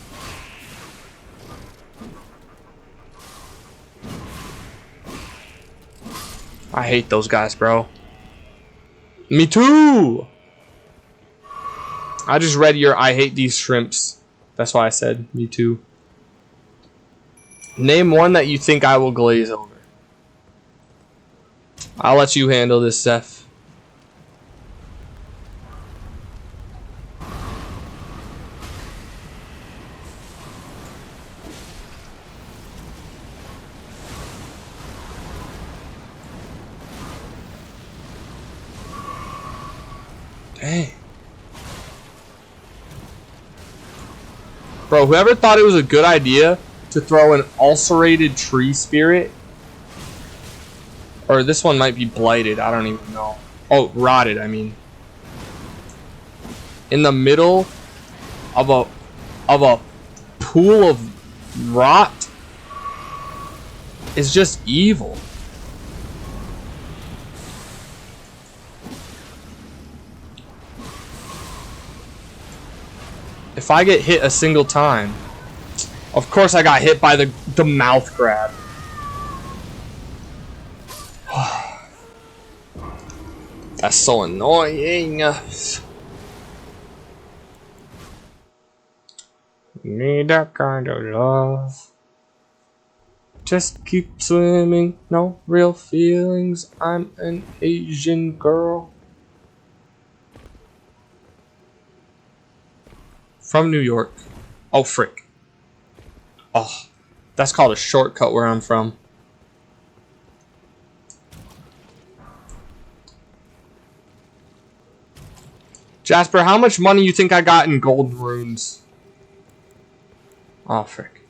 I hate those guys, bro. Me too! I just read your I hate these shrimps. That's why I said me too. Name one that you think I will glaze over. I'll let you handle this, Seth. Dang. Bro, whoever thought it was a good idea to throw an ulcerated tree spirit, or this one might be blighted, I don't even know. Oh, rotted, I mean. In the middle of a pool of rot is just evil. If I get hit a single time, of course I got hit by the mouth grab. That's so annoying. Need that kind of love. Just keep swimming, no real feelings. I'm an Asian girl. From New York. Oh, frick. Oh, that's called a shortcut where I'm from. Jasper, how much money you think I got in gold runes? Oh, frick.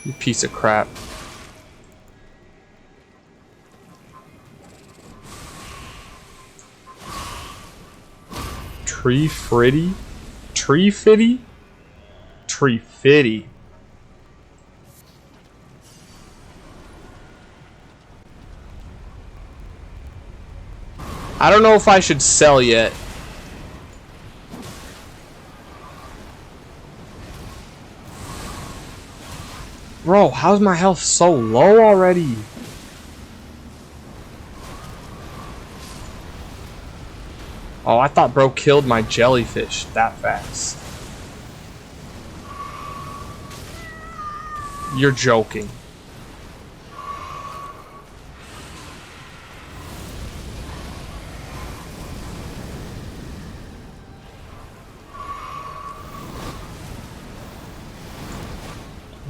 You piece of crap. Tree fritty? Tree fitty? Tree fitty. I don't know if I should sell yet. Bro, how's my health so low already? Oh, I thought bro killed my jellyfish that fast. You're joking.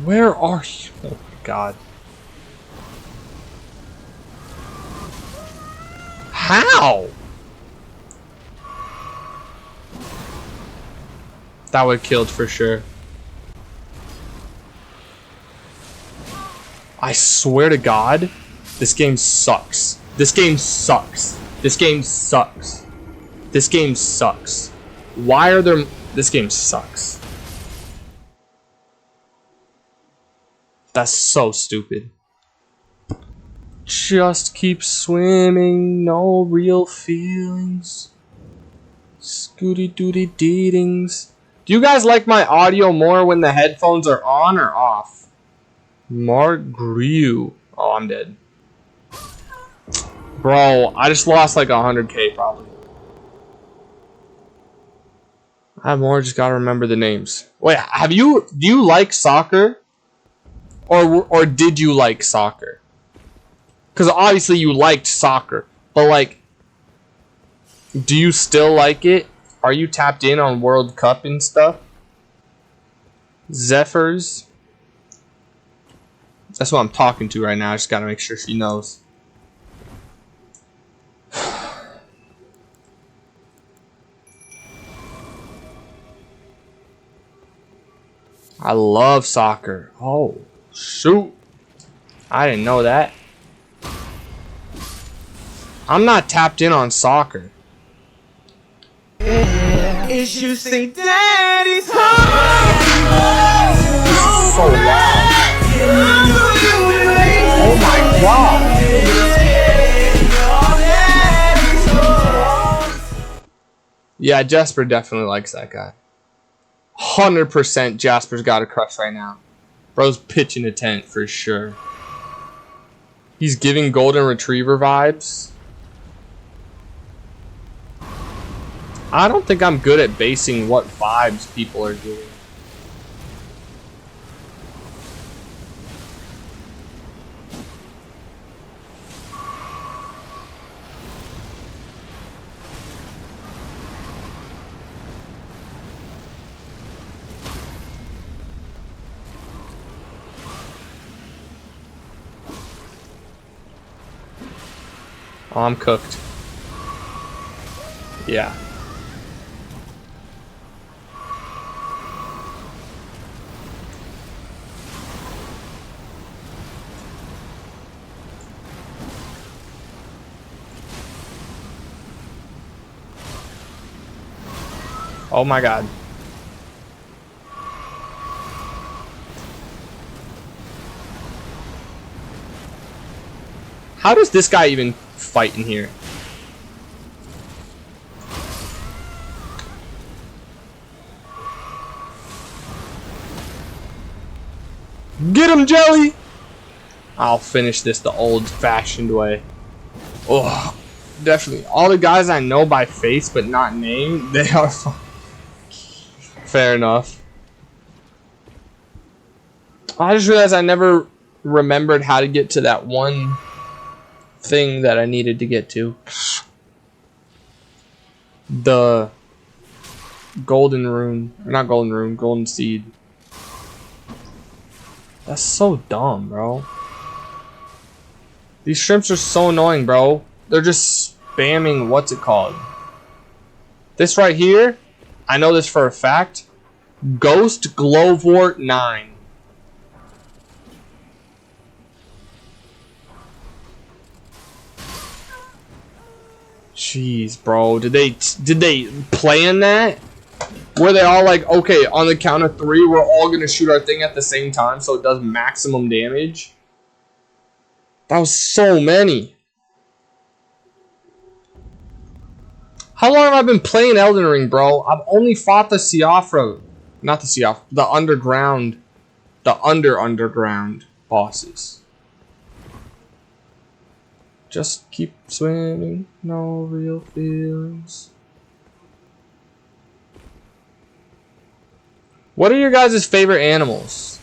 Where are you? Oh my god. How? That would have killed for sure. I swear to God, this game sucks. This game sucks. This game sucks. This game sucks. Why are there... This game sucks. That's so stupid. Just keep swimming, no real feelings. Scooty dooty deedings. Do you guys like my audio more when the headphones are on or off? Mark Grew. Oh, I'm dead. Bro, I just lost like 100k probably. I more just gotta remember the names. Wait, do you like soccer? Or did you like soccer? Because obviously you liked soccer. But like, do you still like it? Are you tapped in on World Cup and stuff? Zephyrs. That's what I'm talking to right now. I just gotta make sure she knows. I love soccer. Oh, shoot. I didn't know that. I'm not tapped in on soccer. Is you say daddy's home? So loud. Oh my god. Yeah, Jasper definitely likes that guy. 100% Jasper's got a crush right now. Bro's pitching a tent for sure. He's giving golden retriever vibes. I don't think I'm good at basing what vibes people are doing. Oh, I'm cooked. Yeah. Oh my god. How does this guy even fight in here? Get him, Jelly! I'll finish this the old-fashioned way. Oh, definitely. All the guys I know by face but not name, they are fair enough. I just realized I never remembered how to get to that one thing that I needed to get to. The golden rune. Not golden rune, golden seed. That's so dumb, bro. These shrimps are so annoying, bro. They're just spamming, what's it called? This right here, I know this for a fact. Ghost Glowvort 9. Jeez, bro. Did they plan that? Were they all like, okay, on the count of 3, we're all gonna shoot our thing at the same time so it does maximum damage? That was so many. How long have I been playing Elden Ring, bro? I've only fought the Siofra, not the Siofra, the underground, underground bosses. Just keep swimming, no real feelings. What are your guys' favorite animals?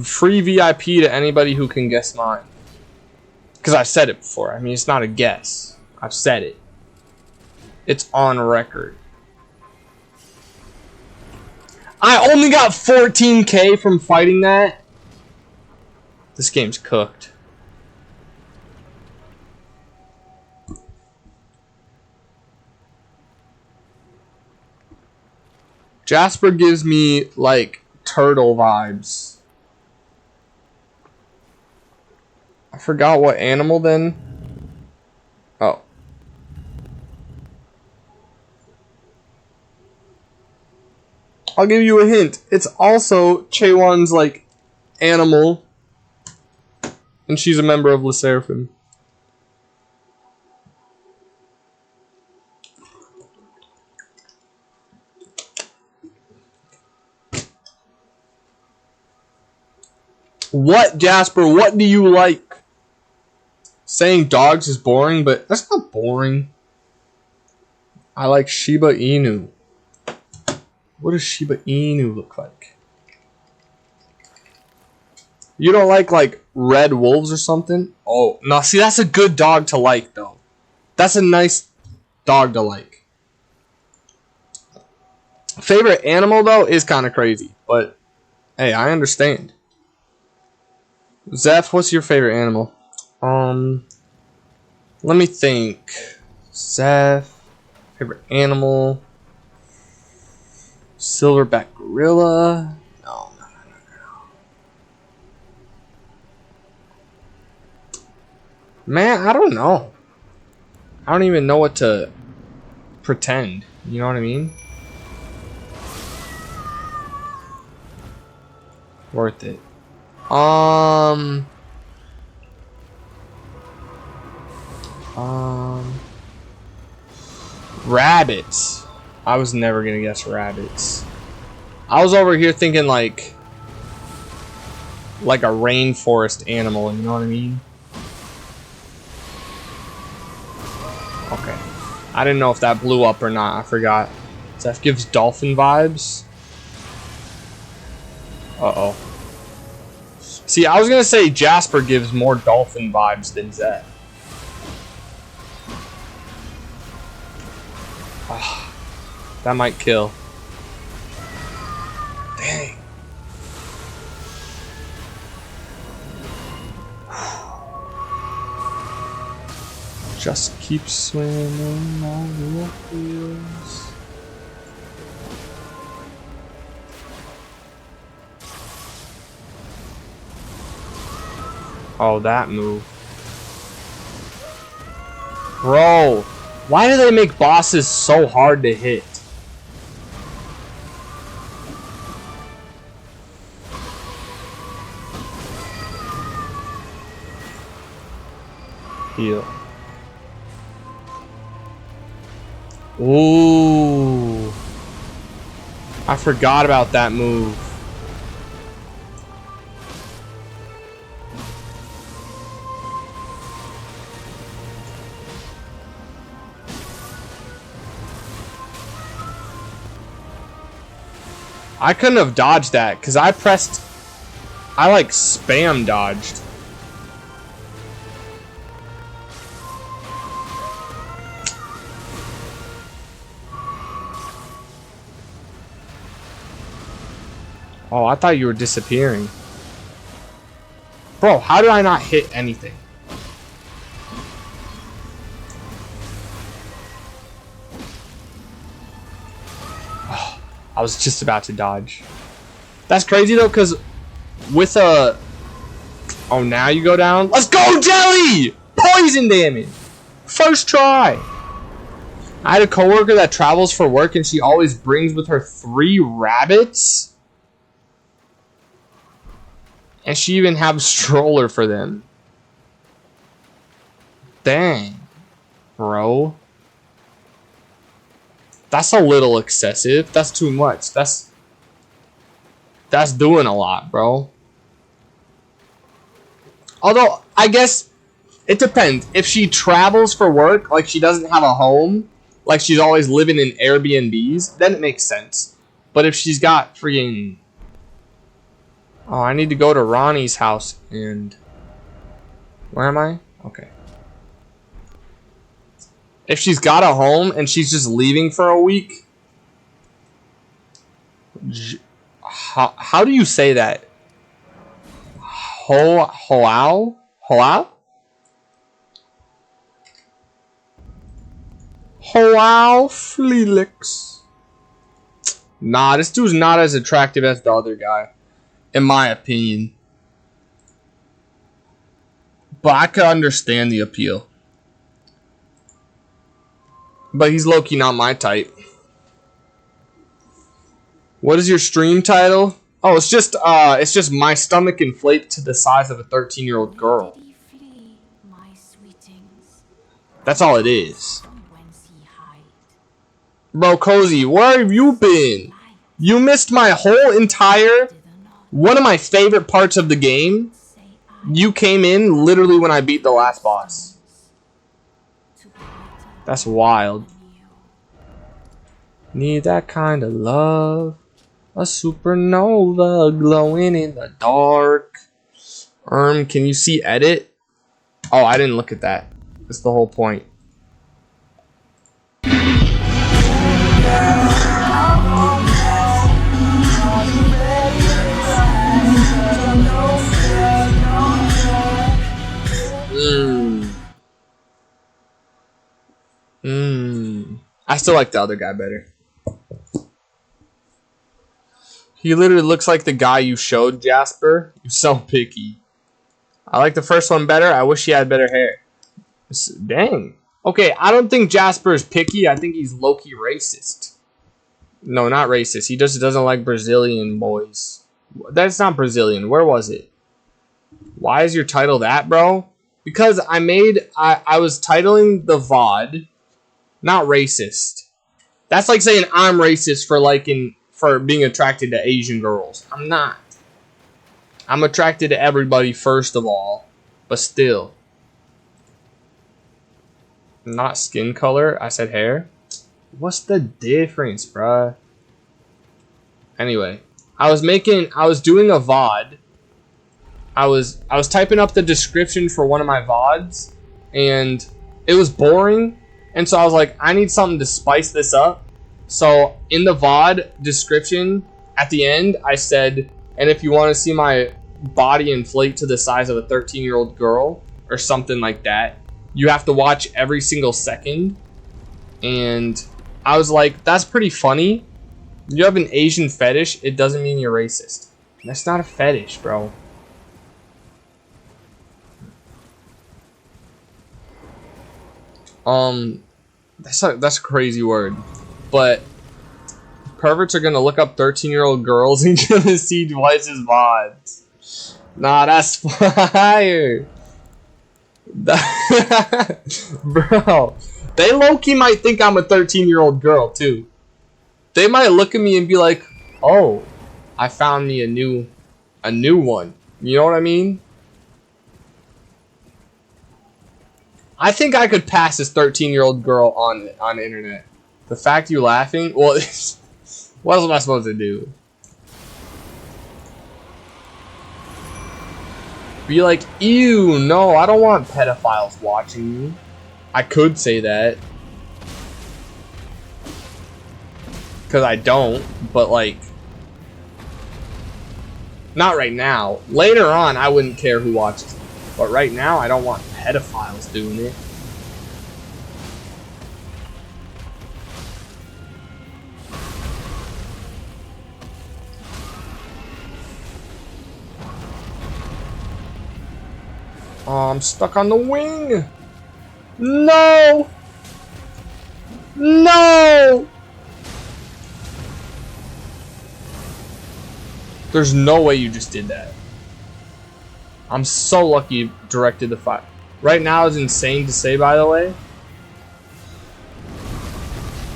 Free VIP to anybody who can guess mine. Because I've said it before. I mean, it's not a guess. I've said it. It's on record. I only got 14k from fighting that. This game's cooked. Jasper gives me, like, turtle vibes. I forgot what animal then. Oh. I'll give you a hint. It's also Chaewon's, like, animal. And she's a member of Le Seraphim. What, Jasper? What do you like? Saying dogs is boring, but that's not boring. I like Shiba Inu. What does Shiba Inu look like? You don't like red wolves or something? Oh, no, see, that's a good dog to like, though. That's a nice dog to like. Favorite animal, though, is kind of crazy, but hey, I understand. Zeph, what's your favorite animal? Let me think. Zeph, favorite animal. Silverback gorilla. No. Man, I don't know. I don't even know what to pretend. You know what I mean? Worth it. Rabbits. I was never gonna guess rabbits. I was over here thinking like a rainforest animal, you know what I mean? Okay. I didn't know if that blew up or not, I forgot. Zeph gives dolphin vibes. Uh-oh. See, I was gonna say Jasper gives more dolphin vibes than Zeph. Oh, that might kill. Dang. Just keep swimming on your wheels. Oh, that move. Bro, why do they make bosses so hard to hit? Heal. Ooh. I forgot about that move. I couldn't have dodged that because I like spam dodged. Oh, I thought you were disappearing. Bro, how did I not hit anything? Oh, I was just about to dodge. That's crazy though, because with a... Oh, now you go down? Let's go, Jelly! Poison damage! First try! I had a coworker that travels for work and she always brings with her 3 rabbits. And she even have a stroller for them. Dang. Bro. That's a little excessive. That's too much. That's doing a lot, bro. Although, I guess it depends. If she travels for work, like she doesn't have a home, like she's always living in Airbnbs, then it makes sense. But if she's got freaking... Oh, I need to go to Ronnie's house and... Where am I? Okay. If she's got a home and she's just leaving for a week... How do you say that? Hoao? Hoao Felix. Nah, this dude's not as attractive as the other guy. In my opinion. But I could understand the appeal. But he's low-key not my type. What is your stream title? Oh, it's just my stomach inflates to the size of a 13-year-old girl. That's all it is. Bro, Cozy, where have you been? You missed my whole entire... One of my favorite parts of the game. You came in literally when I beat the last boss. That's wild. Need that kind of love. A supernova glowing in the dark. Can you see edit? Oh, I didn't look at that. That's the whole point. I still like the other guy better. He literally looks like the guy you showed, Jasper. You're so picky. I like the first one better. I wish he had better hair. Dang. Okay, I don't think Jasper is picky. I think he's low-key racist. No, not racist. He just doesn't like Brazilian boys. That's not Brazilian. Where was it? Why is your title that, bro? Because I was titling the VOD, not racist. That's like saying I'm racist for being attracted to Asian girls. I'm not. I'm attracted to everybody first of all, but still. Not skin color. I said hair. What's the difference, bruh? Anyway, I was doing a VOD. I was typing up the description for one of my VODs, and it was boring, and so I was like, I need something to spice this up. So in the VOD description, at the end, I said, and if you want to see my body inflate to the size of a 13-year-old girl, or something like that, you have to watch every single second. And I was like, that's pretty funny. You have an Asian fetish, it doesn't mean you're racist. That's not a fetish, bro. That's a crazy word. But perverts are gonna look up 13-year-old girls and gonna see Dwight's VODs. Nah, that's fire. Bro, they low-key might think I'm a 13-year-old girl too. They might look at me and be like, oh, I found me a new one. You know what I mean? I think I could pass this 13-year-old girl on the internet. The fact you're laughing, well, what else am I supposed to do? Be like, ew, no, I don't want pedophiles watching me. I could say that. Because I don't, but like, not right now. Later on, I wouldn't care who watches it. But right now, I don't want pedophiles doing it. Oh, I'm stuck on the wing. No! No! There's no way you just did that. I'm so lucky you directed the fire. Right now is insane to say, by the way.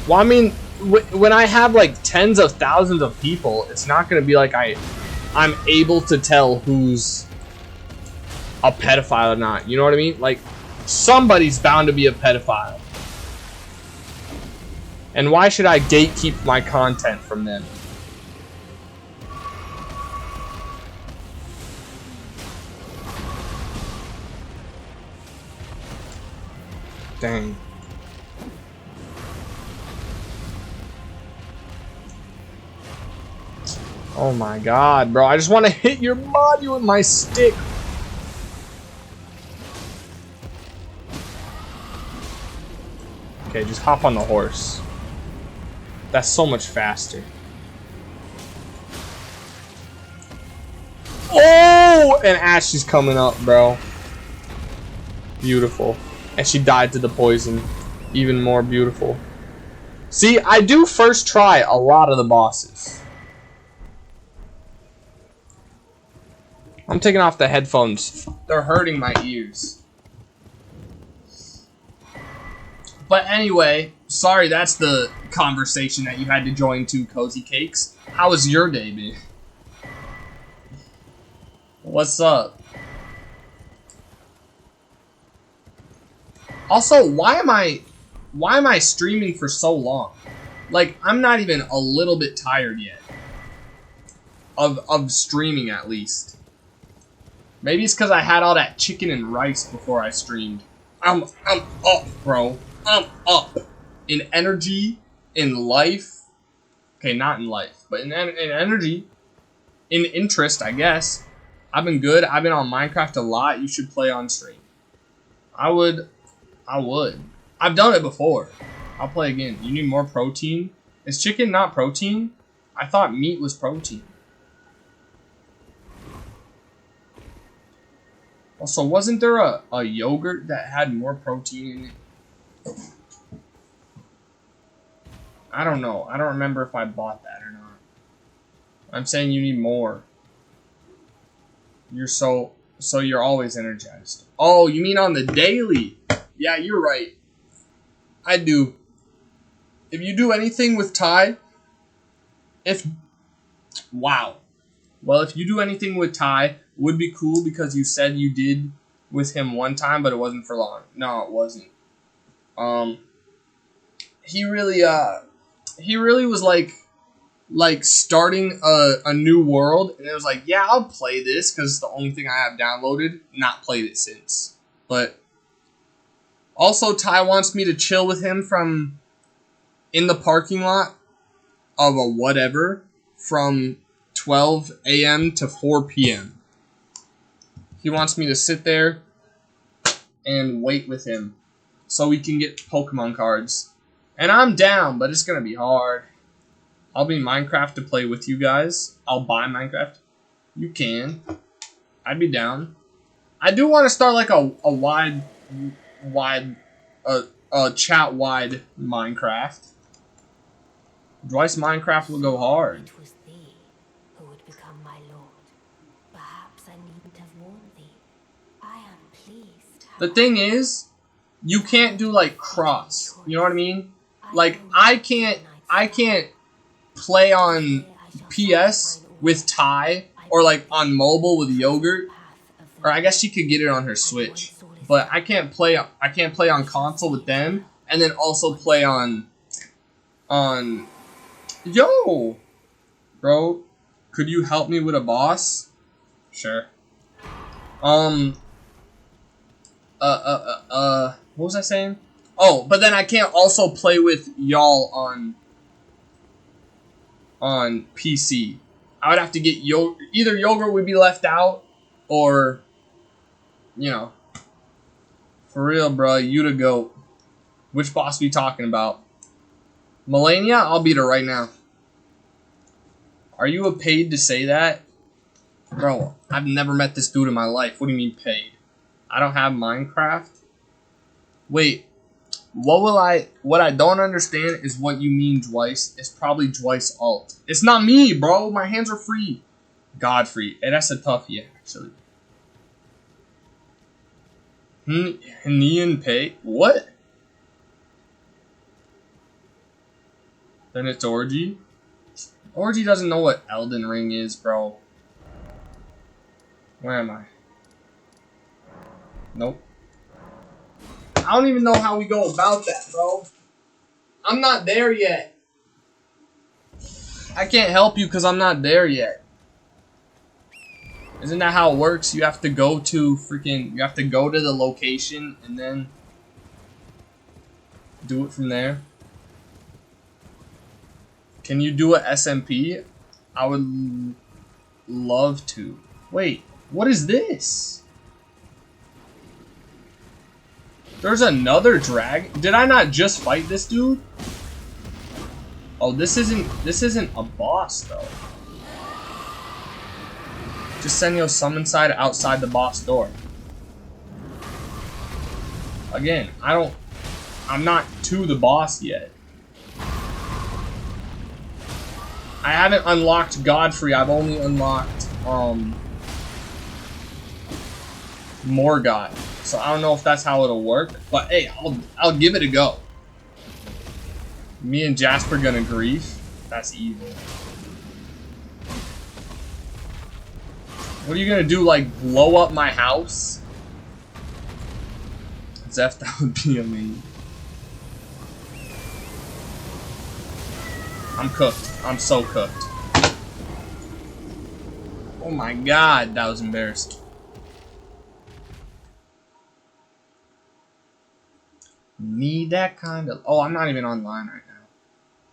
Well, I mean, when I have like tens of thousands of people, it's not going to be like I'm able to tell who's a pedophile or not. You know what I mean? Like, somebody's bound to be a pedophile. And why should I gatekeep my content from them? Dang. Oh my god, bro. I just want to hit your body with my stick. Okay, just hop on the horse. That's so much faster. Oh! And Ashley's coming up, bro. Beautiful. And she died to the poison. Even more beautiful. See, I do first try a lot of the bosses. I'm taking off the headphones. They're hurting my ears. But anyway, sorry that's the conversation that you had to join to, Cozy Cakes. How was your day, man? What's up? Also, why am I streaming for so long? Like, I'm not even a little bit tired yet. Of streaming, at least. Maybe it's because I had all that chicken and rice before I streamed. I'm up, bro. I'm up. In energy, in life. Okay, not in life, but in energy. In interest, I guess. I've been good. I've been on Minecraft a lot. You should play on stream. I would. I've done it before. I'll play again. You need more protein? Is chicken not protein? I thought meat was protein. Also, wasn't there a yogurt that had more protein in it? I don't know. I don't remember if I bought that or not. I'm saying you need more. You're so you're always energized. Oh, you mean on the daily? Yeah, you're right. I do. If you do anything with Ty, wow. Well, if you do anything with Ty, would be cool because you said you did with him one time, but it wasn't for long. No, it wasn't. He really was like starting a new world, and it was like, yeah, I'll play this because it's the only thing I have downloaded. Not played it since. But also, Ty wants me to chill with him from in the parking lot of a whatever from 12 a.m. to 4 p.m. He wants me to sit there and wait with him so we can get Pokemon cards. And I'm down, but it's gonna be hard. I'll be Minecraft to play with you guys. I'll buy Minecraft. You can. I'd be down. I do want to start like a chat wide Minecraft. Dwight's Minecraft will go hard. It was thee who would become my lord. Perhaps I needn't have warned thee. I am pleased. The thing is, you can't do like cross. You know what I mean? Like I can't play on PS with Ty or like on mobile with Yogurt. Or I guess she could get it on her Switch. But I can't play on console with them and then also play on Yo, bro, could you help me with a boss? Sure. What was I saying? Oh, but then I can't also play with y'all on PC. I would have to get either Yogurt would be left out, or, you know, for real, bro, you the GOAT. Which boss we talking about? Melania, I'll beat her right now. Are you paid to say that? Bro, I've never met this dude in my life. What do you mean paid? I don't have Minecraft? Wait, what I don't understand is what you mean, Dwice. It's probably Dwice alt. It's not me, bro. My hands are free. Godfrey. Hey, that's a toughie, actually. Neon pay? What? Then it's Orgy. Orgy doesn't know what Elden Ring is, bro. Where am I? Nope. I don't even know how we go about that, bro. I'm not there yet. I can't help you because I'm not there yet. Isn't that how it works? You have to go to you have to go to the location and then do it from there. Can you do a SMP? I would love to. Wait, what is this? There's another drag. Did I not just fight this dude? Oh, this isn't a boss though. Just send your summon side outside the boss door. Again, I'm not to the boss yet. I haven't unlocked Godfrey. I've only unlocked Morgott. So I don't know if that's how it'll work, but hey, I'll give it a go. Me and Jasper gonna grief. That's evil. What are you gonna do? Like blow up my house? Zeph, that would be amazing. I'm cooked. I'm so cooked. Oh my god, that was embarrassing. Need that kind of... Oh, I'm not even online right now.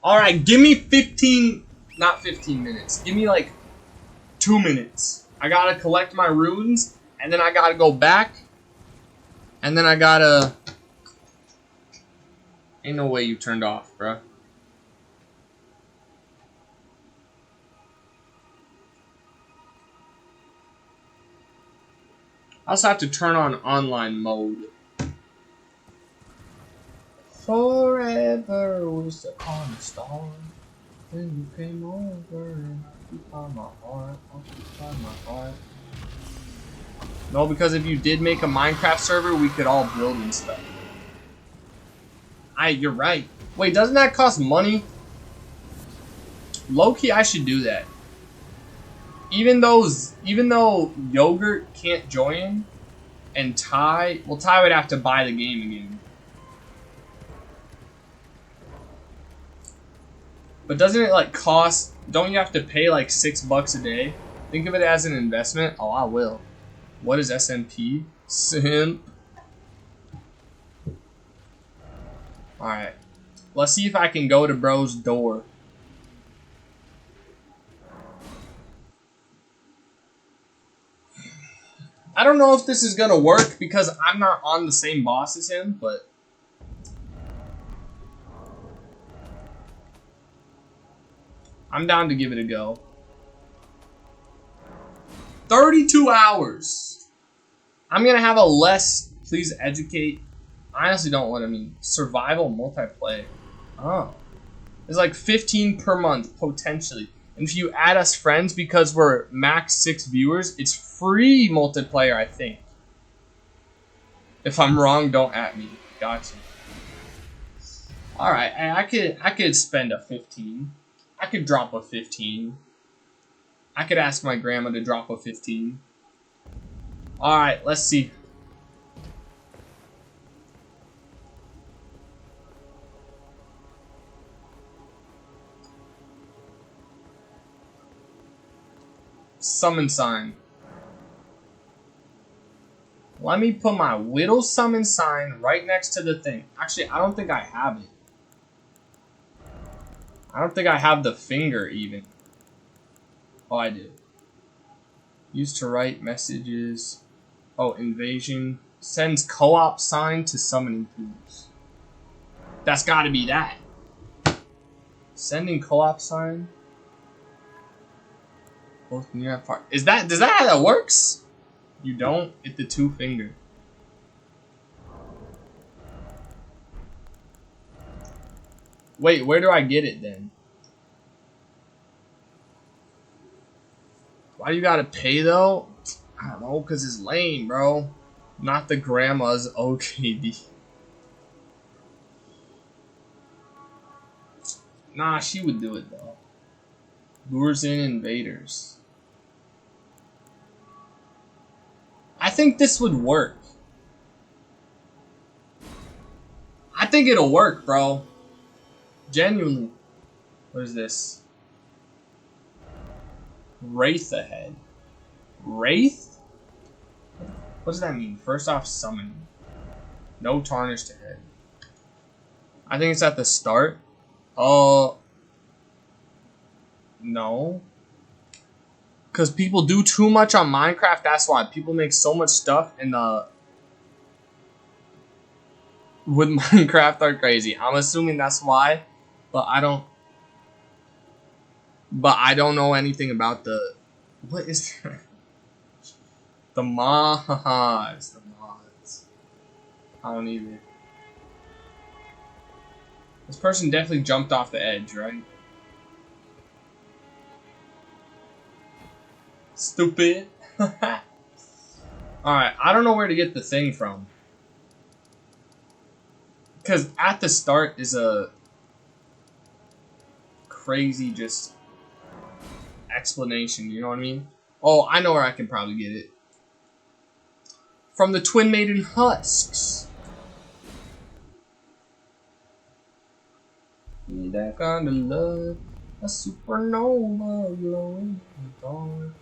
Alright, give me 15... Not 15 minutes. Give me like 2 minutes. I gotta collect my runes, and then I gotta go back, and then I gotta... Ain't no way you turned off, bruh. I also have to turn on online mode. Forever was the cornerstone. Then you came over and occupied my heart. Occupied my heart. No, because if you did make a Minecraft server, we could all build and stuff. You're right. Wait, doesn't that cost money? Low-key, I should do that. Even though Yogurt can't join, and Ty would have to buy the game again. But doesn't it like cost? Don't you have to pay like $6 a day? Think of it as an investment. Oh, I will. What is SMP? Simp. All right. Let's see if I can go to bro's door. I don't know if this is gonna work because I'm not on the same boss as him, but I'm down to give it a go. 32 hours. I'm gonna have a less, please educate. I honestly don't know what I mean. Survival multiplayer. Oh. It's like 15 per month, potentially. And if you add us friends because we're max 6 viewers, it's free multiplayer, I think. If I'm wrong, don't at me. Gotcha. Alright, I could spend a 15. I could drop a 15. I could ask my grandma to drop a 15. Alright, let's see. Summon sign. Let me put my whittle summon sign right next to the thing. Actually, I don't think I have it. I don't think I have the finger even. Oh, I do. Used to write messages. Oh, invasion. Sends co-op sign to summoning pools. That's gotta be that. Sending co-op sign. Both near and far. Does that how that works? You don't hit the 2 finger. Wait, where do I get it then? Why you gotta pay though? I don't know, cause it's lame, bro. Not the grandma's OKD. Nah, she would do it though. Lures in invaders. I think this would work. I think it'll work, bro. Genuinely. What is this? Wraith ahead. Wraith? What does that mean? First off, summon. No tarnished ahead. I think it's at the start. No. Because people do too much on Minecraft, that's why. People make so much stuff and with Minecraft are crazy. I'm assuming that's why, but I don't know anything about the, what is that? The mods. The mods. I don't either. This person definitely jumped off the edge, right? Stupid. Alright, I don't know where to get the thing from. Because at the start is a crazy just explanation, you know what I mean? Oh, I know where I can probably get it. From the Twin Maiden Husks. Need that kind of love. A supernova glowing in the dark.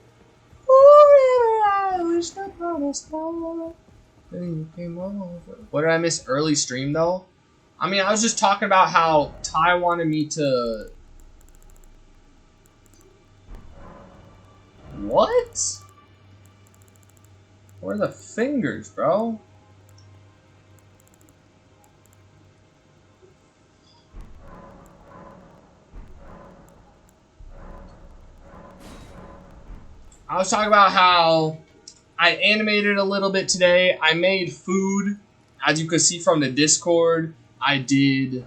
Forever I wished upon a star. Then you came over. What did I miss? Early stream though? I mean, I was just talking about how Ty wanted me to... What? Where are the fingers, bro? I was talking about how I animated a little bit today. I made food. As you can see from the Discord, I did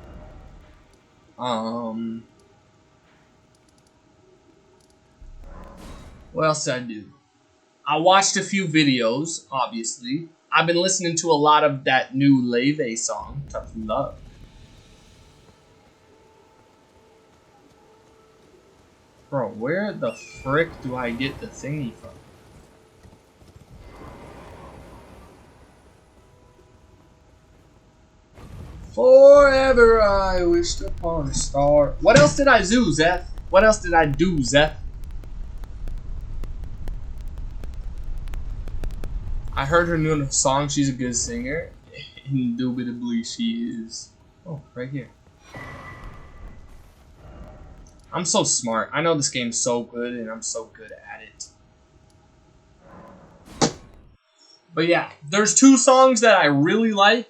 what else did I do? I watched a few videos, obviously. I've been listening to a lot of that new Leve song, Tough Love. Bro, where the frick do I get the thingy from? Forever I wished upon a star. What else did I do, Zeth? What else did I do, Zeth? I heard her new song. She's a good singer. Indubitably she is. Oh, right here. I'm so smart. I know this game's so good and I'm so good at it. But yeah, there's 2 songs that I really like,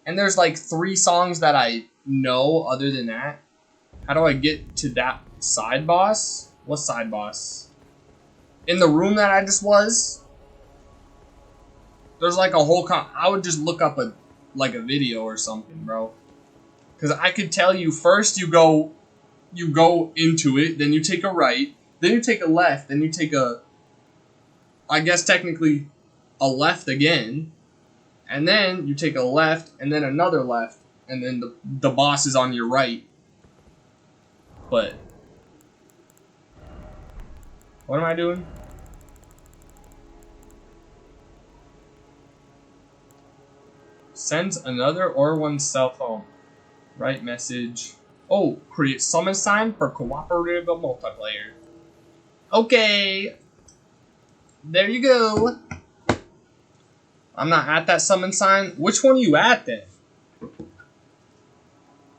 and there's like 3 songs that I know other than that. How do I get to that side boss? What side boss? In the room that I just was, there's like a whole I would just look up a video or something, bro. Because I could tell you, first you go into it, then you take a right, then you take a left, then you take a, I guess technically, a left again, and then you take a left, and then another left, and then the boss is on your right. But what am I doing? Sends another or oneself home. Right message. Oh, create summon sign for cooperative multiplayer. Okay. There you go. I'm not at that summon sign. Which one are you at then?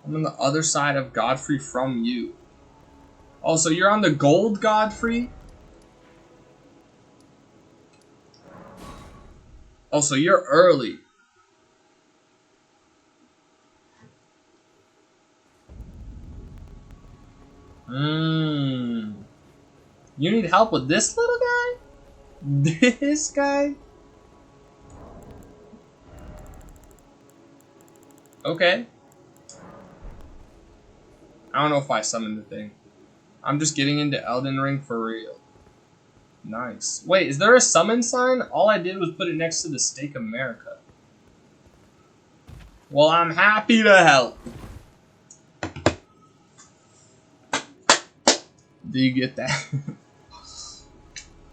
I'm on the other side of Godfrey from you. Oh, so you're on the gold Godfrey? Oh, so you're early. You need help with this little guy? This guy? Okay. I don't know if I summoned the thing. I'm just getting into Elden Ring for real. Nice. Wait, is there a summon sign? All I did was put it next to the Stake America. Well, I'm happy to help. Do you get that?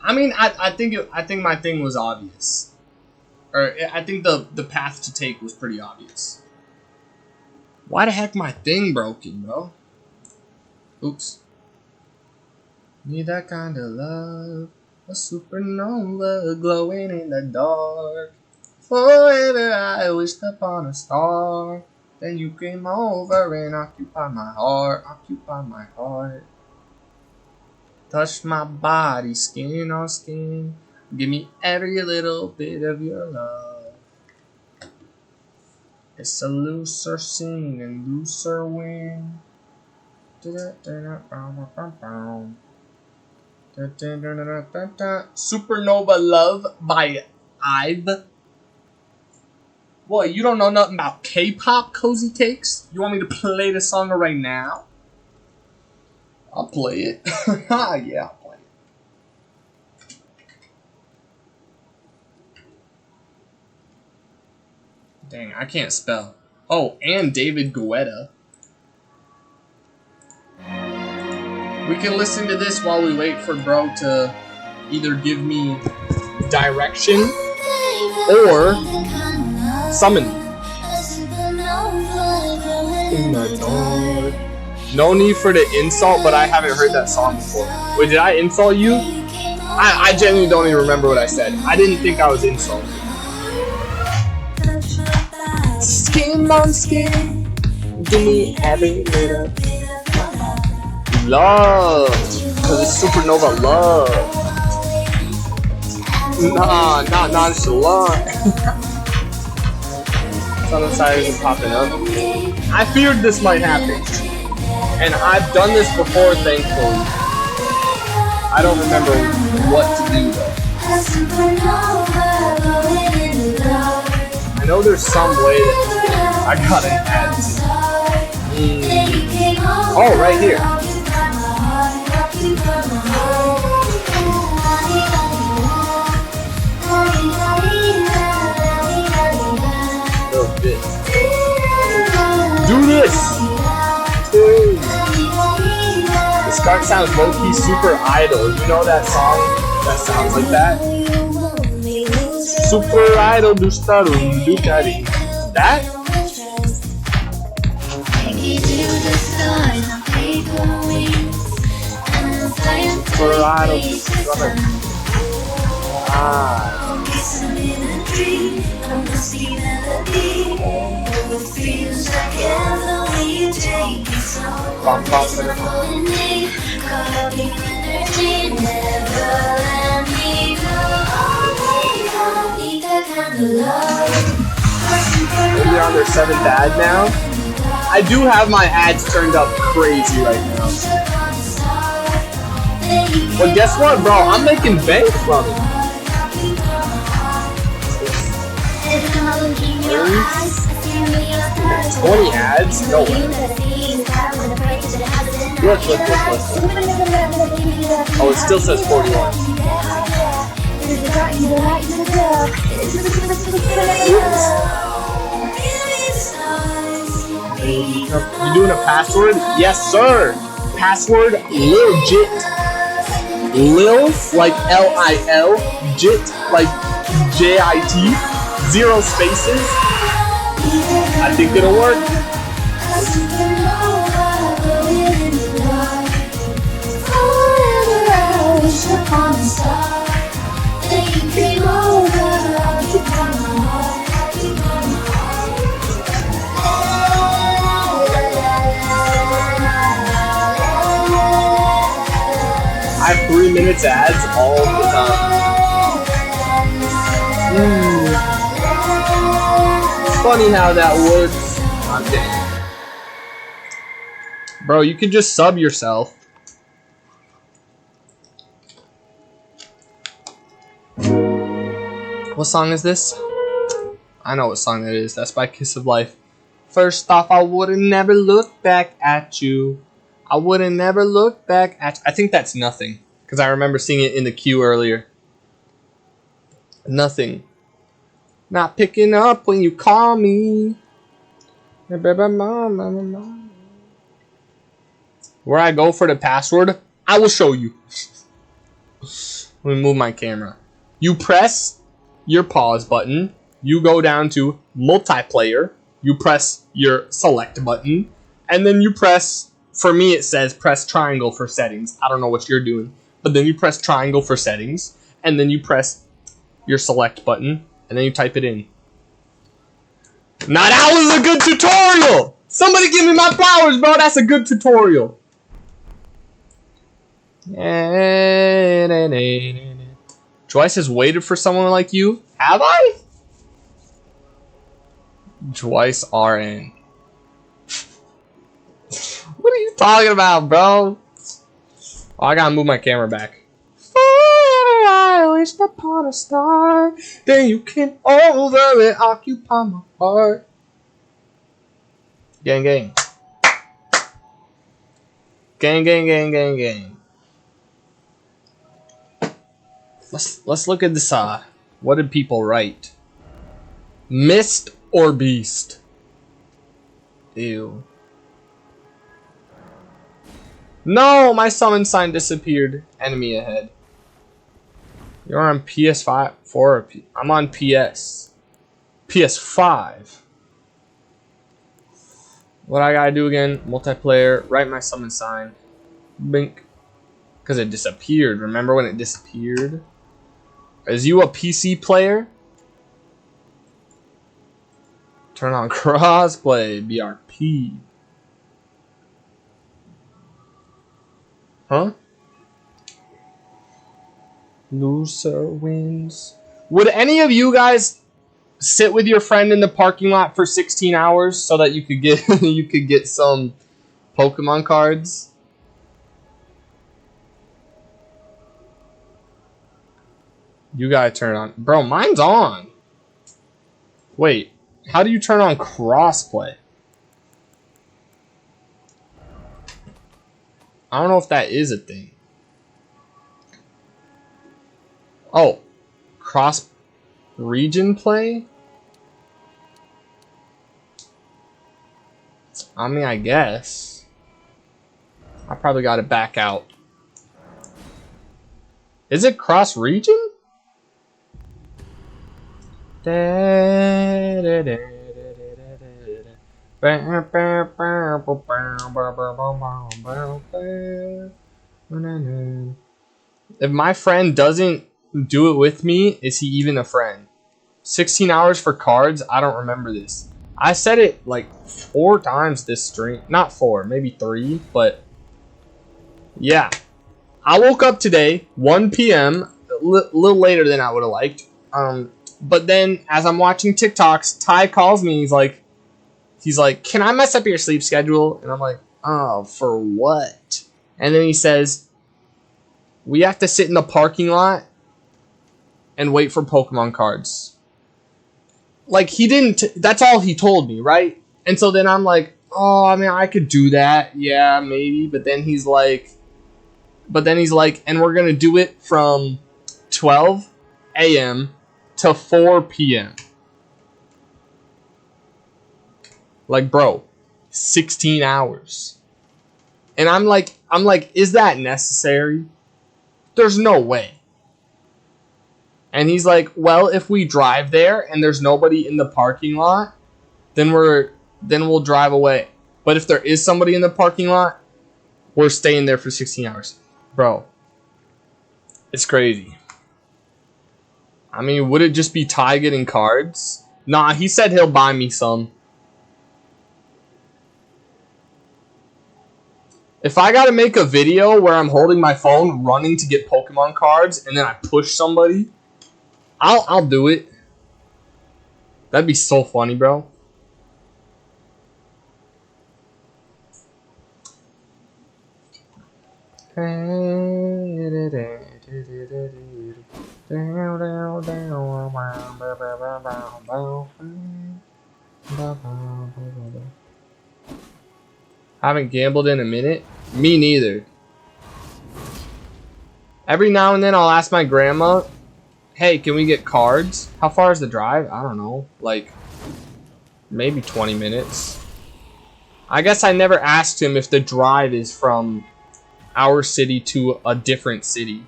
I mean, I think my thing was obvious, or I think the path to take was pretty obvious. Why the heck my thing broken, bro? Oops. Need that kind of love, a supernova glowing in the dark. Forever I wished upon a star. Then you came over and occupied my heart, Touch my body, skin on skin. Give me every little bit of your love. It's a looser scene and looser win. Supernova Love by Ive. What, you don't know nothing about K-pop, Cozy Cakes? You want me to play the song right now? I'll play it. Yeah, I'll play it. Dang, I can't spell. Oh, and David Guetta. We can listen to this while we wait for bro to either give me direction or summon me. In the dark. No need for the insult, but I haven't heard that song before. Wait, did I insult you? I genuinely don't even remember what I said. I didn't think I was insulted. Skin on skin, give me every little love, cause it's supernova love. Nah, not nonchalant. Sun side isn't popping up. I feared this might happen. And I've done this before, thankfully. I don't remember what to do though. I know there's some way that I gotta add to. Oh, right here. Little bit. Do this! The start sounds low-key super idle. You know that song that sounds like that? Super idle do starum do cari. That? Super idle do starum. Ah. Bump, bump, Maybe they're on their 7th ad now. I do have my ads turned up crazy right now. But guess what, bro? I'm making bank from it. 20 ads? No way. Look. Oh, it still says 41. You doing a password? Yes, sir. Password legit. Lil like L-I-L. Jit like J-I-T. 0 spaces. I think it'll work. I have 3 minutes ads all the time. It's funny how that works. I'm kidding. Bro, you could just sub yourself. What song is this? I know what song that is. That's by Kiss of Life. First off, I wouldn't never look back at you. I wouldn't never look back at you. I think that's Nothing. Because I remember seeing it in the queue earlier. Nothing. Not picking up when you call me. Where I go for the password, I will show you. Let me move my camera. You press your pause button. You go down to multiplayer. You press your select button. And then you press, for me it says press triangle for settings. I don't know what you're doing. But then you press triangle for settings. And then you press your select button. And then you type it in. Now that was a good tutorial! Somebody give me my flowers, bro. That's a good tutorial. Joyce has waited for someone like you. Have I? Joyce RN. What are you talking about, bro? Oh, I gotta move my camera back. I wished upon a star, then you came over and occupy my heart. Gang, gang. Gang, gang, gang, gang, gang. Let's look at this. What did people write? Mist or Beast? Ew. No, my summon sign disappeared. Enemy ahead. You're on PS5, 4. I'm on PS. PS5. What I gotta do again? Multiplayer. Write my summon sign. Bink. Because it disappeared. Remember when it disappeared? Is you a PC player? Turn on crossplay. BRP. Huh? Loser wins. Would any of you guys sit with your friend in the parking lot for 16 hours so that you could get some Pokemon cards? You gotta turn it on. Bro, mine's on. Wait, how do you turn on crossplay? I don't know if that is a thing. Oh, cross region play? I mean, I guess. I probably got to back out. Is it cross region? If my friend doesn't do it with me, is he even a friend? 16 hours for cards? I don't remember this. I said it like 4 times this stream. Not 4, maybe 3, but yeah. I woke up today, 1 p.m., a little later than I would have liked. But then as I'm watching TikToks, Ty calls me. He's like, can I mess up your sleep schedule? And I'm like, oh, for what? And then he says, we have to sit in the parking lot and wait for Pokemon cards. Like, he didn't, that's all he told me, right? And so then I'm like, oh, I mean, I could do that. Yeah, maybe. But then he's like, and we're going to do it from 12 a.m. to 4 p.m. Like, bro, 16 hours. And I'm like, is that necessary? There's no way. And he's like, well, if we drive there and there's nobody in the parking lot, then we'll drive away. But if there is somebody in the parking lot, we're staying there for 16 hours. Bro, it's crazy. I mean, would it just be Ty getting cards? Nah, he said he'll buy me some. If I gotta make a video where I'm holding my phone running to get Pokemon cards and then I push somebody, I'll do it. That'd be so funny, bro. Haven't gambled in a minute. Me neither. Every now and then I'll ask my grandma, hey, can we get cards? How far is the drive? I don't know. Like, maybe 20 minutes. I guess I never asked him if the drive is from our city to a different city.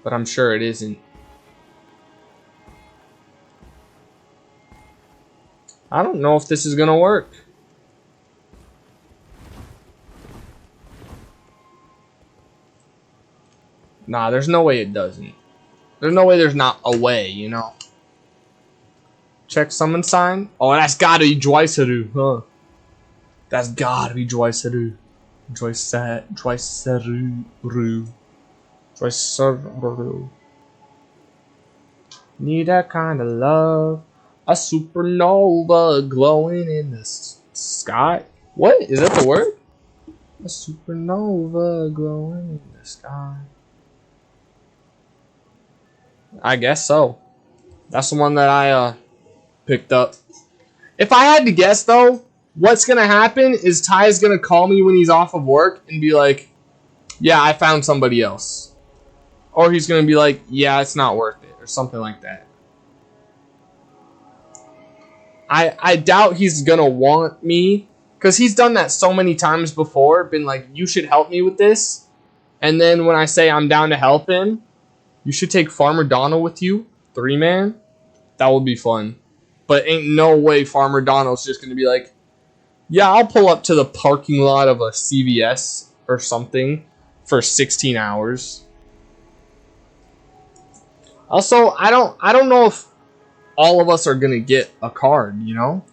But I'm sure it isn't. I don't know if this is gonna work. Nah, there's no way it doesn't. There's no way there's not a way, you know? Check summon sign. Oh, that's gotta be Dwaisaru, huh? That's gotta be Dwaisaru. Dwaisaru. Need that kind of love. A supernova glowing in the sky. What? Is that the word? A supernova glowing in the sky. I guess so. That's the one that I picked up. If I had to guess though, what's gonna happen is Ty's gonna call me when he's off of work and be like, yeah, I found somebody else. Or he's gonna be like, yeah, it's not worth it, or something like that. I doubt he's gonna want me, because he's done that so many times before, been like, you should help me with this. And then when I say I'm down to help him, you should take Farmer Donald with you, 3-man. That would be fun. But ain't no way Farmer Donald's just going to be like, yeah, I'll pull up to the parking lot of a CVS or something for 16 hours. Also, I don't know if all of us are going to get a card, you know?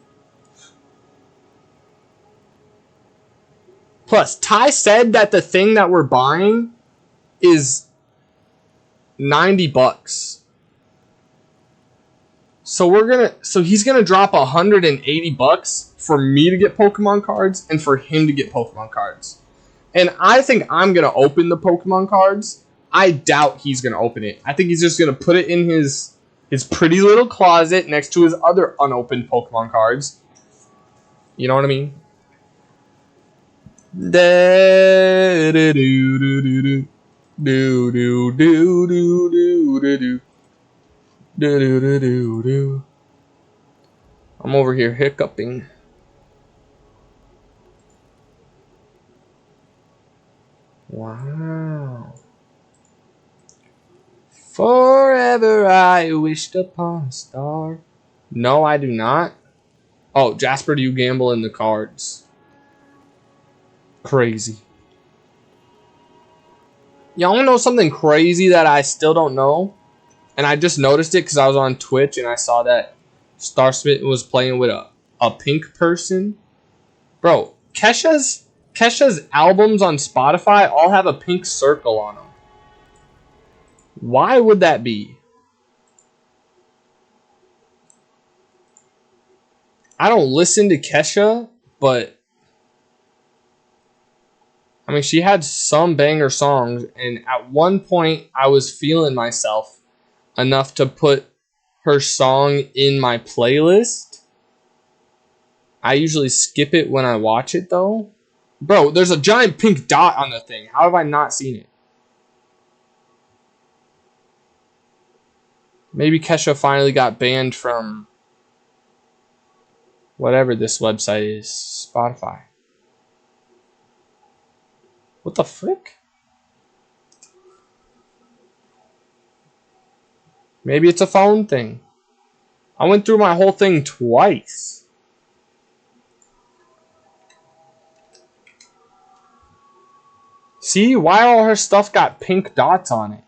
Plus, Ty said that the thing that we're buying is $90. So he's gonna drop $180 for me to get Pokemon cards and for him to get Pokemon cards. And I think I'm gonna open the Pokemon cards. I doubt he's gonna open it. I think he's just gonna put it in his pretty little closet next to his other unopened Pokemon cards. You know what I mean? I'm over here hiccuping. Wow. Forever I wished upon a star. No, I do not. Oh, Jasper, do you gamble in the cards? Crazy. Y'all wanna know something crazy that I still don't know? And I just noticed it because I was on Twitch and I saw that Star Smitten was playing with a pink person. Bro, Kesha's albums on Spotify all have a pink circle on them. Why would that be? I don't listen to Kesha, but I mean, she had some banger songs, and at one point, I was feeling myself enough to put her song in my playlist. I usually skip it when I watch it, though. Bro, there's a giant pink dot on the thing. How have I not seen it? Maybe Kesha finally got banned from whatever this website is. Spotify. What the frick? Maybe it's a phone thing. I went through my whole thing twice. See? Why all her stuff got pink dots on it?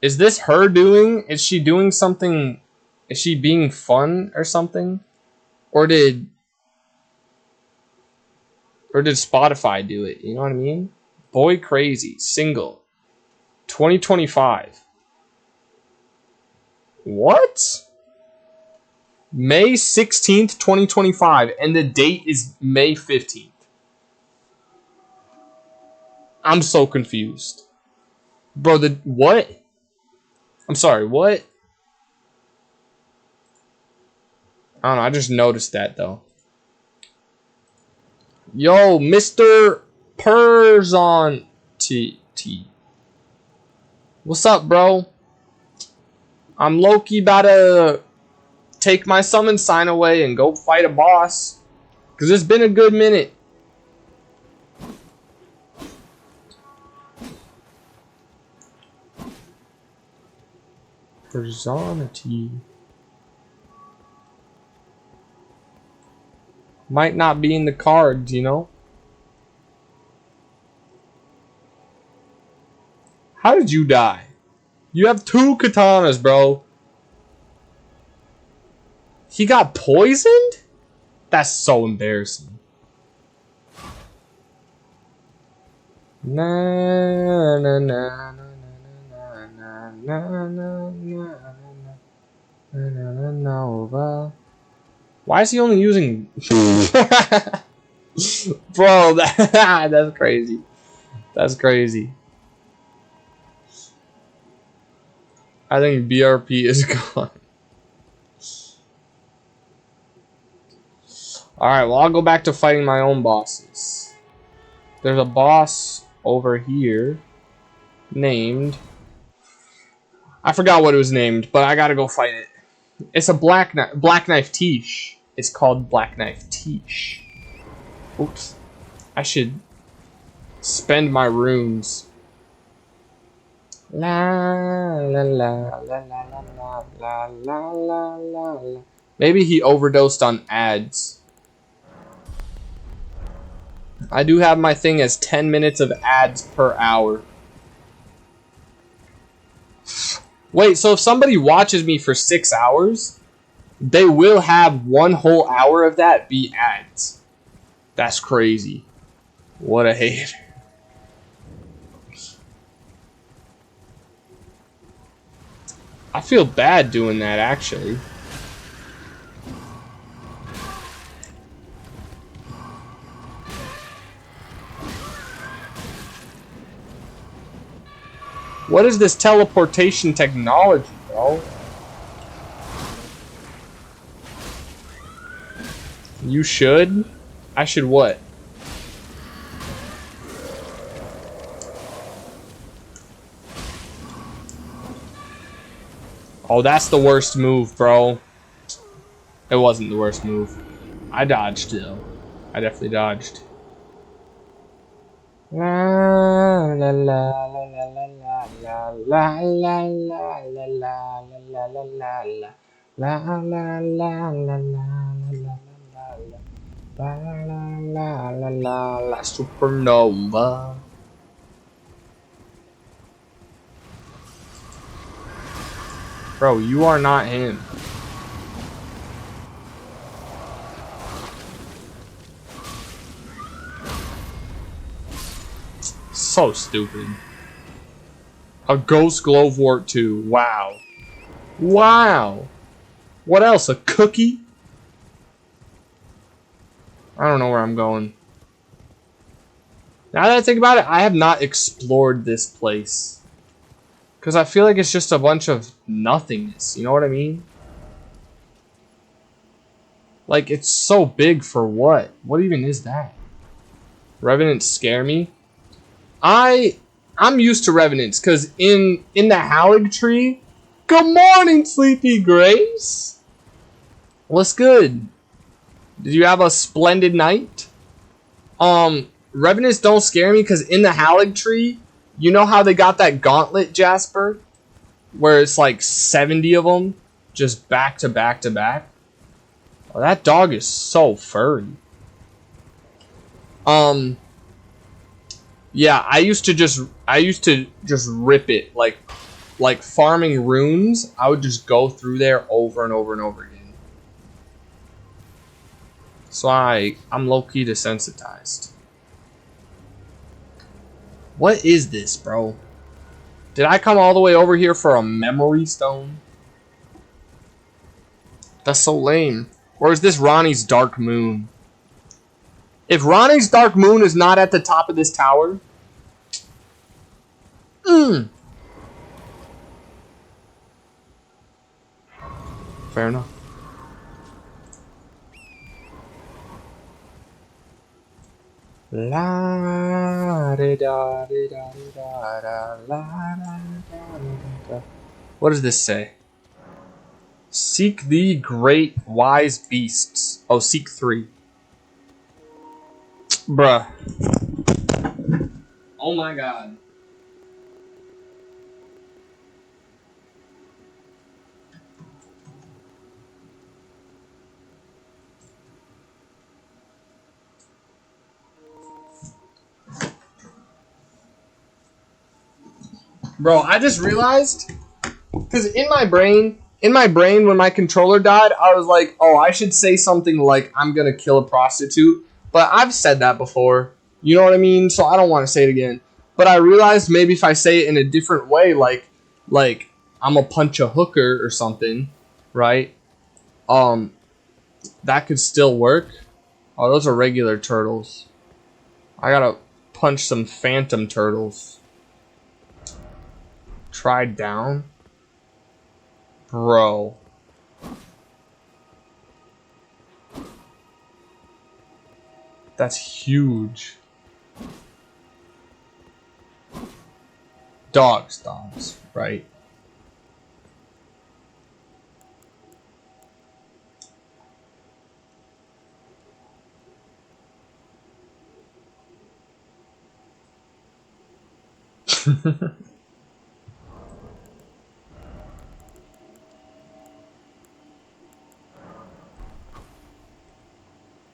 Is this her doing? Is she doing something? Is she being fun or something? Or did Spotify do it? You know what I mean? Boy Crazy, single. 2025. What? May 16th, 2025, and the date is May 15th. I'm so confused. Bro, what? I'm sorry, what? I don't know, I just noticed that though. Yo, Mr. Perzon T. What's up, bro? I'm low-key about to take my summon sign away and go fight a boss. Because it's been a good minute. Personality. Might not be in the cards, you know? How did you die? You have 2 katanas, bro. He got poisoned? That's so embarrassing. Na na na na na na na na na na. Why is he only using? Bro, that's crazy. That's crazy. I think BRP is gone. Alright, well, I'll go back to fighting my own bosses. There's a boss over here named... I forgot what it was named, but I gotta go fight it. It's a Black Knife Tiche. It's called Black Knife Tiche. Oops. I should spend my runes. La la la la la la la la la la. Maybe he overdosed on ads. I do have my thing as 10 minutes of ads per hour. Wait, so if somebody watches me for 6 hours, they will have 1 whole hour of that be ads. That's crazy. What a hater. I feel bad doing that, actually. What is this teleportation technology, bro? You should? I should what? Oh, that's the worst move, bro. It wasn't the worst move. I dodged, though. I definitely dodged. La la la la la la la la la la la la la la la la la la la la supernova. Bro, you are not him. So stupid. A Ghost Glowwort 2. Wow. Wow. What else? A cookie? I don't know where I'm going. Now that I think about it, I have not explored this place. Because I feel like it's just a bunch of nothingness. You know what I mean? Like, it's so big for what? What even is that? Revenants scare me. I'm used to revenants because in the Hallig tree. Good morning, Sleepy Grace. What's good? Did you have a splendid night? Revenants don't scare me because in the Hallig tree, you know how they got that gauntlet, Jasper, where it's like 70 of them just back to back to back. Oh, that dog is so furry. Yeah, I used to just rip it like farming runes. I would just go through there over and over and over again. So I'm low-key desensitized. What is this, bro? Did I come all the way over here for a memory stone? That's so lame. Or is this Ronnie's Dark Moon? If Ronnie's Dark Moon is not at the top of this tower... Fair enough. La da da da da da la da. What does this say? Seek the great wise beasts. Oh, seek 3. Bruh. Oh my god. Bro, I just realized, because in my brain, when my controller died, I was like, oh, I should say something like, I'm gonna kill a prostitute. But I've said that before. You know what I mean? So I don't want to say it again. But I realized maybe if I say it in a different way, like I'm gonna punch a hooker or something, right? That could still work. Oh, those are regular turtles. I gotta punch some phantom turtles. Try down? Bro. That's huge. Dogs, right?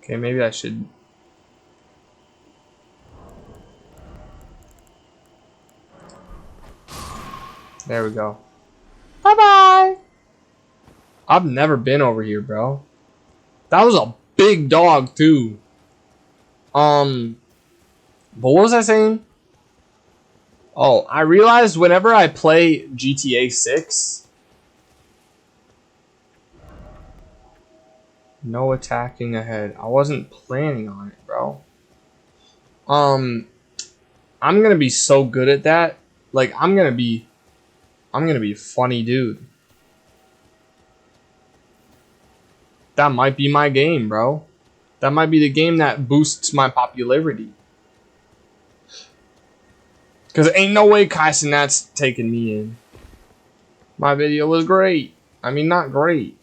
Okay, maybe I should... There we go. Bye-bye! I've never been over here, bro. That was a big dog, too. But what was I saying? Oh, I realized whenever I play GTA 6... No attacking ahead. I wasn't planning on it, bro. I'm gonna be so good at that. Like, I'm gonna be a funny dude. That might be my game, bro. That might be the game that boosts my popularity. Because ain't no way Kaisenat's taking me in. My video was great. I mean, not great.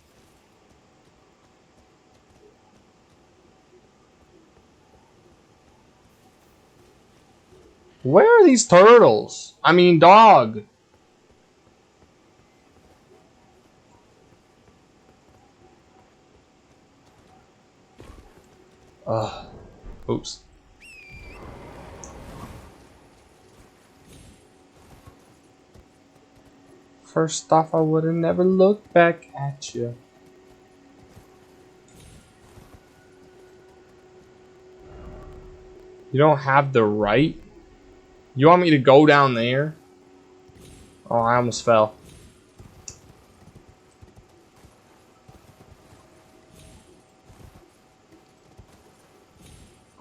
Where are these turtles? I mean, dog. Oops. First off, I would have never looked back at you. You don't have the right? You want me to go down there? Oh, I almost fell.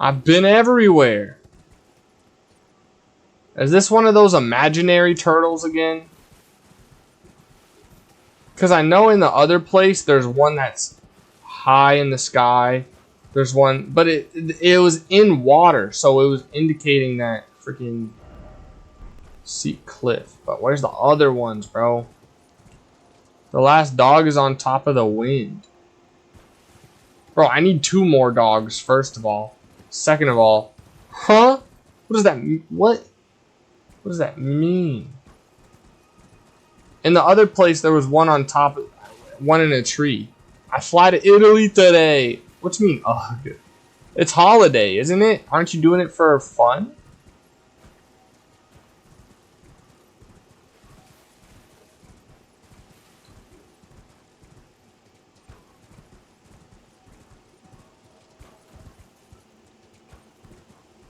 I've been everywhere. Is this one of those imaginary turtles again? Because I know in the other place there's one that's high in the sky. There's one, but it was in water, so it was indicating that freaking steep cliff. But where's the other ones, bro? The last dog is on top of the wind. Bro, I need 2 more dogs, first of all. Second of all, huh? What does that mean? What does that mean? In the other place, there was one on top, one in a tree. I fly to Italy today. What do you mean, ugh? It's holiday, isn't it? Aren't you doing it for fun?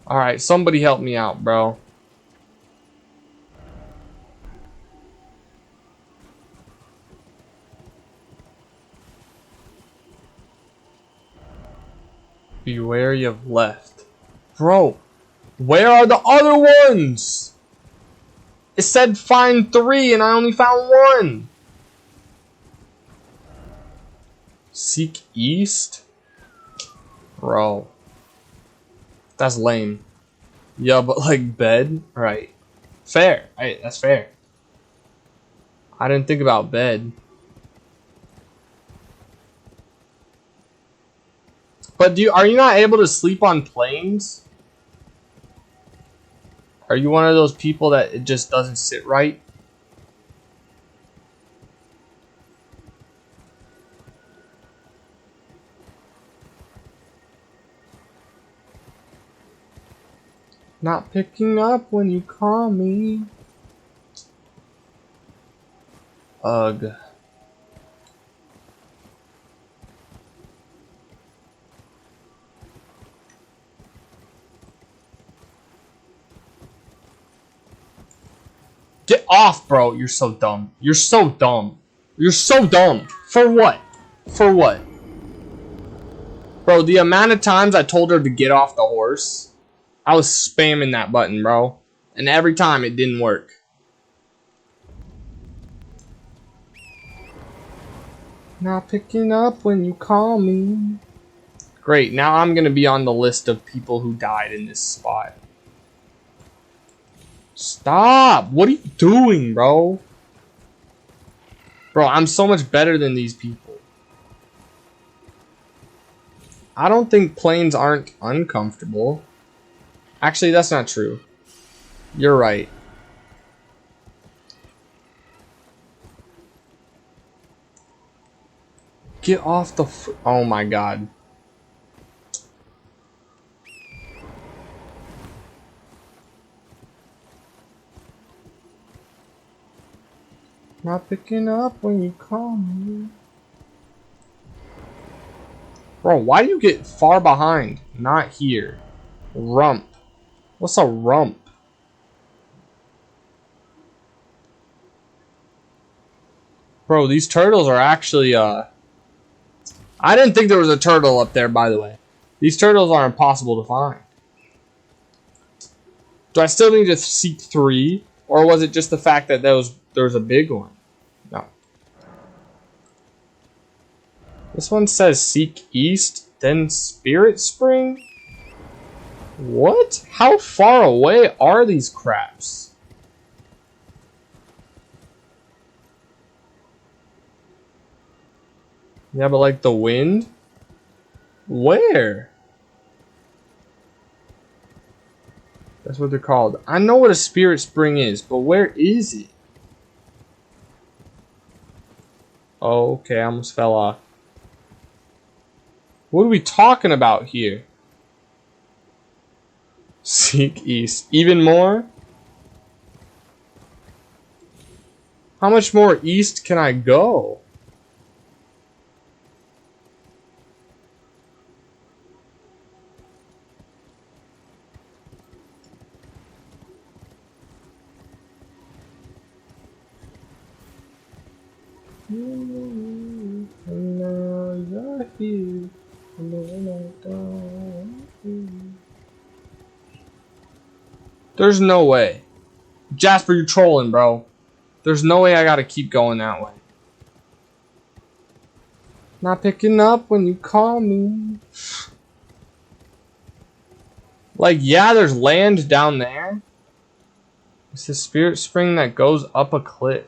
Alright, somebody help me out, bro. Be wary of left. Bro, where are the other ones? It said find 3 and I only found 1. Seek east? Bro. That's lame. Yeah, but like bed? Right. Fair. Right, that's fair. I didn't think about bed. But are you not able to sleep on planes? Are you one of those people that it just doesn't sit right? Not picking up when you call me. Ugh. Get off, bro. You're so dumb. You're so dumb. You're so dumb. For what? For what? Bro, the amount of times I told her to get off the horse, I was spamming that button, bro. And every time it didn't work. Not picking up when you call me. Great, now I'm gonna be on the list of people who died in this spot. Stop! What are you doing, bro? Bro, I'm so much better than these people. I don't think planes aren't uncomfortable. Actually, that's not true. You're right. Get off the oh my god. Not picking up when you call me. Bro, why do you get far behind? Not here. Rump. What's a rump? Bro, these turtles are actually, I didn't think there was a turtle up there, by the way. These turtles are impossible to find. Do I still need to seek 3? Or was it just the fact that there was a big one? No. This one says seek east, then Spirit Spring? What? How far away are these craps? Yeah, but like the wind? Where? That's what they're called. I know what a Spirit Spring is, but where is it? Oh, okay, I almost fell off. What are we talking about here? Seek east. Even more? How much more east can I go? And now you're here, and then I don't. There's no way. Jasper, you're trolling, bro. There's no way I gotta keep going that way. Not picking up when you call me. Like, yeah, there's land down there. It's the spirit spring that goes up a cliff.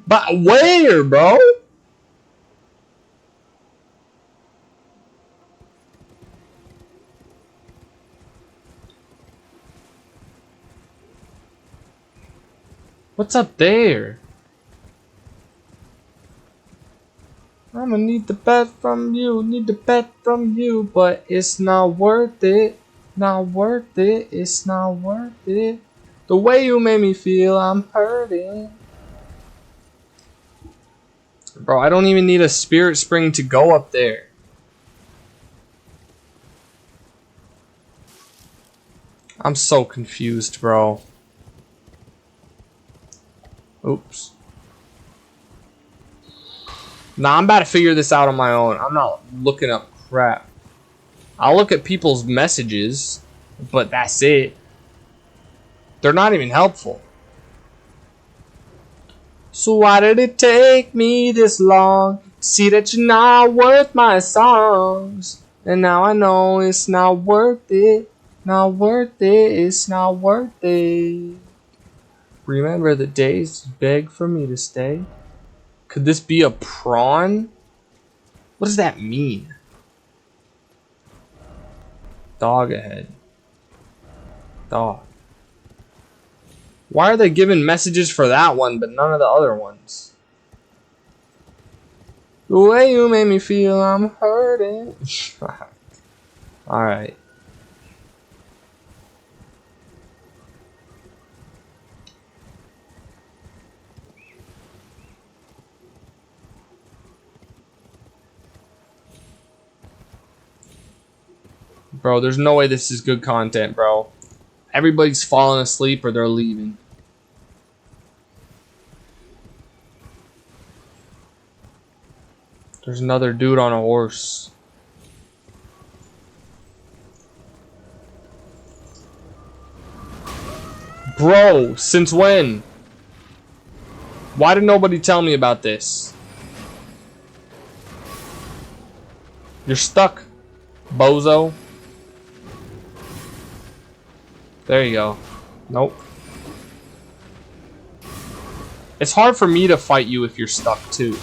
But where, bro? What's up there? I'ma need the bet from you, need the bet from you, but it's not worth it. Not worth it, it's not worth it. The way you made me feel, I'm hurting. Bro, I don't even need a spirit spring to go up there. I'm so confused, bro. Oops. Nah, I'm about to figure this out on my own. I'm not looking up crap. I'll look at people's messages, but that's it. They're not even helpful. So why did it take me this long to see that you're not worth my songs? And now I know it's not worth it. Not worth it, it's not worth it. Remember the days you begged for me to stay? Could this be a prawn? What does that mean? Dog ahead. Dog. Why are they giving messages for that one but none of the other ones? The way you made me feel, I'm hurting. Alright. Bro, there's no way this is good content, bro. Everybody's falling asleep or they're leaving. There's another dude on a horse. Bro, since when? Why did nobody tell me about this? You're stuck, bozo. There you go. Nope. It's hard for me to fight you if you're stuck too.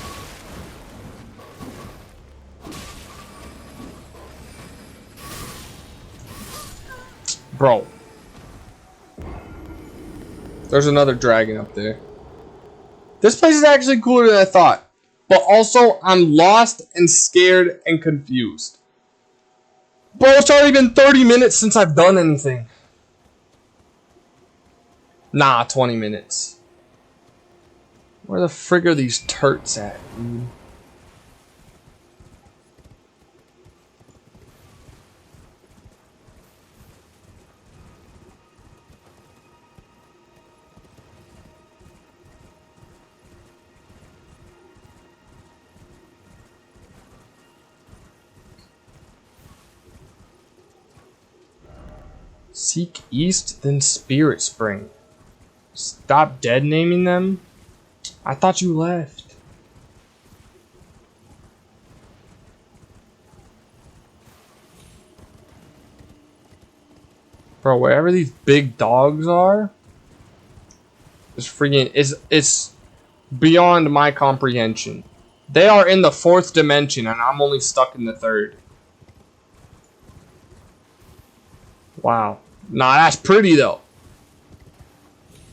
Bro. There's another dragon up there. This place is actually cooler than I thought. But also, I'm lost and scared and confused. Bro, it's already been 30 minutes since I've done anything. Nah, 20 minutes. Where the frig are these turts at, dude? Seek east, then Spirit Spring. Stop dead naming them? I thought you left. Bro, wherever these big dogs are, is freaking it's beyond my comprehension. They are in the 4th dimension and I'm only stuck in the 3rd. Wow. Nah, that's pretty though.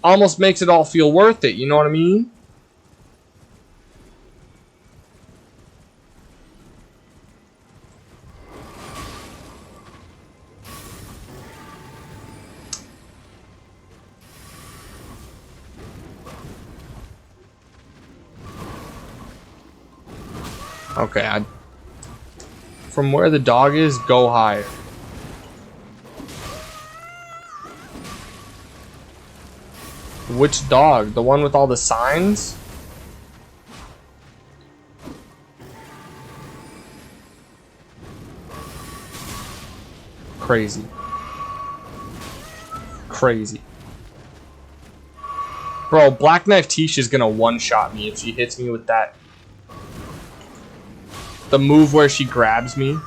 Almost makes it all feel worth it, you know what I mean? Okay, from where the dog is, go higher. Which dog? The one with all the signs? Crazy. Crazy. Bro, Black Knife Tish is gonna one-shot me if she hits me with that. The move where she grabs me.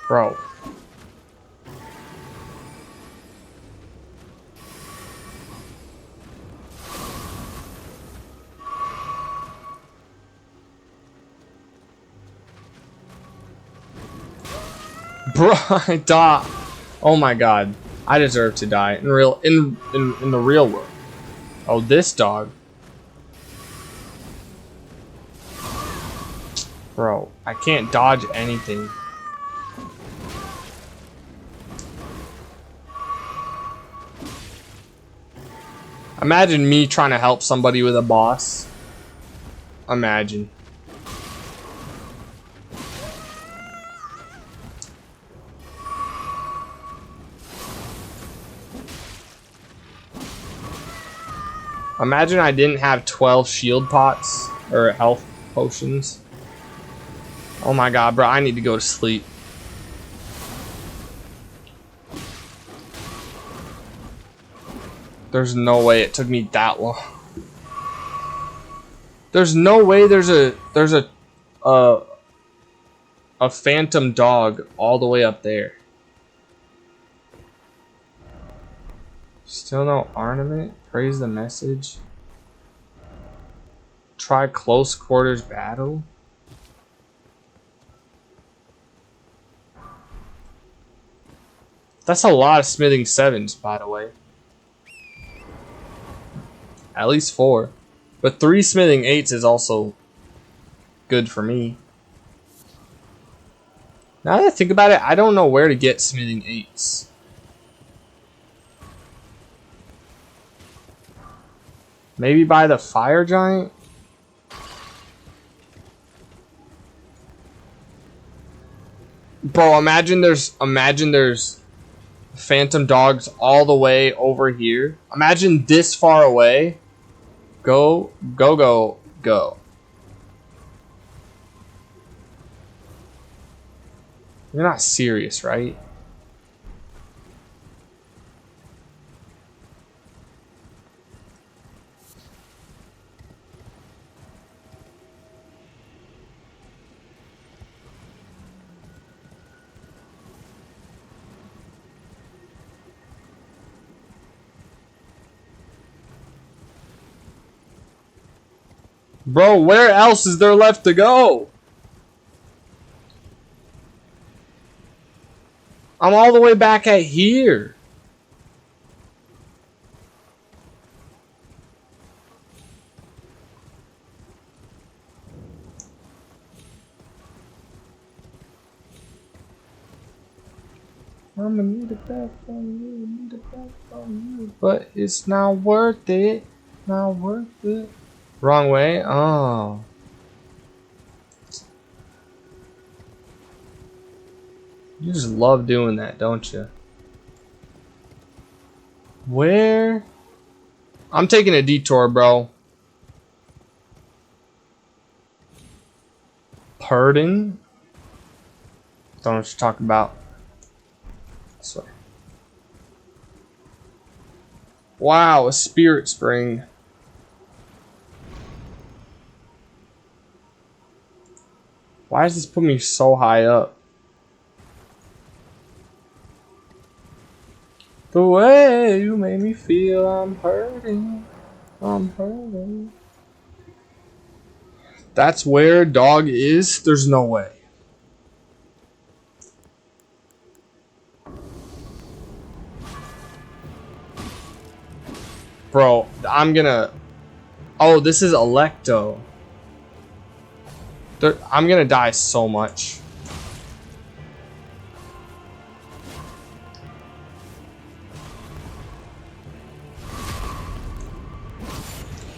Bro. Bro, I died. Oh my god. I deserve to die in the real world. Oh, this dog. Bro, I can't dodge anything. Imagine me trying to help somebody with a boss. Imagine. Imagine I didn't have 12 shield pots or health potions. Oh my god, bro, I need to go to sleep. There's no way it took me that long. There's no way there's a phantom dog all the way up there. Still no ornament? Praise the message. Try close quarters battle. That's a lot of smithing 7s, by the way. At least 4. But 3 smithing 8s is also good for me. Now that I think about it, I don't know where to get smithing 8s. Maybe by the fire giant? Bro, imagine there's phantom dogs all the way over here. Imagine this far away. Go, go, go, go. You're not serious, right? Bro, where else is there left to go? I'm all the way back at here. I'ma need it back from you, need it back from you. But it's not worth it. Not worth it. Wrong way? Oh. You just love doing that, don't you? Where? I'm taking a detour, bro. Pardon? Don't know what you're talking about. This way. Wow, a spirit spring. Why does this put me so high up? The way you made me feel, I'm hurting. I'm hurting. That's where dog is? There's no way. Bro, I'm gonna... Oh, this is Electo. I'm gonna die so much.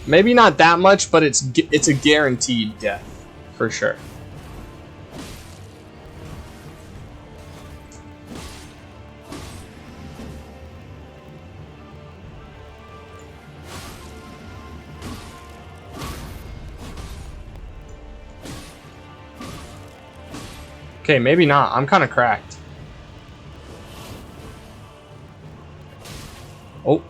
Maybe not that much, but it's a guaranteed death for sure. Okay, maybe not. I'm kind of cracked. Oh.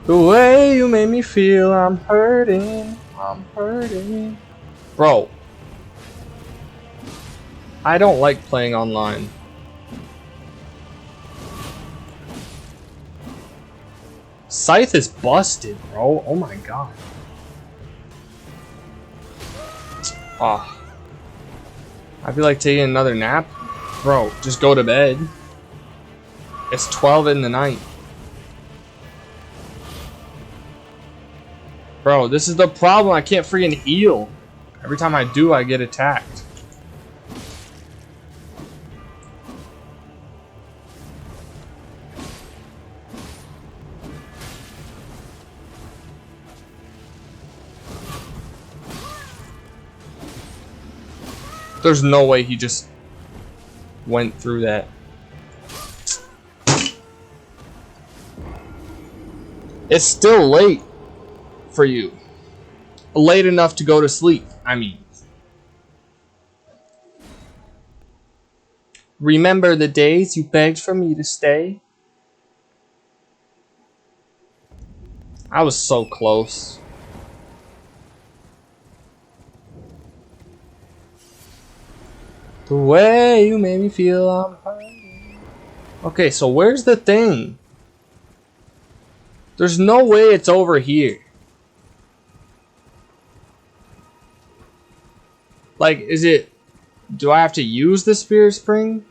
The way you made me feel, I'm hurting. I'm hurting. Bro. I don't like playing online. Scythe is busted, bro. Oh my god. Ah. I feel like taking another nap. Bro, just go to bed. It's 12 in the night. Bro, this is the problem. I can't freaking heal. Every time I do, I get attacked. There's no way he just went through that. It's still late for you. Late enough to go to sleep, I mean. Remember the days you begged for me to stay? I was so close. The way you made me feel, I'm hurting. Okay, so where's the thing? There's no way it's over here. Like, is it... Do I have to use the Spirit Spring?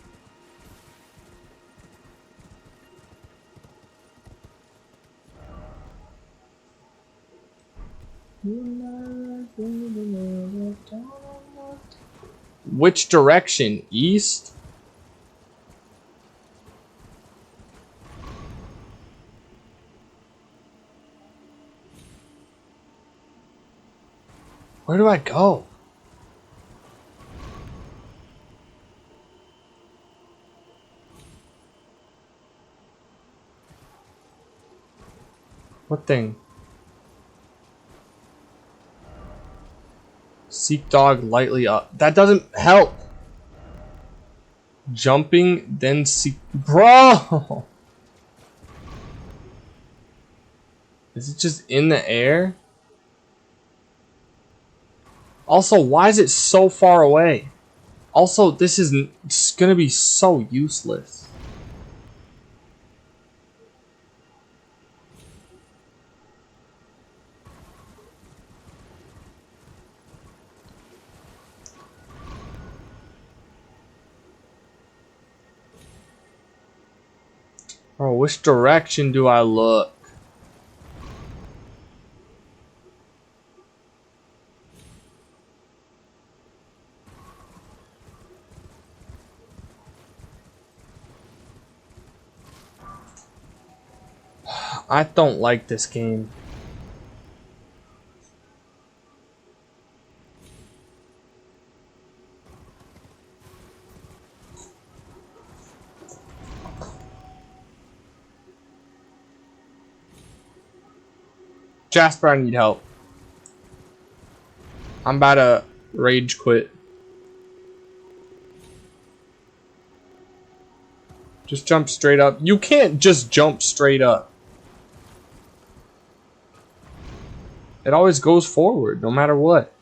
Which direction? East? Where do I go? What thing? Seek dog lightly up. That doesn't help. Jumping, then seek... Bro! Is it just in the air? Also, why is it so far away? Also, this is gonna be so useless. Oh, which direction do I look? I don't like this game. Jasper, I need help. I'm about to rage quit. Just jump straight up. You can't just jump straight up. It always goes forward, no matter what.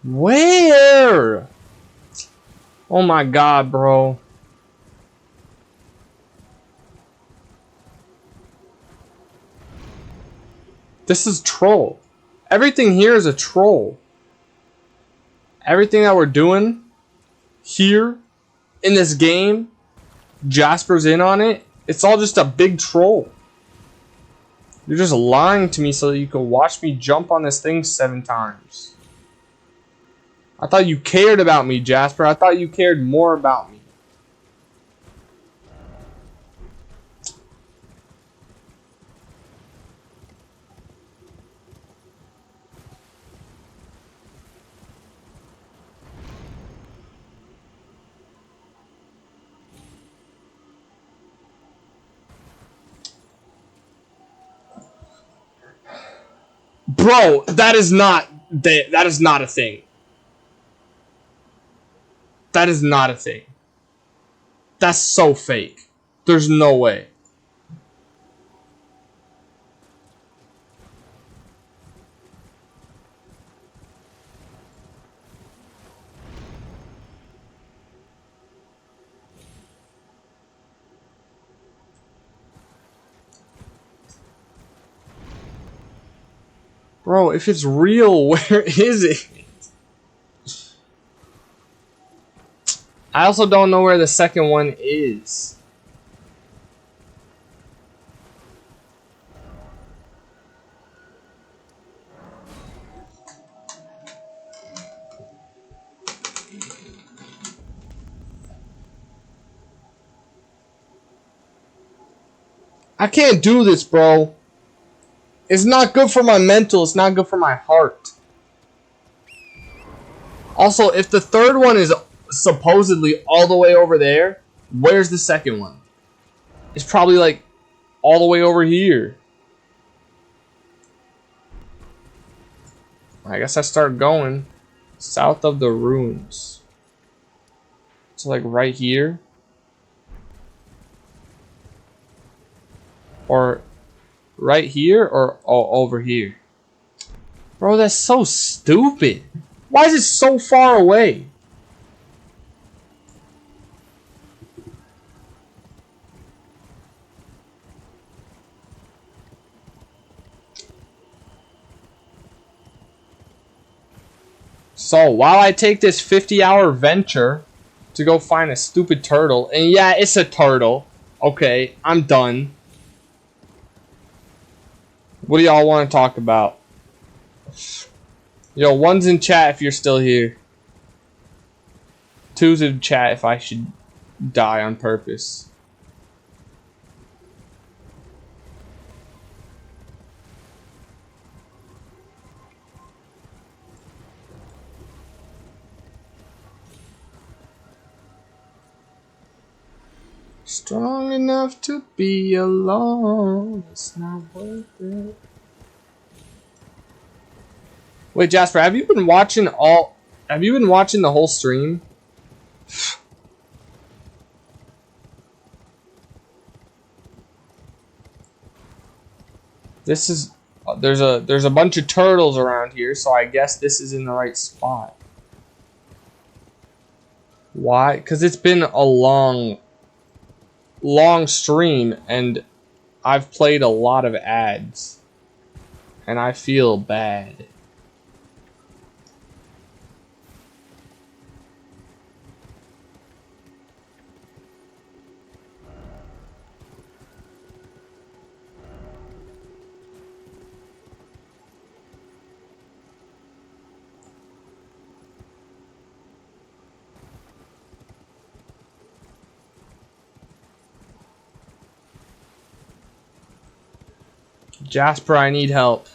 Where? Oh my god, bro. This is troll. Everything here is a troll. Everything that we're doing here in this game, Jasper's in on it. It's all just a big troll. You're just lying to me so that you can watch me jump on this thing 7 times. I thought you cared about me, Jasper. I thought you cared more about me. Bro, that is not a thing. That is not a thing. That's so fake. There's no way. Bro, if it's real, where is it? I also don't know where the second one is. I can't do this, bro. It's not good for my mental. It's not good for my heart. Also, if the third one is supposedly all the way over there, where's the second one? It's probably like all the way over here. I guess I start going south of the ruins. So like right here. Or right here or over here. Bro, that's so stupid. Why is it so far away? So, while I take this 50-hour venture to go find a stupid turtle, and yeah, it's a turtle. Okay, I'm done. What do y'all want to talk about? Yo, one's in chat if you're still here. Two's in chat if I should die on purpose. Strong enough to be alone. It's not worth it. Wait, Jasper, have you been watching the whole stream? This is there's a bunch of turtles around here, so I guess this is in the right spot. Why? Because it's been a long stream and I've played a lot of ads and I feel bad. Jasper, I need help.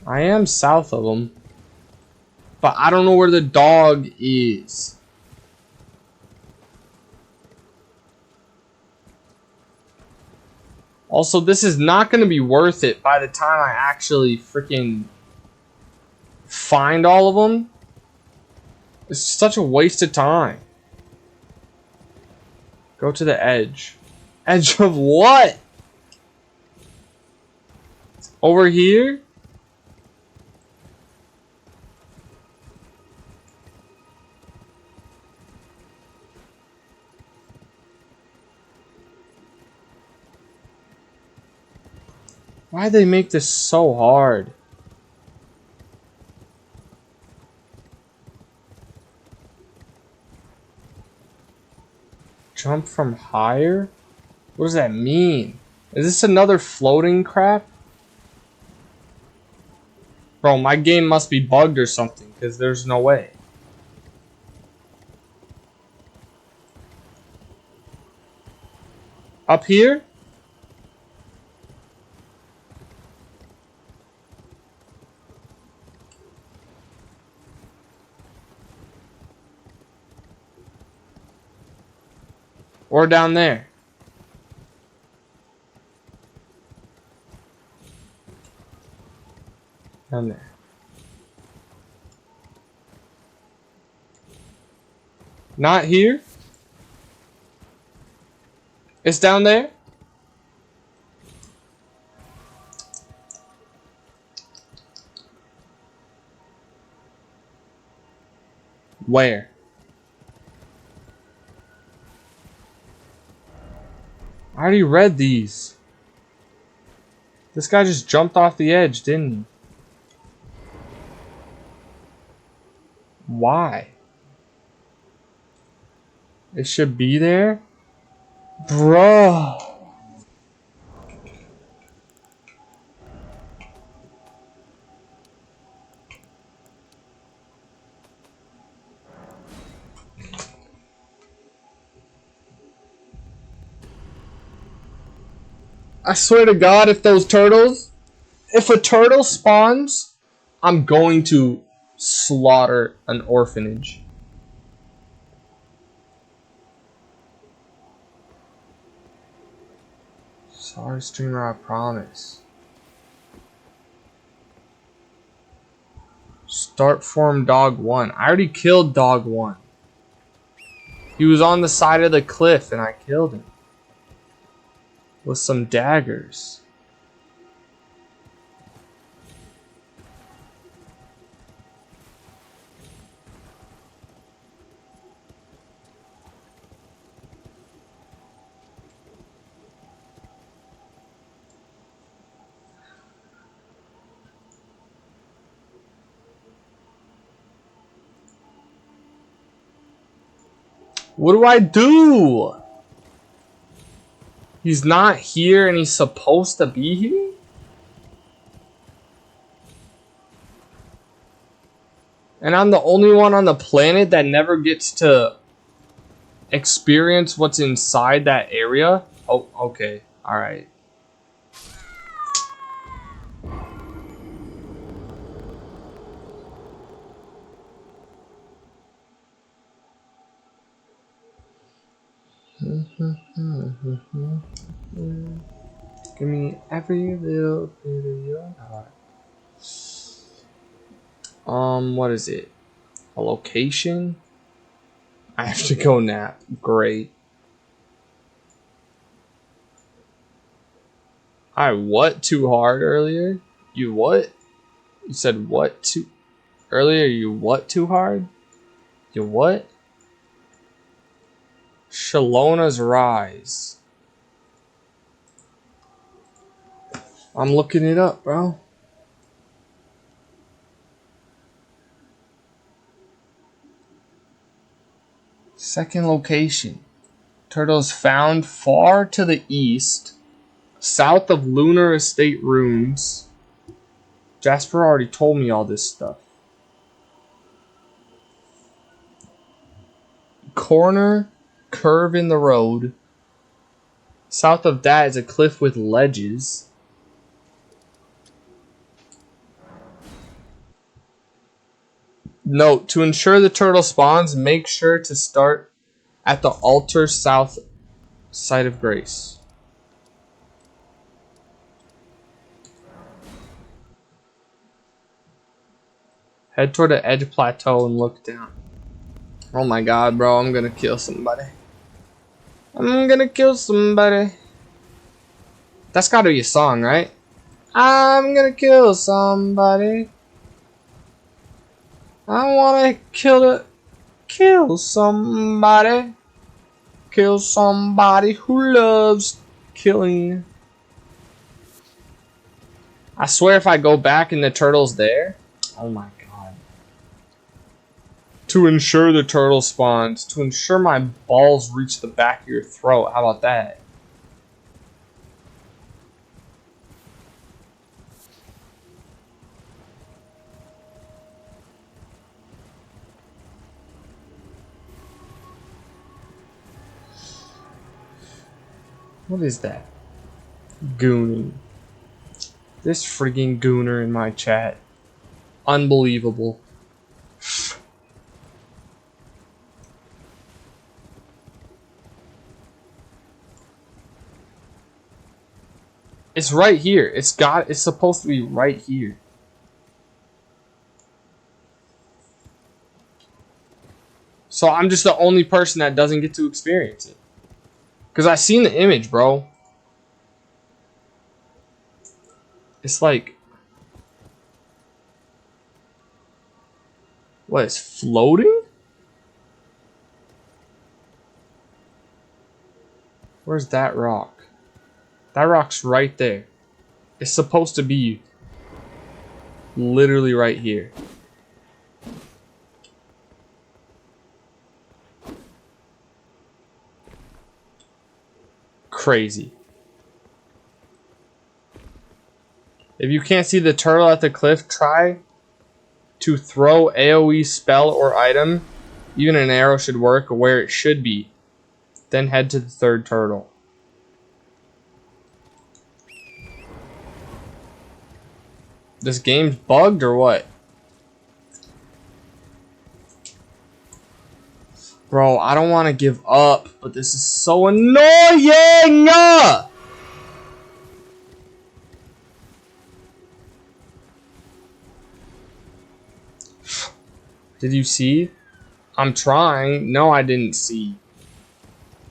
I am south of them. But I don't know where the dog is. Also, this is not going to be worth it by the time I actually freaking find all of them. It's such a waste of time. Go to the edge. Edge of what? Over here? Why'd they make this so hard? Jump from higher? What does that mean? Is this another floating crap? Bro, my game must be bugged or something, because there's no way. Up here? Or down there? Down there. Not here? It's down there? Where? I already read these. This guy just jumped off the edge, didn't he? Why? It should be there? Bruh. I swear to God, if a turtle spawns, I'm going to slaughter an orphanage. Sorry, streamer, I promise. Start form dog 1. I already killed dog 1. He was on the side of the cliff and I killed him. With some daggers. What do I do? He's not here and he's supposed to be here? And I'm the only one on the planet that never gets to experience what's inside that area? Oh, okay. Alright. Give me every little bit of your heart. What is it? A location? I have to go nap. Great. I what too hard earlier? You what? You said what too earlier? You what too hard? You what? Shalona's Rise. I'm looking it up, bro. Second location. Turtles found far to the east, south of Lunar Estate Ruins. Jasper already told me all this stuff. Corner, curve in the road. South of that is a cliff with ledges. Note, to ensure the turtle spawns, make sure to start at the altar south side of Grace. Head toward the edge plateau and look down. Oh my god, bro, I'm gonna kill somebody. I'm gonna kill somebody. That's gotta be a song, right? I'm gonna kill somebody. I wanna kill somebody. Kill somebody who loves killing. I swear if I go back and the turtle's there. Oh my god. To ensure the turtle spawns. To ensure my balls reach the back of your throat. How about that? What is that? Gooning. This frigging gooner in my chat. Unbelievable. It's right here. It's supposed to be right here. So I'm just the only person that doesn't get to experience it. Because I seen the image, bro. It's like... What, it's floating? Where's that rock? That rock's right there. It's supposed to be literally right here. Crazy. If you can't see the turtle at the cliff, try to throw AoE spell or item. Even an arrow should work where it should be. Then head to the third turtle. This game's bugged or what? Bro, I don't want to give up, but this is so annoying! Did you see? I'm trying. No, I didn't see.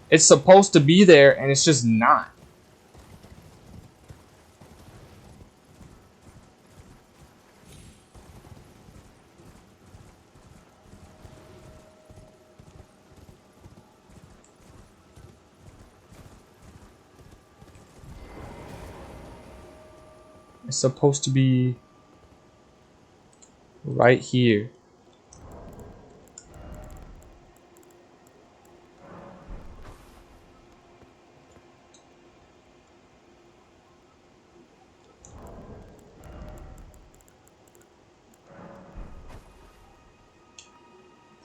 It's supposed to be there, and it's just not. It's supposed to be right here.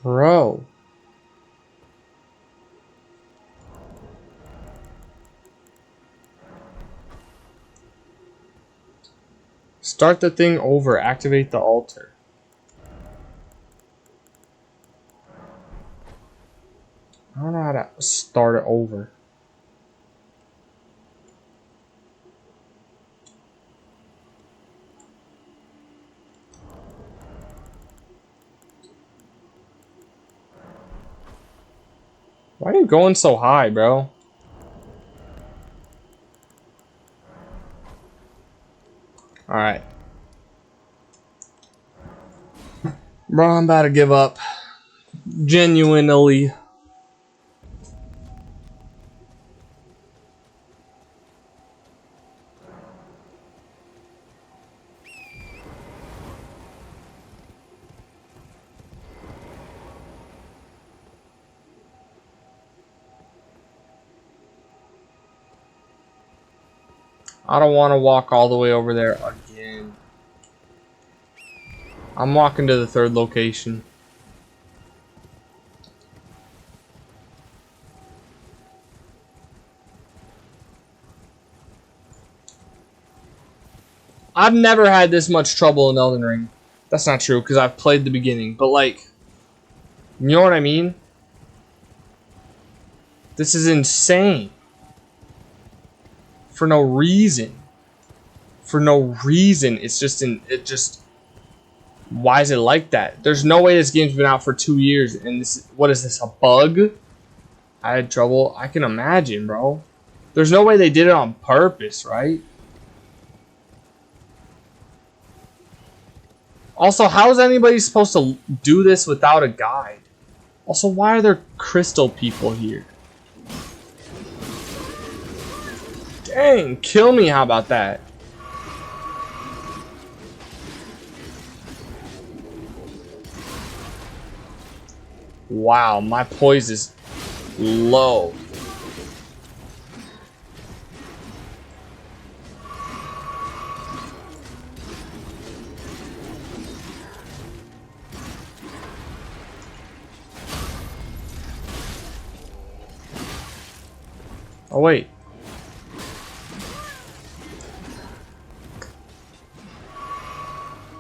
Bro. Start the thing over. Activate the altar. I don't know how to start it over. Why are you going so high, bro? Alright. Bro, I'm about to give up. Genuinely. I don't want to walk all the way over there again. I'm walking to the third location. I've never had this much trouble in Elden Ring. That's not true, because I've played the beginning. But, like, you know what I mean? This is insane. For no reason. For no reason. It's just why is it like that? There's no way this game's been out for 2 years and this, what is this, a bug? I had trouble. I can imagine, bro. There's no way they did it on purpose, right? Also, how is anybody supposed to do this without a guide? Also, why are there crystal people here? Dang, kill me, how about that? Wow, my poise is low. Oh wait.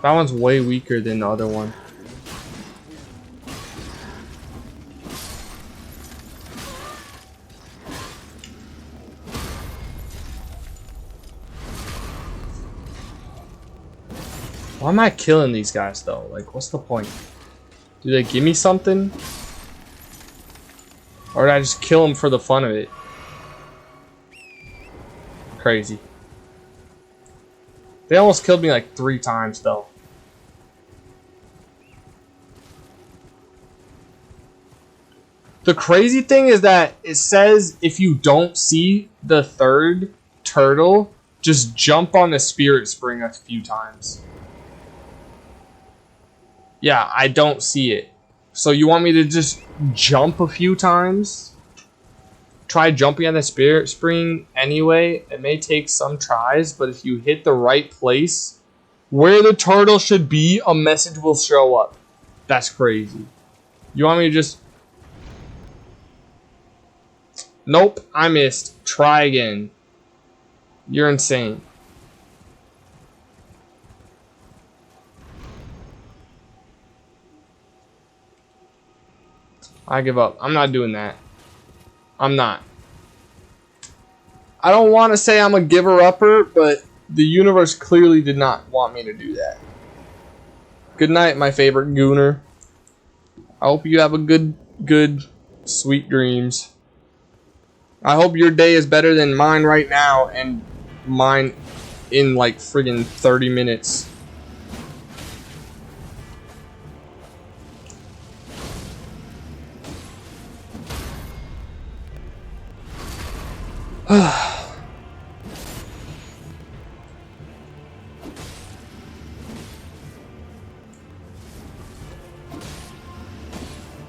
That one's way weaker than the other one. Why am I killing these guys though? Like, what's the point? Do they give me something? Or did I just kill him for the fun of it? Crazy. They almost killed me like 3 times though. The crazy thing is that it says if you don't see the 3rd turtle, just jump on the spirit spring a few times. Yeah, I don't see it. So you want me to just jump a few times? Try jumping on the spirit spring anyway. It may take some tries, but if you hit the right place where the turtle should be, a message will show up. That's crazy. You want me to just... Nope, I missed. Try again. You're insane. I give up. I'm not doing that. I'm not. I don't want to say I'm a giver-upper, but the universe clearly did not want me to do that. Good night, my favorite gooner. I hope you have a good, sweet dreams. I hope your day is better than mine right now, and mine in like friggin' 30 minutes.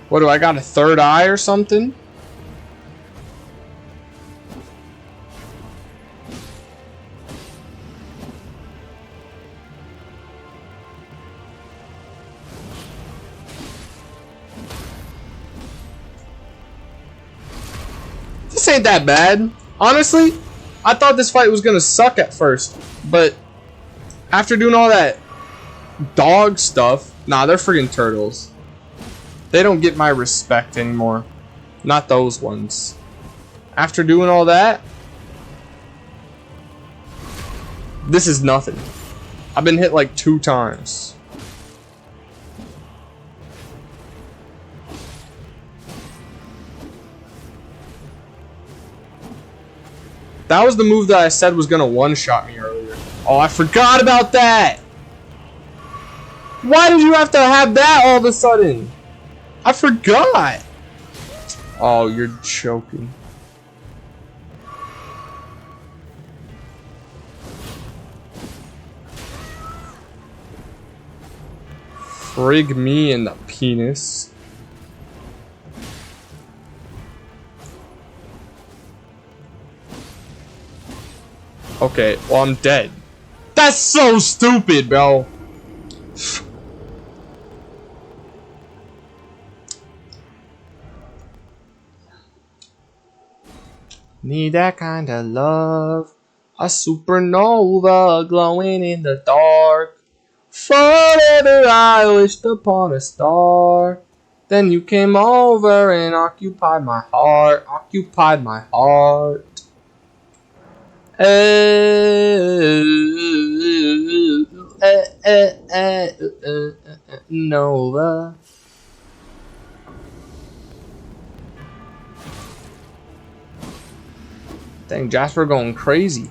What do I got, a 3rd eye or something? This ain't that bad. Honestly, I thought this fight was gonna suck at first, but after doing all that dog stuff, nah, they're friggin' turtles. They don't get my respect anymore. Not those ones. After doing all that, this is nothing. I've been hit like 2 times. That was the move that I said was gonna one-shot me earlier. Oh, I forgot about that! Why did you have to have that all of a sudden? I forgot! Oh, you're joking. Frig me in the penis. Okay, well, I'm dead. That's so stupid, bro. Need that kind of love. A supernova glowing in the dark. Forever I wished upon a star. Then you came over and occupied my heart. Occupied my heart. Nova. Dang, Jasper going crazy.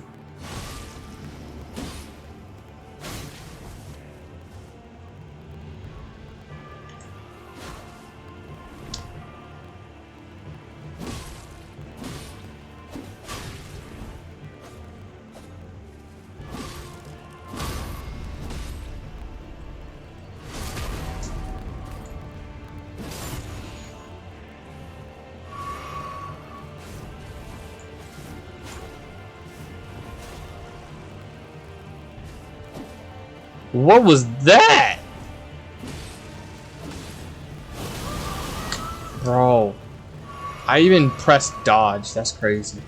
What was that? Bro. I even pressed dodge. That's crazy.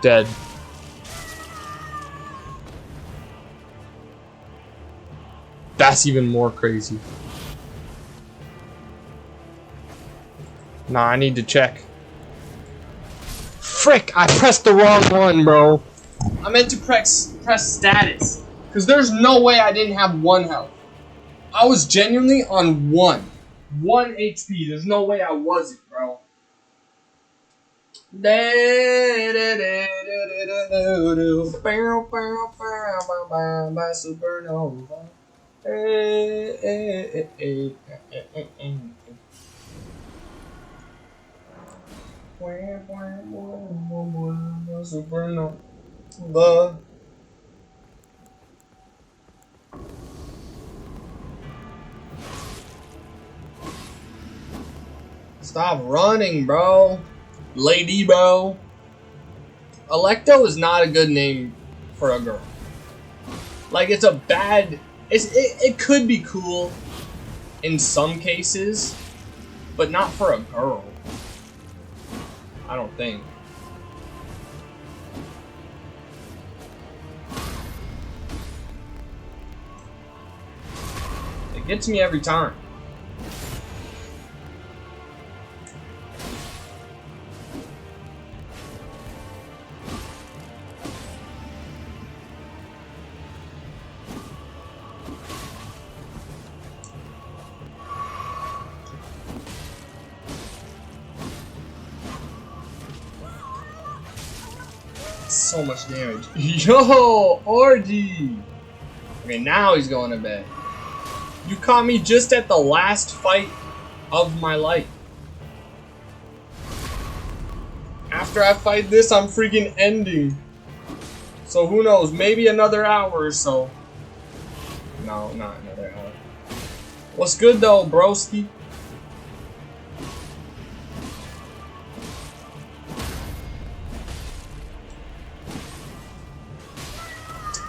Dead. That's even more crazy. Nah, I need to check. Frick, I pressed the wrong one, bro. I meant to press status. Because there's no way I didn't have 1 health. I was genuinely on 1. 1 HP. There's no way I wasn't, bro. Supernova. Supernova. Stop running, bro. Lady, bro. Electo is not a good name for a girl. Like, it's a bad... It could be cool in some cases, but not for a girl. I don't think. It gets me every time. So much damage. Yo, Orgy! Okay, now he's going to bed. You caught me just at the last fight of my life. After I fight this, I'm freaking ending. So who knows, maybe another hour or so. No, not another hour. What's good though, broski?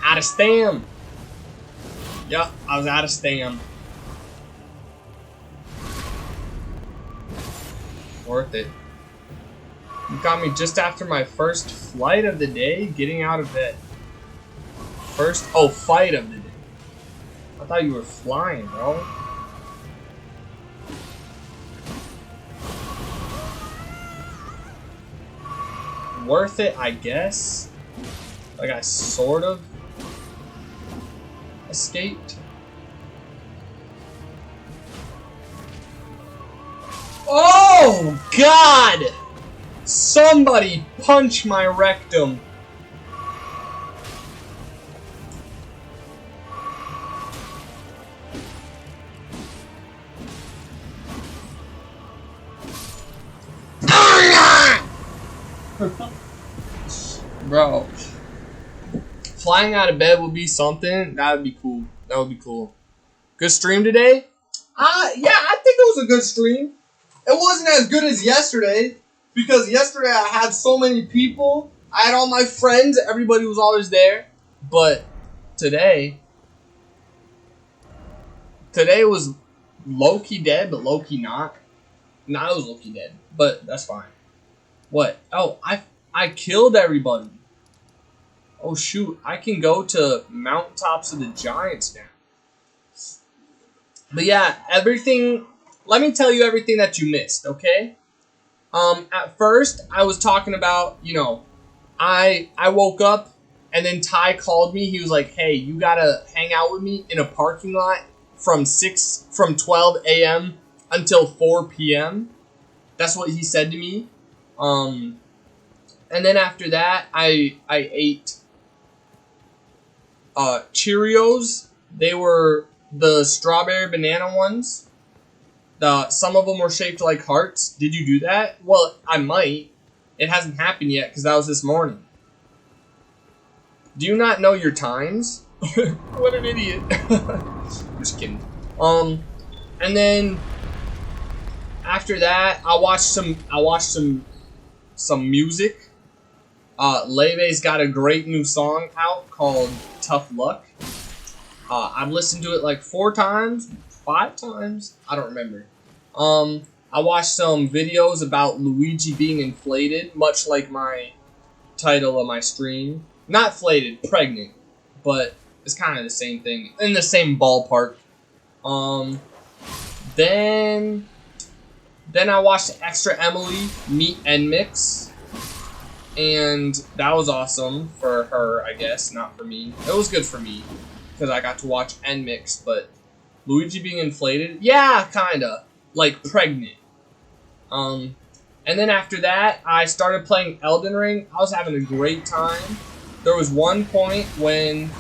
Out of stam. Yup, I was out of stam. Worth it. You got me just after my first flight of the day, getting out of bed. Fight of the day. I thought you were flying, bro. Worth it, I guess. Like, I sort of escaped. Oh, God! Somebody punch my rectum. Bro. Flying out of bed would be something. That would be cool. That would be cool. Good stream today? Yeah, I think it was a good stream. It wasn't as good as yesterday. Because yesterday I had so many people. I had all my friends. Everybody was always there. But today was low-key dead, but low-key not. Nah, it was low-key dead. But that's fine. What? Oh, I killed everybody. Oh shoot, I can go to Mountaintops of the Giants now. But yeah, everything, let me tell you everything that you missed, okay? At first, I was talking about, you know, I woke up and then Ty called me. He was like, hey, you gotta hang out with me in a parking lot from 12 a.m. until 4 p.m. That's what he said to me. And then after that, I ate Cheerios. They were the strawberry banana ones. Some of them were shaped like hearts. Did you do that? Well, I might. It hasn't happened yet because that was this morning. Do you not know your times? What an idiot. Just kidding. And then after that, I watched some music. Leve's got a great new song out called Tough Luck. I've listened to it like 4 times, 5 times, I don't remember. I watched some videos about Luigi being inflated, much like my title of my stream. Not flated, pregnant, but it's kind of the same thing, in the same ballpark. Then I watched Extra Emily Meet and Mix. And that was awesome for her, I guess, not for me. It was good for me, because I got to watch and mix, but Luigi being inflated? Yeah, kinda. Like, pregnant. And then after that, I started playing Elden Ring. I was having a great time. There was one point when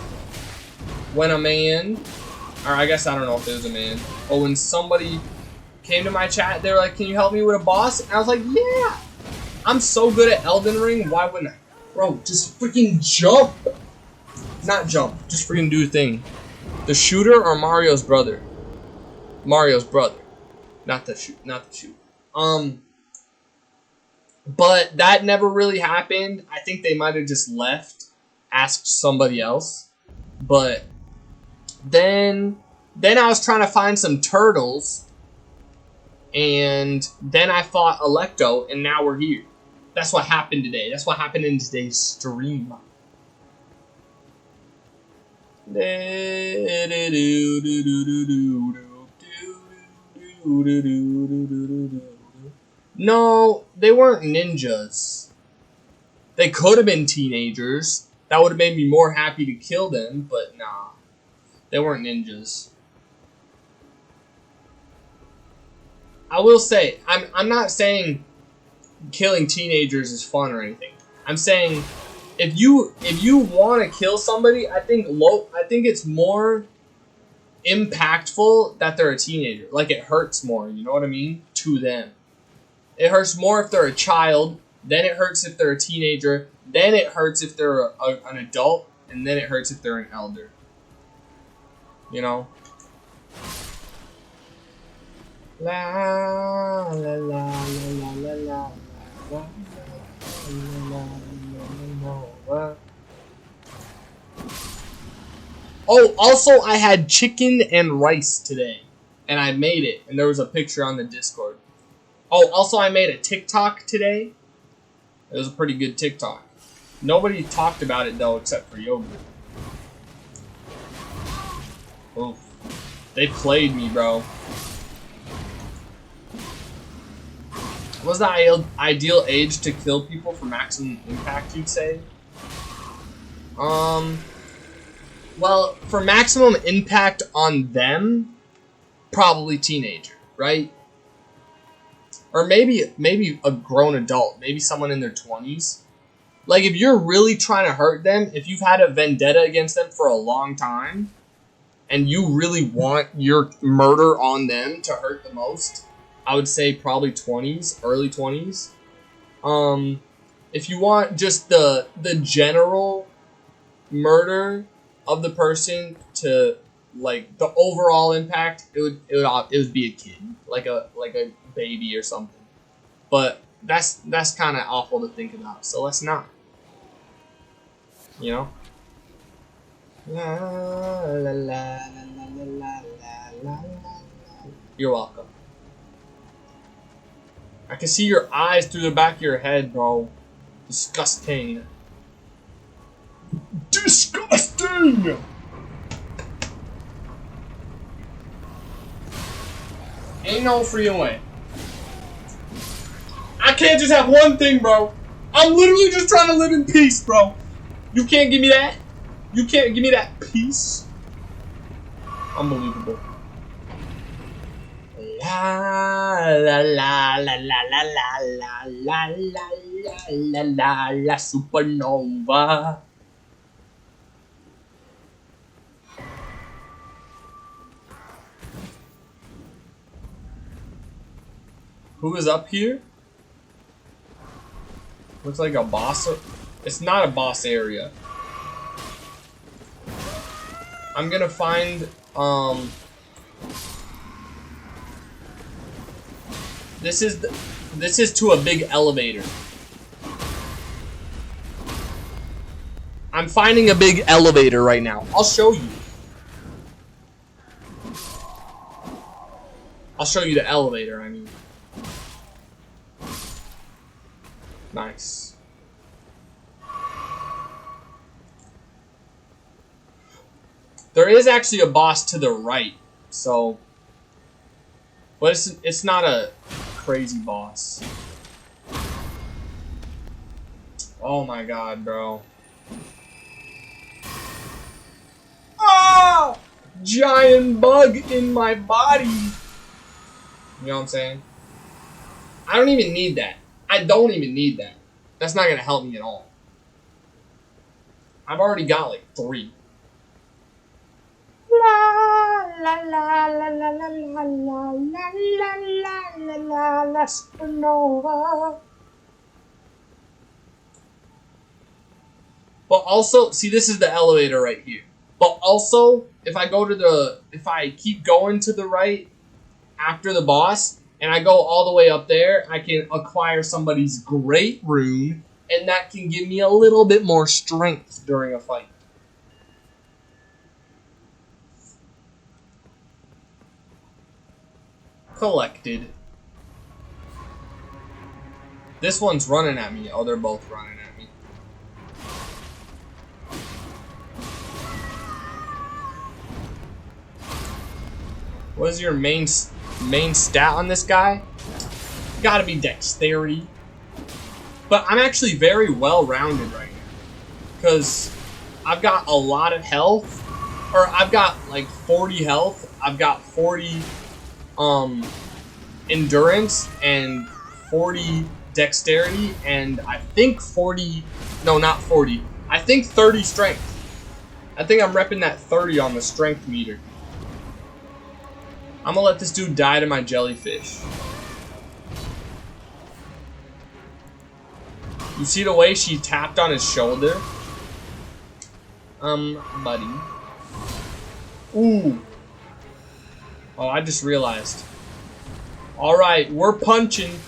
a man, or I guess I don't know if it was a man, but when somebody came to my chat, they were like, can you help me with a boss? And I was like, yeah! I'm so good at Elden Ring, why wouldn't I? Bro, just freaking jump! Not jump, just freaking do a thing. The shooter or Mario's brother? Mario's brother. Not the shoot. But that never really happened. I think they might have just left, asked somebody else. But then I was trying to find some turtles, and then I fought Electo, and now we're here. That's what happened today. That's what happened in today's stream. No, they weren't ninjas. They could have been teenagers. That would have made me more happy to kill them, but nah. They weren't ninjas. I will say, I'm not saying killing teenagers is fun or anything. I'm saying if you want to kill somebody, I think it's more impactful that they're a teenager. Like, it hurts more, you know what I mean? To them. It hurts more if they're a child, then it hurts if they're a teenager, then it hurts if they're an adult, and then it hurts if they're an elder. You know? La la la la la la la la la. Oh, also I had chicken and rice today, and I made it, and there was a picture on the Discord. Oh, also I made a TikTok today. It was a pretty good TikTok. Nobody talked about it though, except for Yogurt. Oh, they played me, bro. What's the ideal age to kill people for maximum impact, you'd say? Well, for maximum impact on them, probably teenager, right? Or maybe a grown adult, maybe someone in their 20s. Like, if you're really trying to hurt them, if you've had a vendetta against them for a long time, and you really want your murder on them to hurt the most, I would say probably 20s, early 20s. If you want just the general murder of the person to, like, the overall impact, it would be a kid, like a baby or something. But that's kind of awful to think about, so let's not. You know? La la la la la la la la. You're welcome. I can see your eyes through the back of your head, bro. Disgusting. Disgusting! Ain't no freaking way. I can't just have one thing, bro. I'm literally just trying to live in peace, bro. You can't give me that. You can't give me that peace. Unbelievable. La la la la la la la la la la la la supernova. Who is up here? Looks like a boss. It's not a boss area. I'm gonna find this is to a big elevator. I'm finding a big elevator right now. I'll show you. I'll show you the elevator, I mean. Nice. There is actually a boss to the right, so, but it's not a crazy boss. Oh my god, bro. Ah! Giant bug in my body. You know what I'm saying? I don't even need that. I don't even need that. That's not gonna help me at all. I've already got like 3. La la la la la la la la la la la la supernova. But also, see, this is the elevator right here. But also, if I keep going to the right after the boss, and I go all the way up there, I can acquire somebody's great rune, and that can give me a little bit more strength during a fight. Collected. This one's running at me. Oh, they're both running at me. What is your main stat on this guy? Gotta be dexterity. But I'm actually very well-rounded right now. Because I've got a lot of health. Or I've got like 40 health. I've got 40 endurance and 40 dexterity. And I think 40... No, not 40. I think 30 strength. I think I'm repping that 30 on the strength meter. I'm gonna let this dude die to my jellyfish. You see the way she tapped on his shoulder? Buddy. Ooh. Oh, I just realized. Alright, we're punching.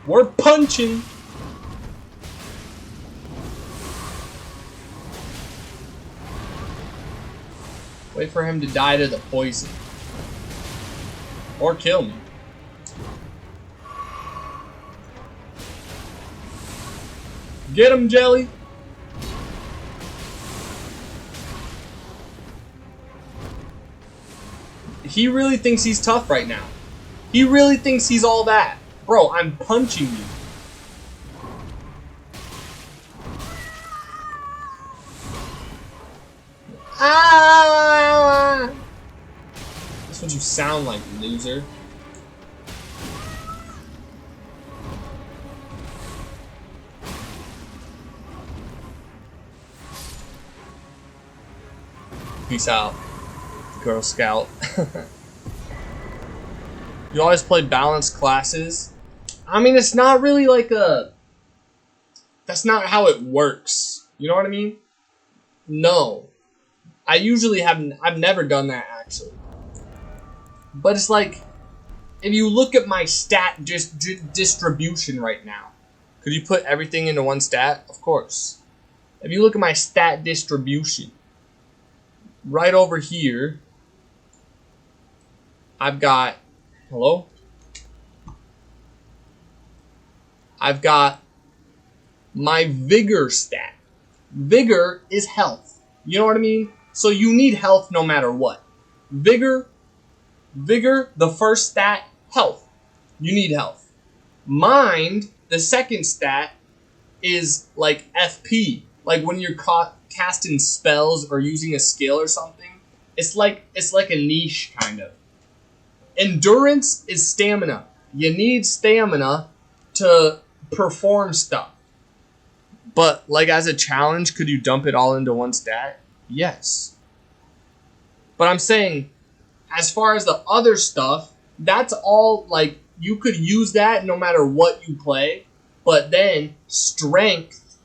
We're punching. Wait for him to die to the poison. Or kill me. Get him, Jelly! He really thinks he's tough right now. He really thinks he's all that. Bro, I'm punching you. Ah! That's what you sound like, loser. Peace out, Girl Scout. You always play balanced classes? I mean, it's not really like a... That's not how it works. You know what I mean? No. I usually haven't... I've never done that, actually. But it's like... If you look at my stat distribution right now... Could you put everything into one stat? Of course. If you look at my stat distribution... Right over here... I've got... Hello? I've got... my vigor stat. Vigor is health. You know what I mean? So you need health no matter what. Vigor, the first stat, health. You need health. Mind, the second stat, is like FP. Like when you're casting spells or using a skill or something. It's like a niche kind of. Endurance is stamina. You need stamina to perform stuff. But, like, as a challenge, could you dump it all into one stat? Yes. But I'm saying, as far as the other stuff, that's all, like, you could use that no matter what you play. But then, strength,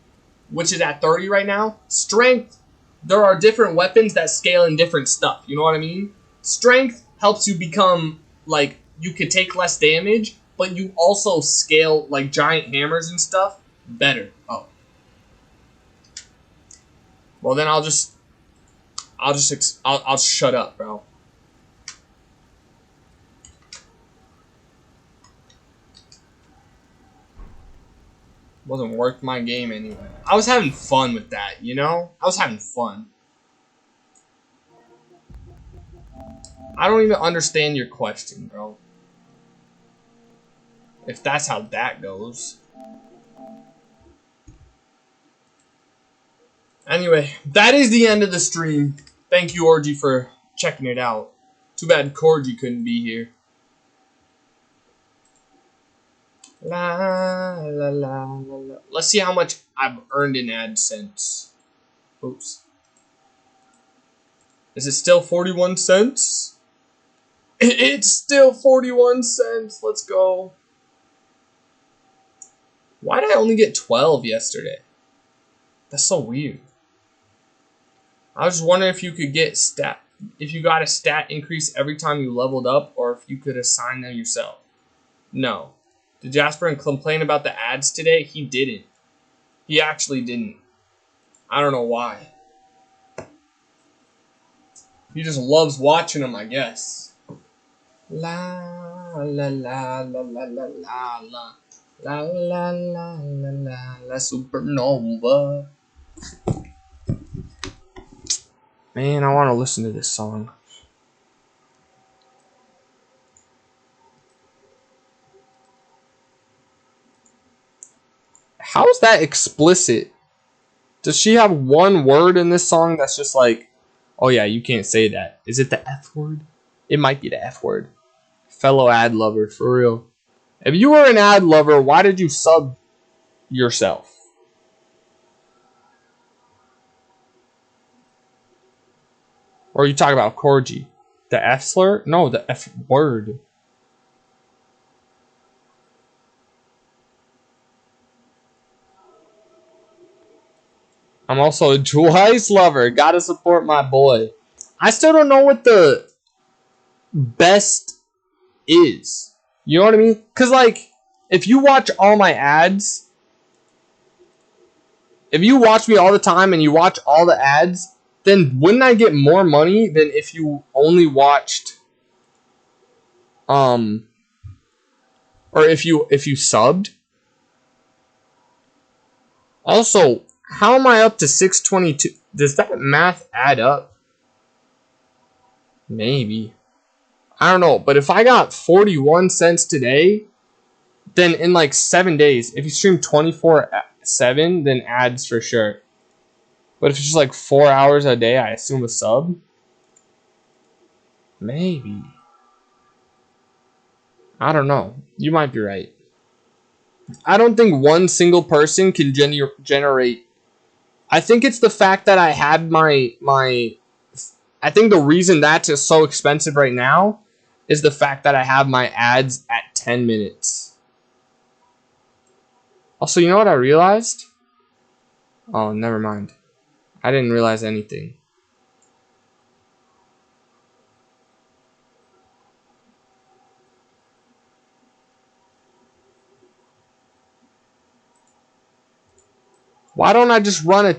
which is at 30 right now, strength, there are different weapons that scale in different stuff. You know what I mean? Strength helps you become, like, you could take less damage, but you also scale, like, giant hammers and stuff better. Oh. Well, then I'll shut up, bro. Wasn't worth my game anyway. I was having fun with that, you know? I was having fun. I don't even understand your question, bro. If that's how that goes. Anyway, that is the end of the stream. Thank you, Orgy, for checking it out. Too bad Corgi couldn't be here. La la la la la. Let's see how much I've earned in AdSense. Oops. Is it still 41 cents? It's still 41 cents. Let's go. Why did I only get 12 yesterday? That's so weird. I was just wondering if you could get if you got a stat increase every time you leveled up, or if you could assign them yourself. No. Did Jasper complain about the ads today? He didn't. He actually didn't. I don't know why. He just loves watching them, I guess. La la la la la la la la la la la la la supernova. Man, I want to listen to this song. How is that explicit? Does she have one word in this song that's just like, oh yeah, you can't say that. Is it the F word? It might be the F word. Fellow ad lover, for real. If you were an ad lover, why did you sub yourself? Or are you talking about Corgi? The F slur? No, the F word. I'm also a Twice lover. Gotta support my boy. I still don't know what the best is. You know what I mean? Because, like, if you watch all my ads, if you watch me all the time and you watch all the ads, then wouldn't I get more money than if you only watched, or if you subbed? Also, how am I up to 622? Does that math add up? Maybe. I don't know, but if I got 41 cents today, then in like 7 days, if you stream 24/7, then ads for sure. But if it's just like 4 hours a day, I assume a sub? Maybe. I don't know. You might be right. I don't think one single person can generate. I think it's the fact that I had my. I think the reason that's so expensive right now is the fact that I have my ads at 10 minutes. Also, you know what I realized? Oh, never mind. I didn't realize anything. Why don't I just run a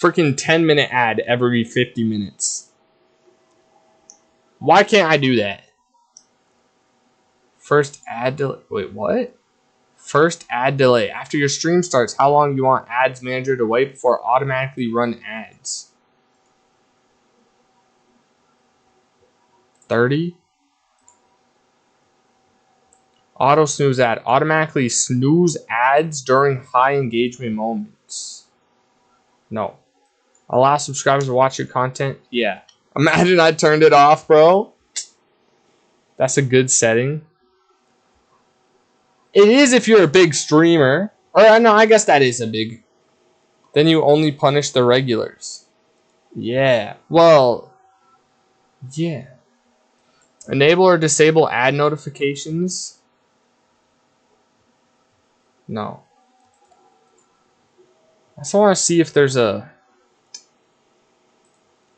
freaking 10-minute ad every 50 minutes? Why can't I do that? First ad delay. Wait, what? First ad delay. After your stream starts, how long do you want Ads Manager to wait before automatically run ads? 30? Auto snooze ad. Automatically snooze ads during high engagement moments. No. Allow subscribers to watch your content. Yeah. Imagine I turned it off, bro. That's a good setting. It is if you're a big streamer. Or no, I guess that is a big. Then you only punish the regulars. Yeah. Well. Yeah. Enable or disable ad notifications. No. I just want to see if there's a.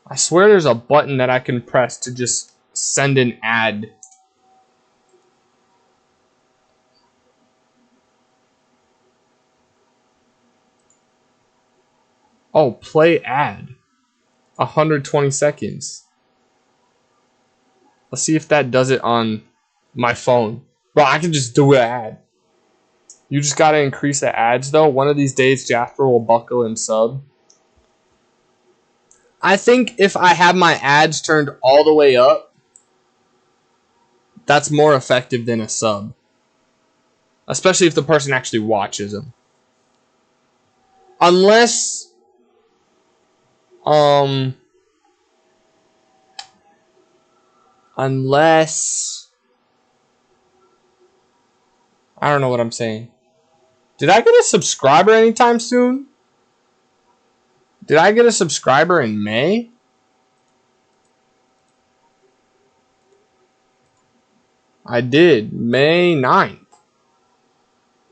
I swear there's a button that I can press to just send an ad. Oh, play ad. 120 seconds. Let's see if that does it on my phone. Bro, I can just do an ad. You just gotta increase the ads though. One of these days Jasper will buckle and sub. I think if I have my ads turned all the way up, that's more effective than a sub. Especially if the person actually watches them. Unless, I don't know what I'm saying. Did I get a subscriber anytime soon? Did I get a subscriber in May? I did. May 9th.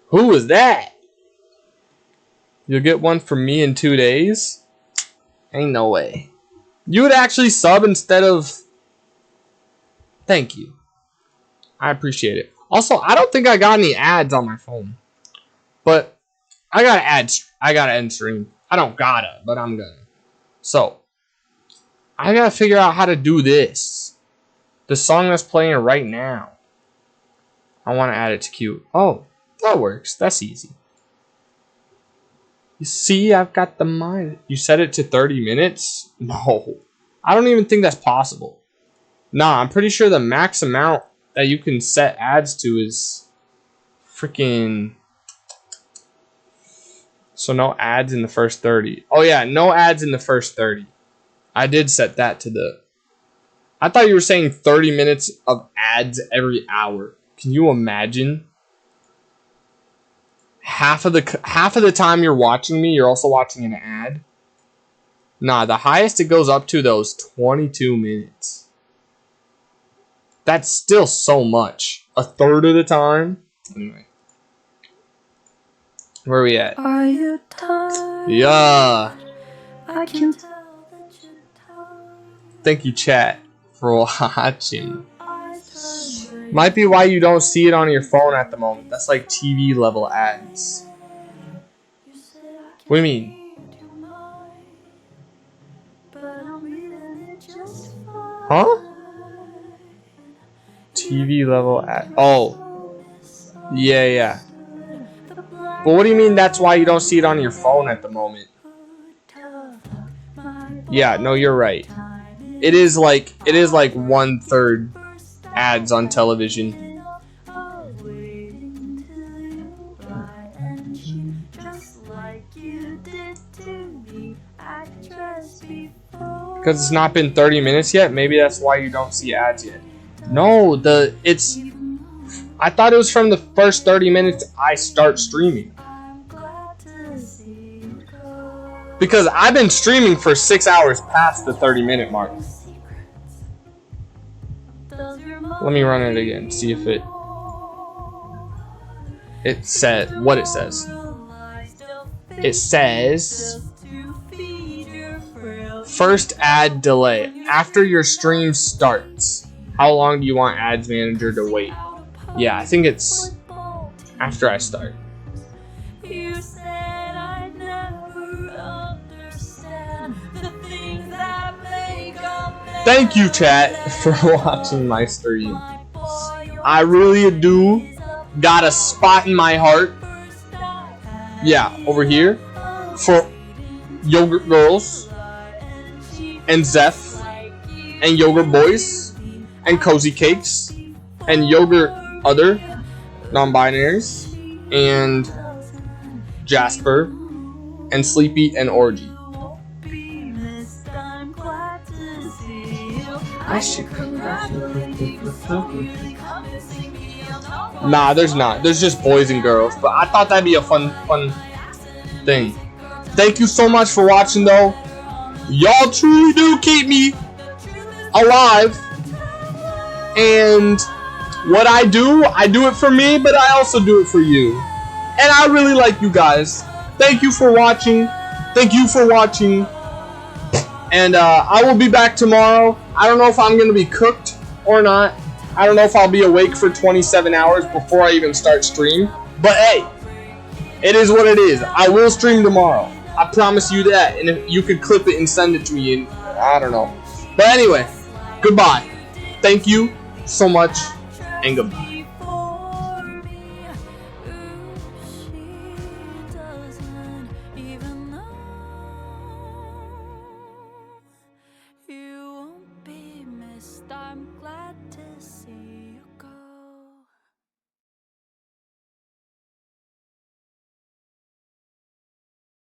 Who was that? You'll get one from me in 2 days? Ain't no way. You would actually sub instead of... Thank you. I appreciate it. Also, I don't think I got any ads on my phone. But I gotta end stream. I don't gotta, but I'm gonna. So, I gotta figure out how to do this. The song that's playing right now. I want to add it to queue. Oh, that works. That's easy. You see, I've got the mind. You set it to 30 minutes? No. I don't even think that's possible. Nah, I'm pretty sure the max amount that you can set ads to is freaking... So no ads in the first 30. Oh yeah, no ads in the first 30. I did set that to the... I thought you were saying 30 minutes of ads every hour. Can you imagine? Half of the time you're watching me, you're also watching an ad. Nah, the highest it goes up to though is 22 minutes. That's still so much. A third of the time. Anyway. Where are we at? Are you tired? Yeah. I can tell that you're tired. Thank you, chat, for watching. Might be why you don't see it on your phone at the moment. That's like TV level ads. What do you mean? Huh? TV level ad. Oh. Yeah. But what do you mean that's why you don't see it on your phone at the moment? Yeah, no, you're right. It is like 1/3 ads on television. Because it's not been 30 minutes yet? Maybe that's why you don't see ads yet. No, I thought it was from the first 30 minutes I start streaming. Because I've been streaming for 6 hours past the 30-minute mark. Let me run it again, see if it said what it says. It says first ad delay. After your stream starts, how long do you want Ads Manager to wait? Yeah, I think it's after I start. Thank you, chat, for watching my stream. I really do got a spot in my heart. Yeah, over here for Yogurt Girls and Zeph and Yogurt Boys and Cozy Cakes and Yogurt Other non-binaries and Jasper and Sleepy and Orgy. I should congratulate you. Nah, there's not. There's just boys and girls. But I thought that'd be a fun thing. Thank you so much for watching, though. Y'all truly do keep me alive. And what I do it for me, but I also do it for you. And I really like you guys. Thank you for watching. Thank you for watching. And I will be back tomorrow. I don't know if I'm going to be cooked or not. I don't know if I'll be awake for 27 hours before I even start stream. But hey, it is what it is. I will stream tomorrow. I promise you that. And if you could clip it and send it to me, and I don't know. But anyway, goodbye. Thank you so much, and goodbye.